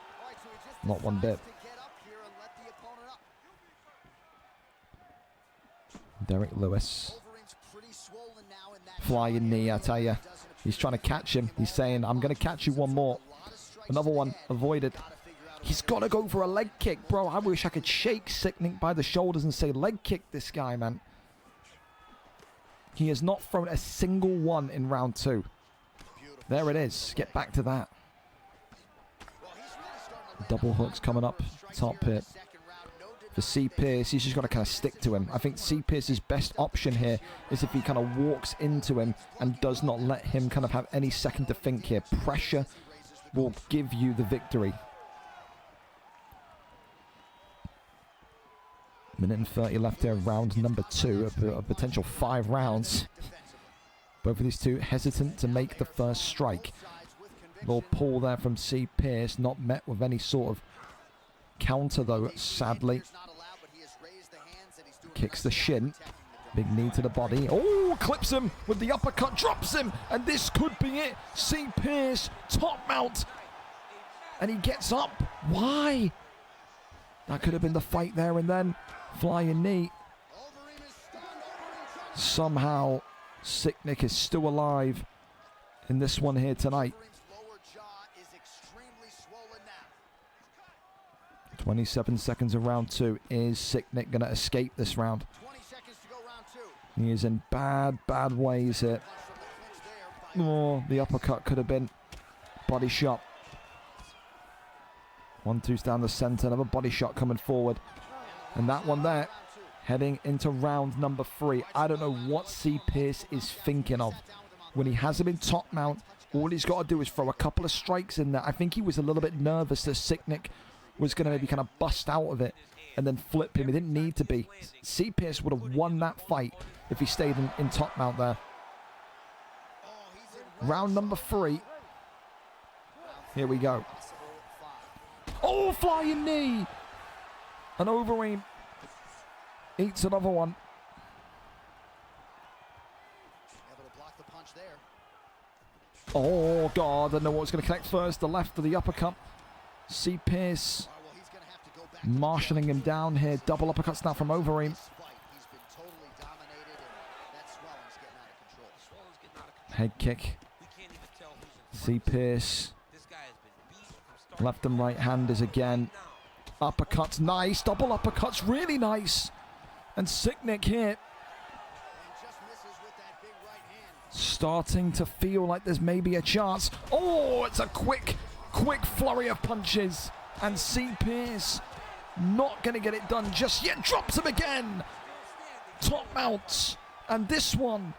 Not one bit. Derek Lewis. Flying knee, I tell you. He's trying to catch him. He's saying, I'm going to catch you one more. Another one avoided. He's got to go for a leg kick, bro. I wish I could shake Sicknick by the shoulders and say, leg kick this guy, man. He has not thrown a single one in round 2. There it is. Get back to that. Double hooks coming up top here. For C. Pierce, he's just got to kind of stick to him. I think C. Pierce's best option here is if he kind of walks into him and does not let him kind of have any second to think here. Pressure will give you the victory. Minute and 30 left here, round number 2, a potential 5 rounds. Both of these two hesitant to make the first strike. Little pull there from C. Pierce, not met with any sort of counter though, sadly. Kicks the shin. Big knee to the body. Oh, clips him with the uppercut, drops him, and this could be it. C. Pierce, top mount. And he gets up. Why? That could have been the fight there and then. Flying knee. Somehow, Sicknick is still alive in this one here tonight. 27 seconds of round 2. Is Sicknick going to escape this round? He is in bad ways here. Oh, the uppercut could have been body shot. 1-2's down the center. Another body shot coming forward. And that one there, heading into round number 3. I don't know what C. Pierce is thinking of. when he has him in top mount, all he's got to do is throw a couple of strikes in there. I think he was a little bit nervous that Sicknick was going to maybe kind of bust out of it and then flip him. He didn't need to be. C. Pierce would have won that fight if he stayed in top mount there. Round number 3. Here we go. Oh, flying knee! An overaim. Eats another one. Able to block the punch there. Oh, God. I don't know what's going to connect first. The left or the uppercut. C. Pierce All right, well, he's going to have to go back to marshalling him down here. Double uppercuts now from overaim. this fight. He's been totally dominated, and that swelling's getting out of control. Swelling's getting out of control. Head kick. We can't even tell who's in C. Pierce. This guy has been beat from start Left and right handers again. Uppercuts, nice. Double uppercuts, really nice. And Sicknick here And just misses with that big right hand. starting to feel like there's maybe a chance. Oh, it's a quick flurry of punches. And C. Pierce not going to get it done just yet. Drops him again. Top mounts. And this one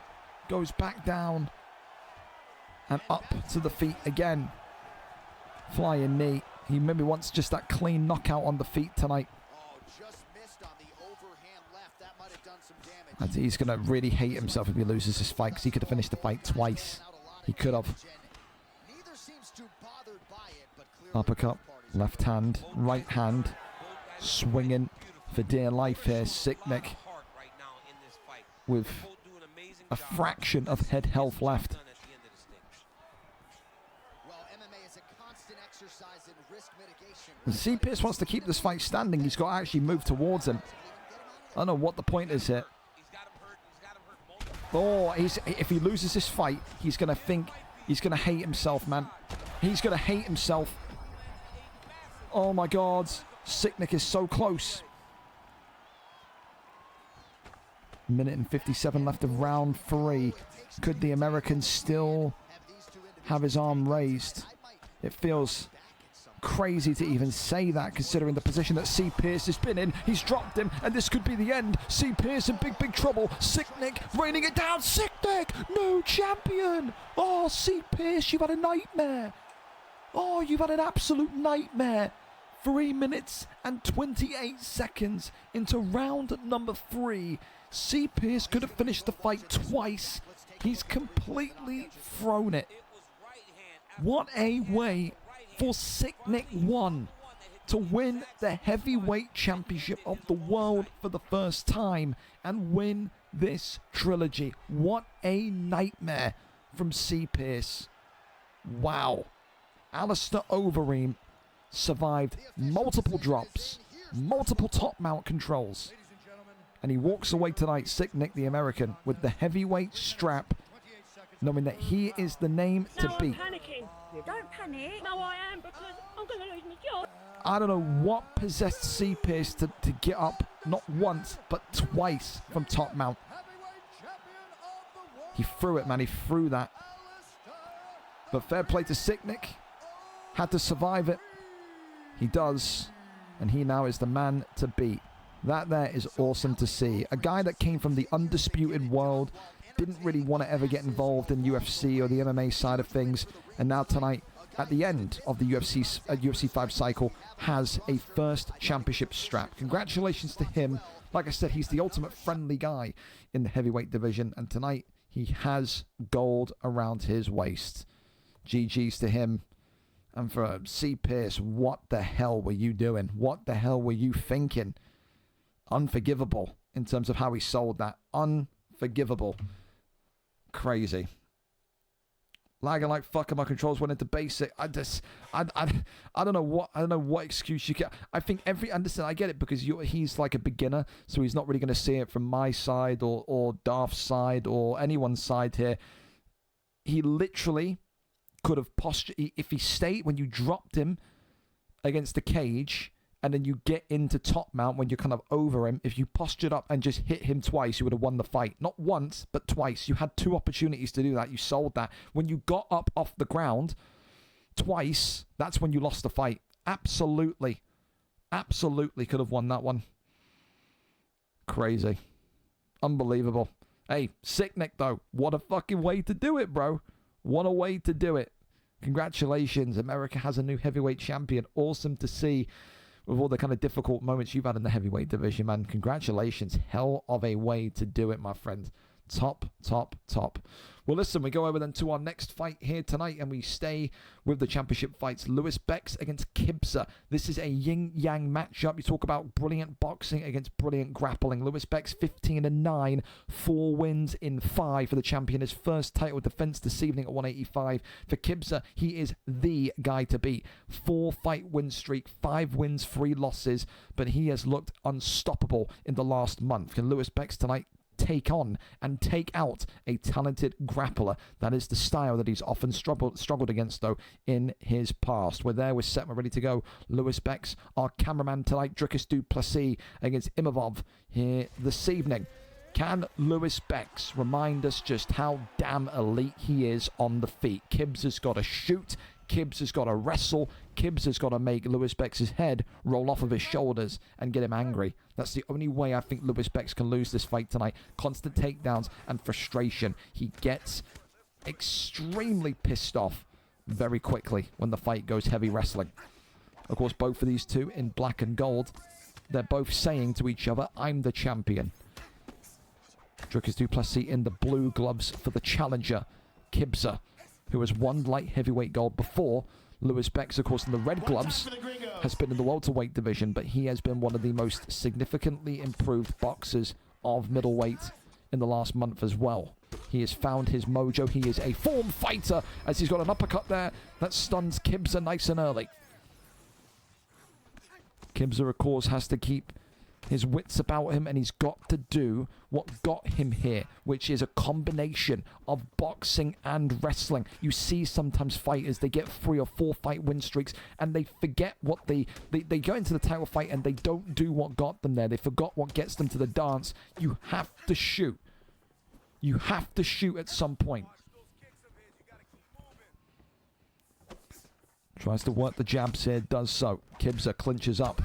goes back down and up to the feet again. Flying knee. He maybe wants just that clean knockout on the feet tonight. Oh, just missed on the overhand left. That might have done some damage. And he's going to really hate himself if he loses this fight, because he could have finished the fight twice. He could have. Neither seems too bothered by it, but clearly Uppercut, both parties left hand, right hand, swinging for dear life here. Sicknick heart right now in this fight. with Both do an amazing a job. fraction of head health left. Done at the end of this thing. Well, MMA is a constant exercise in risk mitigation. And C. Pierce wants to keep this fight standing. He's got to actually move towards him. I don't know what the point is here. He's got him hurt. He's got him hurt multiple. Oh, if he loses this fight, he's going to think, he's going to hate himself, man. He's going to hate himself. Oh my God. Sicknick is so close. Minute and 57 left of round 3. Could the American still have his arm raised? It feels crazy to even say that, considering the position that C. Pierce has been in. He's dropped him, and this could be the end. C. Pierce in big trouble. Sicknick raining it down. Sicknick, no champion. Oh, C. Pierce, you've had a nightmare. Oh, you've had an absolute nightmare. 3 minutes and 28 seconds into round number 3. C. Pierce could have finished the fight twice. He's completely thrown it. What a way for Sicknick 1 to win the heavyweight championship of the world for the first time and win this trilogy. What a nightmare from C. Pierce. Wow. Alistair Overeem survived multiple drops, multiple top mount controls, and he walks away tonight, Sicknick the American, with the heavyweight strap, knowing that he is the name to Now beat. I'm panicking. Don't panic. No, I am, because I'm going to lose my job. I don't know what possessed C. Pierce to get up not once but twice from top mount. He threw it, man. He threw that. But fair play to Sicknick. Had to survive it. He does. And he now is the man to beat. That there is awesome to see. A guy that came from the undisputed world, didn't really want to ever get involved in UFC or the MMA side of things. And now tonight, at the end of the UFC 5 cycle, has a first championship strap. Congratulations to him. Like I said, he's the ultimate friendly guy in the heavyweight division. And tonight, he has gold around his waist. GG's to him. And for C. Pierce, what the hell were you doing? What the hell were you thinking? Unforgivable in terms of how he sold that. Unforgivable. Crazy. Lagging like fuck, and my controls went into basic. I don't know what excuse you get. I think understand, I get it, because he's like a beginner, so he's not really going to see it from my side or Darth's side or anyone's side here. He literally could have postured, if he stayed when you dropped him against the cage, and then you get into top mount when you're kind of over him, if you postured up and just hit him twice, you would have won the fight. Not once, but twice. You had 2 opportunities to do that. You sold that. When you got up off the ground twice, that's when you lost the fight. Absolutely could have won that one. Crazy. Unbelievable. Hey, sick Nick, though. What a fucking way to do it, bro. What a way to do it. Congratulations. America has a new heavyweight champion. Awesome to see with all the kind of difficult moments you've had in the heavyweight division, man. Congratulations. Hell of a way to do it, my friend. Top, top, top. Well, listen, we go over then to our next fight here tonight, and we stay with the championship fights. Lewis Bex against Kibza. This is a yin-yang matchup. You talk about brilliant boxing against brilliant grappling. Lewis Bex 15-9, 4 wins in 5 for the champion. His first title defense this evening at 185. For Kibza, he is the guy to beat. 4-fight win streak, 5 wins, 3 losses, but he has looked unstoppable in the last month. Can Lewis Bex tonight take on and take out a talented grappler? That is the style that he's often struggled against, though, in his past. We're there, we're set, we're ready to go. Lewis Bex, our cameraman tonight, Dricus du Plessis against Imavov here this evening. Can Lewis Bex remind us just how damn elite he is on the feet? Kibbs has got to shoot. Kibbs has got to wrestle. Kibbs has got to make Lewis Bex's head roll off of his shoulders and get him angry. That's the only way I think Lewis Bex can lose this fight tonight. Constant takedowns and frustration. He gets extremely pissed off very quickly when the fight goes heavy wrestling. Of course, both of these two in black and gold, they're both saying to each other, I'm the champion. Dricus du Plessis in the blue gloves for the challenger, Kibza, who has won light heavyweight gold before. Lewis Bex, of course, in the red gloves, has been in the welterweight division, but he has been one of the most significantly improved boxers of middleweight in the last month as well. He has found his mojo. He is a form fighter, as he's got an uppercut there that stuns Kibza nice and early. Kibza, of course, has to keep his wits about him, and he's got to do what got him here, which is a combination of boxing and wrestling. You see sometimes fighters, they get 3 or 4 fight win streaks, and they forget what they go into the title fight, and they don't do what got them there. They forgot what gets them to the dance. You have to shoot. You have to shoot at some point. Tries to work the jabs here, does so. Kibza clinches up.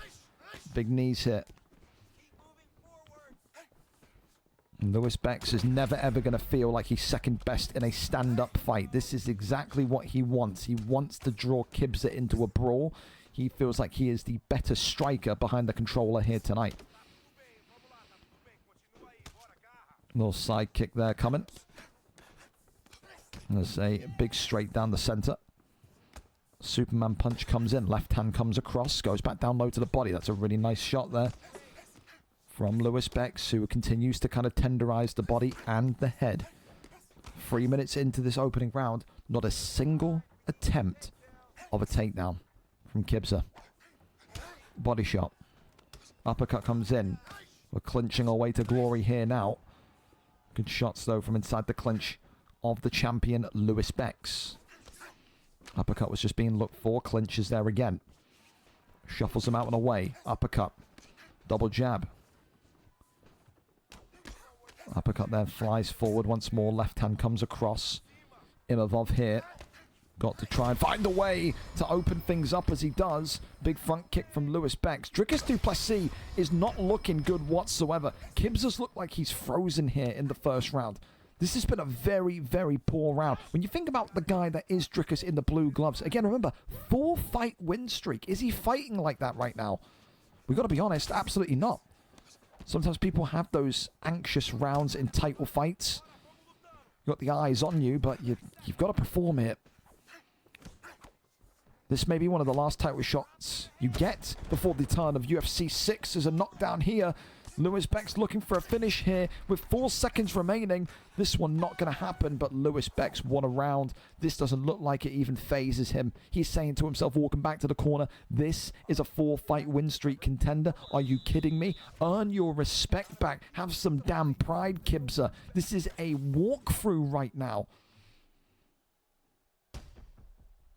Big knees here. Lewis Bex is never ever going to feel like he's second best in a stand-up fight. This is exactly what he wants. He wants to draw Kibza into a brawl. He feels like he is the better striker behind the controller here tonight. Little side kick there coming. There's a big straight down the center. Superman punch comes in. Left hand comes across. Goes back down low to the body. That's a really nice shot there from Lewis Bex, who continues to kind of tenderize the body and the head. 3 minutes into this opening round, not a single attempt of a takedown from Kibza. Body shot. Uppercut comes in. We're clinching our way to glory here now. Good shots, though, from inside the clinch of the champion, Lewis Bex. Uppercut was just being looked for. Clinches there again. Shuffles him out and away. Uppercut. Double jab. Uppercut there, flies forward once more. Left hand comes across. Imavov here. Got to try and find a way to open things up as he does. Big front kick from Lewis Bex. Dricus du Plessis is not looking good whatsoever. Kibza's looked like he's frozen here in the first round. This has been a very, very poor round. When you think about the guy that is Dricus in the blue gloves, again, remember, 4-fight win streak. Is he fighting like that right now? We've got to be honest, absolutely not. Sometimes people have those anxious rounds in title fights. You've got the eyes on you, but you've got to perform it. This may be one of the last title shots you get before the turn of UFC 6. There's a knockdown here. Lewis Bex looking for a finish here with 4 seconds remaining. This one not going to happen, but Lewis Bex won a round. This doesn't look like it even phases him. He's saying to himself, walking back to the corner, this is a 4-fight win streak contender. Are you kidding me? Earn your respect back. Have some damn pride, Kibza. This is a walkthrough right now.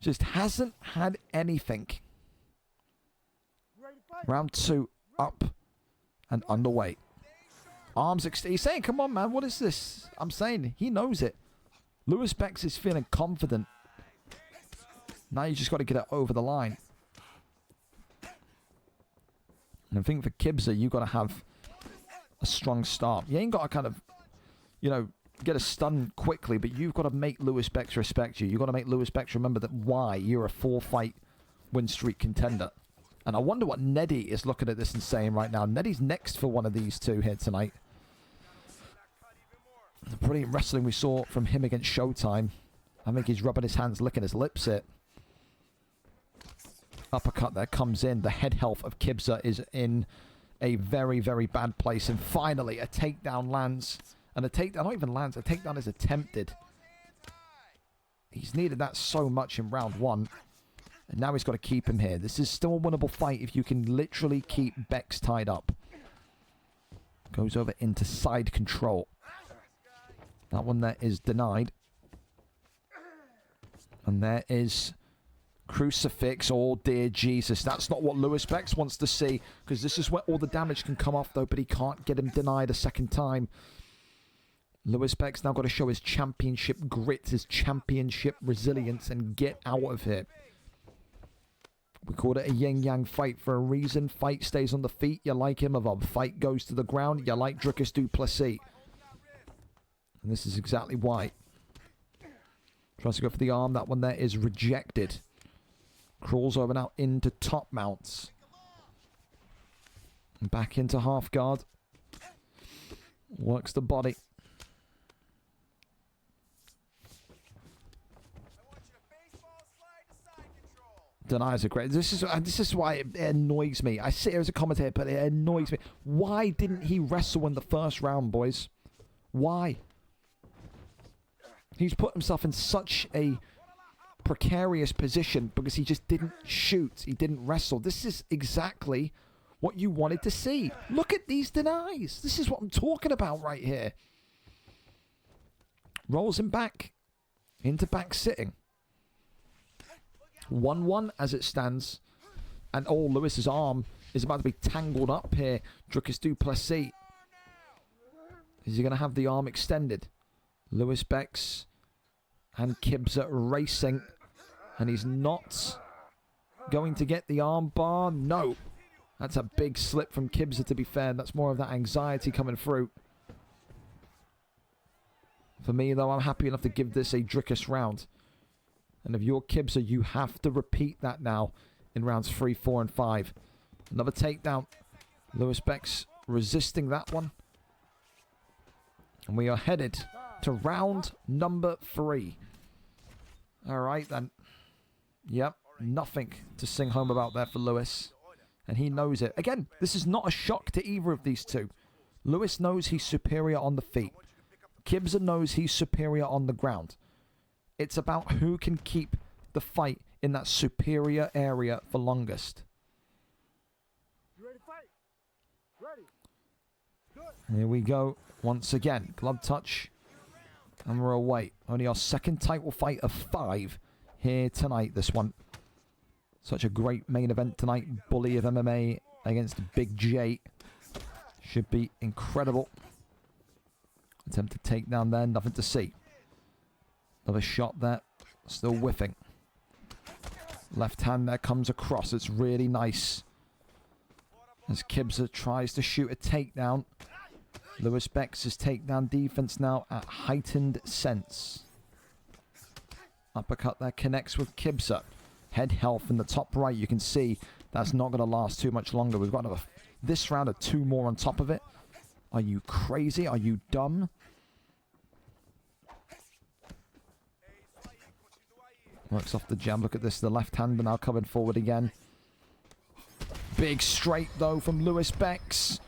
Just hasn't had anything. Round 2 up and underway. Arms extended. He's saying, come on, man, what is this? I'm saying, he knows it. Lewis Bex is feeling confident. Now you just got to get it over the line. And I think for Kibza, you got to have a strong start. You ain't got to kind of you know, get a stun quickly, but you've got to make Lewis Bex respect you. You've got to make Lewis Bex remember that why you're a 4-fight win streak contender. And I wonder what Neddy is looking at this and saying right now. Neddy's next for one of these two here tonight. The brilliant wrestling we saw from him against Showtime. I think he's rubbing his hands, licking his lips here. Uppercut there comes in. The head health of Kibza is in a very, very bad place. And finally, a takedown lands. And a takedown, not even lands, a takedown is attempted. He's needed that so much in round 1. And now he's got to keep him here. This is still a winnable fight if you can literally keep Bex tied up. Goes over into side control. That one there is denied. And there is Crucifix. Oh, dear Jesus. That's not what Lewis Bex wants to see. Because this is where all the damage can come off, though. But he can't get him denied a second time. Lewis Bex now got to show his championship grit, his championship resilience, and get out of here. We called it a yin-yang fight for a reason. Fight stays on the feet, you like him. Of fight goes to the ground, you like Dricus du Plessis. And this is exactly why. Tries to go for the arm. That one there is rejected. Crawls over now into top mounts. And back into half guard. Works the body. Denies a great. This is why it annoys me. I sit here as a commentator, but it annoys me. Why didn't he wrestle in the first round, boys? Why? He's put himself in such a precarious position because he just didn't shoot. He didn't wrestle. This is exactly what you wanted to see. Look at these denies. This is what I'm talking about right here. Rolls him back into back sitting. 1-1 as it stands. And oh, Lewis's arm is about to be tangled up here. Dricus du Plessis. Is he going to have the arm extended? Lewis Bex and Kibza racing. And he's not going to get the arm bar. No. That's a big slip from Kibza, to be fair. That's more of that anxiety coming through. For me, though, I'm happy enough to give this a Dricus round. And if you're Kibza, you have to repeat that now in rounds 3, 4, and 5. Another takedown. Lewis Bex resisting that one. And we are headed to round number 3. All right, then. Yep, nothing to sing home about there for Lewis. And he knows it. Again, this is not a shock to either of these two. Lewis knows he's superior on the feet. Kibza knows he's superior on the ground. It's about who can keep the fight in that superior area for longest. You ready to fight? Ready. Good. Here we go. Once again, glove touch. And we're away. Only our second title fight of 5 here tonight, this one. Such a great main event tonight. Bully of MMA against BigJ. Should be incredible. Attempted takedown there. Nothing to see. Another shot there. Still whiffing. Left hand there comes across. It's really nice. As Kibza tries to shoot a takedown. Lewis Bex's takedown defense now at heightened sense. Uppercut there connects with Kibza. Head health in the top right. You can see that's not going to last too much longer. We've got another, this round of 2 more on top of it. Are you crazy? Are you dumb? Works off the jab. Look at this. The left hander now coming forward again. Big straight, though, from Lewis Bex.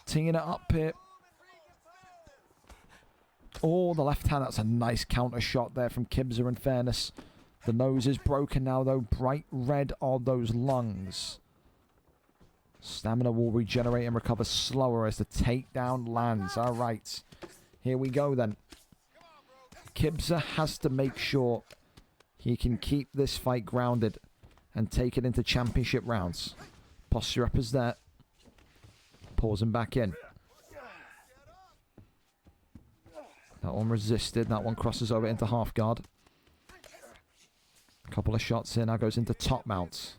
Teeing it up here. Oh, the left hand. That's a nice counter shot there from Kibza, in fairness. The nose is broken now, though. Bright red are those lungs. Stamina will regenerate and recover slower as the takedown lands. All right. Here we go, then. Kibza has to make sure he can keep this fight grounded and take it into championship rounds. Posture up is there. Pulls him back in. That one resisted. That one crosses over into half guard. Couple of shots in. Now goes into top mounts.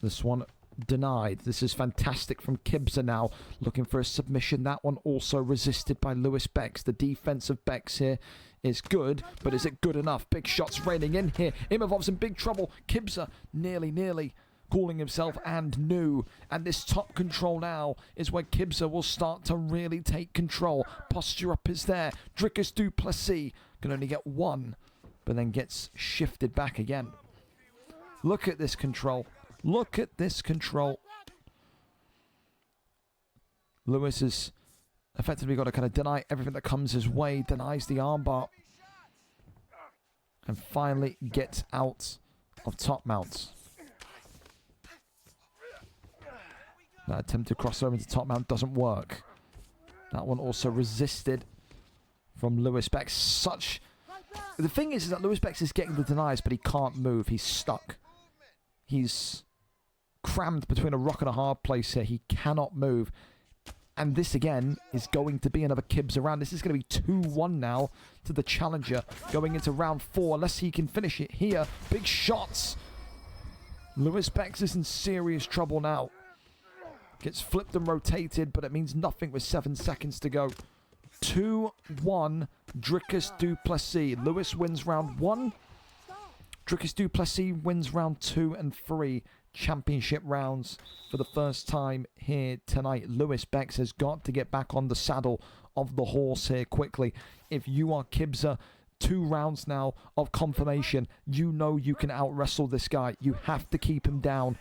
This one denied. This is fantastic from Kibza now. Looking for a submission. That one also resisted by Lewis Bex. The defense of Bex here is good, but is it good enough? Big shots raining in here. Imovov's in big trouble. Kibza nearly calling himself and new. And this top control now is where Kibza will start to really take control. Posture up is there. Drickus du Plessis can only get one, but then gets shifted back again. Look at this control. Look at this control. Lewis has effectively got to kind of deny everything that comes his way. Denies the armbar. And finally gets out of top mount. That attempt to cross over into top mount doesn't work. That one also resisted from Lewis Bex. The thing is that Lewis Bex is getting the denies, but he can't move. He's stuck. He's crammed between a rock and a hard place here. He cannot move. And this, again, is going to be another Kibza round. This is going to be 2-1 now to the challenger going into round 4, unless he can finish it here. Big shots. Lewis Bex is in serious trouble now. Gets flipped and rotated, but it means nothing with 7 seconds to go. 2-1, Drickus du Plessis. Lewis wins round 1. Drickus du Plessis wins round 2 and 3. Championship rounds for the first time here tonight. Lewis Bex has got to get back on the saddle of the horse here quickly. If you are Kibza, 2 rounds now of confirmation. You know you can out-wrestle this guy. You have to keep him down.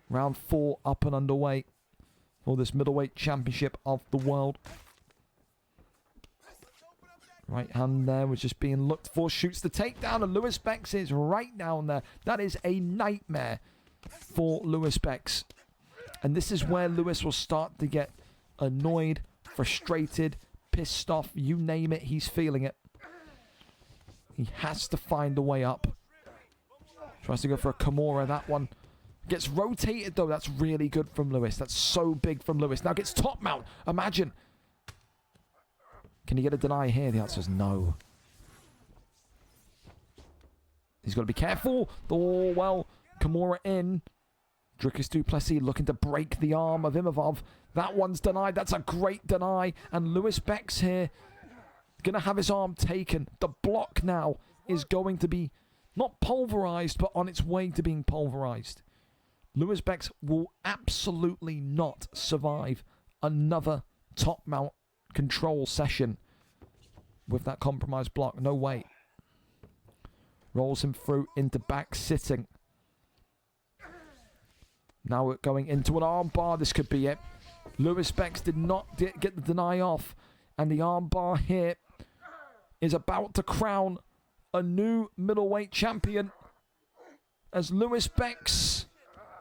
Round 4 up and underway for this middleweight championship of the world. Right hand there was just being looked for. Shoots the takedown, and Lewis Bex is right down there. That is a nightmare for Lewis Bex. And this is where Lewis will start to get annoyed, frustrated, pissed off. You name it, he's feeling it. He has to find a way up. Tries to go for a Kimura, that one. Gets rotated, though. That's really good from Lewis. That's so big from Lewis. Now gets top mount. Imagine. Can he get a deny here? The answer is no. He's got to be careful. Oh, well. Kimura in. Drickus du Plessis looking to break the arm of Imovov. That one's denied. That's a great deny. And Lewis Bex here going to have his arm taken. The block now is going to be not pulverized, but on its way to being pulverized. Lewis Bex will absolutely not survive another top mount control session with that compromised block. No way. Rolls him through into back sitting. Now we're going into an arm bar. This could be it. Lewis Bex did not get the deny off. And the arm bar here is about to crown a new middleweight champion. As Lewis Bex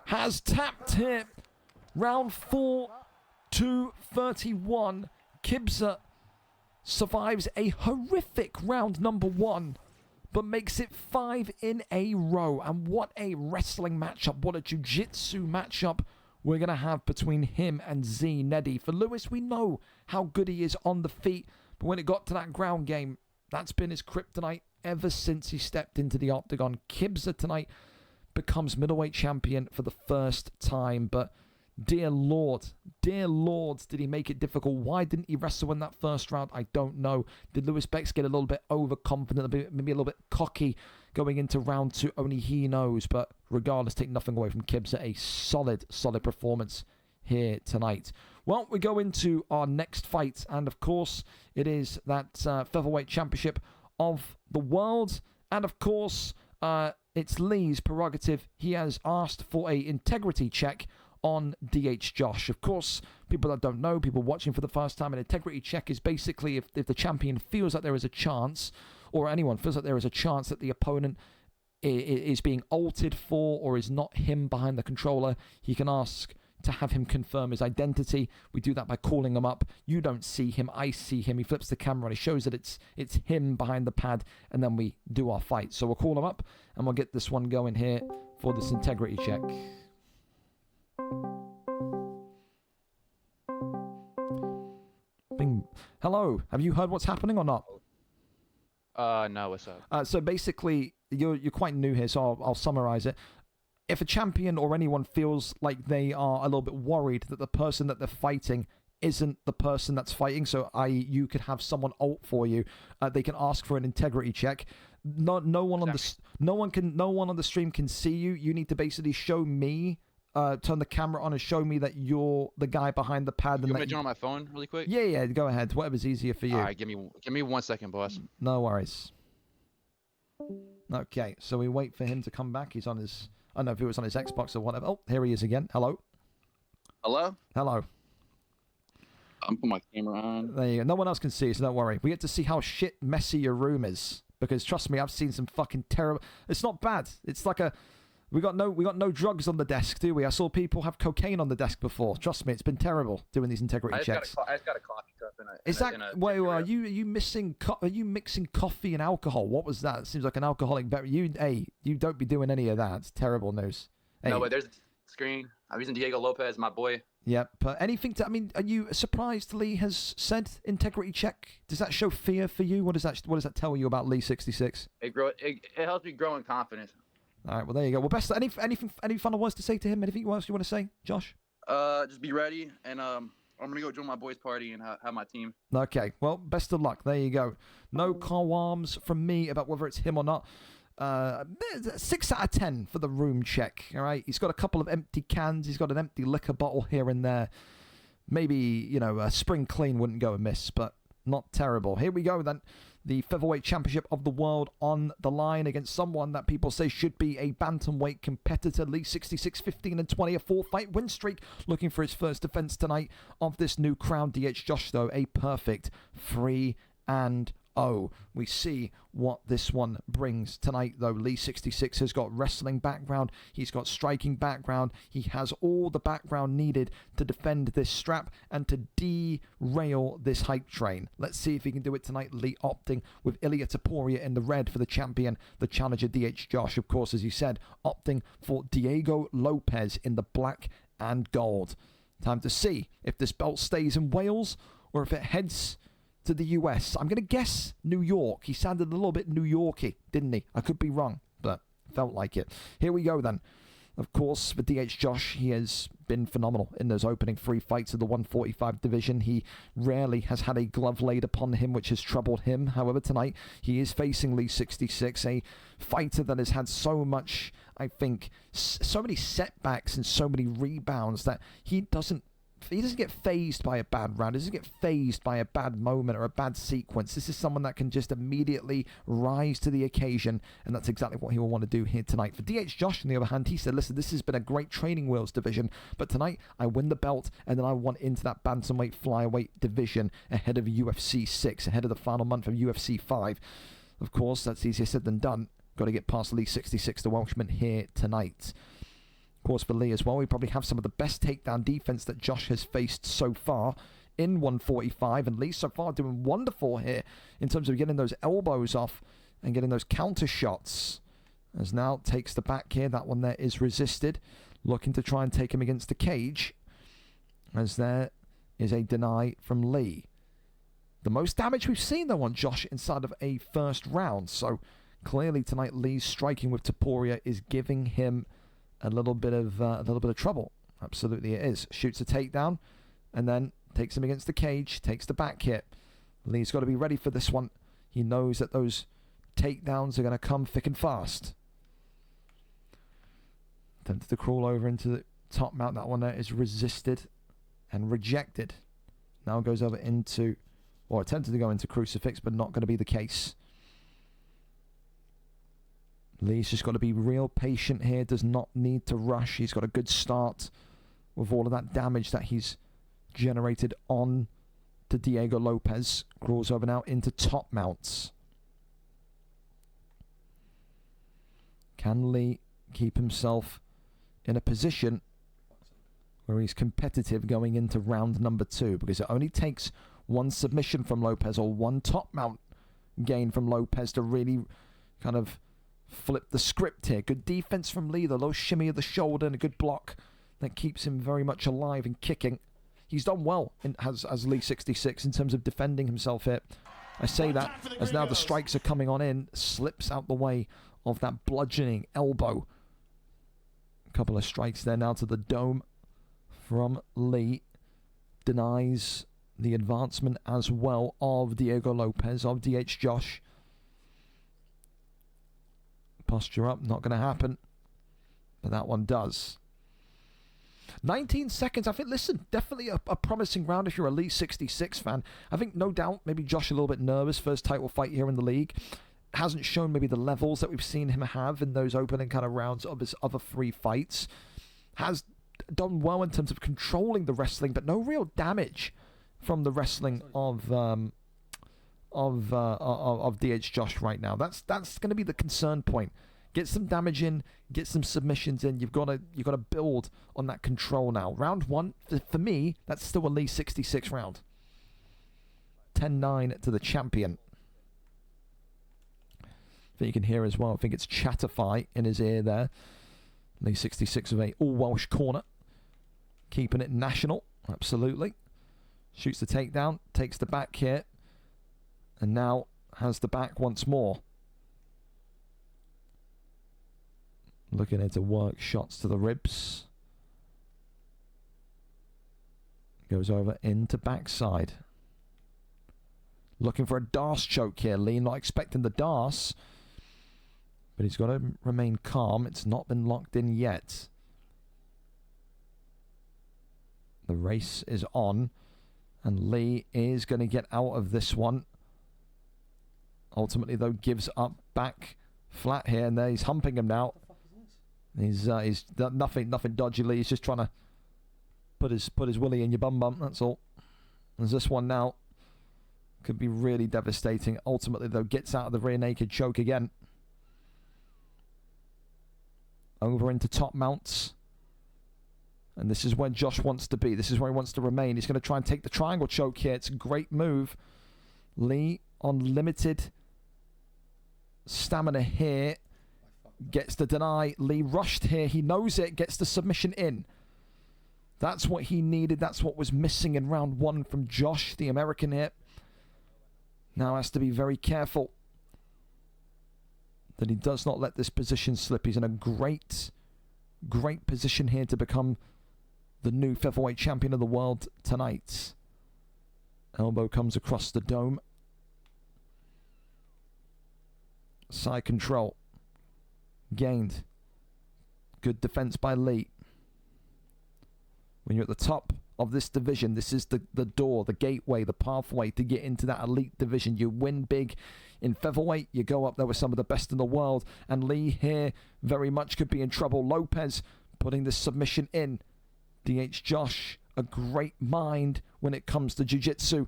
has tapped here. Round 4 to 31. Kibza survives a horrific round number 1, but makes it 5 in a row. And what a wrestling matchup. What a jiu-jitsu matchup we're going to have between him and Z Neddy. For Lewis, we know how good he is on the feet, but when it got to that ground game, that's been his kryptonite ever since he stepped into the octagon. Kibza tonight becomes middleweight champion for the first time, but dear Lord, did he make it difficult? Why didn't he wrestle in that first round? I don't know. Did Lewis Bex get a little bit overconfident, maybe a little bit cocky going into round 2? Only he knows, but regardless, take nothing away from Kibza. A solid performance here tonight. Well, we go into our next fight, and of course, it is that featherweight championship of the world, and of course, it's Lee's prerogative. He has asked for a integrity check on DH Josh. Of course, people that don't know, people watching for the first time, an integrity check is basically if the champion feels that there is a chance, or anyone feels that there is a chance that the opponent is being altered for, or is not him behind the controller, he can ask to have him confirm his identity. We do that by calling him up. You don't see him, I see him. He flips the camera and he shows that it's him behind the pad, and then we do our fight. So we'll call him up and we'll get this one going here for this integrity check. Bing. Hello, have you heard what's happening or not? No, what's up? So basically, you're quite new here, so I'll summarize it. if a champion or anyone feels like they are a little bit worried that the person that they're fighting isn't the person that's fighting, so i.e. you could have someone ult for you, they can ask for an integrity check. No one on the stream can see you. You need to basically show me, turn the camera on and show me that you're the guy behind the pad. You want me to join on my phone really quick? Yeah, go ahead. Whatever's easier for you. All right, give me 1 second, boss. No worries. Okay, so we wait for him to come back. He's on his, I don't know if he was on his Xbox or whatever. Oh, here he is again. Hello. Hello? Hello. I'm putting my camera on. There you go. No one else can see, so don't worry. We get to see how shit messy your room is. Because trust me, I've seen some fucking terrible. It's not bad. It's like a. We got no drugs on the desk, do we? I saw people have cocaine on the desk before. Trust me, it's been terrible doing these integrity checks. I just got a coffee cup in a. Is that wait? Are you missing? Are you mixing coffee and alcohol? What was that? It seems like an alcoholic beverage. You don't be doing any of that. It's terrible news. Hey. No, but there's a screen. I'm using Diego Lopez, my boy. Yep. But anything to? I mean, are you surprised Lee has said integrity check? Does that show fear for you? What does that tell you about Lee 66? It helps me grow in confidence. All right. Well, there you go. Well, best. Any final words to say to him? Anything else you want to say, Josh? Just be ready, and I'm gonna go join my boys' party and have my team. Okay. Well, best of luck. There you go. No qualms from me about whether it's him or not. 6 out of 10 for the room check. All right, he's got a couple of empty cans. He's got an empty liquor bottle here and there. Maybe a spring clean wouldn't go amiss, but not terrible. Here we go then. The featherweight championship of the world on the line against someone that people say should be a bantamweight competitor. Lee 66, 15-20, a 4-fight win streak. Looking for his first defense tonight of this new crown. DH Josh though a perfect 3-0. We see what this one brings tonight, though. Lee 66 has got wrestling background. He's got striking background. He has all the background needed to defend this strap and to derail this hype train. Let's see if he can do it tonight. Lee opting with Ilia Topuria in the red for the champion, the challenger DH Josh. Of course, as you said, opting for Diego Lopez in the black and gold. Time to see if this belt stays in Wales or if it heads to the US. I'm going to guess New York. He sounded a little bit New Yorky, didn't he? I could be wrong, but felt like it. Here we go then. Of course, for DH Josh, he has been phenomenal in those opening 3 fights of the 145 division. He rarely has had a glove laid upon him, which has troubled him. However, tonight, he is facing Lee 66, a fighter that has had so much, I think, so many setbacks and so many rebounds that he doesn't get phased by a bad round. He doesn't get phased by a bad moment or a bad sequence. This is someone that can just immediately rise to the occasion, and that's exactly what he will want to do here tonight. For DH Josh, on the other hand, he said, listen, this has been a great training wheels division, but tonight I win the belt, and then I want into that bantamweight flyweight division ahead of UFC 6, ahead of the final month of UFC 5. Of course, that's easier said than done. Got to get past Lee 66, the Welshman, here tonight. Of course, for Lee as well, we probably have some of the best takedown defense that Josh has faced so far in 145, and Lee so far doing wonderful here in terms of getting those elbows off and getting those counter shots. As now takes the back here, that one there is resisted, looking to try and take him against the cage, as there is a deny from Lee. The most damage we've seen though on Josh inside of a first round, so clearly tonight Lee's striking with Topuria is giving him a little bit of trouble. Absolutely it is. Shoots a takedown and then takes him against the cage, takes the back hit. Lee's got to be ready for this one. He knows that those takedowns are going to come thick and fast. Attempted to crawl over into the top mount. That one there is resisted and rejected. Now goes over into, or attempted to go into crucifix, but not going to be the case. Lee's just got to be real patient here, does not need to rush. He's got a good start with all of that damage that he's generated on to Diego Lopez. Crawls over now into top mounts. Can Lee keep himself in a position where he's competitive going into round number 2? Because it only takes one submission from Lopez or one top mount gain from Lopez to really kind of flip the script here. Good defense from Lee, the low shimmy of the shoulder and a good block that keeps him very much alive and kicking. He's done well as Lee 66 in terms of defending himself here. I say that as now the strikes are coming on in, slips out the way of that bludgeoning elbow. A couple of strikes there now to the dome from Lee. Denies the advancement as well of Diego Lopez, of DH Josh. Posture up, not going to happen. But that one does. 19 seconds. I think, listen, definitely a promising round if you're a Lee 66 fan. I think, no doubt, maybe Josh a little bit nervous. First title fight here in the league. Hasn't shown maybe the levels that we've seen him have in those opening kind of rounds of his other 3 fights. Has done well in terms of controlling the wrestling, but no real damage from the wrestling of DH Josh right now. That's going to be the concern point. Get some damage in, get some submissions in. You've got to build on that control now. Round 1 for me, that's still a Lee 66 round. 10-9 to the champion. I think you can hear as well. I think it's Chatterfy in his ear there. Lee 66 with a all Welsh corner, keeping it national. Absolutely. Shoots the takedown, takes the back here, and now has the back once more. Looking at to work shots to the ribs. Goes over into backside. Looking for a Darce choke here. Lee not expecting the Darce. But he's got to remain calm. It's not been locked in yet. The race is on. And Lee is going to get out of this one. Ultimately, though, gives up back flat here. And there he's humping him now. He's done nothing dodgily. He's just trying to put his willy in your bum. That's all. There's this one now. Could be really devastating. Ultimately, though, gets out of the rear naked choke again. Over into top mounts. And this is where Josh wants to be. This is where he wants to remain. He's going to try and take the triangle choke here. It's a great move. Lee on limited stamina here. Gets the deny. Lee rushed here. He knows it. Gets the submission in. That's what he needed. That's what was missing in round 1 from Josh, the American here. Now has to be very careful that he does not let this position slip. He's in a great position here to become the new featherweight champion of the world tonight. Elbow comes across the dome. Side control. Gained. Good defense by Lee. When you're at the top of this division, this is the door, the gateway, the pathway to get into that elite division. You win big in featherweight, you go up there with some of the best in the world, and Lee here very much could be in trouble. Lopez putting the submission in. DH Josh, a great mind when it comes to jiu-jitsu.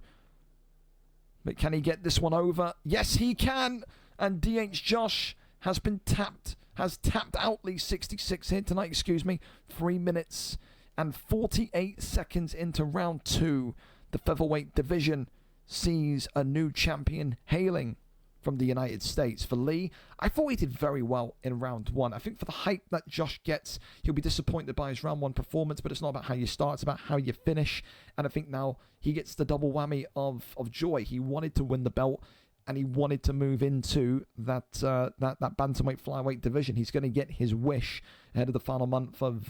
But can he get this one over? Yes, he can! And DH Josh has been tapped out Lee 66 here tonight, 3 minutes and 48 seconds into round 2. The featherweight division sees a new champion hailing from the United States. For Lee, I thought he did very well in round 1. I think for the hype that Josh gets, he'll be disappointed by his round 1 performance, but it's not about how you start, it's about how you finish. And I think now he gets the double whammy of joy. He wanted to win the belt, and he wanted to move into that bantamweight flyweight division. He's going to get his wish ahead of the final month of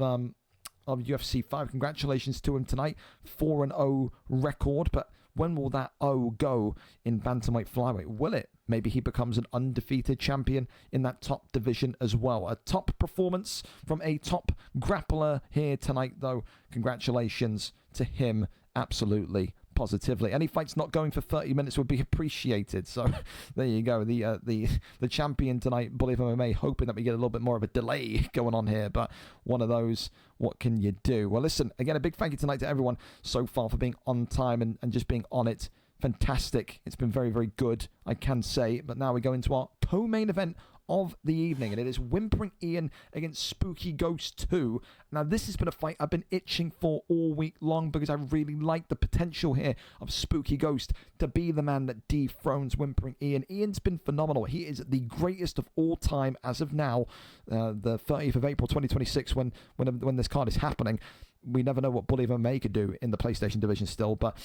UFC 5. Congratulations to him tonight. 4-0 record, but when will that O go in bantamweight flyweight? Will it? Maybe he becomes an undefeated champion in that top division as well. A top performance from a top grappler here tonight, though. Congratulations to him, absolutely, positively. Any fights not going for 30 minutes would be appreciated. So there you go. The champion tonight, BullyOfMMA, hoping that we get a little bit more of a delay going on here, but one of those, what can you do? Well, listen, again, a big thank you tonight to everyone so far for being on time and just being on it. Fantastic. It's been very, very good, I can say. But now we go into our co-main event of the evening, and it is Whimpering Ian against Spooky Ghost 2. Now, this has been a fight I've been itching for all week long because I really like the potential here of Spooky Ghost to be the man that dethrones Whimpering Ian. Ian's been phenomenal. He is the greatest of all time as of now, the 30th of April 2026, when this card is happening. We never know what BullyOfMMA could do in the PlayStation division still, but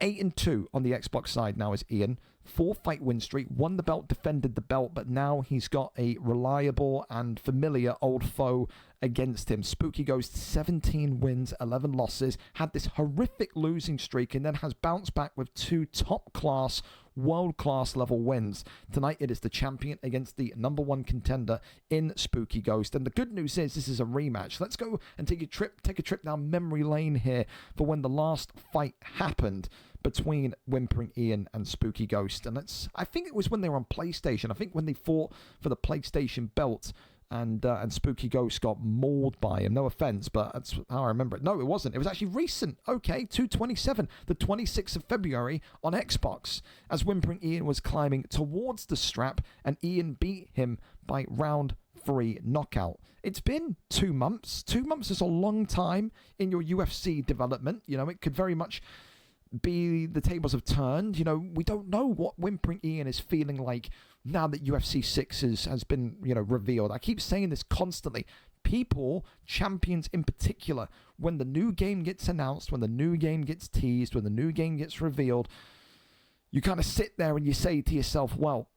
8-2 on the Xbox side now is Ian. 4-fight win streak, won the belt, defended the belt, but now he's got a reliable and familiar old foe against him. Spooky Ghost, 17 wins, 11 losses, had this horrific losing streak, and then has bounced back with 2 top-class, world-class level wins. Tonight it is the champion against the #1 contender in Spooky Ghost. And the good news is this is a rematch. Let's go and take a trip down memory lane here for when the last fight happened between Whimpering Ian and Spooky Ghost. And I think it was when they were on PlayStation. I think when they fought for the PlayStation belt, and Spooky Ghost got mauled by him. No offense, but that's how I remember it. No, it wasn't. It was actually recent. Okay, 2/27, the 26th of February on Xbox, as Whimpering Ian was climbing towards the strap, and Ian beat him by round 3 knockout. It's been 2 months. 2 months is a long time in your UFC development. You know, it could very much be the tables have turned. You know, we don't know what Whimpering Ian is feeling like now that UFC 6 has been, you know, revealed. I keep saying this constantly. People, champions in particular, when the new game gets announced, when the new game gets teased, when the new game gets revealed, you kind of sit there and you say to yourself, well,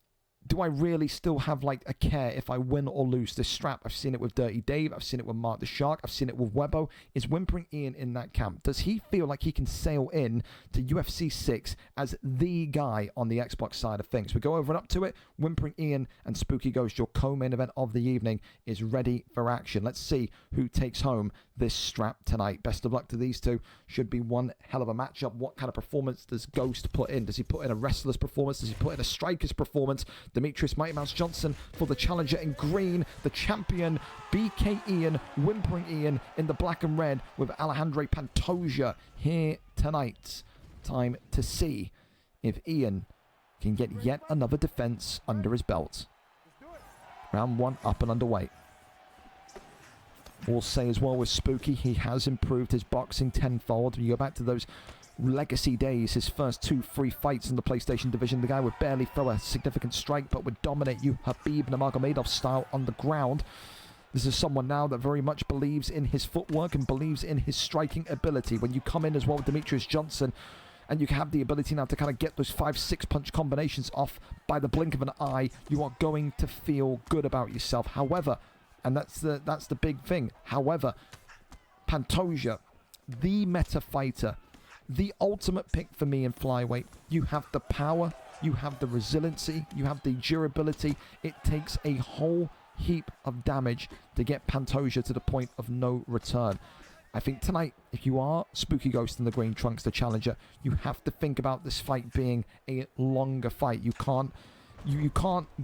do I really still have like a care if I win or lose this strap? I've seen it with Dirty Dave. I've seen it with Mark the Shark. I've seen it with Webbo. Is Whimpering Ian in that camp? Does he feel like he can sail in to UFC 6 as the guy on the Xbox side of things? We go over and up to it. Whimpering Ian and Spooky Ghost, your co-main event of the evening, is ready for action. Let's see who takes home this strap tonight. Best of luck to these two. Should be one hell of a matchup. What kind of performance does Ghost put in? Does he put in a wrestler's performance? Does he put in a striker's performance? Demetrius Mighty Mouse Johnson for the challenger in green. The champion, BK Ian, Whimpering Ian in the black and red with Alejandro Pantoja here tonight. Time to see if Ian can get yet another defense under his belt. Round 1 up and underway. We'll say as well with Spooky, he has improved his boxing tenfold. You go back to those legacy days, his first 2-3 fights in the PlayStation division, the guy would barely throw a significant strike but would dominate you Habib Nurmagomedov style on the ground. This is someone now that very much believes in his footwork and believes in his striking ability. When you come in as well with Demetrius Johnson, and you have the ability now to kind of get those 5-6 punch combinations off by the blink of an eye, you are going to feel good about yourself. However, and that's the big thing. However, Pantoja, the meta fighter, the ultimate pick for me in flyweight. You have the power, you have the resiliency, you have the durability. It takes a whole heap of damage to get Pantoja to the point of no return. I think tonight, if you are Spooky Ghost in the green trunks, the challenger, you have to think about this fight being a longer fight. You can't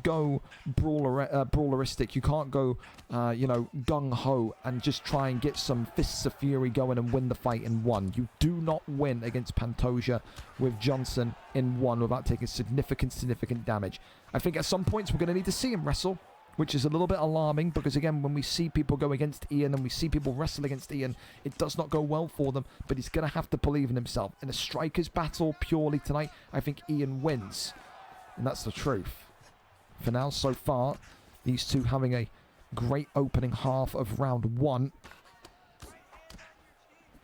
go brawleristic. You can't go, gung-ho and just try and get some fists of fury going and win the fight in 1. You do not win against Pantoja with Johnson in 1 without taking significant damage. I think at some points we're going to need to see him wrestle, which is a little bit alarming because, again, when we see people go against Ian and we see people wrestle against Ian, it does not go well for them, but he's going to have to believe in himself. In a striker's battle purely tonight, I think Ian wins. And that's the truth. For now, so far, these two having a great opening half of round 1.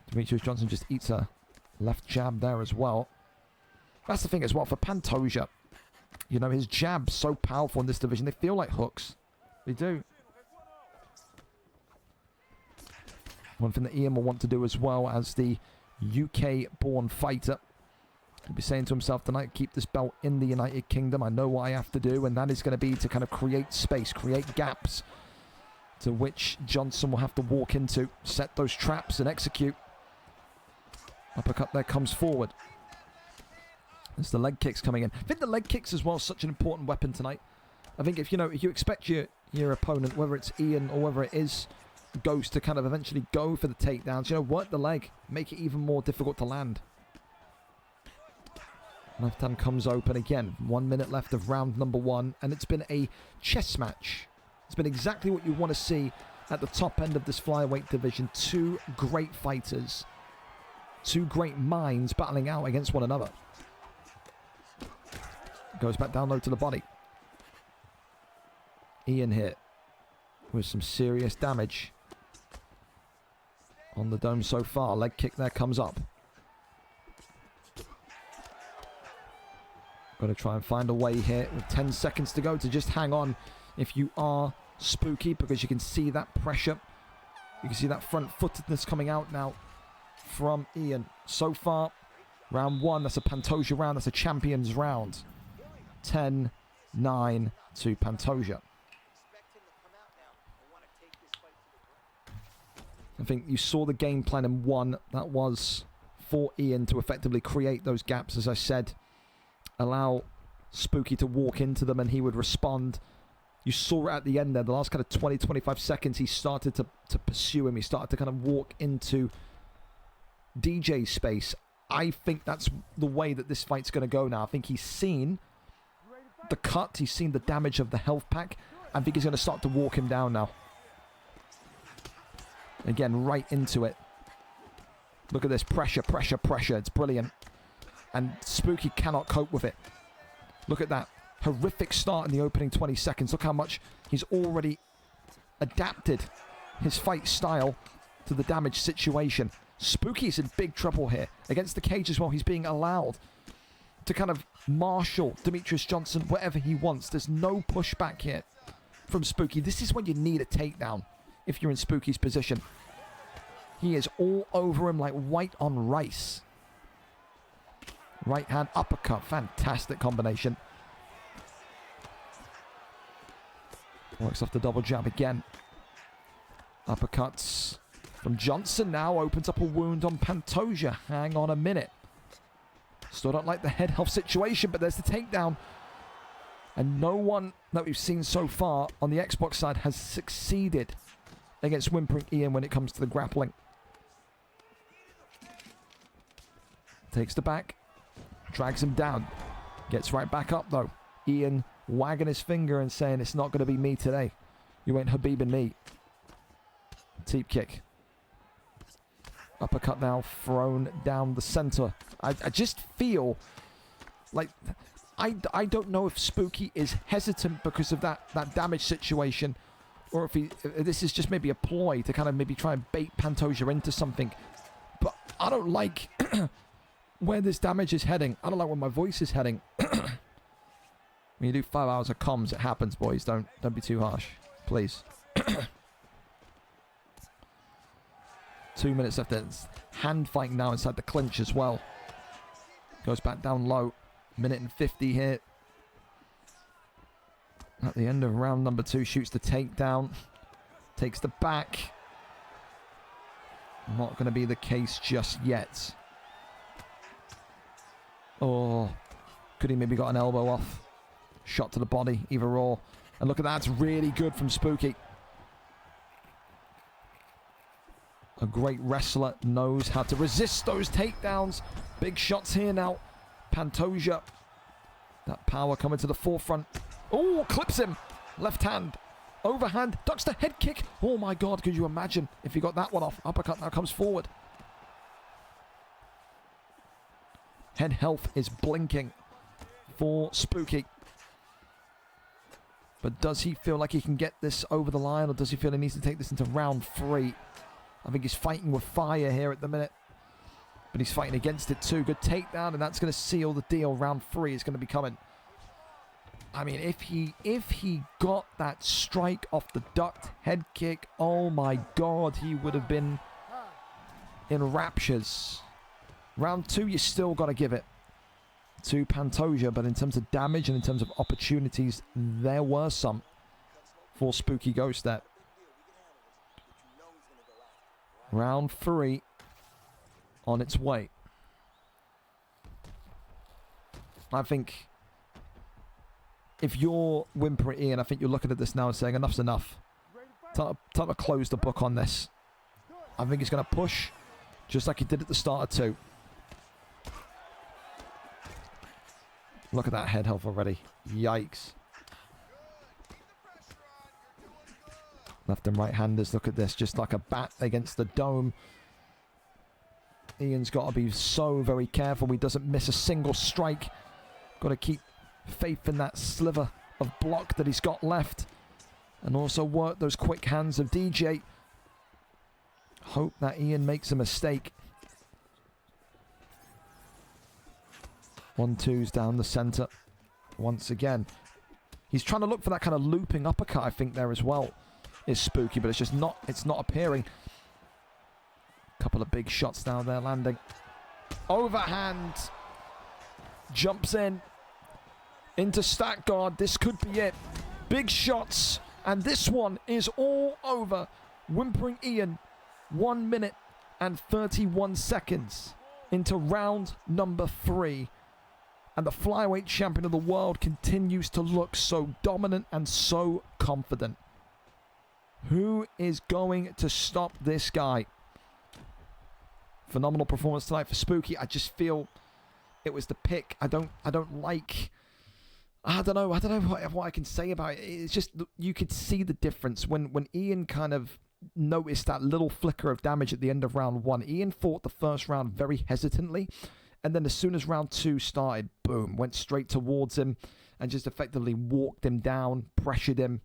Demetrius Johnson just eats a left jab there as well. That's the thing as well for Pantoja. You know, his jab's so powerful in this division. They feel like hooks. They do. One thing that Ian will want to do as well as the UK-born fighter, he'll be saying to himself tonight, keep this belt in the United Kingdom. I know what I have to do, and that is going to be to kind of create space, create gaps to which Johnson will have to walk into, set those traps and execute. Uppercut there comes forward. There's the leg kicks coming in. I think the leg kicks as well is such an important weapon tonight. I think if you expect your opponent, whether it's Ian or whether it is Ghost, to kind of eventually go for the takedowns, work the leg, make it even more difficult to land. Left hand comes open again. 1 minute left of round number 1, and it's been a chess match. It's been exactly what you want to see at the top end of this flyweight division. 2 great fighters, 2 great minds battling out against one another. Goes back down low to the body. Ian here with some serious damage on the dome so far. Leg kick there comes up. Got to try and find a way here with 10 seconds to go to just hang on if you are Spooky, because you can see that pressure. You can see that front-footedness coming out now from Ian. So far, round 1, that's a Pantoja round. That's a champions round. 10-9 to Pantoja. I think you saw the game plan in 1. That was for Ian to effectively create those gaps, as I said. Allow Spooky to walk into them and he would respond. You saw it at the end there. The last kind of 20-25 seconds, he started to pursue him. He started to kind of walk into DJ's space. I think that's the way that this fight's going to go now. I think he's seen the cut. He's seen the damage of the health pack. I think he's going to start to walk him down now. Again, right into it. Look at this. Pressure, pressure, pressure. It's brilliant. And Spooky cannot cope with it. Look at that. Horrific start in the opening 20 seconds. Look how much he's already adapted his fight style to the damage situation. Spooky's in big trouble here. Against the cage as well, he's being allowed to kind of marshal Demetrius Johnson whatever he wants. There's no pushback here from Spooky. This is when you need a takedown if you're in Spooky's position. He is all over him like white on rice. Right hand uppercut. Fantastic combination. Works off the double jab again. Uppercuts from Johnson now opens up a wound on Pantoja. Hang on a minute. Still don't like the head health situation, but there's the takedown. And no one that we've seen so far on the Xbox side has succeeded against whimpering Ian when it comes to the grappling. Takes the back. Drags him down. Gets right back up though. Ian wagging his finger and saying, it's not going to be me today. You ain't Habib and me. Teep kick. Uppercut now thrown down the center. I just feel like I don't know if Spooky is hesitant because of that damage situation, or if this is just maybe a ploy to kind of maybe try and bait Pantoja into something. But I don't like where this damage is heading. I don't like where my voice is heading. When you do 5 hours of comms, it happens, boys. Don't be too harsh, please. 2 minutes left. There's hand fighting now inside the clinch as well. Goes back down low. Minute and 50 here. At the end of round number 2, shoots the takedown. Takes the back. Not going to be the case just yet. Oh, could he maybe got an elbow off? Shot to the body, either or. And look at that, it's really good from Spooky. A great wrestler, knows how to resist those takedowns. Big shots here now. Pantoja. That power coming to the forefront. Oh, clips him. Left hand. Overhand. Ducks the head kick. Oh my God, could you imagine if he got that one off? Uppercut now comes forward. Head health is blinking for Spooky. But does he feel like he can get this over the line, or does he feel he needs to take this into round 3? I think he's fighting with fire here at the minute. But he's fighting against it too. Good takedown, and that's going to seal the deal. Round 3 is going to be coming. I mean, if he got that strike off the ducked head kick, oh my God, he would have been in raptures. Round 2, you still got to give it to Pantoja, but in terms of damage and in terms of opportunities, there were some for Spooky Ghost there. Round 3 on its way. I think if you're whimpering Ian, I think you're looking at this now and saying enough's enough. Time to close the book on this. I think he's going to push just like he did at the start of 2. Look at that head health already. Yikes. Left and right handers, look at this. Just like a bat against the dome. Ian's got to be so very careful he doesn't miss a single strike. Got to keep faith in that sliver of block that he's got left. And also work those quick hands of DJ. Hope that Ian makes a mistake. 1-2s down the center. once again. He's trying to look for that kind of looping uppercut, I think, there as well. Is Spooky, but it's not appearing. Couple of big shots down there landing. Overhand. Jumps in. Into stack guard. This could be it. Big shots. And this one is all over. Whimpering Ian. 1 minute and 31 seconds into round number 3. And the flyweight champion of the world continues to look so dominant and so confident. Who is going to stop this guy? Phenomenal performance tonight for Spooky. I just feel it was the pick. I don't know what I can say about it. It's just, you could see the difference when Ian kind of noticed that little flicker of damage at the end of round 1. Ian fought the first round very hesitantly, and then as soon as round 2 started, boom, went straight towards him and just effectively walked him down, pressured him,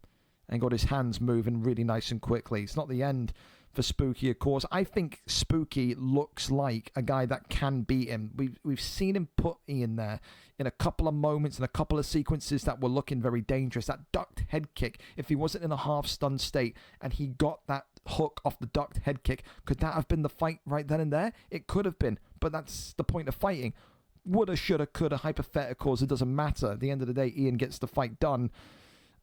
and got his hands moving really nice and quickly. It's not the end for Spooky, of course. I think Spooky looks like a guy that can beat him. We've seen him put Ian there in a couple of moments and a couple of sequences that were looking very dangerous. That ducked head kick, if he wasn't in a half-stunned state and he got that hook off the ducked head kick, could that have been the fight right then and there? It could have been, but that's the point of fighting. Woulda, shoulda, coulda, hypotheticals, it doesn't matter. At the end of the day, Ian gets the fight done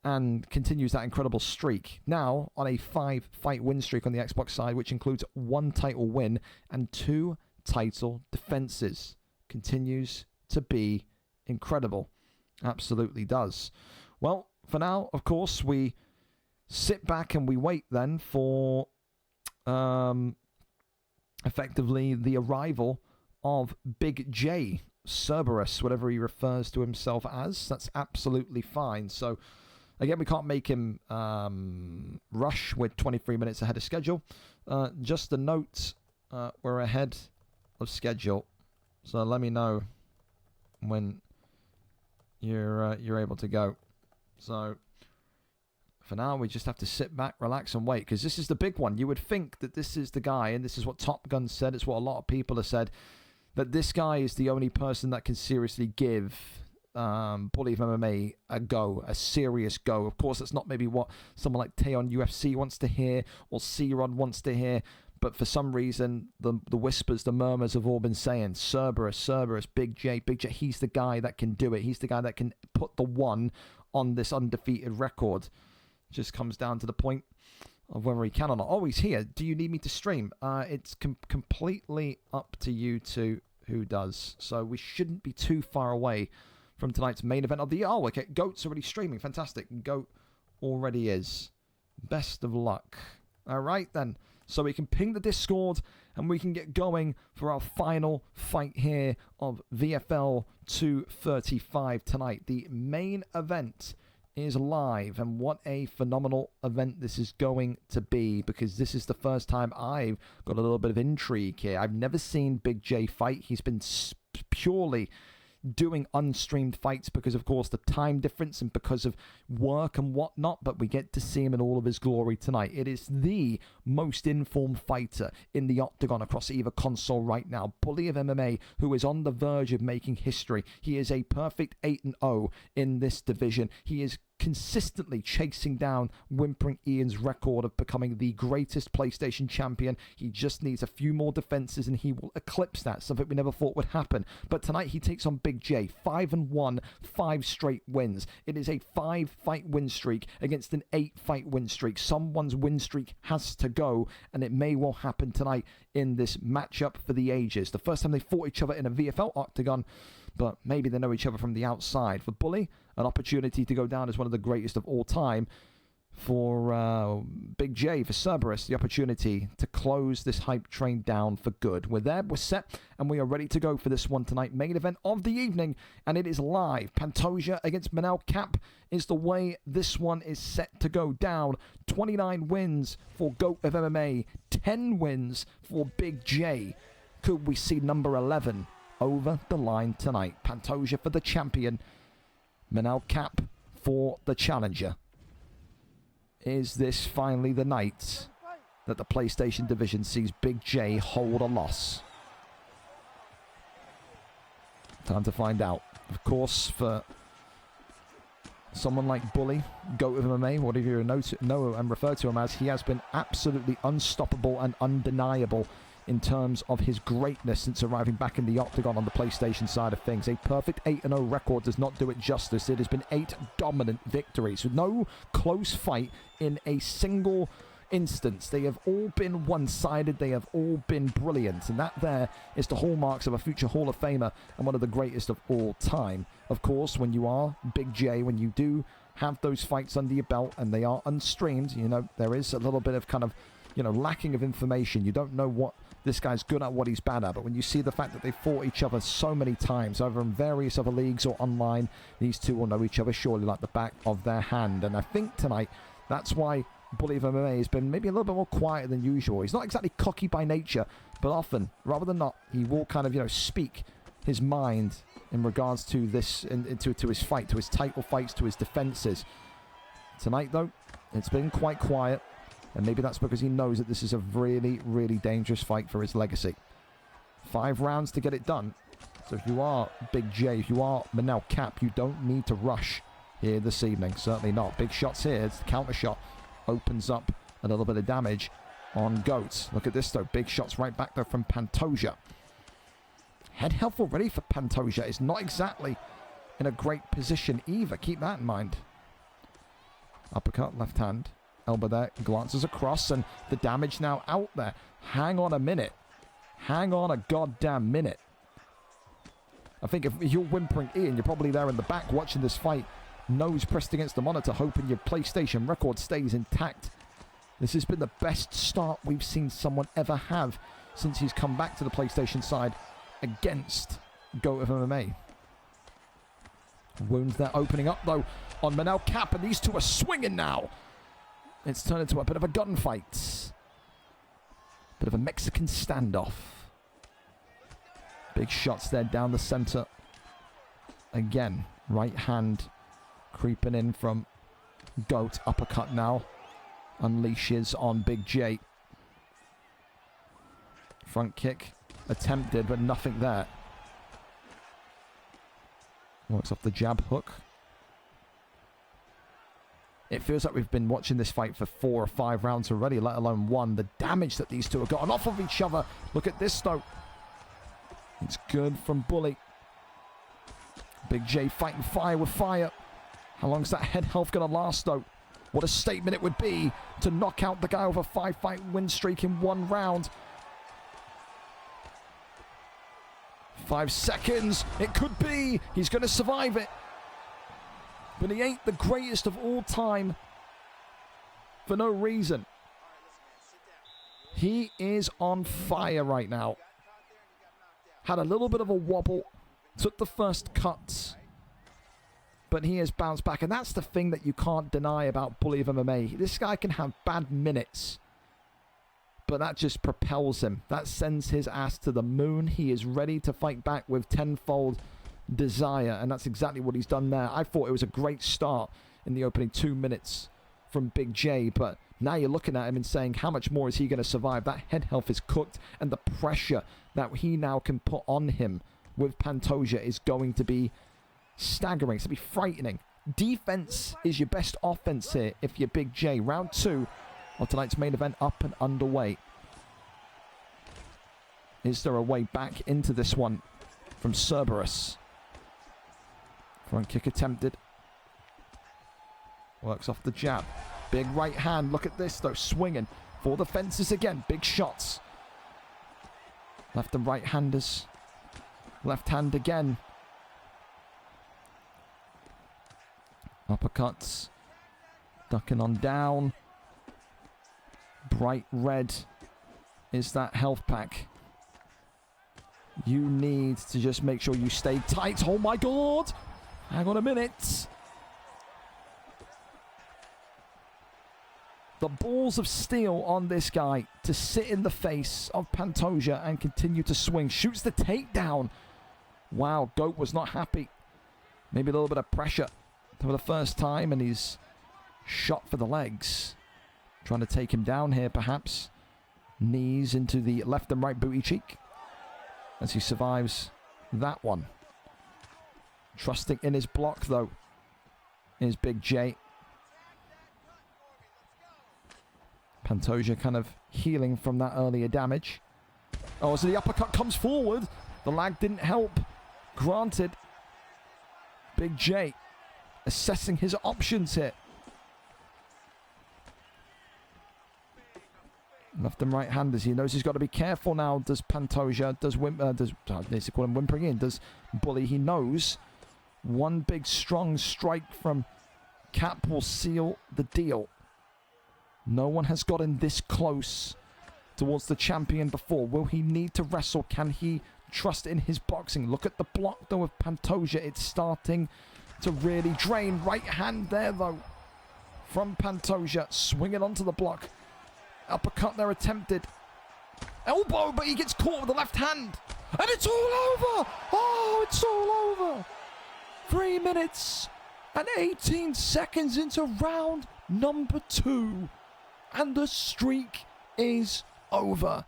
and continues that incredible streak. Now on a 5-fight win streak on the Xbox side, which includes 1 title win and 2 title defenses. Continues to be incredible. Absolutely does. Well, for now, of course, we sit back and we wait then for effectively the arrival of BigJ, Cerberus, whatever he refers to himself as. That's absolutely fine. So again, we can't make him rush. We're 23 minutes ahead of schedule. Just a note, we're ahead of schedule. So let me know when you're able to go. So for now, we just have to sit back, relax, and wait, because this is the big one. You would think that this is the guy, and this is what Top Gun said. It's what a lot of people have said, that this guy is the only person that can seriously give BullyOfMMA a go, a serious go. Of course, that's not maybe what someone like Taeon UFC wants to hear or C-Rod wants to hear, but for some reason the whispers, the murmurs have all been saying Cerberus, BigJ, he's the guy that can do it. He's the guy that can put the 1 on this undefeated record. Just comes down to the point of whether he can or not. Oh, he's here. Do you need me to stream? It's completely up to you two who does. So we shouldn't be too far away from tonight's main event of the year. Oh, okay. Goat's already streaming. Fantastic. Goat already is. Best of luck. All right, then. So we can ping the Discord and we can get going for our final fight here of VFL 235 tonight. The main event is live, and what a phenomenal event this is going to be, because this is the first time I've got a little bit of intrigue here. I've never seen BigJ fight. He's been purely doing unstreamed fights because, of course, the time difference and because of work and whatnot, but we get to see him in all of his glory tonight. It is the most informed fighter in the octagon across either console right now. BullyOfMMA, who is on the verge of making history. He is a perfect 8-0 in this division. He is consistently chasing down Whimpering Ian's record of becoming the greatest PlayStation champion. He just needs a few more defenses and he will eclipse that, something we never thought would happen. But tonight he takes on BigJ, 5-1, 5 straight wins. It is a 5-fight win streak against an 8-fight win streak. Someone's win streak has to go, and it may well happen tonight in this matchup for the ages. The first time they fought each other in a VFL octagon, but maybe they know each other from the outside. For Bully, an opportunity to go down as one of the greatest of all time. For BigJ, for Cerberus, the opportunity to close this hype train down for good. We're there, we're set, and we are ready to go for this one tonight. Main event of the evening, and it is live. Pantoja against Manel Cap is the way this one is set to go down. 29 wins for Goat of MMA, 10 wins for BigJ. Could we see number 11 over the line tonight? Pantoja for the champion, Manel Cap for the challenger. Is this finally the night that the PlayStation division sees BigJ hold a loss? Time to find out. Of course, for someone like Bully, GOAT of MMA, whatever you know and refer to him as, he has been absolutely unstoppable and undeniable in terms of his greatness since arriving back in the octagon on the PlayStation side of things. A perfect 8-0 record does not do it justice. It has been 8 dominant victories with no close fight in a single instance. They have all been one-sided. They have all been brilliant, and that there is the hallmarks of a future Hall of Famer and one of the greatest of all time. Of course, when you are BigJ, when you do have those fights under your belt and they are unstreamed, you know, there is a little bit of kind of, you know, lacking of information. You don't know what this guy's good at, what he's bad at. But when you see the fact that they fought each other so many times, either in various other leagues or online, these two will know each other surely like the back of their hand. And I think tonight, that's why Bully of MMA has been maybe a little bit more quiet than usual. He's not exactly cocky by nature, but often, rather than not, he will kind of, you know, speak his mind in regards to this, to his fight, to his title fights, to his defenses. Tonight, though, it's been quite quiet. And maybe that's because he knows that this is a really, really dangerous fight for his legacy. 5 rounds to get it done. So if you are BigJ, if you are Manel Cap, you don't need to rush here this evening. Certainly not. Big shots here. It's the counter shot. Opens up a little bit of damage on Goat. Look at this, though. Big shots right back, though, from Pantoja. Head health already for Pantoja is not exactly in a great position either. Keep that in mind. Uppercut, left hand. Elbow there, glances across, and the damage now out there. Hang on a minute. Hang on a goddamn minute. I think if you're whimpering Ian, you're probably there in the back watching this fight, nose pressed against the monitor, hoping your PlayStation record stays intact. This has been the best start we've seen someone ever have since he's come back to the PlayStation side against GOAT of MMA. Wounds there opening up, though, on Manel Cap, and these two are swinging now. It's turned into a bit of a gunfight. Bit of a Mexican standoff. Big shots there down the center. Again, right hand creeping in from Goat. Uppercut now. Unleashes on BigJ. Front kick attempted, but nothing there. Works off the jab hook. It feels like we've been watching this fight for 4 or 5 rounds already, let alone 1. The damage that these two have gotten off of each other. Look at this, though. It's good from Bully. BigJ fighting fire with fire. How long's that head health going to last, though? What a statement it would be to knock out the guy with a 5-fight win streak in 1 round. 5 seconds. It could be. He's going to survive it. But he ain't the greatest of all time for no reason. He is on fire right now. Had a little bit of a wobble. Took the first cuts. But he has bounced back. And that's the thing that you can't deny about Bully of MMA. This guy can have bad minutes. But that just propels him. That sends his ass to the moon. He is ready to fight back with tenfold desire, and that's exactly what he's done there. I thought it was a great start in the opening 2 minutes from BigJ, but now you're looking at him and saying, how much more is he going to survive? That head health is cooked, and the pressure that he now can put on him with Pantoja is going to be staggering. It's going to be frightening. Defense is your best offense here if you're BigJ. Round 2 of tonight's main event up and underway. Is there a way back into this one from Cerberus? Front kick attempted. Works off the jab. Big right hand. Look at this, though. Swinging for the fences again. Big shots. Left and right handers. Left hand again. Uppercuts. Ducking on down. Bright red is that health pack. You need to just make sure you stay tight. Oh my god! Hang on a minute. The balls of steel on this guy to sit in the face of Pantoja and continue to swing. Shoots the takedown. Wow, Goat was not happy. Maybe a little bit of pressure for the first time, and he's shot for the legs. Trying to take him down here, perhaps. Knees into the left and right booty cheek as he survives that one. Trusting in his block, though. is BigJ. Pantoja kind of healing from that earlier damage. Oh, so the uppercut comes forward. The lag didn't help. Granted. BigJ assessing his options here. Left and right handers. He knows he's got to be careful now. Does Pantoja? Does I need to call him whimpering in? Does Bully? He knows one big strong strike from Cap will seal the deal. No one has gotten this close towards the champion before. Will he need to wrestle? Can he trust in his boxing? Look at the block though of Pantoja. It's starting to really drain. Right hand there though from Pantoja. Swinging onto the block. Uppercut there attempted. Elbow, but he gets caught with the left hand. And it's all over. Oh, it's all over. 3 minutes and 18 seconds into round number 2. And the streak is over.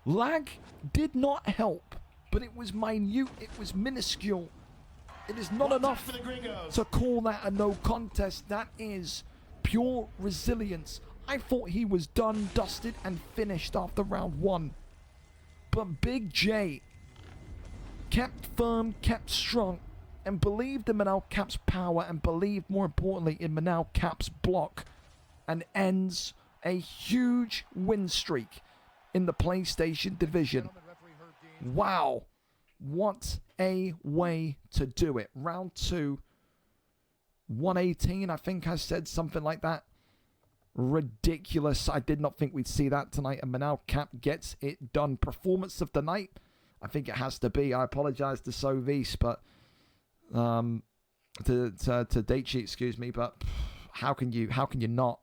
Lag did not help, but it was minute, it was minuscule. It is not enough to call that a no contest. That is pure resilience. I thought he was done, dusted, and finished after round 1. But BigJ kept firm, kept strong, and believed in Manal Cap's power, and believed, more importantly, in Manal Cap's block, and ends a huge win streak in the PlayStation division. Wow. What a way to do it. Round 2, 118, I think I said something like that. Ridiculous. I did not think we'd see that tonight, and Manal Cap gets it done. Performance of the night? I think it has to be. I apologize to Sovis, but to Daichi, excuse me, but how can you not?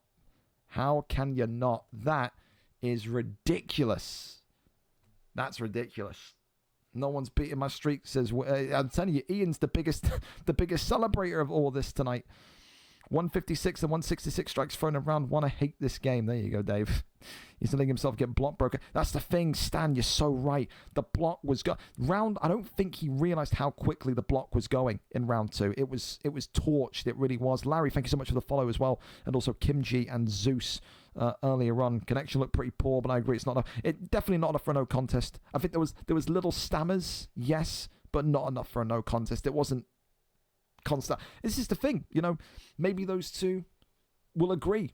How can you not? That is ridiculous. That's ridiculous. No one's beating my streak, says I'm telling you, Ian's the biggest celebrator of all this tonight. 156 and 166 strikes thrown in round 1. I hate this game. There you go, Dave. He's letting himself get block broken. That's the thing, Stan. You're so right. The block was I don't think he realized how quickly the block was going in round 2. It was torched. It really was. Larry, thank you so much for the follow as well, and also Kimji and Zeus earlier on. Connection looked pretty poor, but I agree it's not enough. It definitely not enough for a no contest. I think there was little stammers, yes, but not enough for a no contest. It wasn't constant. This is the thing, maybe those two will agree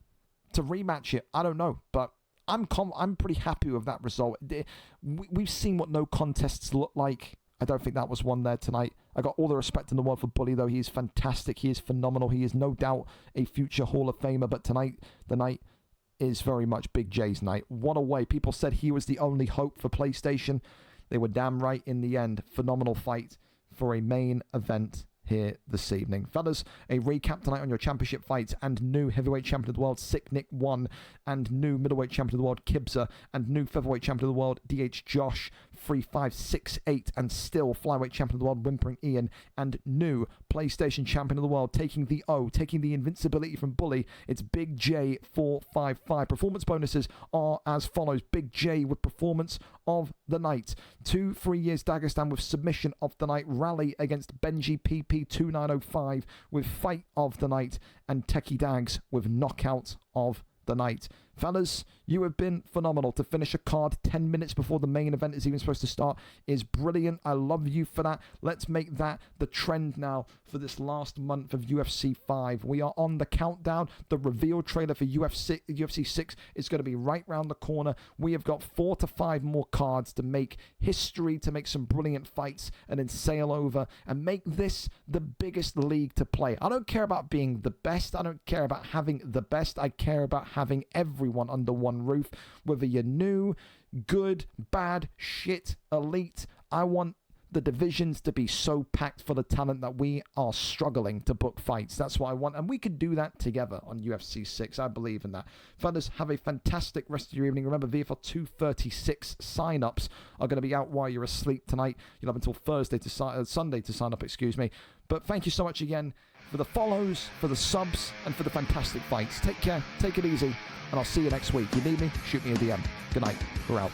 to rematch it. I don't know, but I'm pretty happy with that result. We've seen what no contests look like. I don't think that was one there tonight. I got all the respect in the world for Bully, though. He is fantastic. He is phenomenal. He is no doubt a future Hall of Famer, but tonight, the night is very much Big J's night. What a way. People said he was the only hope for PlayStation. They were damn right in the end. Phenomenal fight for a main event here this evening. Fellas, a recap tonight on your championship fights, and new heavyweight champion of the world, Sick Nick, won, and new middleweight champion of the world, Kibza, and new featherweight champion of the world, DH Josh, 3568, and still flyweight champion of the world, Whimpering Ian, and new PlayStation champion of the world, taking the invincibility from Bully, it's BigJ455. Performance bonuses are as follows. BigJ with performance of the night, 2 years Dagestan with submission of the night, Rally against Benji PP2905 with fight of the night, and Techie Dags with knockout of the night. Fellas, you have been phenomenal. To finish a card 10 minutes before the main event is even supposed to start is brilliant. I love you for that. Let's make that the trend now for this last month of UFC 5. We are on the countdown. The reveal trailer for UFC 6 is going to be right round the corner. We have got 4 to 5 more cards to make history, to make some brilliant fights, and then sail over and make this the biggest league to play. I don't care about being the best. I don't care about having the best. I care about having everyone under one roof, whether you're new, good, bad, shit, elite. I want the divisions to be so packed full of talent that we are struggling to book fights. That's what I want, and we can do that together on UFC 6. I believe in that. Fellas, have a fantastic rest of your evening. Remember, VFL 236 sign-ups are going to be out while you're asleep tonight. You'll have until Sunday to sign up, excuse me. But thank you so much again for the follows, for the subs, and for the fantastic fights. Take care, take it easy, and I'll see you next week. If you need me, shoot me a DM. Good night. We're out.